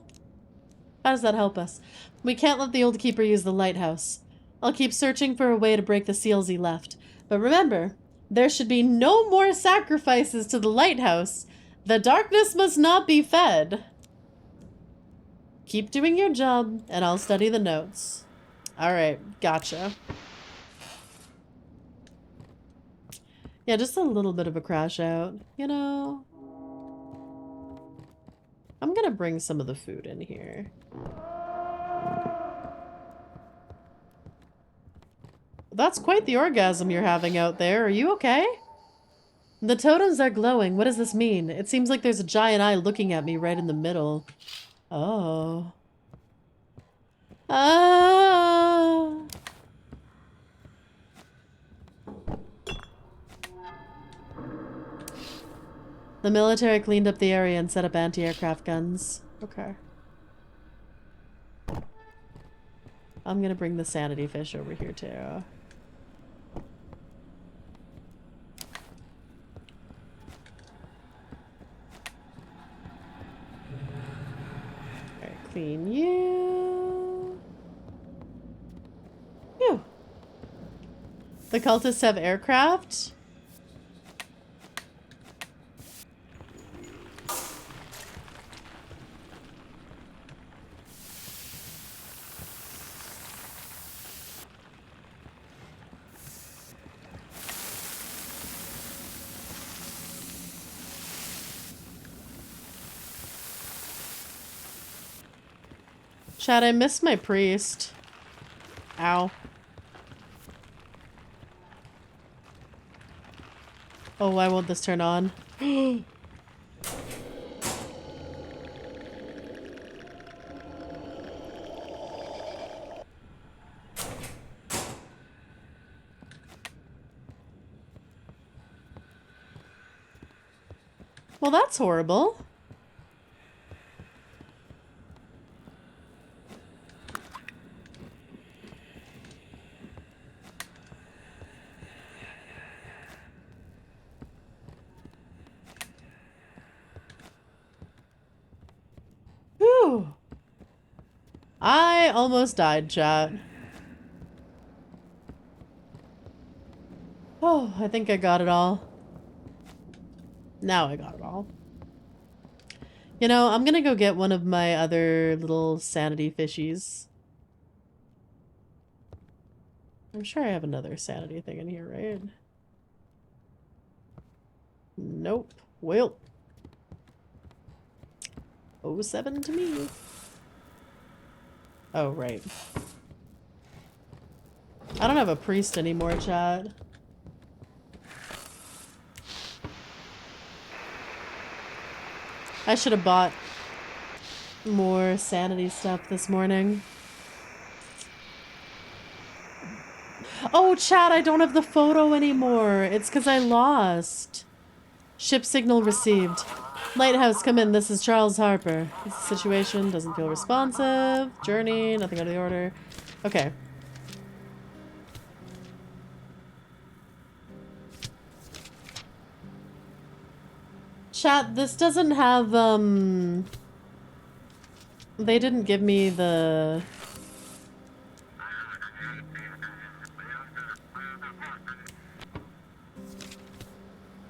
How does that help us? We can't let the old keeper use the lighthouse. I'll keep searching for a way to break the seals he left. But remember, there should be no more sacrifices to the lighthouse. The darkness must not be fed. Keep doing your job, and I'll study the notes. Alright, gotcha. Yeah, just a little bit of a crash out, you know? I'm gonna bring some of the food in here. That's quite the orgasm you're having out there. Are you okay? The totems are glowing. What does this mean? It seems like there's a giant eye looking at me right in the middle. Oh. Ah. The military cleaned up the area and set up anti-aircraft guns. Okay. I'm gonna bring the sanity fish over here too. Alright, clean you. Phew. The cultists have aircraft? Chad, I missed my priest. Ow. Oh, why won't this turn on? Well, that's horrible. Whew. I almost died, chat. Oh, I think I got it all. Now I got it all. You know, I'm gonna go get one of my other little sanity fishies. I'm sure I have another sanity thing in here, right? Nope. Well. 07 to me. Oh, right. I don't have a priest anymore, chat. I should have bought more sanity stuff this morning. Oh, chat, I don't have the photo anymore. It's because I lost. Ship signal received. Lighthouse, come in. This is Charles Harper. This situation doesn't feel responsive. Journey, nothing out of the order. Okay. Chat, this doesn't have, they didn't give me the...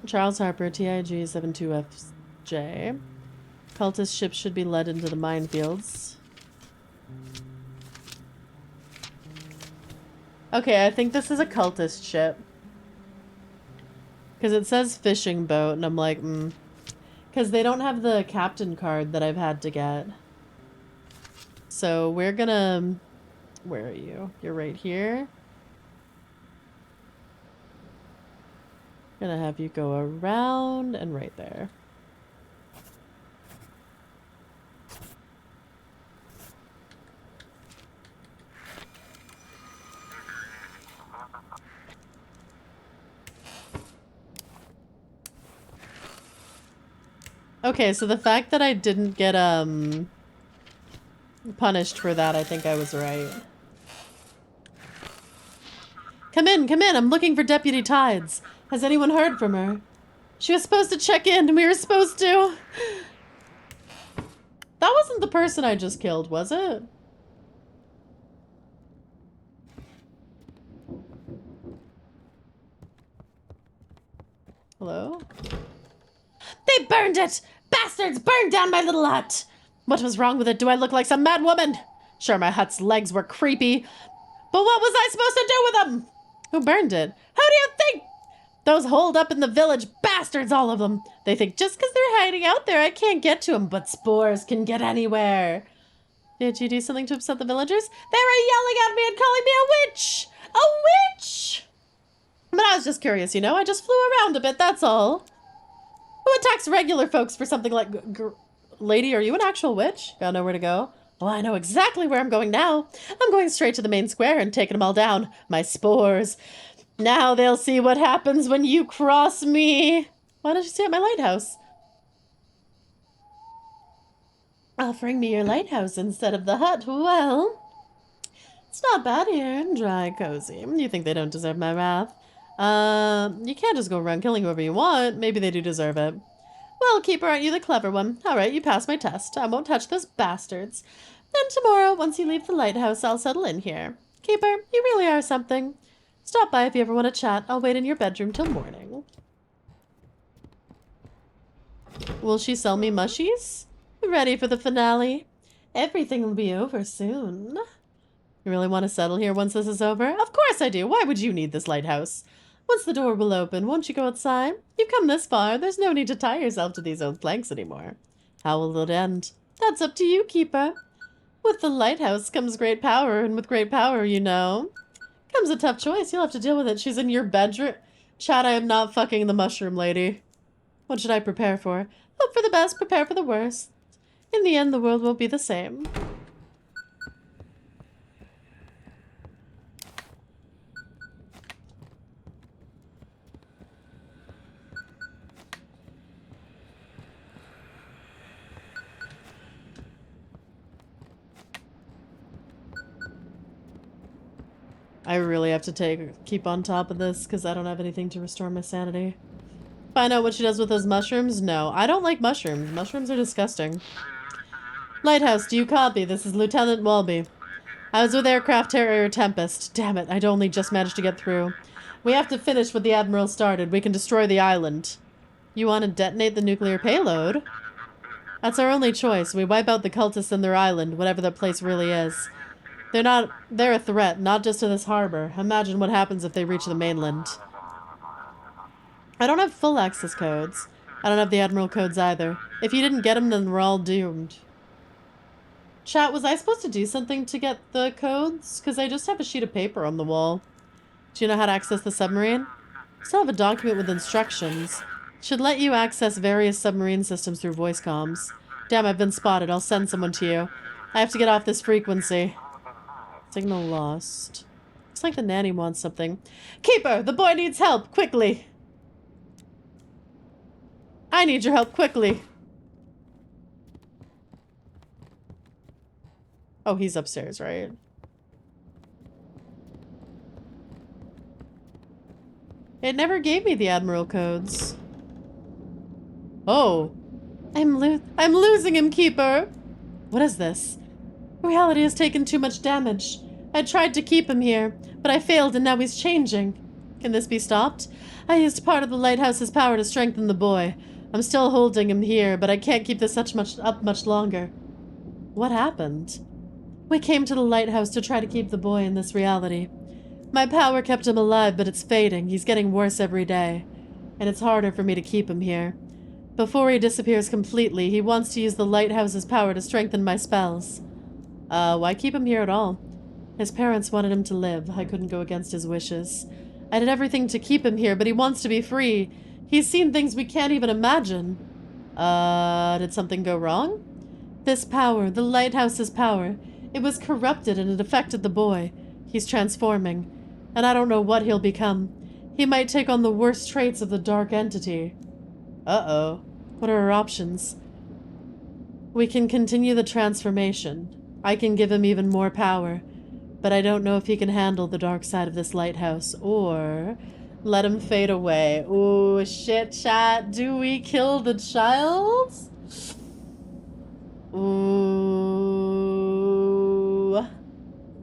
Charles Harper, TIG 72FJ. Cultist ships should be led into the minefields. Okay, I think this is a cultist ship. Because it says fishing boat, and I'm like, Because they don't have the captain card that I've had to get. So we're gonna... Where are you? You're right here. Gonna have you go around and right there. Okay, so the fact that I didn't get, punished for that, I think I was right. Come in, I'm looking for Deputy Tides. Has anyone heard from her? She was supposed to check in, we were supposed to. That wasn't the person I just killed, was it? Hello? They burned it! Bastards burned down my little hut! What was wrong with it? Do I look like some mad woman? Sure, my hut's legs were creepy, but what was I supposed to do with them? Who burned it? How do you think? Those holed up in the village bastards, all of them. They think just because they're hiding out there, I can't get to them, but spores can get anywhere. Did you do something to upset the villagers? They were yelling at me and calling me a witch! A witch! But I was just curious, you know? I just flew around a bit, that's all. Who attacks regular folks for something like... Lady, are you an actual witch? Gotta know where to go. Well, I know exactly where I'm going now. I'm going straight to the main square and taking them all down. My spores. Now they'll see what happens when you cross me. Why don't you stay at my lighthouse? Offering me your lighthouse instead of the hut. Well, it's not bad here. Dry, cozy. You think they don't deserve my wrath? You can't just go around killing whoever you want. Maybe they do deserve it. Well, Keeper, aren't you the clever one? All right, you passed my test. I won't touch those bastards. Then tomorrow, once you leave the lighthouse, I'll settle in here. Keeper, you really are something. Stop by if you ever want to chat. I'll wait in your bedroom till morning. Will she sell me mushies? Ready for the finale? Everything will be over soon. You really want to settle here once this is over? Of course I do. Why would you need this lighthouse? Once the door will open, won't you go outside? You've come this far. There's no need to tie yourself to these old planks anymore. How will it end? That's up to you, Keeper. With the lighthouse comes great power, and with great power, you know, comes a tough choice. You'll have to deal with it. She's in your bedroom. Chad, I am not fucking the mushroom lady. What should I prepare for? Hope for the best, prepare for the worst. In the end, the world won't be the same. I really have to keep on top of this because I don't have anything to restore my sanity. Find out what she does with those mushrooms? No, I don't like mushrooms. Mushrooms are disgusting. Lighthouse, do you copy? This is Lieutenant Walby. I was with Aircraft Carrier Tempest. Damn it, I'd only just managed to get through. We have to finish what the Admiral started. We can destroy the island. You want to detonate the nuclear payload? That's our only choice. We wipe out the cultists and their island, whatever that place really is. They're a threat, not just to this harbor. Imagine what happens if they reach the mainland. I don't have full access codes. I don't have the Admiral codes either. If you didn't get them, then we're all doomed. Chat, was I supposed to do something to get the codes? Because I just have a sheet of paper on the wall. Do you know how to access the submarine? I still have a document with instructions. Should let you access various submarine systems through voice comms. Damn, I've been spotted. I'll send someone to you. I have to get off this frequency. Signal lost. Looks like the nanny wants something. Keeper, the boy needs help, quickly. I need your help, quickly. Oh, he's upstairs, right? It never gave me the Admiral codes. Oh. I'm losing him, Keeper. What is this? Reality has taken too much damage. I tried to keep him here, but I failed and now he's changing. Can this be stopped? I used part of the lighthouse's power to strengthen the boy. I'm still holding him here, but I can't keep this up much longer. What happened? We came to the lighthouse to try to keep the boy in this reality. My power kept him alive, but it's fading. He's getting worse every day. And it's harder for me to keep him here. Before he disappears completely, he wants to use the lighthouse's power to strengthen my spells. Why keep him here at all? His parents wanted him to live. I couldn't go against his wishes. I did everything to keep him here, but he wants to be free. He's seen things we can't even imagine. Did something go wrong? This power, the lighthouse's power, it was corrupted and it affected the boy. He's transforming, and I don't know what he'll become. He might take on the worst traits of the dark entity. Uh-oh. What are our options? We can continue the transformation. I can give him even more power, but I don't know if he can handle the dark side of this lighthouse, or let him fade away. Ooh, shit, chat. Do we kill the child? Ooh.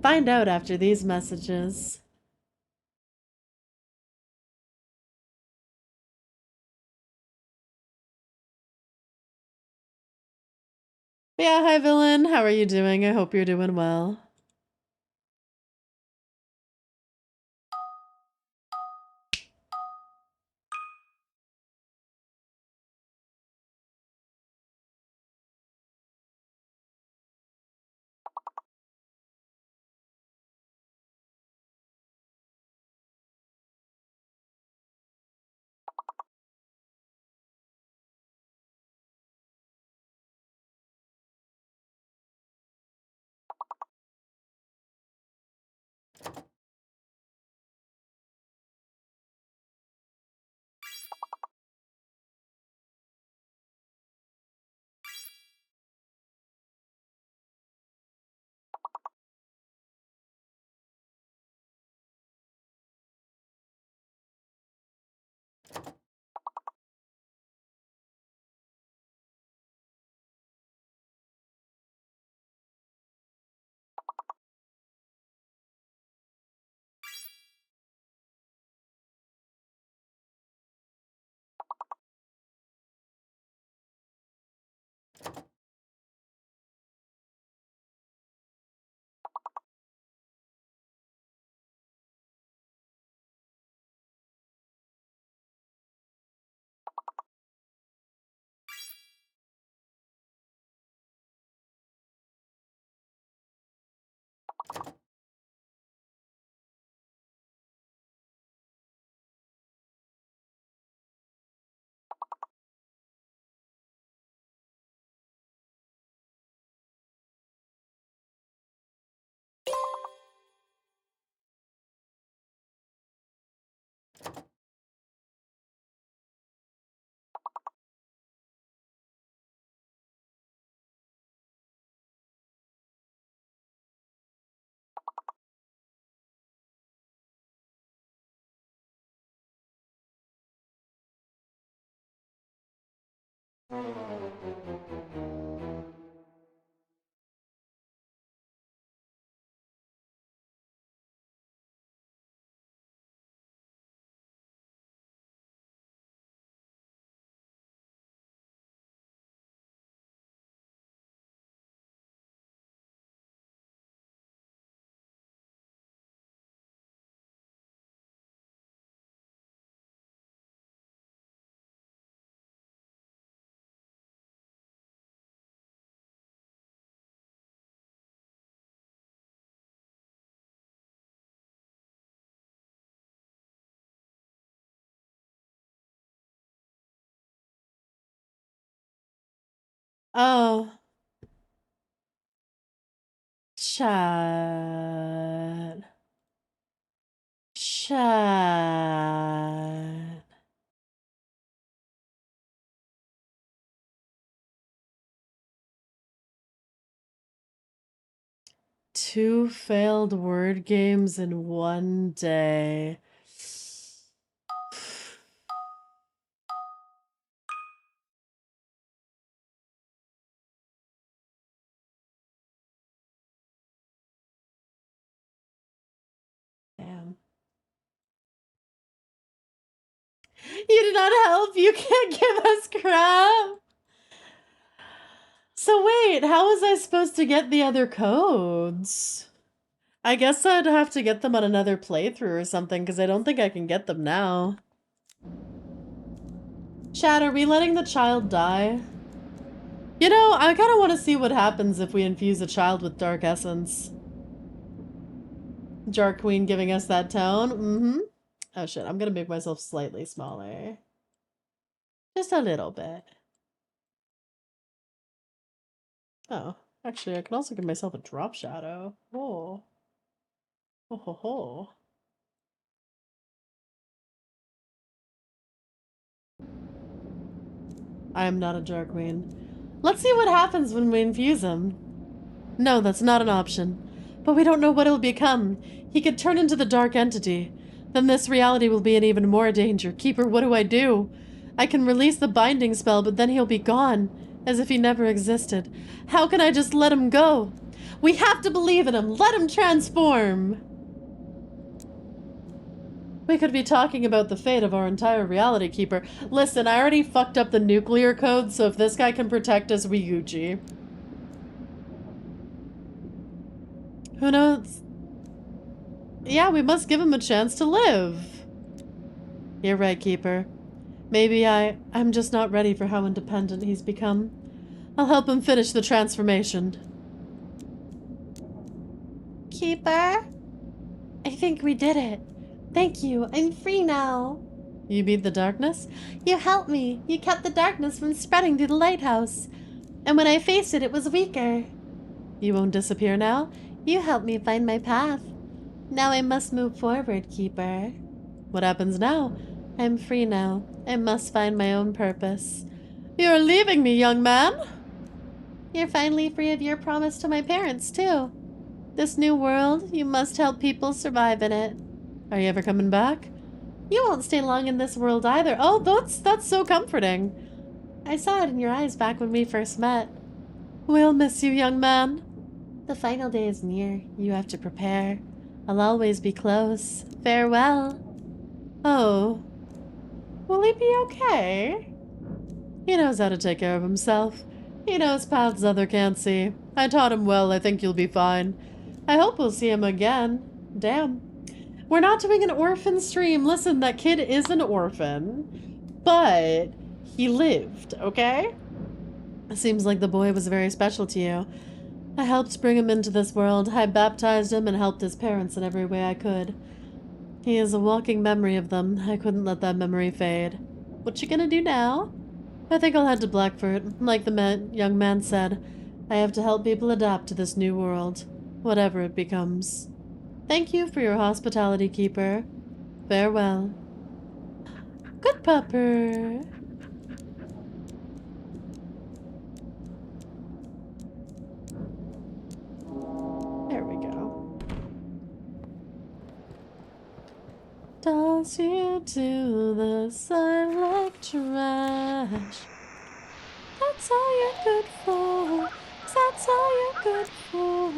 Find out after these messages. Yeah, hi villain. How are you doing? I hope you're doing well. Oh. Chat. Chat. Two failed word games in one day. Damn. You did not help. You can't give us crap. So wait, how was I supposed to get the other codes? I guess I'd have to get them on another playthrough or something, because I don't think I can get them now. Chat, are we letting the child die? You know, I kind of want to see what happens if we infuse a child with dark essence. Jar Queen giving us that tone. Mm-hmm. Oh shit, I'm gonna make myself slightly smaller. Just a little bit. Oh, actually, I can also give myself a drop shadow. Oh. Oh ho ho. I am not a Jar Queen. Let's see what happens when we infuse him. No, that's not an option. But we don't know what he'll become. He could turn into the dark entity. Then this reality will be in even more danger. Keeper, what do I do? I can release the binding spell, but then he'll be gone. As if he never existed. How can I just let him go? We have to believe in him. Let him transform. We could be talking about the fate of our entire reality, Keeper. Listen, I already fucked up the nuclear code, so if this guy can protect us, we Gucci. Who knows? Yeah, we must give him a chance to live. You're right, Keeper. Maybe I'm just not ready for how independent he's become. I'll help him finish the transformation. Keeper? I think we did it. Thank you. I'm free now. You beat the darkness? You helped me. You kept the darkness from spreading through the lighthouse. And when I faced it, it was weaker. You won't disappear now? You helped me find my path. Now I must move forward, Keeper. What happens now? I'm free now. I must find my own purpose. You're leaving me, young man. You're finally free of your promise to my parents, too. This new world, you must help people survive in it. Are you ever coming back? You won't stay long in this world either. Oh, that's so comforting. I saw it in your eyes back when we first met. We'll miss you, young man. The final day is near. You have to prepare. I'll always be close. Farewell. Oh. Will he be okay? He knows how to take care of himself. He knows paths other can't see. I taught him well. I think you'll be fine. I hope we'll see him again. Damn. We're not doing an orphan stream. Listen, that kid is an orphan. But he lived, okay? It seems like the boy was very special to you. I helped bring him into this world. I baptized him and helped his parents in every way I could. He is a walking memory of them. I couldn't let that memory fade. What you gonna do now? I think I'll head to Blackford. Like the young man said, I have to help people adapt to this new world, whatever it becomes. Thank you for your hospitality, Keeper. Farewell. Good pupper. There we go. Toss you to the side like trash. That's all you're good for. That's all you're good for.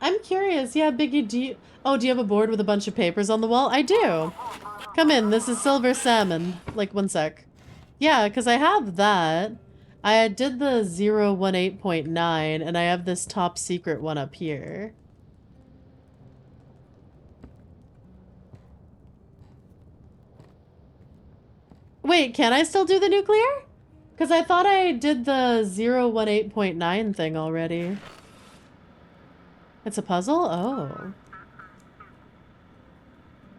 I'm curious. Yeah, Biggie, do you have a board with a bunch of papers on the wall? I do. Come in. This is Silver Salmon. Like, one sec. Yeah, because I have that. I did the 018.9, and I have this top secret one up here. Wait, can I still do the nuclear? Because I thought I did the 018.9 thing already. It's a puzzle? Oh.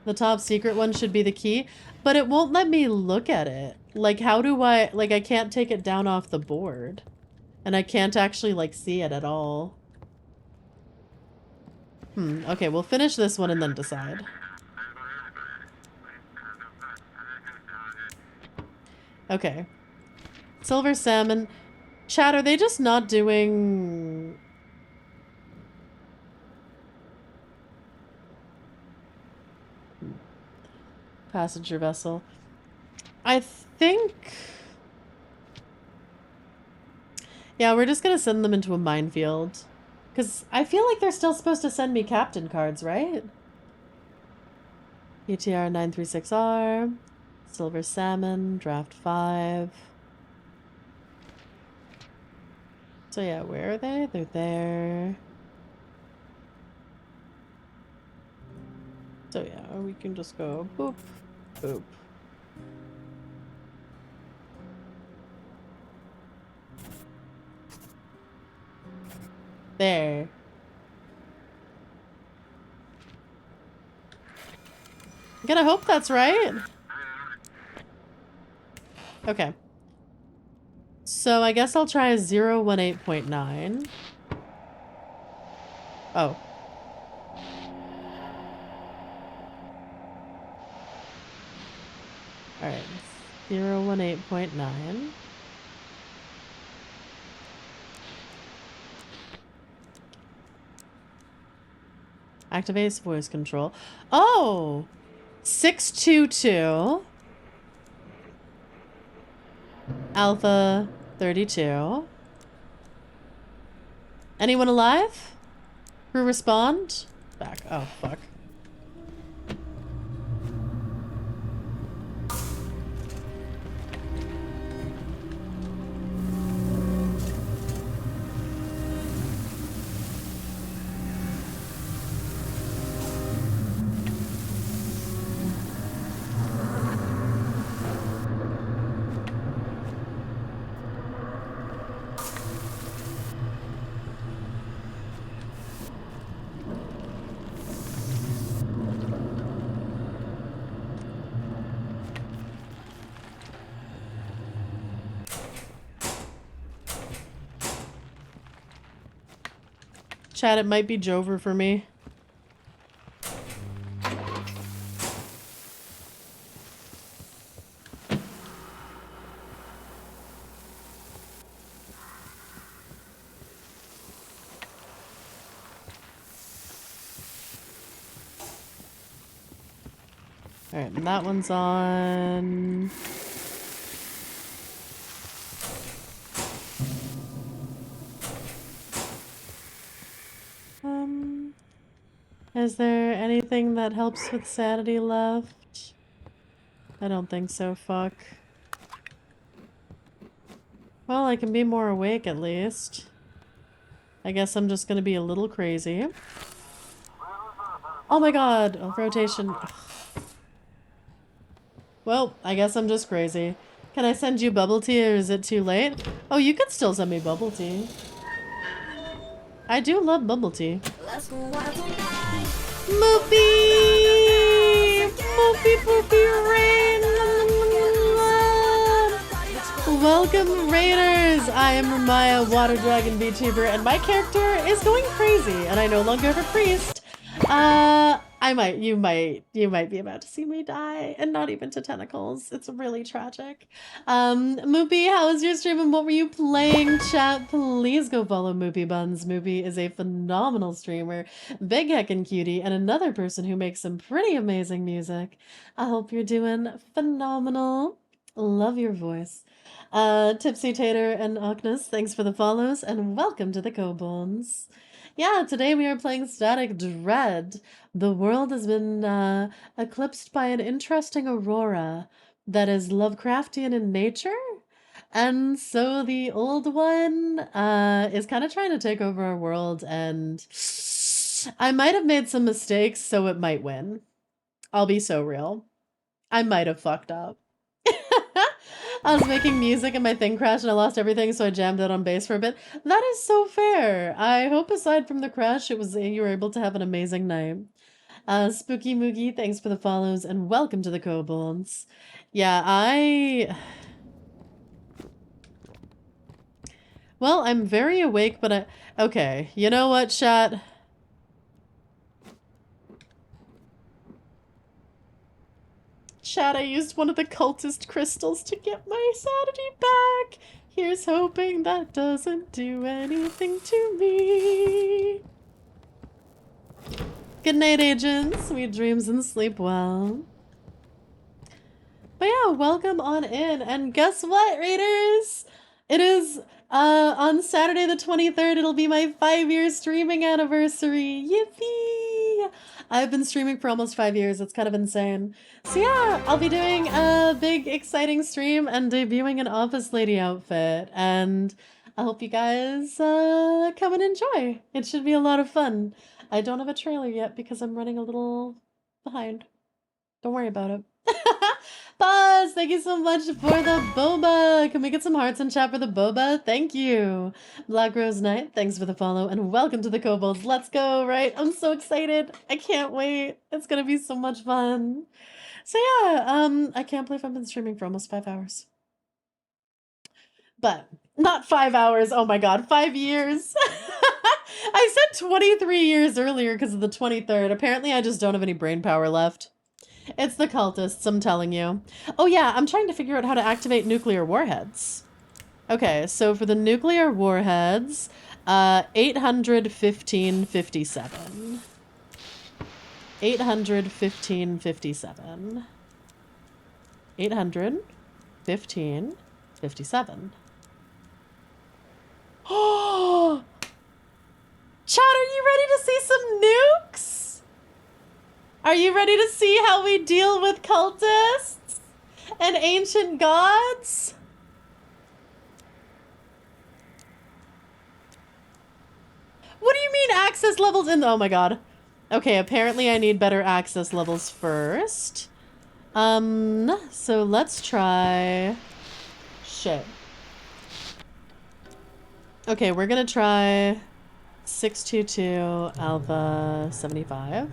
The top secret one should be the key, but it won't let me look at it. Like, how do I... Like, I can't take it down off the board. And I can't actually, like, see it at all. Okay, we'll finish this one and then decide. Okay. Silver Salmon. Chat, are they just not doing... Passenger vessel. I think... Yeah, we're just gonna send them into a minefield. Because I feel like they're still supposed to send me captain cards, right? ETR 936R. Silver Salmon. Draft 5. So yeah, where are they? They're there. So yeah, we can just go boop, boop. There. I'm gonna hope that's right. Okay. So I guess I'll try 018.9. Oh. Alright, 018.9. Activates voice control. Oh! 622. Alpha 32. Anyone alive? Who respond? Back. Oh, fuck. Chat, it might be Jover for me. Alright, and that one's on... Is there anything that helps with sanity left? I don't think so, fuck. Well, I can be more awake at least. I guess I'm just gonna be a little crazy. Oh my god! Oh, rotation. Well, I guess I'm just crazy. Can I send you bubble tea or is it too late? Oh, you can still send me bubble tea. I do love bubble tea. Moopy! Moopy poopy rain! Welcome, Raiders! I am Ramaea, Water Dragon VTuber, and my character is going crazy, and I no longer have a priest. You might be about to see me die, and not even to tentacles. It's really tragic. Moopy, how was your stream and what were you playing, chat? Please go follow Moopy Buns. Moopy is a phenomenal streamer, big heckin' cutie, and another person who makes some pretty amazing music. I hope you're doing phenomenal. Love your voice. Tipsy Tater and Agnes, thanks for the follows, and welcome to the Kobolds. Yeah, today we are playing Static Dread. The world has been eclipsed by an interesting aurora that is Lovecraftian in nature. And so the old one is kind of trying to take over our world, and I might have made some mistakes, so it might win. I'll be so real. I might have fucked up. I was making music and my thing crashed and I lost everything, so I jammed out on bass for a bit. That is so fair. I hope aside from the crash, you were able to have an amazing night. Spooky Moogie, thanks for the follows and welcome to the Kobolds. Yeah, well, I'm very awake, but okay, you know what, chat? Chat, I used one of the cultist crystals to get my sanity back. Here's hoping that doesn't do anything to me. Good night, agents. Sweet dreams and sleep well. But yeah, welcome on in. And guess what, Raiders? It is on Saturday the 23rd. It'll be my 5-year streaming anniversary. Yippee! I've been streaming for almost 5 years. It's kind of insane. So yeah, I'll be doing a big, exciting stream and debuting an Office Lady outfit. And I hope you guys come and enjoy. It should be a lot of fun. I don't have a trailer yet because I'm running a little behind. Don't worry about it. Buzz, thank you so much for the boba. Can we get some hearts in chat for the boba? Thank you. Black Rose Knight, thanks for the follow and welcome to the Kobolds. Let's go, right? I'm so excited. I can't wait. It's gonna be so much fun. So yeah, I can't believe I've been streaming for almost 5 hours. But not 5 hours. Oh my god, 5 years. I said 23 years earlier because of the 23rd. Apparently I just don't have any brain power left. It's the cultists, I'm telling you. Oh yeah, I'm trying to figure out how to activate nuclear warheads. Okay, so for the nuclear warheads, 815.57. 815.57. 815.57. Oh! Chad, are you ready to see some nukes? Are you ready to see how we deal with cultists and ancient gods? What do you mean access levels in the... Oh my god. Okay, apparently I need better access levels first. So let's try... Shit. Okay, we're gonna try 622 Alpha 75.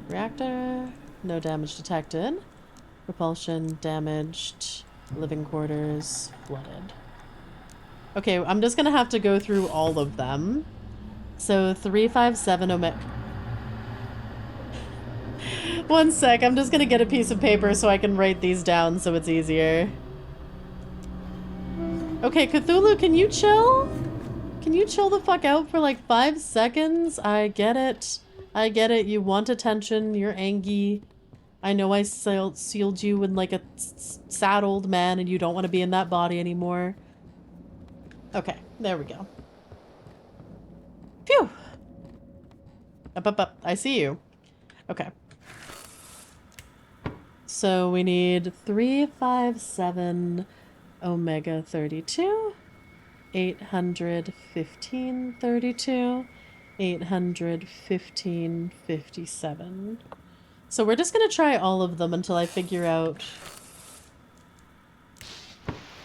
Reactor, no damage detected. Repulsion damaged. Living quarters flooded. Okay, I'm just gonna have to go through all of them. So 357 Omega. One sec, I'm just gonna get a piece of paper so I can write these down so it's easier. Okay, Cthulhu, can you chill? Can you chill the fuck out for like 5 seconds? I get it. I get it. You want attention. You're angry. I know I sealed you in like a sad old man and you don't want to be in that body anymore. Okay, there we go. Phew! Up. I see you. Okay. So we need 357 Omega 32, 815.32, 815.57. So we're just gonna try all of them until I figure out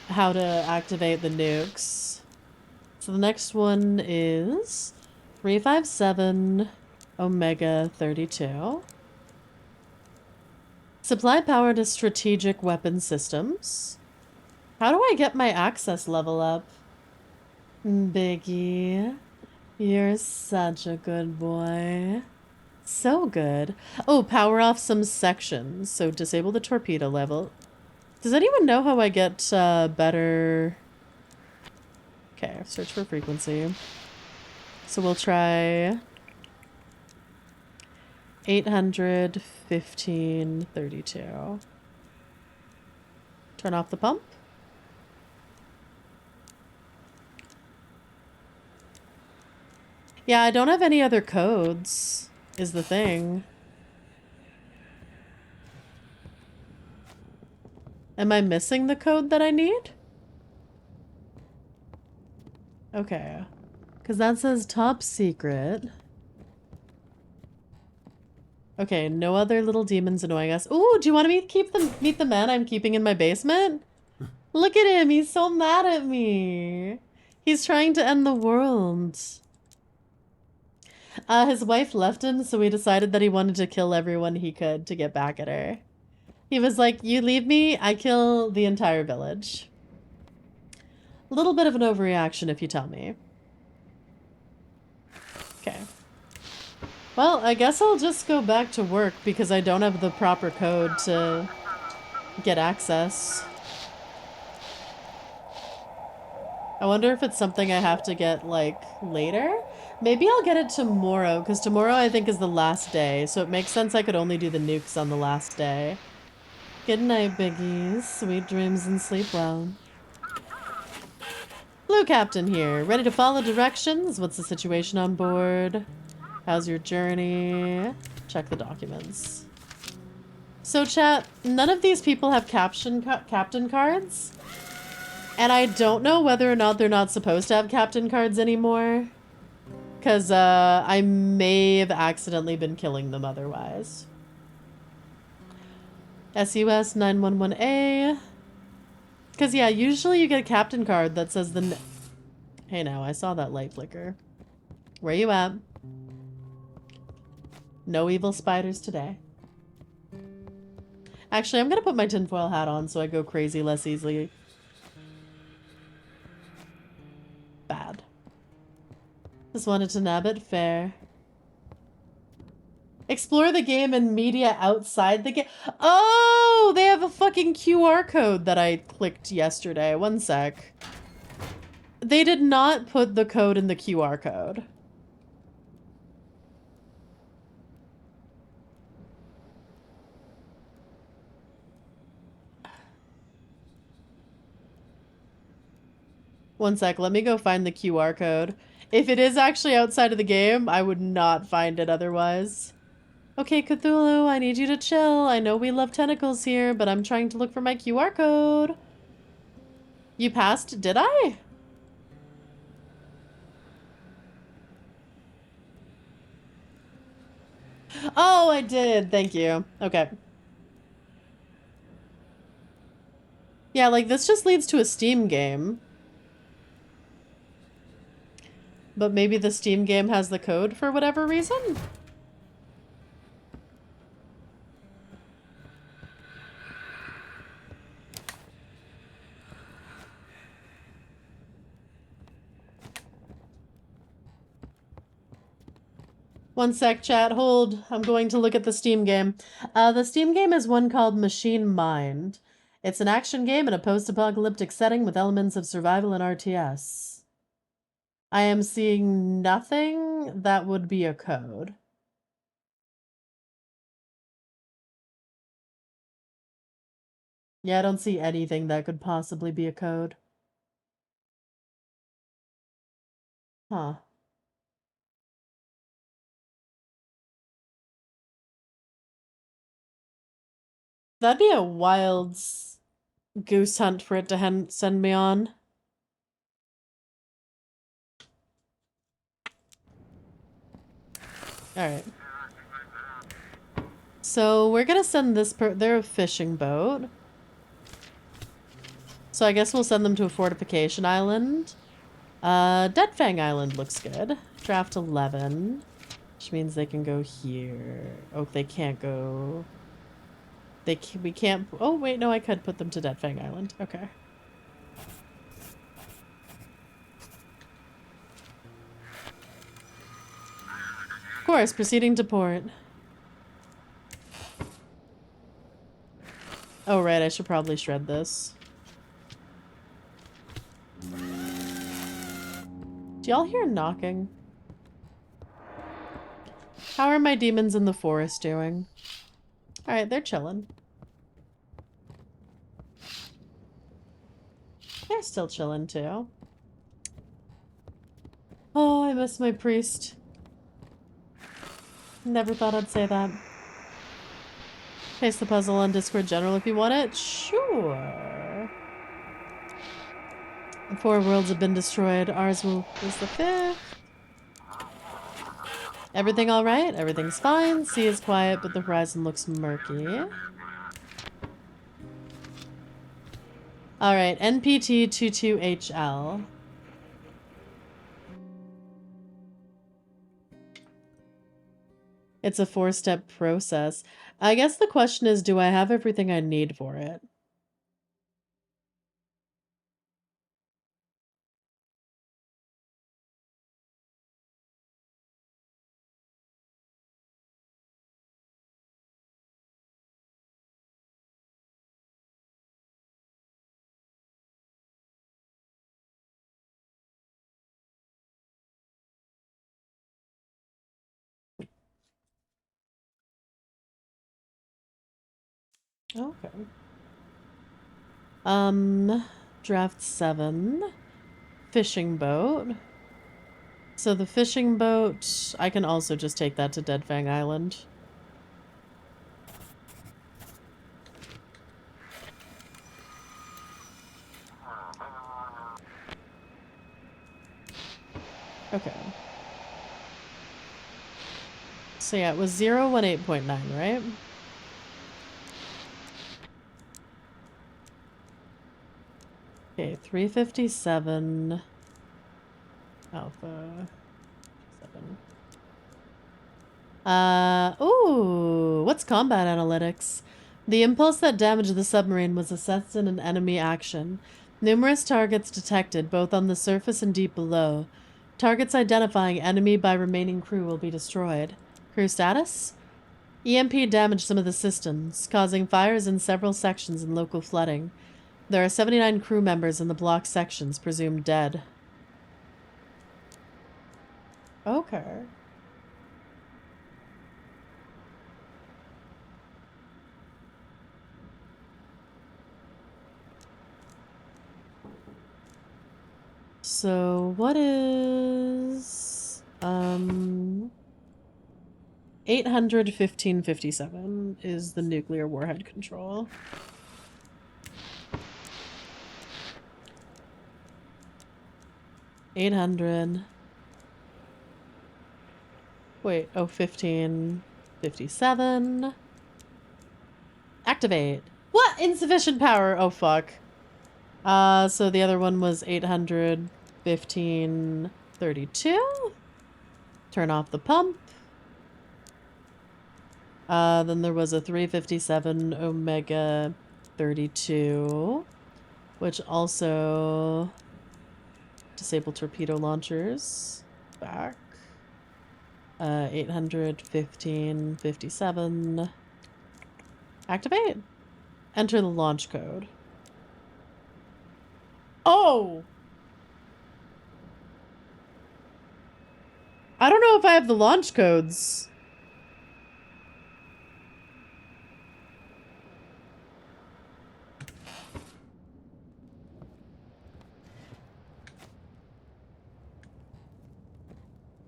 how to activate the nukes. So the next one is 357 Omega 32. Supply power to strategic weapon systems. How do I get my access level up? Biggie, you're such a good boy. So good. Oh, power off some sections. So disable the torpedo level. Does anyone know how I get better... Okay, search for frequency. So we'll try 815.32. Turn off the pump. Yeah, I don't have any other codes, is the thing. Am I missing the code that I need? Okay. Because that says top secret. Okay, no other little demons annoying us. Ooh, do you want to meet the man I'm keeping in my basement? Look at him, he's so mad at me. He's trying to end the world. His wife left him, so he decided that he wanted to kill everyone he could to get back at her. He was like, you leave me, I kill the entire village. A little bit of an overreaction if you tell me. Okay. Well, I guess I'll just go back to work because I don't have the proper code to get access. I wonder if it's something I have to get, like, later? Maybe I'll get it tomorrow, because tomorrow I think is the last day, so it makes sense I could only do the nukes on the last day. Good night, biggies. Sweet dreams and sleep well. Blue Captain here, ready to follow directions? What's the situation on board? How's your journey? Check the documents. So chat, none of these people have captain cards. And I don't know whether or not they're not supposed to have captain cards anymore. Because I may have accidentally been killing them otherwise. SUS 911A. Because yeah, usually you get a captain card that says the... Hey now, I saw that light flicker. Where you at? No evil spiders today. Actually, I'm gonna put my tinfoil hat on so I go crazy less easily. Bad. Just wanted to nab it fair. Explore the game and media outside the game. Oh, they have a fucking QR code that I clicked yesterday. One sec. They did not put the code in the QR code. One sec, let me go find the QR code. If it is actually outside of the game, I would not find it otherwise. Okay, Cthulhu, I need you to chill. I know we love tentacles here, but I'm trying to look for my QR code. You passed? Did I? Oh, I did. Thank you. Okay. Yeah, like, this just leads to a Steam game. But maybe the Steam game has the code for whatever reason? One sec, chat. Hold. I'm going to look at the Steam game. The Steam game is one called Machine Mind. It's an action game in a post-apocalyptic setting with elements of survival and RTS. I am seeing nothing that would be a code. Yeah, I don't see anything that could possibly be a code. Huh. That'd be a wild goose hunt for it to send me on. Alright. So we're gonna send this they're a fishing boat. So I guess we'll send them to a fortification island. Dead Fang Island looks good. Draft 11. Which means they can go here. Oh, they can't go... we can't... Oh, wait, no, I could put them to Dead Fang Island. Okay. Of course, proceeding to port. Oh, right, I should probably shred this. Do y'all hear knocking? How are my demons in the forest doing? Alright, they're chilling. They're still chilling, too. Oh, I miss my priest. Never thought I'd say that. Paste the puzzle on Discord General if you want it. Sure. The 4 worlds have been destroyed. Ours is the 5th. Everything alright? Everything's fine. Sea is quiet, but the horizon looks murky. Alright, NPT22HL. It's a 4-step process. I guess the question is, do I have everything I need for it? Okay. Draft 7. Fishing boat. So the fishing boat, I can also just take that to Dead Fang Island. Okay. So yeah, it was 018.9, right? Okay, 357 Alpha 7. Ooh, what's combat analytics? The impulse that damaged the submarine was assessed in an enemy action. Numerous targets detected, both on the surface and deep below. Targets identifying enemy by remaining crew will be destroyed. Crew status? EMP damaged some of the systems, causing fires in several sections and local flooding. There are 79 crew members in the block sections, presumed dead. Okay. So, what is... 800-1557 is the nuclear warhead control. Wait, oh, 1557. Activate. What? Insufficient power. Oh, fuck. So the other one was 800-1532. Turn off the pump. Then there was a 357 Omega 32, which also disable torpedo launchers. Back. 800-1557. Activate. Enter the launch code. Oh! I don't know if I have the launch codes.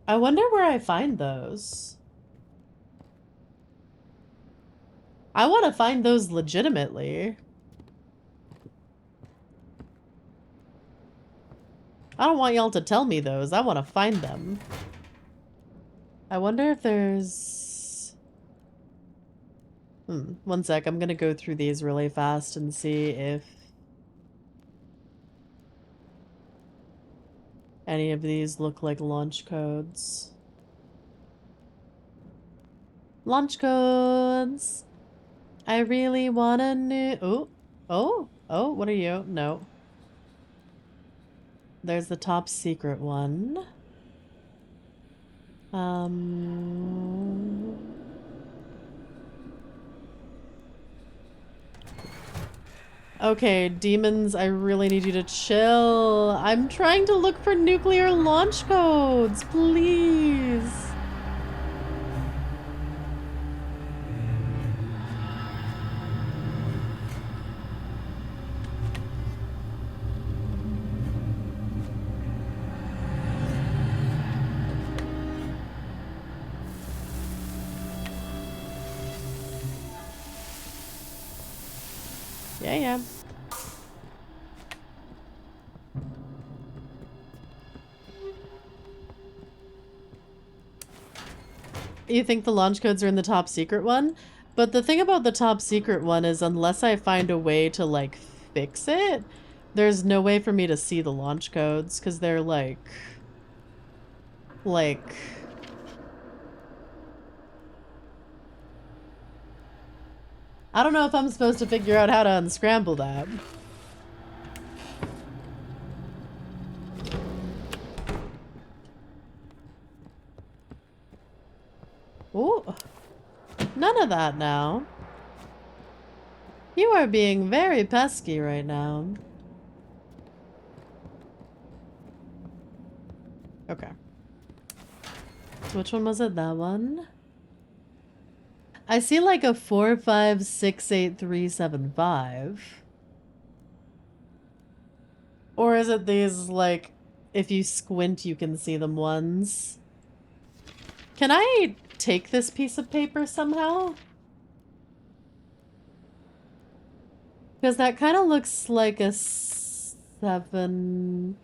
I wonder where I find those. I want to find those legitimately. I don't want y'all to tell me those. I want to find them. I wonder if there's... One sec. I'm gonna go through these really fast and see if any of these look like launch codes. Launch codes! I really wanna know... Oh, what are you? No. There's the top secret one. Okay, demons, I really need you to chill. I'm trying to look for nuclear launch codes, please. Yeah. You think the launch codes are in the top secret one? But the thing about the top secret one is unless I find a way to, like, fix it, there's no way for me to see the launch codes, because they're, like... I don't know if I'm supposed to figure out how to unscramble that. Ooh. None of that now. You are being very pesky right now. Okay. So which one was it? That one? I see like a 4568375. Or is it these, like, if you squint you can see them ones? Can I take this piece of paper somehow? Because that kind of looks like a 7...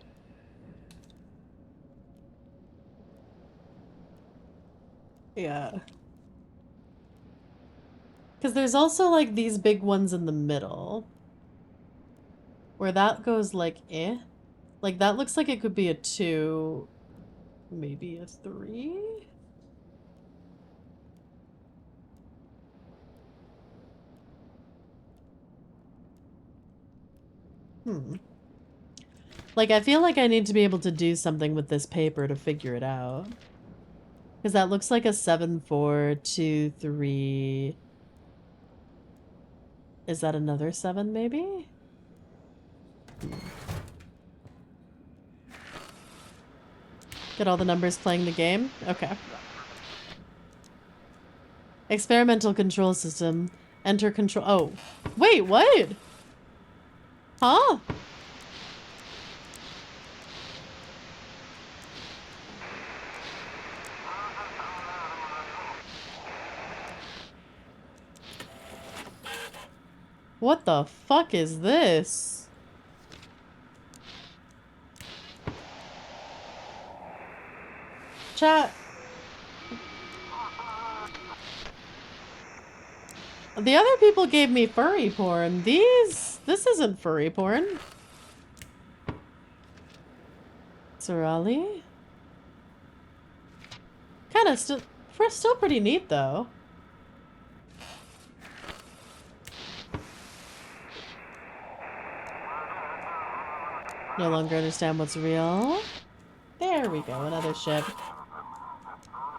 Yeah. Because there's also, like, these big ones in the middle. Where that goes, like, eh? Like, that looks like it could be a 2, maybe a 3? Like, I feel like I need to be able to do something with this paper to figure it out. Because that looks like a 7-4-2-3. Is that another 7 maybe? Get all the numbers playing the game? Okay. Experimental control system. Enter control. Oh. Wait, what? Huh? What the fuck is this? Chat. The other people gave me furry porn. This isn't furry porn. Sorali? Kinda still pretty neat though. No longer understand what's real. There we go, another ship.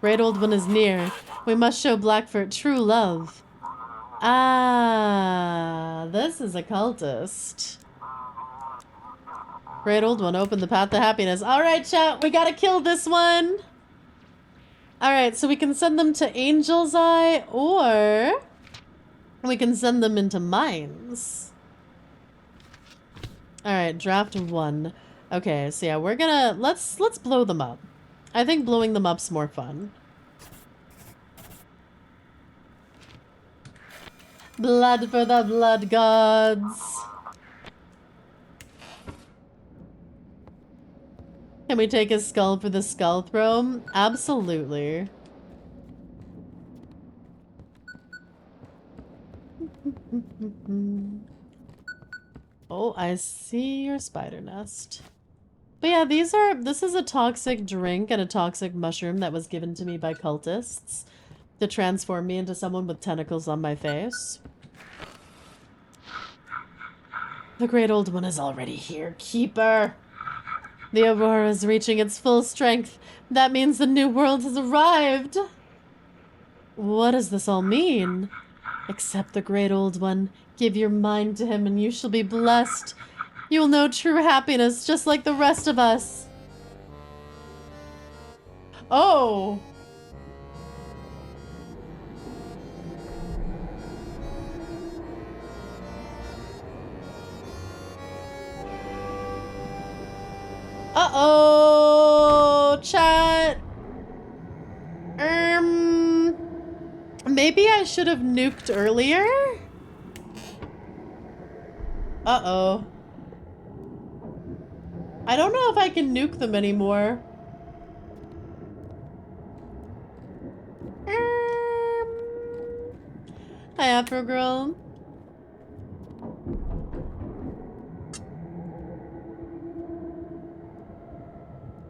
Great Old One is near. We must show Blackfoot true love. Ah, this is a cultist. Great Old One, open the path to happiness. Alright, chat, we gotta kill this one. Alright, so we can send them to Angel's Eye, or we can send them into mines. Alright, draft 1. Okay, so yeah, we're gonna... Let's blow them up. I think blowing them up's more fun. Blood for the blood gods. Can we take his skull for the skull throne? Absolutely. Oh, I see your spider nest. But yeah, this is a toxic drink and a toxic mushroom that was given to me by cultists to transform me into someone with tentacles on my face. The Great Old One is already here, Keeper. The Aurora is reaching its full strength. That means the new world has arrived. What does this all mean? Accept the Great Old One. Give your mind to him and you shall be blessed. You will know true happiness just like the rest of us. Oh. Uh-oh, chat. Maybe I should have nuked earlier? Uh-oh. I don't know if I can nuke them anymore. Hi, Afro Girl.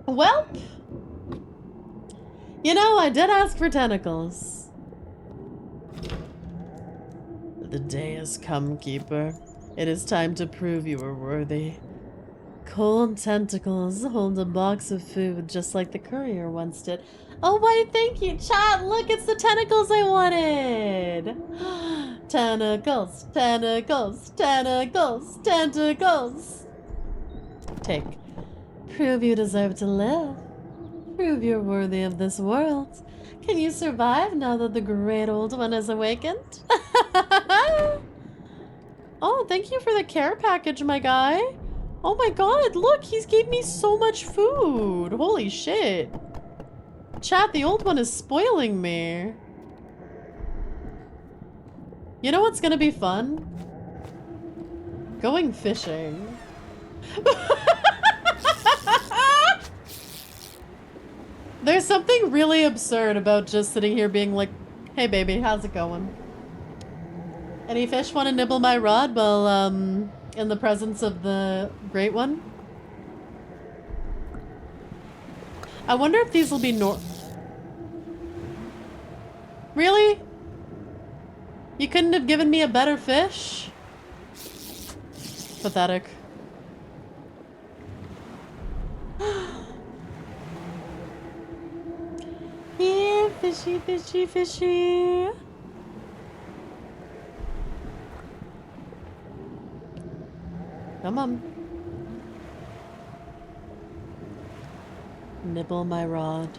Welp. You know, I did ask for tentacles. The day has come, Keeper. It is time to prove you are worthy. Cold tentacles hold a box of food just like the courier once did. Oh, why, thank you, chat. Look, it's the tentacles I wanted. Tentacles, tentacles, tentacles, tentacles. Take. Prove you deserve to live. Prove you're worthy of this world. Can you survive now that the Great Old One has awakened? Oh, thank you for the care package, my guy. Oh my god, look, he's gave me so much food. Holy shit. Chat, the old one is spoiling me. You know what's gonna be fun? Going fishing. There's something really absurd about just sitting here being like, hey baby, how's it going? Any fish want to nibble my rod while, in the presence of the Great One? I wonder if these will be Really? You couldn't have given me a better fish? Pathetic. Yeah. Fishy, fishy, fishy. Come on. Nibble my rod.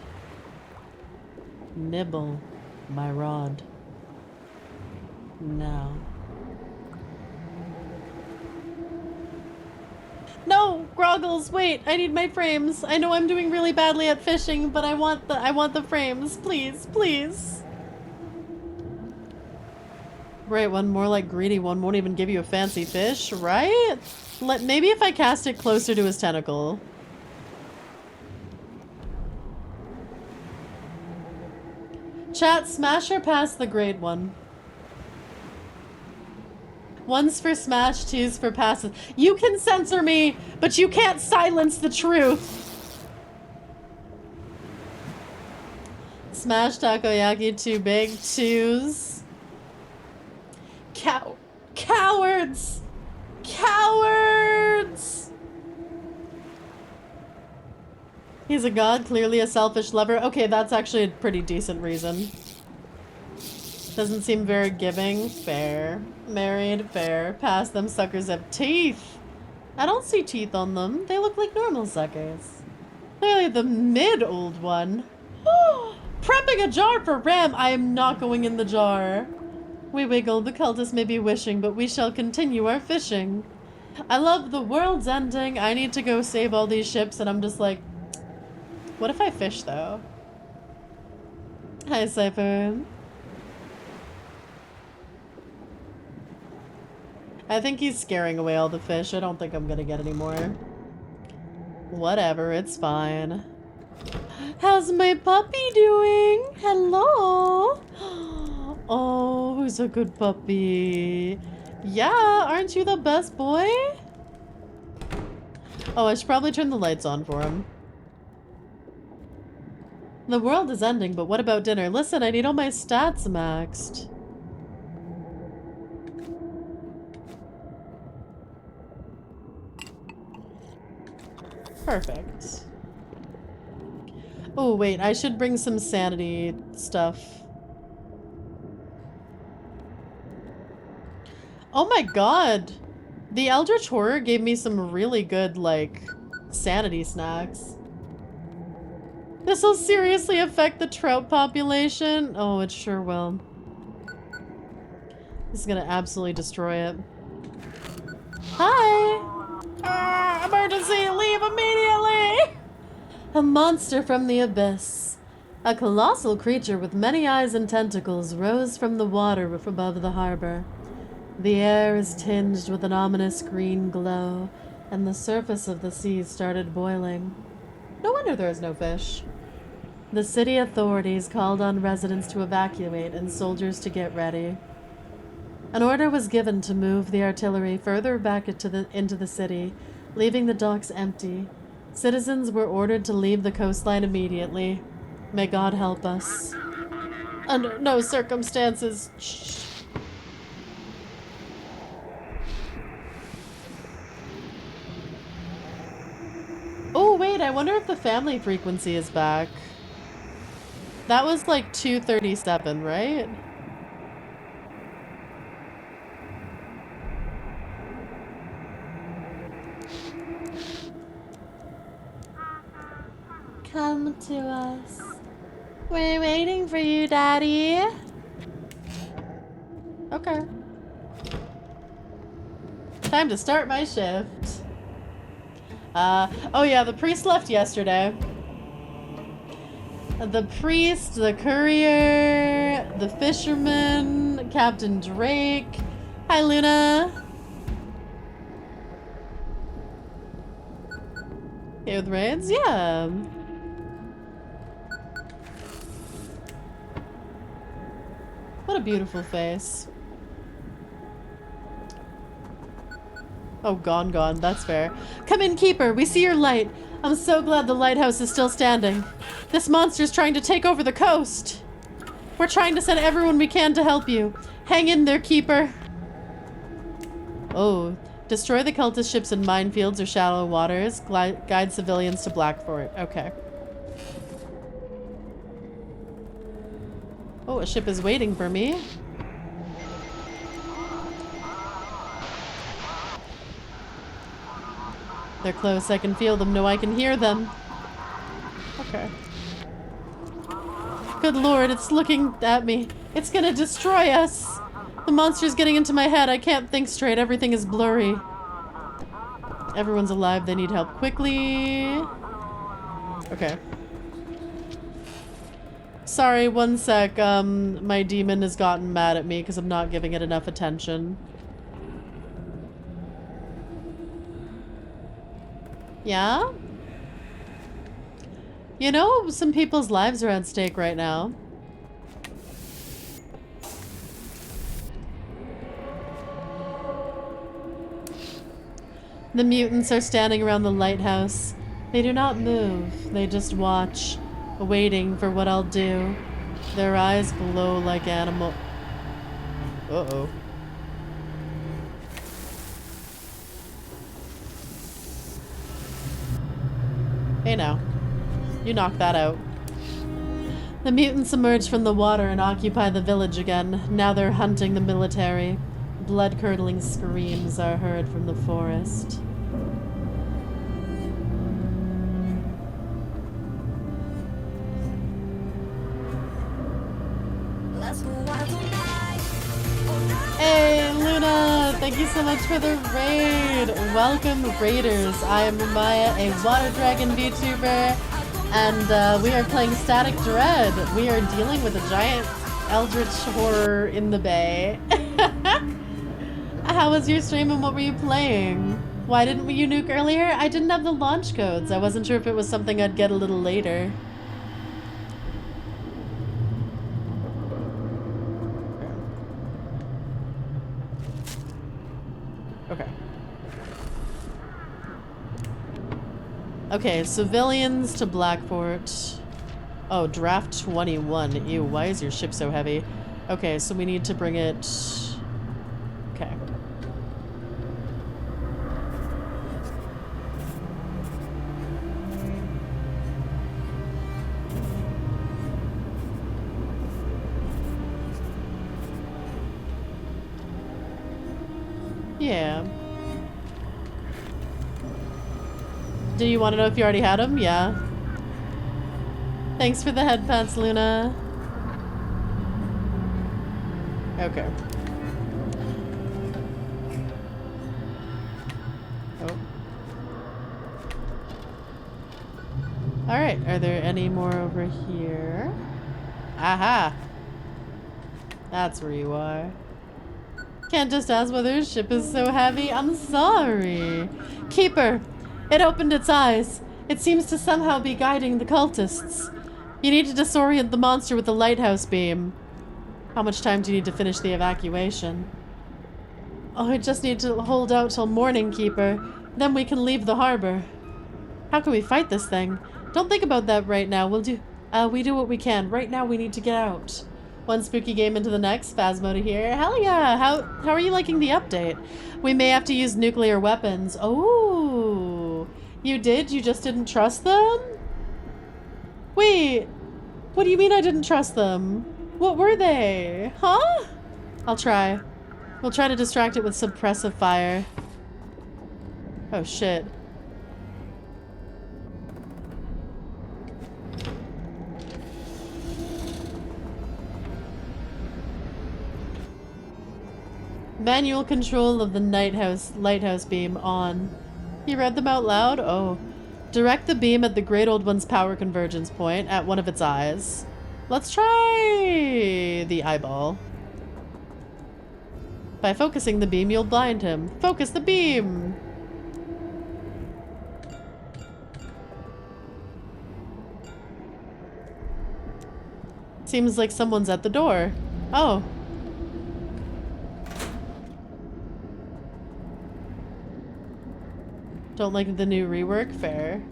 Nibble my rod. Now. No, Groggles, wait, I need my frames. I know I'm doing really badly at fishing, but I want the frames. Please, please. Great one, more like greedy one won't even give you a fancy fish, right? Maybe if I cast it closer to his tentacle. Chat, smash or pass the grade one. One's for smash, two's for passive. You can censor me, but you can't silence the truth. Smash takoyaki too big, twos. Cowards! Cowards! He's a god, clearly a selfish lover. Okay, that's actually a pretty decent reason. Doesn't seem very giving. Fair. Married. Fair. Pass. Them suckers have teeth. I don't see teeth on them. They look like normal suckers. Clearly the mid-old one. Prepping a jar for Ram. I am not going in the jar. We wiggle. The cultists may be wishing, but we shall continue our fishing. I love the world's ending. I need to go save all these ships, and I'm just like, what if I fish, though? Hi, Siphon. I think he's scaring away all the fish. I don't think I'm gonna get any more. Whatever, it's fine. How's my puppy doing? Hello? Oh, who's a good puppy? Yeah, aren't you the best boy? Oh, I should probably turn the lights on for him. The world is ending, but what about dinner? Listen, I need all my stats maxed. Perfect. Oh, wait, I should bring some sanity stuff. Oh my god! The Eldritch Horror gave me some really good, like, sanity snacks. This will seriously affect the trout population? Oh, it sure will. This is gonna absolutely destroy it. Hi! Emergency! Leave immediately! A monster from the abyss. A colossal creature with many eyes and tentacles rose from the water above the harbor. The air is tinged with an ominous green glow, and the surface of the sea started boiling. No wonder there is no fish. The city authorities called on residents to evacuate and soldiers to get ready. An order was given to move the artillery further back into the city, leaving the docks empty. Citizens were ordered to leave the coastline immediately. May God help us. Under no circumstances. Shh. Oh, wait, I wonder if the family frequency is back. That was like 237, right? Come to us. We're waiting for you, Daddy. Okay. Time to start my shift. Oh yeah, the priest left yesterday. The priest, the courier, the fisherman, Captain Drake. Hi, Luna. Okay with raids? Yeah. What a beautiful face. Oh, gone. That's fair. Come in, Keeper. We see your light. I'm so glad the lighthouse is still standing. This monster's trying to take over the coast. We're trying to send everyone we can to help you. Hang in there, Keeper. Oh. Destroy the cultist ships in minefields or shallow waters. Guide civilians to Blackfort. Okay. Oh, a ship is waiting for me. They're close. I can feel them. No, I can hear them. Okay. Good lord, it's looking at me. It's gonna destroy us. The monster's getting into my head. I can't think straight. Everything is blurry. Everyone's alive. They need help quickly. Okay. Sorry, one sec. My demon has gotten mad at me because I'm not giving it enough attention. Yeah? You know, some people's lives are at stake right now. The mutants are standing around the lighthouse. They do not move. They just watch, waiting for what I'll do. Their eyes glow like animal... Uh-oh. Hey now. You knocked that out. The mutants emerge from the water and occupy the village again. Now they're hunting the military. Blood-curdling screams are heard from the forest. Hey, Luna! Thank you so much for the raid! Welcome, Raiders! I am Ramaea, a Water Dragon VTuber, and we are playing Static Dread. We are dealing with a giant eldritch horror in the bay. How was your stream and what were you playing? Why didn't you nuke earlier? I didn't have the launch codes. I wasn't sure if it was something I'd get a little later. Okay. Okay, civilians to Blackport. Oh, draft 21. Ew, why is your ship so heavy? Okay, so we need to bring it... Okay. Yeah. Do you want to know if you already had them? Yeah. Thanks for the head pats, Luna. Okay. Oh. Alright, are there any more over here? Aha! That's where you are. Can't just ask whether his ship is so heavy. I'm sorry. Keeper! It opened its eyes. It seems to somehow be guiding the cultists. You need to disorient the monster with the lighthouse beam. How much time do you need to finish the evacuation? Oh, I just need to hold out till morning, Keeper. Then we can leave the harbor. How can we fight this thing? Don't think about that right now. We do what we can. Right now we need to get out. One spooky game into the next. Phasmo here. Hell yeah! How are you liking the update? We may have to use nuclear weapons. Oh, you did? You just didn't trust them? Wait, what do you mean I didn't trust them? What were they? Huh? I'll try. We'll try to distract it with suppressive fire. Oh shit. Manual control of the lighthouse beam on. You read them out loud? Oh. Direct the beam at the Great Old One's power convergence point at one of its eyes. Let's try the eyeball. By focusing the beam, you'll blind him. Focus the beam! Seems like someone's at the door. Oh. Don't like the new rework? Fair.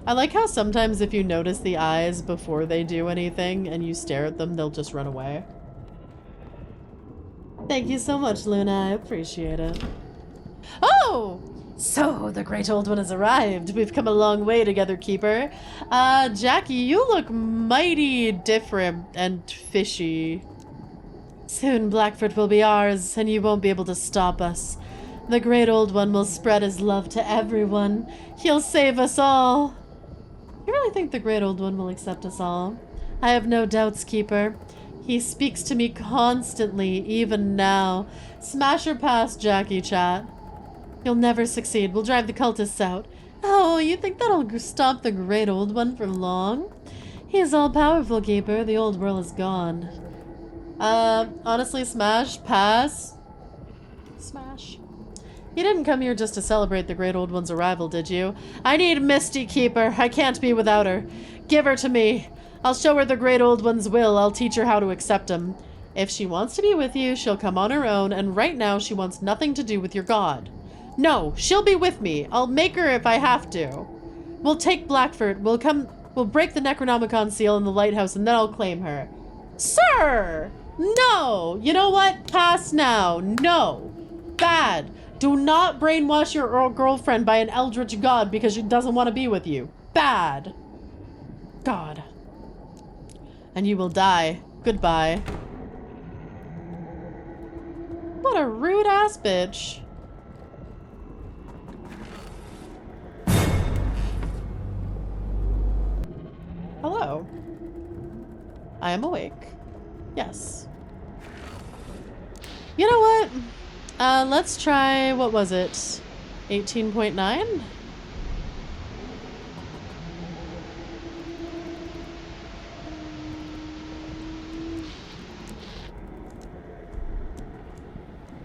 I like how sometimes if you notice the eyes before they do anything and you stare at them, they'll just run away. Thank you so much, Luna. I appreciate it. Oh! So, the Great Old One has arrived. We've come a long way together, Keeper. Jackie, you look mighty different and fishy. Soon Blackfoot will be ours, and you won't be able to stop us. The Great Old One will spread his love to everyone. He'll save us all. You really think the Great Old One will accept us all? I have no doubts, Keeper. He speaks to me constantly, even now. Smash or pass, Jackie, chat. You'll never succeed. We'll drive the cultists out. Oh, you think that'll stop the Great Old One for long? He is all-powerful, Keeper. The old world is gone. Honestly, smash, pass. Smash. You didn't come here just to celebrate the Great Old One's arrival, did you? I need Misty, Keeper. I can't be without her. Give her to me. I'll show her the Great Old One's will. I'll teach her how to accept him. If she wants to be with you, she'll come on her own, and right now she wants nothing to do with your god. No, she'll be with me. I'll make her if I have to. We'll take Blackfoot. We'll break the Necronomicon seal in the Lighthouse, and then I'll claim her. Sir! No! You know what? Pass now. No. Bad. Do not brainwash your girlfriend by an eldritch god because she doesn't want to be with you. Bad. God. And you will die. Goodbye. What a rude ass bitch. Hello. I am awake. Yes. You know what? Let's try, what was it? 18.9?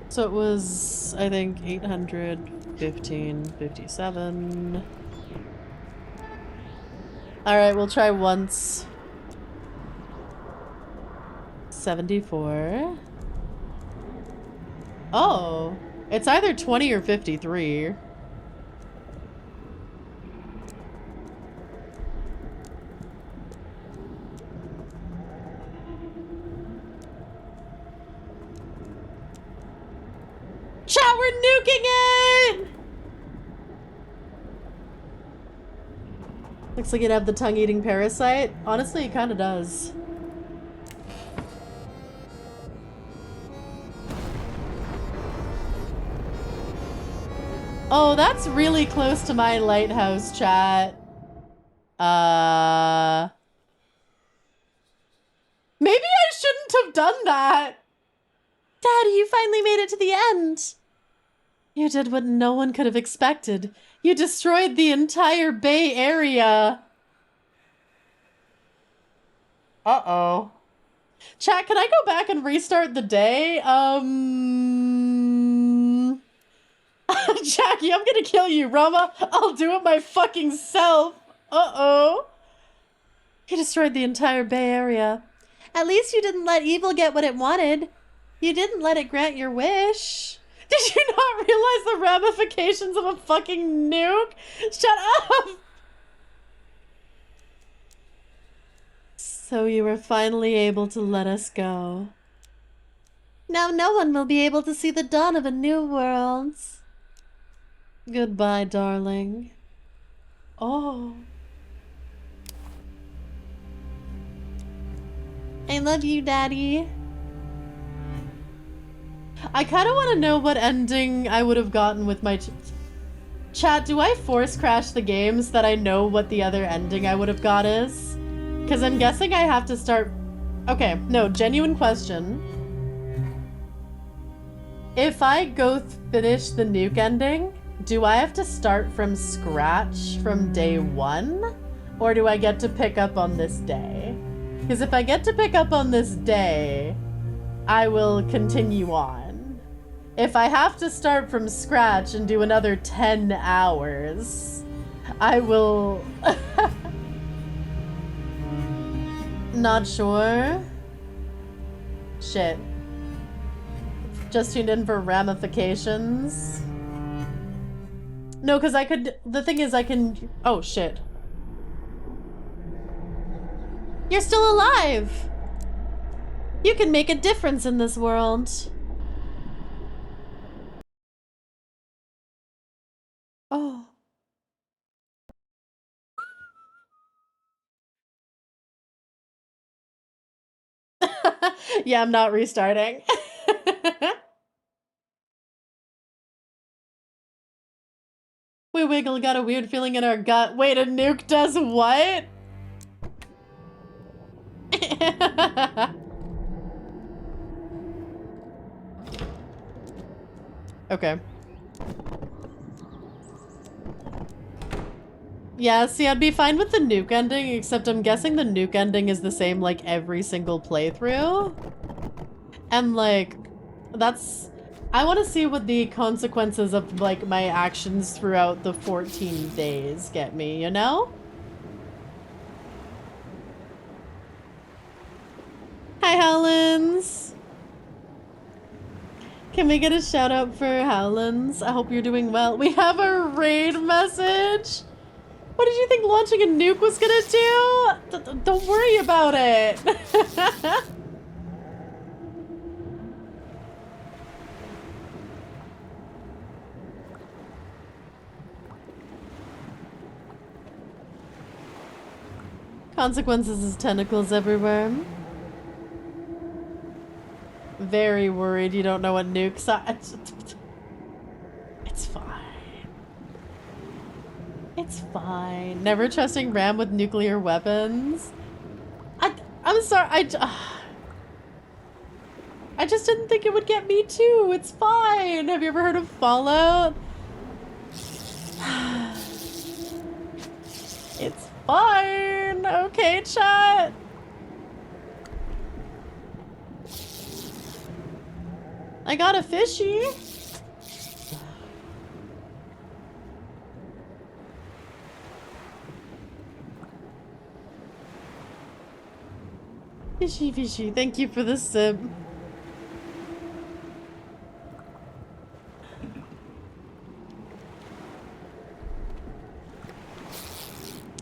So it was, I think, 815.57. Alright, we'll try once. 74. Oh, it's either 20 or 53. Chat, we're nuking it! Looks like it'd have the tongue-eating parasite. Honestly, it kind of does. Oh, that's really close to my lighthouse, chat. Maybe I shouldn't have done that. Daddy, you finally made it to the end. You did what no one could have expected. You destroyed the entire Bay Area. Uh-oh. Chat, can I go back and restart the day? Jackie, I'm gonna kill you, Rama. I'll do it my fucking self. Uh-oh. You destroyed the entire Bay Area. At least you didn't let evil get what it wanted. You didn't let it grant your wish. Did you not realize the ramifications of a fucking nuke? Shut up! So you were finally able to let us go. Now no one will be able to see the dawn of a new world. Goodbye, darling. Oh. I love you, Daddy. I kind of want to know what ending I would have gotten with my chat. Do I force crash the games that I know what the other ending I would have got is? Because I'm guessing I have to start... Okay, no, genuine question. If I go finish the nuke ending, do I have to start from scratch from day one? Or do I get to pick up on this day? Because if I get to pick up on this day, I will continue on. If I have to start from scratch and do another 10 hours, I will... Not sure. Shit. Just tuned in for ramifications. No, because I could... The thing is, I can... Oh, shit. You're still alive! You can make a difference in this world. Yeah, I'm not restarting. We wiggle, got a weird feeling in our gut. Wait, a nuke does what? Okay. Yeah, see, I'd be fine with the nuke ending, except I'm guessing the nuke ending is the same, like, every single playthrough. And, like, that's... I want to see what the consequences of, like, my actions throughout the 14 days get me, you know? Hi, Howlands! Can we get a shout out for Howlands? I hope you're doing well. We have a raid message! What did you think launching a nuke was gonna do? Don't worry about it! Consequences is tentacles everywhere. Very worried you don't know what nukes are. It's fine. It's fine. Never trusting Ram with nuclear weapons. I'm sorry. I just didn't think it would get me too. It's fine. Have you ever heard of Fallout? It's fine. Okay, chat. I got a fishy. Fishy, fishy. Thank you for the sip.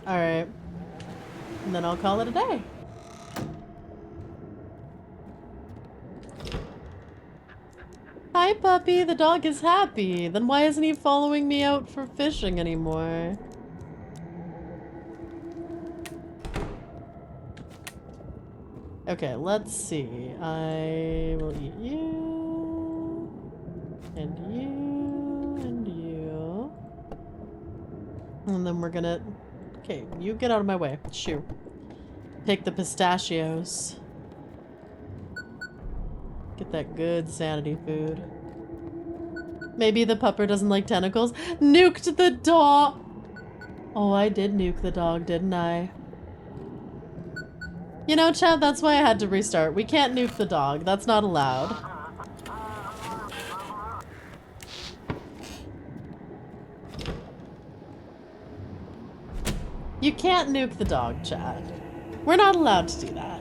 Alright. And then I'll call it a day. Hi, puppy. The dog is happy. Then why isn't he following me out for fishing anymore? Okay, let's see. I will eat you. And you. And you. And then we're gonna... Okay, you get out of my way. Shoo. Pick the pistachios. Get that good sanity food. Maybe the pupper doesn't like tentacles. Nuked the dog! Oh, I did nuke the dog, didn't I? You know, Chad, that's why I had to restart. We can't nuke the dog. That's not allowed. You can't nuke the dog, Chad. We're not allowed to do that.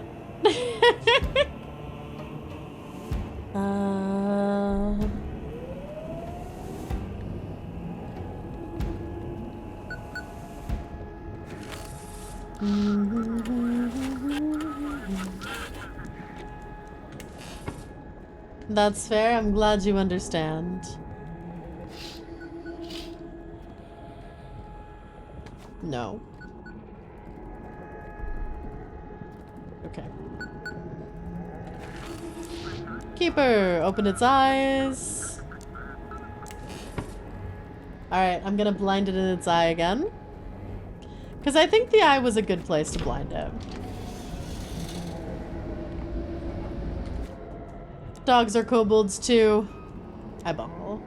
That's fair. I'm glad you understand. No. Okay. Keeper, open its eyes. Alright, I'm gonna blind it in its eye again. Because I think the eye was a good place to blind it. Dogs are kobolds too. Eyeball.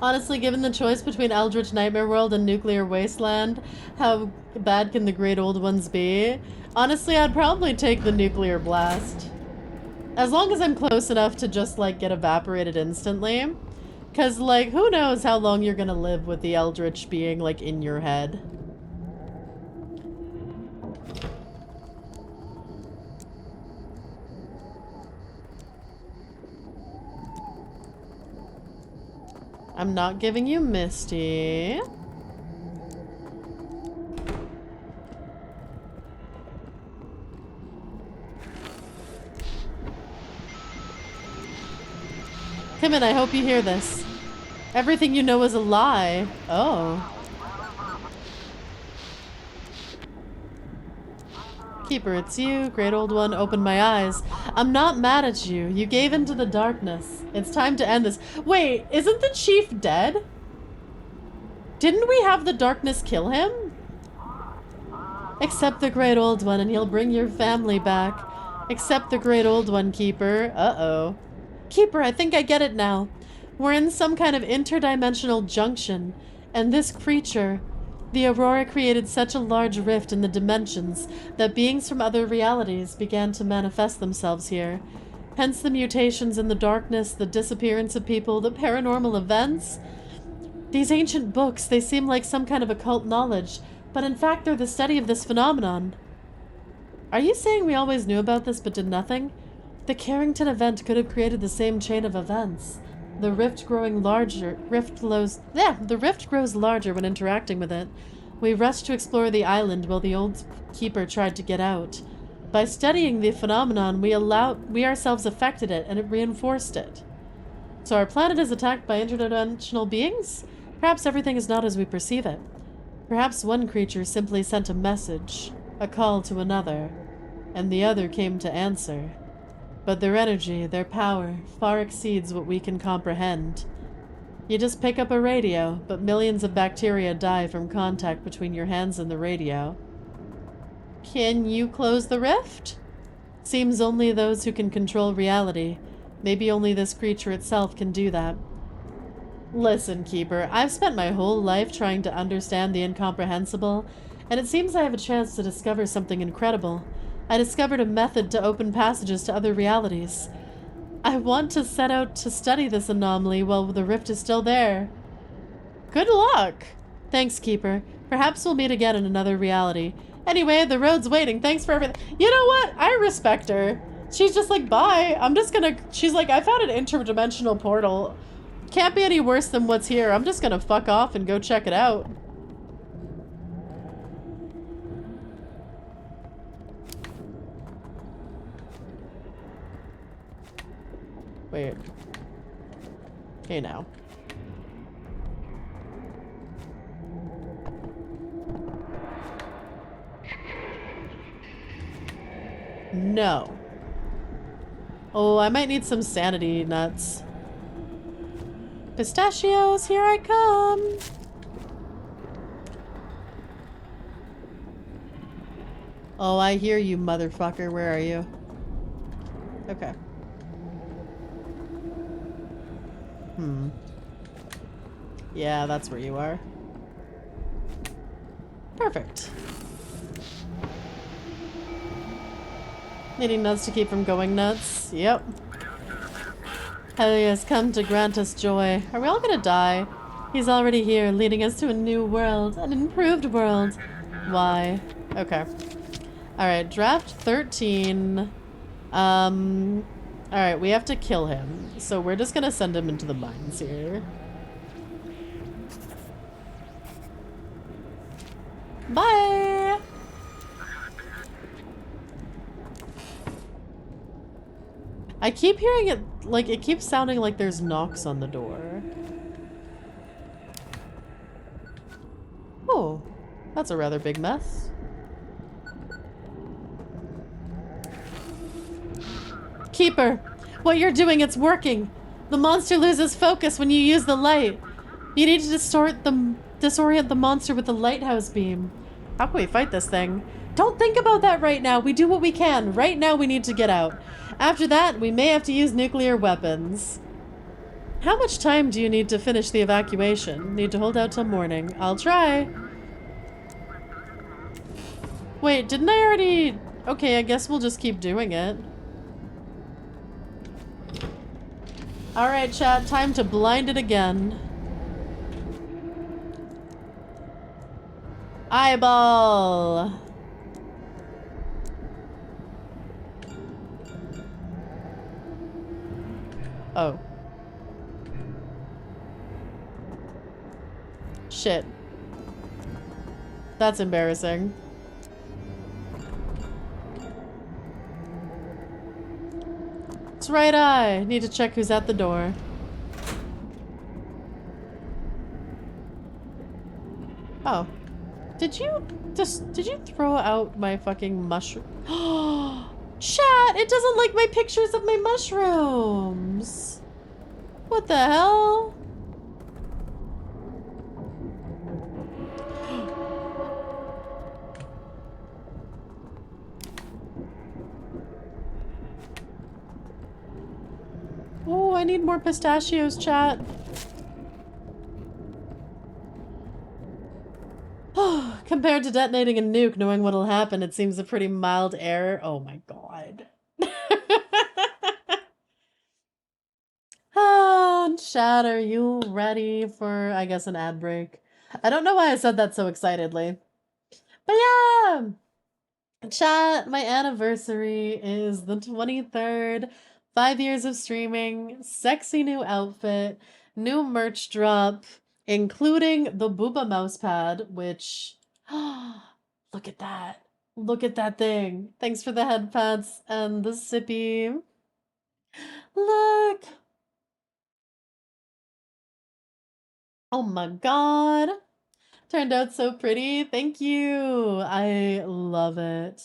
Honestly, given the choice between Eldritch Nightmare World and Nuclear Wasteland, how bad can the great old ones be? Honestly, I'd probably take the Nuclear Blast. As long as I'm close enough to just, like, get evaporated instantly. Because, like, who knows how long you're gonna live with the Eldritch being, like, in your head. I'm not giving you Misty. Come in, I hope you hear this. Everything you know is a lie. Oh. Keeper, it's you. Great old one, open my eyes. I'm not mad at you. You gave into the darkness. It's time to end this. Wait, isn't the chief dead? Didn't we have the darkness kill him? Accept the great old one and he'll bring your family back. Accept the great old one, Keeper. Uh-oh. Keeper, I think I get it now. We're in some kind of interdimensional junction, and this creature, the Aurora, created such a large rift in the dimensions that beings from other realities began to manifest themselves here. Hence the mutations in the darkness, the disappearance of people, the paranormal events. These ancient books, they seem like some kind of occult knowledge, but in fact they're the study of this phenomenon. Are you saying we always knew about this but did nothing? The Carrington event could have created the same chain of events. The rift growing larger, the rift grows larger when interacting with it. We rushed to explore the island while the old keeper tried to get out. By studying the phenomenon, we ourselves affected it, and it reinforced it. So our planet is attacked by interdimensional beings? Perhaps everything is not as we perceive it. Perhaps one creature simply sent a message, a call to another, and the other came to answer. But their energy, their power, far exceeds what we can comprehend. You just pick up a radio, but millions of bacteria die from contact between your hands and the radio. Can you close the rift? Seems only those who can control reality. Maybe only this creature itself can do that. Listen, Keeper, I've spent my whole life trying to understand the incomprehensible, and it seems I have a chance to discover something incredible. I discovered a method to open passages to other realities. I want to set out to study this anomaly while the rift is still there. Good luck! Thanks, Keeper. Perhaps we'll meet again in another reality. Anyway, the road's waiting. Thanks for everything. You know what? I respect her. She's just like, bye. She's like, I found an interdimensional portal. Can't be any worse than what's here. I'm just gonna fuck off and go check it out. Wait. Okay, now. No. Oh, I might need some sanity nuts. Pistachios, here I come! Oh, I hear you, motherfucker. Where are you? Okay. Yeah, that's where you are. Perfect. Needing nuts to keep from going nuts. Yep. Helios come to grant us joy. Are we all gonna die? He's already here, leading us to a new world. An improved world. Why? Okay. Alright, draft 13. Alright, we have to kill him. So we're just gonna send him into the mines here. Bye! I keep hearing it, like, it keeps sounding like there's knocks on the door. Oh, that's a rather big mess. Keeper, what you're doing, it's working. The monster loses focus when you use the light. You need to disorient the monster with the lighthouse beam. How can we fight this thing? Don't think about that right now. We do what we can. Right now we need to get out. After that, we may have to use nuclear weapons. How much time do you need to finish the evacuation? Need to hold out till morning. I'll try. Wait, didn't I already... Okay, I guess we'll just keep doing it. Alright, chat, time to blind it again. Eyeball! Oh. Shit. That's embarrassing. It's right eye. Need to check who's at the door. Oh. Did you throw out my fucking mushroom? Chat, it doesn't like my pictures of my mushrooms. What the hell? Oh, I need more pistachios, chat. Compared to detonating a nuke, knowing what'll happen, it seems a pretty mild error. Oh my god. Chat, are you ready for, I guess, an ad break? I don't know why I said that so excitedly. But yeah! Chat, my anniversary is the 23rd. 5 years of streaming, sexy new outfit, new merch drop, including the Booba mousepad, which... look at that. Look at that thing. Thanks for the head pads and the sippy. Look! Oh my god. Turned out so pretty. Thank you. I love it.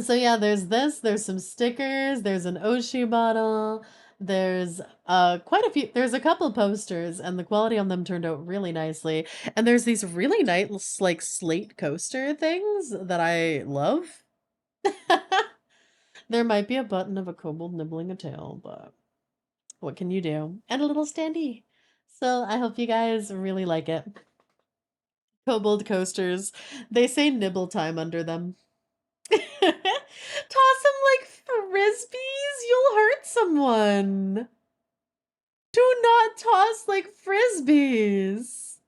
So yeah, there's this, there's some stickers, there's an Oshi bottle, there's quite a few, there's a couple posters, and the quality on them turned out really nicely. And there's these really nice like slate coaster things that I love. There might be a button of a kobold nibbling a tail, but what can you do? And a little standee. So I hope you guys really like it. Kobold coasters. They say nibble time under them. Toss them like frisbees? You'll hurt someone. Do not toss like frisbees.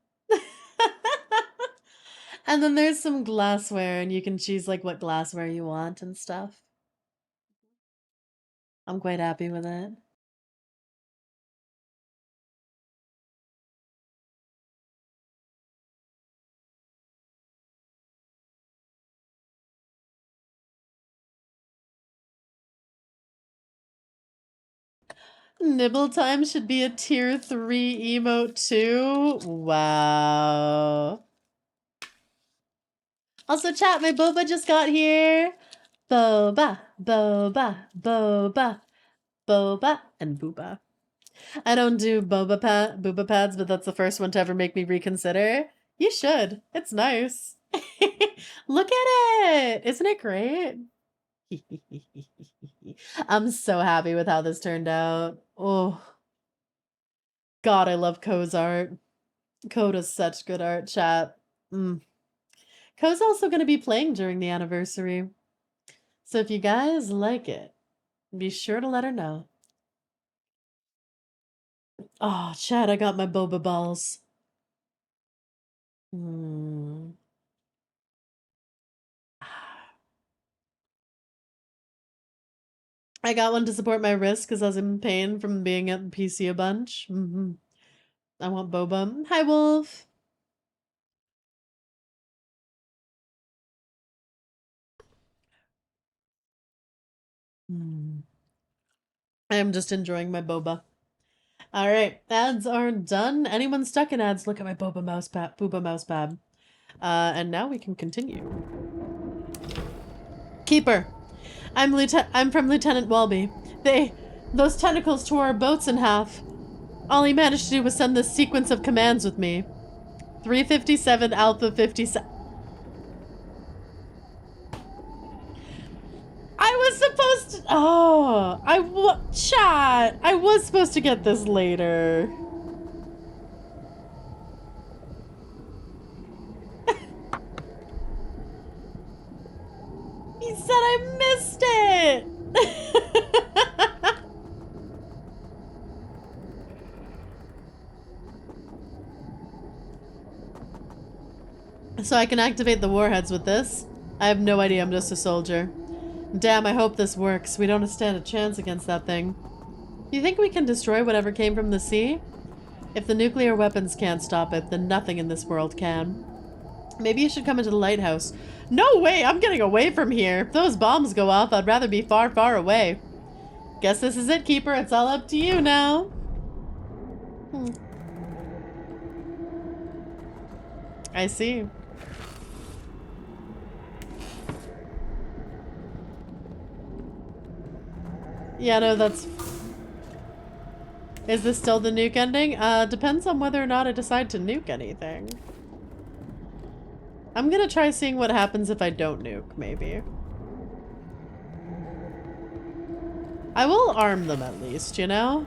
And then there's some glassware, and you can choose like what glassware you want and stuff. I'm quite happy with it. Nibble time should be a tier 3 emote too. Wow. Also, chat, my boba just got here. Boba, boba, boba, boba, and booba. I don't do booba pads, but that's the first one to ever make me reconsider. You should. It's nice. Look at it. Isn't it great? I'm so happy with how this turned out. Oh, God, I love Ko's art. Ko does such good art, chat. Ko's also going to be playing during the anniversary. So if you guys like it, be sure to let her know. Oh, chat, I got my boba balls. I got one to support my wrist because I was in pain from being at PC a bunch. I want boba. Hi, Wolf. I am just enjoying my boba. All right, ads are done. Anyone stuck in ads, look at my boba mouse pad. And now we can continue. Keeper, I'm from Lieutenant Welby. Those tentacles tore our boats in half. All he managed to do was send this sequence of commands with me. 357 Alpha 57. I was supposed to. Oh, chat. I was supposed to get this later. He said I missed it. So I can activate the warheads with this? I have no idea. I'm just a soldier. Damn, I hope this works. We don't stand a chance against that thing. You think we can destroy whatever came from the sea? If the nuclear weapons can't stop it, then nothing in this world can. Maybe you should come into the lighthouse. No way! I'm getting away from here! If those bombs go off, I'd rather be far, far away. Guess this is it, Keeper. It's all up to you now. I see. Yeah, no, that's... Is this still the nuke ending? Depends on whether or not I decide to nuke anything. I'm gonna try seeing what happens if I don't nuke, maybe. I will arm them at least, you know?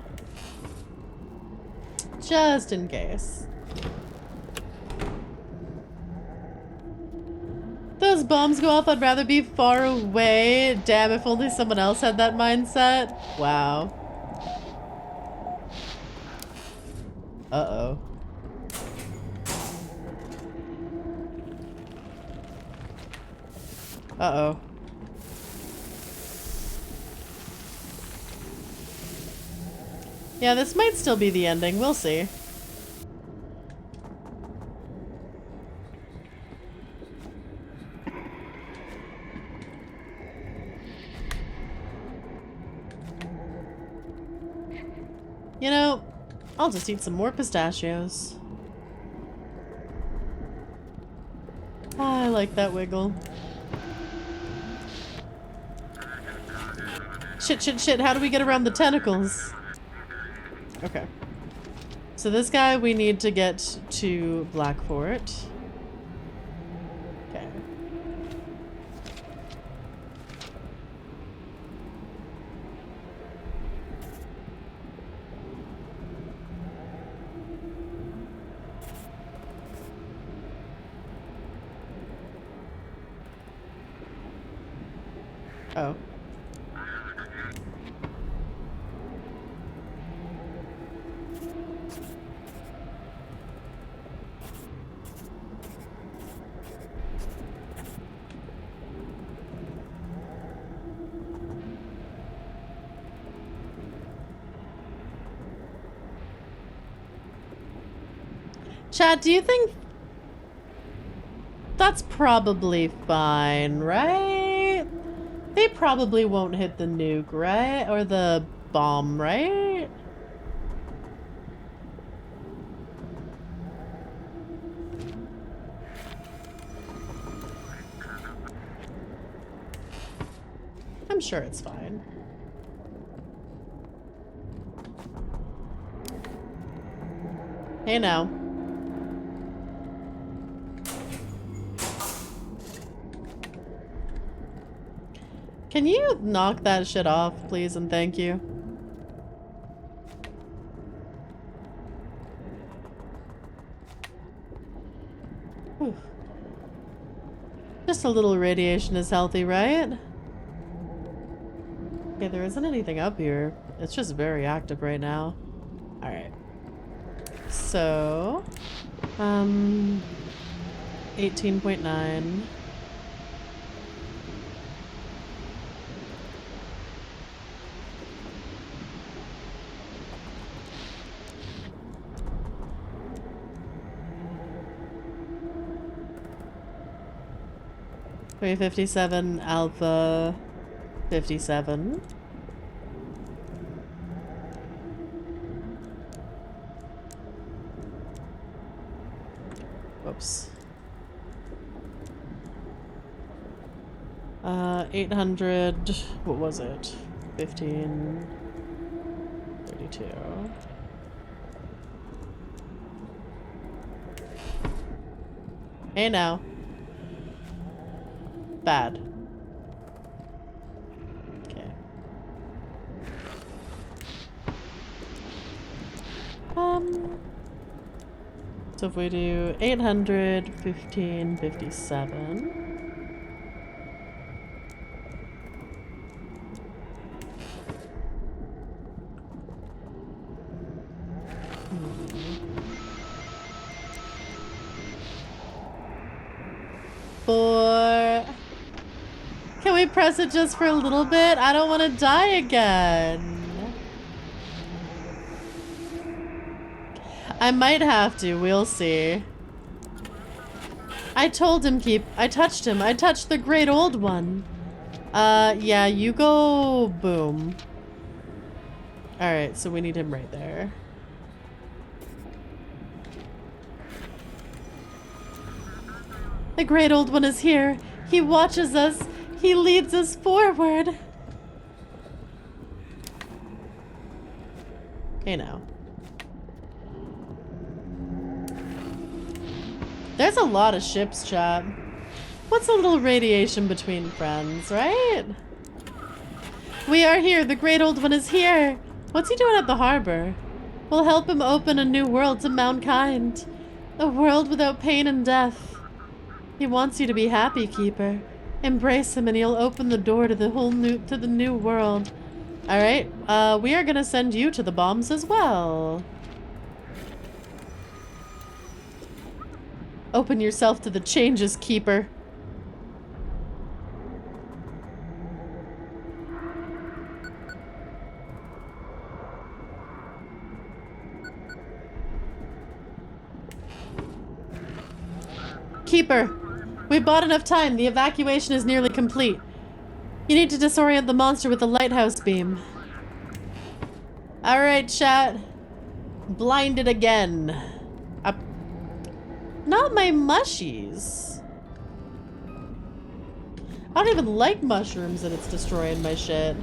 Just in case. Those bombs go off, I'd rather be far away. Damn, if only someone else had that mindset. Wow. Uh-oh. Uh-oh. Yeah, this might still be the ending. We'll see. You know, I'll just eat some more pistachios. I like that wiggle. Shit, shit, shit. How do we get around the tentacles? Okay. So this guy we need to get to Blackfort. Okay. Oh. Chat, do you think that's probably fine, right? They probably won't hit the nuke, right? Or the bomb, right? I'm sure it's fine. Hey now. Can you knock that shit off, please, and thank you? Whew. Just a little radiation is healthy, right? Okay, there isn't anything up here. It's just very active right now. Alright. So... 18.9... Three 57 Alpha 57. Whoops. 800. What was it? 15. 32. Hey now. Bad. Okay. So if we do 800, 15, 57. Four. Can we press it just for a little bit? I don't want to die again. I might have to. We'll see. I told him I touched him. I touched the great old one. Yeah, you go boom. Alright, so we need him right there. The Great Old One is here. He watches us. He leads us forward. Okay, now. There's a lot of ships, chat. What's a little radiation between friends, right? We are here. The Great Old One is here. What's he doing at the harbor? We'll help him open a new world to mankind. A world without pain and death. He wants you to be happy, Keeper. Embrace him and he'll open the door to the new world. Alright, we are gonna send you to the bombs as well. Open yourself to the changes, Keeper. Keeper, we've bought enough time. The evacuation is nearly complete. You need to disorient the monster with the lighthouse beam. Alright, chat. Blinded again. Not my mushies. I don't even like mushrooms and it's destroying my shit.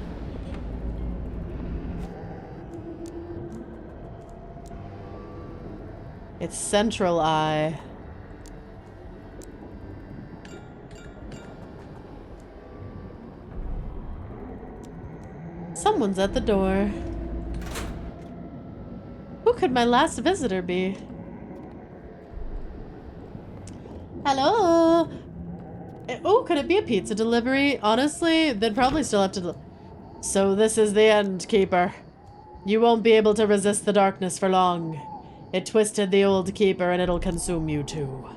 It's Central Eye. Someone's at the door. Who could my last visitor be? Hello? Oh, could it be a pizza delivery? Honestly, they'd probably still have to... So this is the end, Keeper. You won't be able to resist the darkness for long. It twisted the old Keeper and it'll consume you too.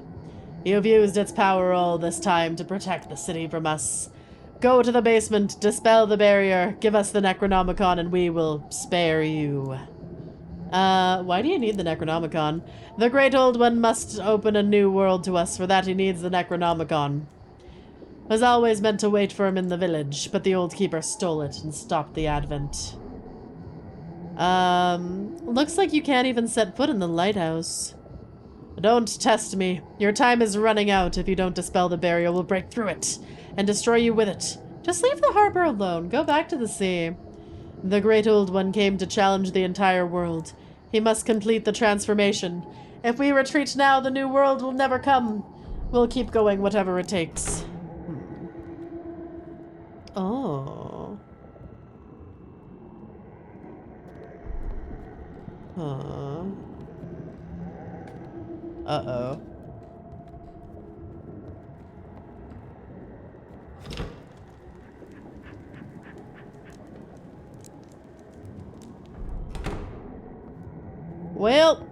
You've used its power all this time to protect the city from us. Go to the basement, dispel the barrier, give us the Necronomicon, and we will spare you. Why do you need the Necronomicon? The Great Old One must open a new world to us. For that he needs the Necronomicon. Was always meant to wait for him in the village, but the old Keeper stole it and stopped the advent. Looks like you can't even set foot in the lighthouse. Don't test me. Your time is running out. If you don't dispel the barrier, we'll break through it and destroy you with it. Just leave the harbor alone. Go back to the sea. The Great Old One came to challenge the entire world. He must complete the transformation. If we retreat now, the new world will never come. We'll keep going whatever it takes. Oh. Huh. Uh-oh. Well,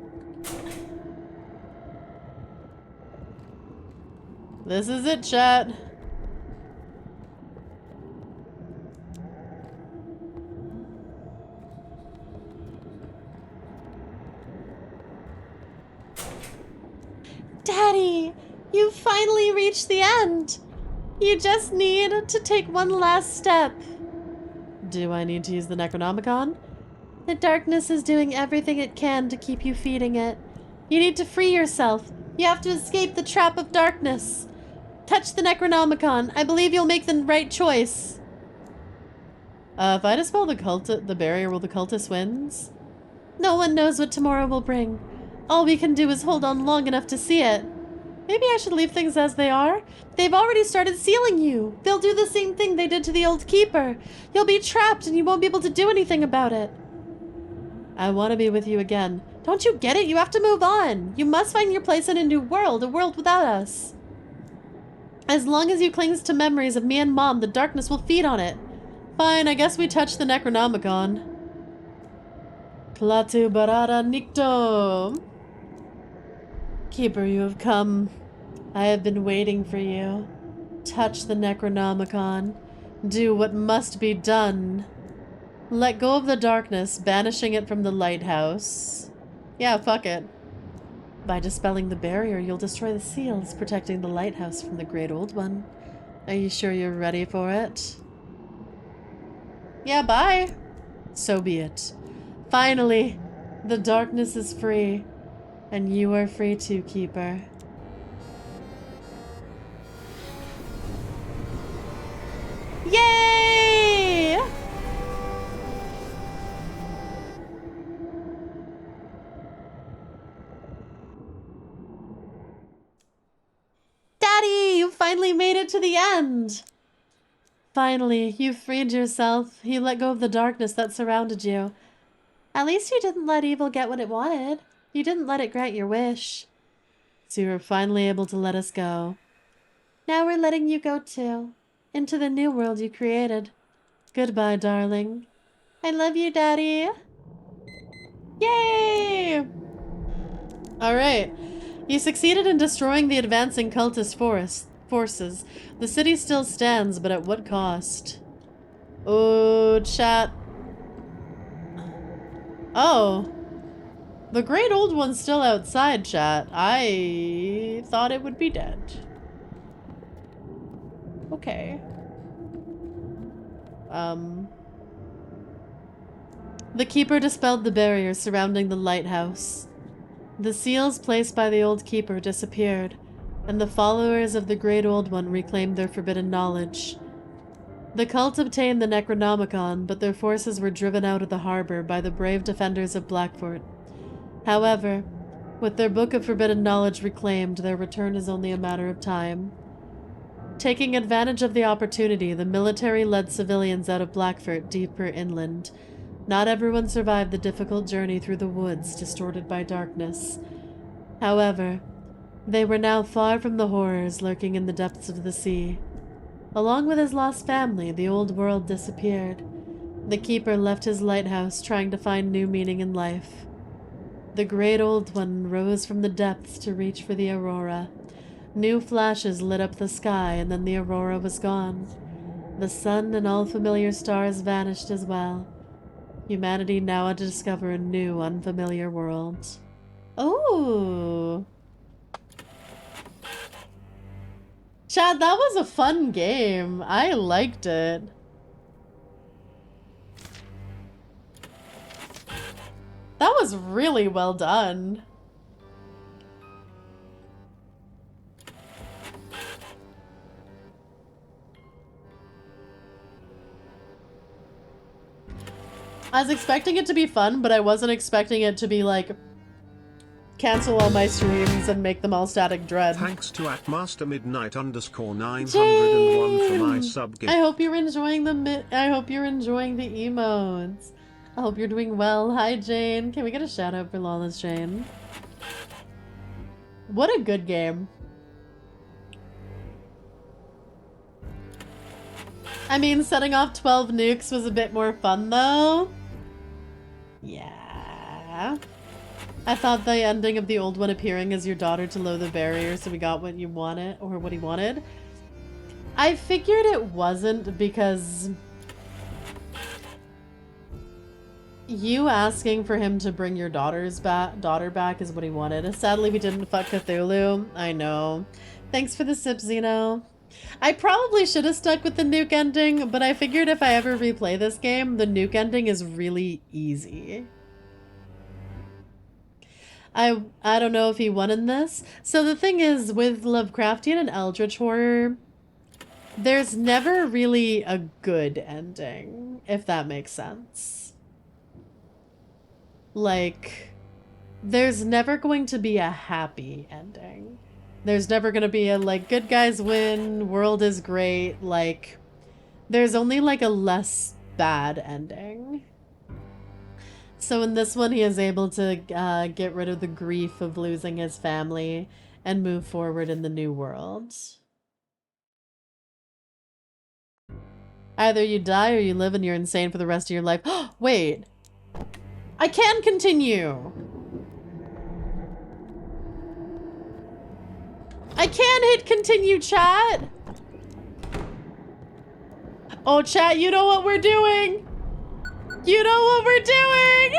this is it, chat. Daddy, you finally reached the end. You just need to take one last step. Do I need to use the Necronomicon? The darkness is doing everything it can to keep you feeding it. You need to free yourself. You have to escape the trap of darkness. Touch the Necronomicon. I believe you'll make the right choice. If I dispel the barrier, will the cultist wins? No one knows what tomorrow will bring. All we can do is hold on long enough to see it. Maybe I should leave things as they are. They've already started sealing you. They'll do the same thing they did to the old Keeper. You'll be trapped and you won't be able to do anything about it. I want to be with you again. Don't you get it? You have to move on. You must find your place in a new world, a world without us. As long as you cling to memories of me and Mom, the darkness will feed on it. Fine, I guess we touch the Necronomicon. Klaatu Barada Nikto. Keeper, you have come. I have been waiting for you. Touch the Necronomicon. Do what must be done. Let go of the darkness, banishing it from the lighthouse. Yeah, fuck it. By dispelling the barrier, you'll destroy the seals, protecting the lighthouse from the Great Old One. Are you sure you're ready for it? Yeah, bye. So be it. Finally, the darkness is free. And you are free too, Keeper. finally made it to the end! Finally, you freed yourself. You let go of the darkness that surrounded you. At least you didn't let evil get what it wanted. You didn't let it grant your wish. So you were finally able to let us go. Now we're letting you go too. Into the new world you created. Goodbye, darling. I love you, Daddy. Yay! Alright. You succeeded in destroying the advancing cultist forces. The city still stands, but at what cost? Oh, chat. Oh. The Great Old One's still outside, chat. I thought it would be dead. Okay. The Keeper dispelled the barriers surrounding the lighthouse. The seals placed by the old Keeper disappeared, and the followers of the Great Old One reclaimed their forbidden knowledge. The cult obtained the Necronomicon, but their forces were driven out of the harbor by the brave defenders of Blackfort. However, with their Book of Forbidden Knowledge reclaimed, their return is only a matter of time. Taking advantage of the opportunity, the military led civilians out of Blackfort deeper inland. Not everyone survived the difficult journey through the woods, distorted by darkness. However, they were now far from the horrors lurking in the depths of the sea. Along with his lost family, the old world disappeared. The Keeper left his lighthouse, trying to find new meaning in life. The Great Old One rose from the depths to reach for the aurora. New flashes lit up the sky, and then the aurora was gone. The sun and all familiar stars vanished as well. Humanity now had to discover a new, unfamiliar world. Oh! Chad, that was a fun game. I liked it. That was really well done. I was expecting it to be fun, but I wasn't expecting it to be like cancel all my streams and make them all static dread. Thanks to @mastermidnight_901 for my sub gift. I hope you're enjoying the emotes. I hope you're doing well. Hi, Jane. Can we get a shout out for Lawless Jane? What a good game. I mean, setting off 12 nukes was a bit more fun, though. Yeah. I thought the ending of the old one appearing as your daughter to lower the barrier so we got what you wanted, or what he wanted. I figured it wasn't because you asking for him to bring your daughter back is what he wanted. Sadly, we didn't fuck Cthulhu. I know. Thanks for the sip, Zeno. I probably should have stuck with the nuke ending, but I figured if I ever replay this game, the nuke ending is really easy. I don't know if he won in this. So the thing is, with Lovecraftian and Eldritch horror, there's never really a good ending, if that makes sense. Like, there's never going to be a happy ending. There's never going to be a, like, good guys win, world is great, like, there's only, like, a less bad ending. So in this one, he is able to get rid of the grief of losing his family and move forward in the new world. Either you die or you live and you're insane for the rest of your life. Wait. I can continue. I can hit continue, chat. Oh, chat, you know what we're doing. You know what we're doing.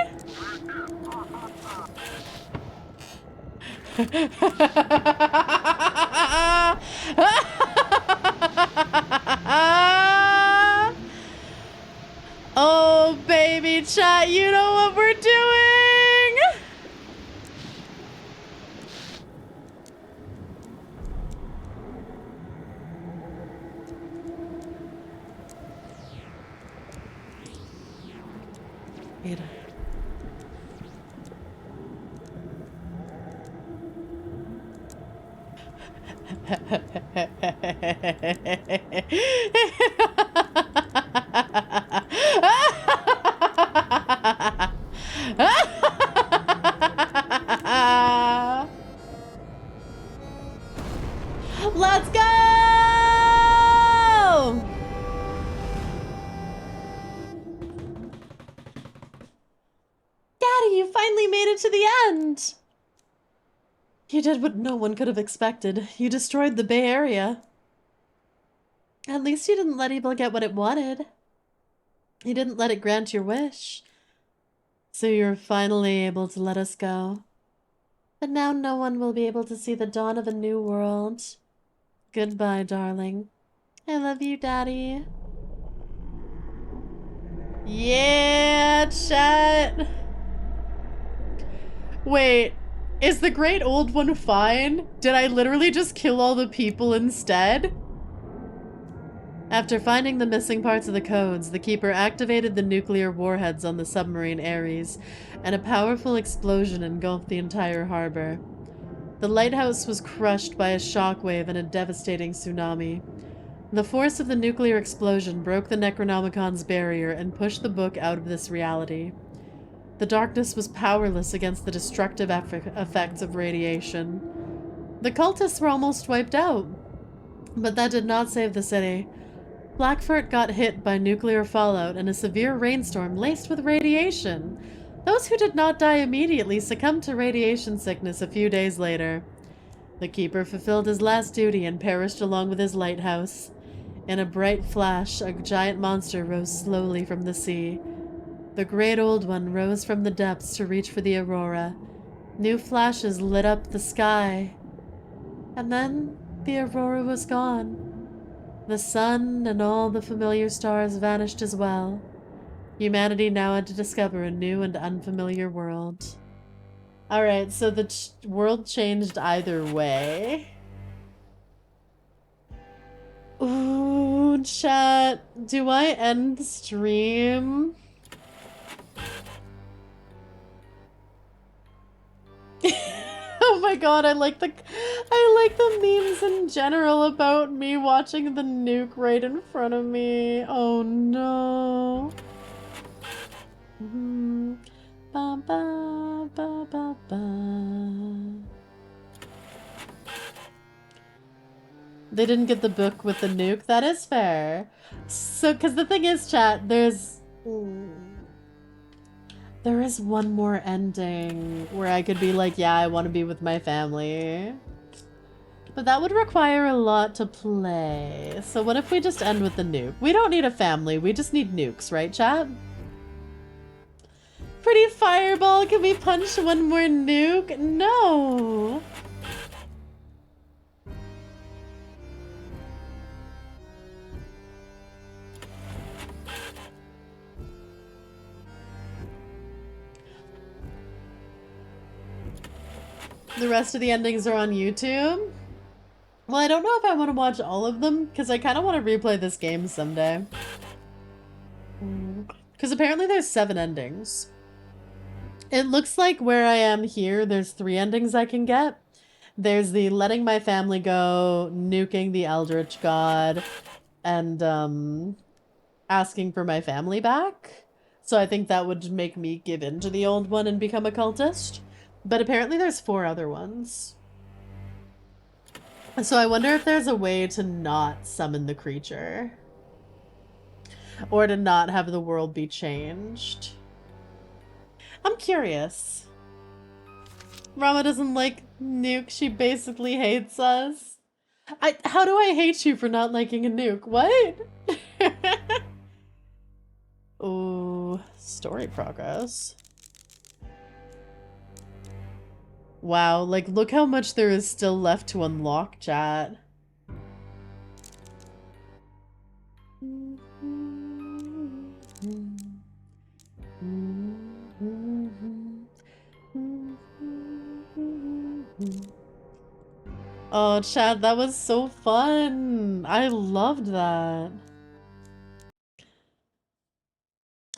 Oh, baby, chat, you know what we're doing. Mira. Let's go! Daddy, you finally made it to the end! You did what no one could have expected. You destroyed the Bay Area. At least you didn't let evil get what it wanted. You didn't let it grant your wish. So you're finally able to let us go. But now no one will be able to see the dawn of a new world. Goodbye, darling. I love you, Daddy. Yeah, chat. Wait, is the great old one fine? Did I literally just kill all the people instead? After finding the missing parts of the codes, the Keeper activated the nuclear warheads on the submarine Ares, and a powerful explosion engulfed the entire harbor. The lighthouse was crushed by a shockwave and a devastating tsunami. The force of the nuclear explosion broke the Necronomicon's barrier and pushed the book out of this reality. The darkness was powerless against the destructive effects of radiation. The cultists were almost wiped out, but that did not save the city. Blackfurt got hit by nuclear fallout and a severe rainstorm laced with radiation. Those who did not die immediately succumbed to radiation sickness a few days later. The Keeper fulfilled his last duty and perished along with his lighthouse. In a bright flash, a giant monster rose slowly from the sea. The great old one rose from the depths to reach for the aurora. New flashes lit up the sky. And then the aurora was gone. The sun and all the familiar stars vanished as well. Humanity now had to discover a new and unfamiliar world. Alright, so the world changed either way. Ooh, chat. Do I end the stream? Oh my god, I like the memes in general about me watching the nuke right in front of me. Oh no. Ba, ba, ba, ba, ba. They didn't get the book with the nuke. That is fair. So, because the thing is, chat, there is one more ending where I could be like, yeah, I want to be with my family. But that would require a lot to play. So what if we just end with the nuke? We don't need a family, we just need nukes, right, chat? Pretty fireball, can we punch one more nuke? No! The rest of the endings are on YouTube. Well, I don't know if I want to watch all of them, because I kind of want to replay this game someday. Because apparently there's 7 endings. It looks like where I am here, there's 3 endings I can get. There's the letting my family go, nuking the Eldritch God, and asking for my family back. So I think that would make me give in to the old one and become a cultist. But apparently there's 4 other ones. So I wonder if there's a way to not summon the creature. Or to not have the world be changed. I'm curious. Rama doesn't like nuke. She basically hates us. How do I hate you for not liking a nuke? What? Ooh, story progress. Wow, like look how much there is still left to unlock, chat. Oh, chat, that was so fun. I loved that.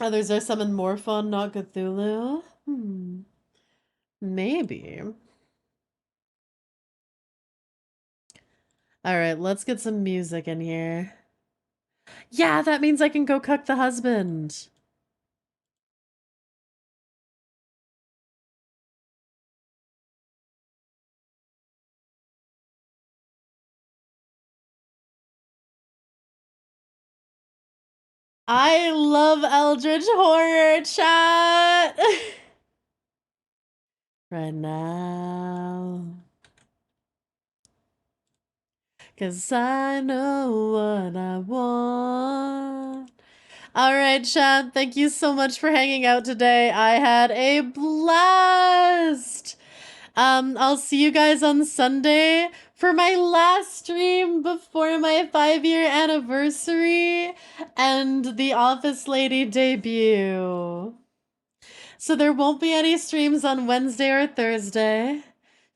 Others are summoned Morphon, not Cthulhu. Maybe. All right, let's get some music in here. Yeah, that means I can go cuck the husband. I love Eldritch Horror chat. Right now. 'Cause I know what I want. All right, chat. Thank you so much for hanging out today. I had a blast. I'll see you guys on Sunday for my last stream before my 5-year anniversary and the Office Lady debut. So there won't be any streams on Wednesday or Thursday.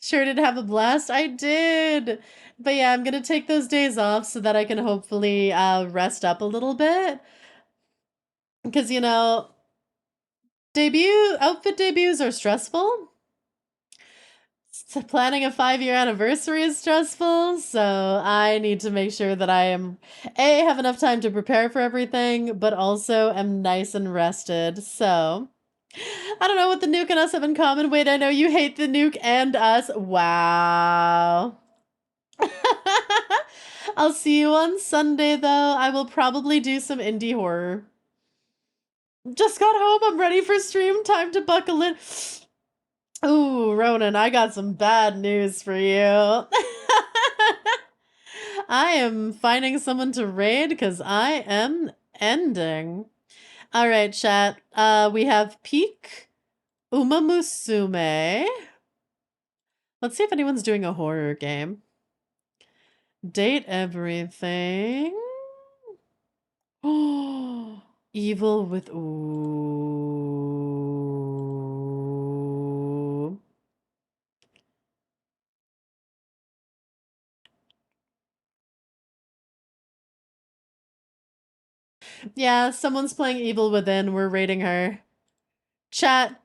Sure did have a blast. I did. But yeah, I'm gonna take those days off so that I can hopefully rest up a little bit. Because, you know, outfit debuts are stressful. Planning a 5-year anniversary is stressful, so I need to make sure that I am have enough time to prepare for everything, but also am nice and rested. So I don't know what the nuke and us have in common. Wait, I know you hate the nuke and us. Wow. I'll see you on Sunday, though. I will probably do some indie horror. Just got home. I'm ready for stream time to buckle in. Ooh, Ronan, I got some bad news for you. I am finding someone to raid because I am ending. All right, chat. We have Peak Umamusume. Let's see if anyone's doing a horror game. Date everything. Oh, evil with ooh. Yeah, someone's playing Evil Within. We're rating her. Chat,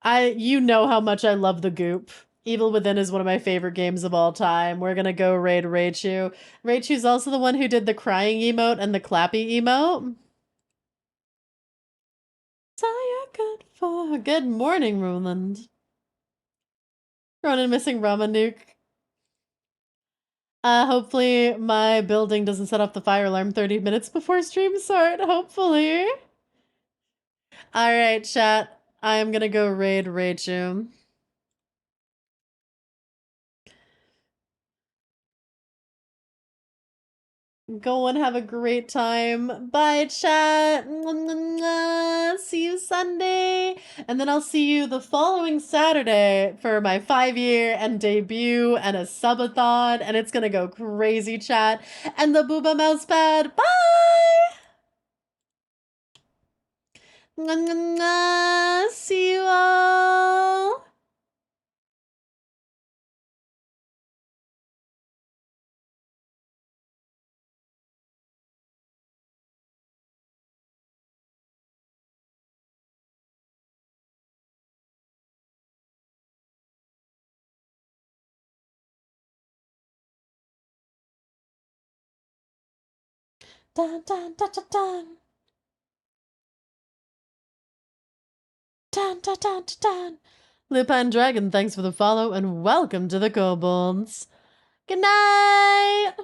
you know how much I love the goop. Evil Within is one of my favorite games of all time. We're gonna go raid Raichu. Raichu's also the one who did the crying emote and the clappy emote. Good morning, Roland. Ronan missing Ramanuke. Hopefully my building doesn't set off the fire alarm 30 minutes before stream start. Hopefully. Alright, chat. I am gonna go raid Raichu. Go and have a great time. Bye, chat. See you Sunday. And then I'll see you the following Saturday for my 5-year and debut and a subathon. And it's going to go crazy, chat. And the Booba Mousepad. Bye. See you all. Dun, dun, dun, dun, dun. Dun, dun, dun, dun, dun. Lupin Dragon, thanks for the follow and welcome to the Kobolds. Good night!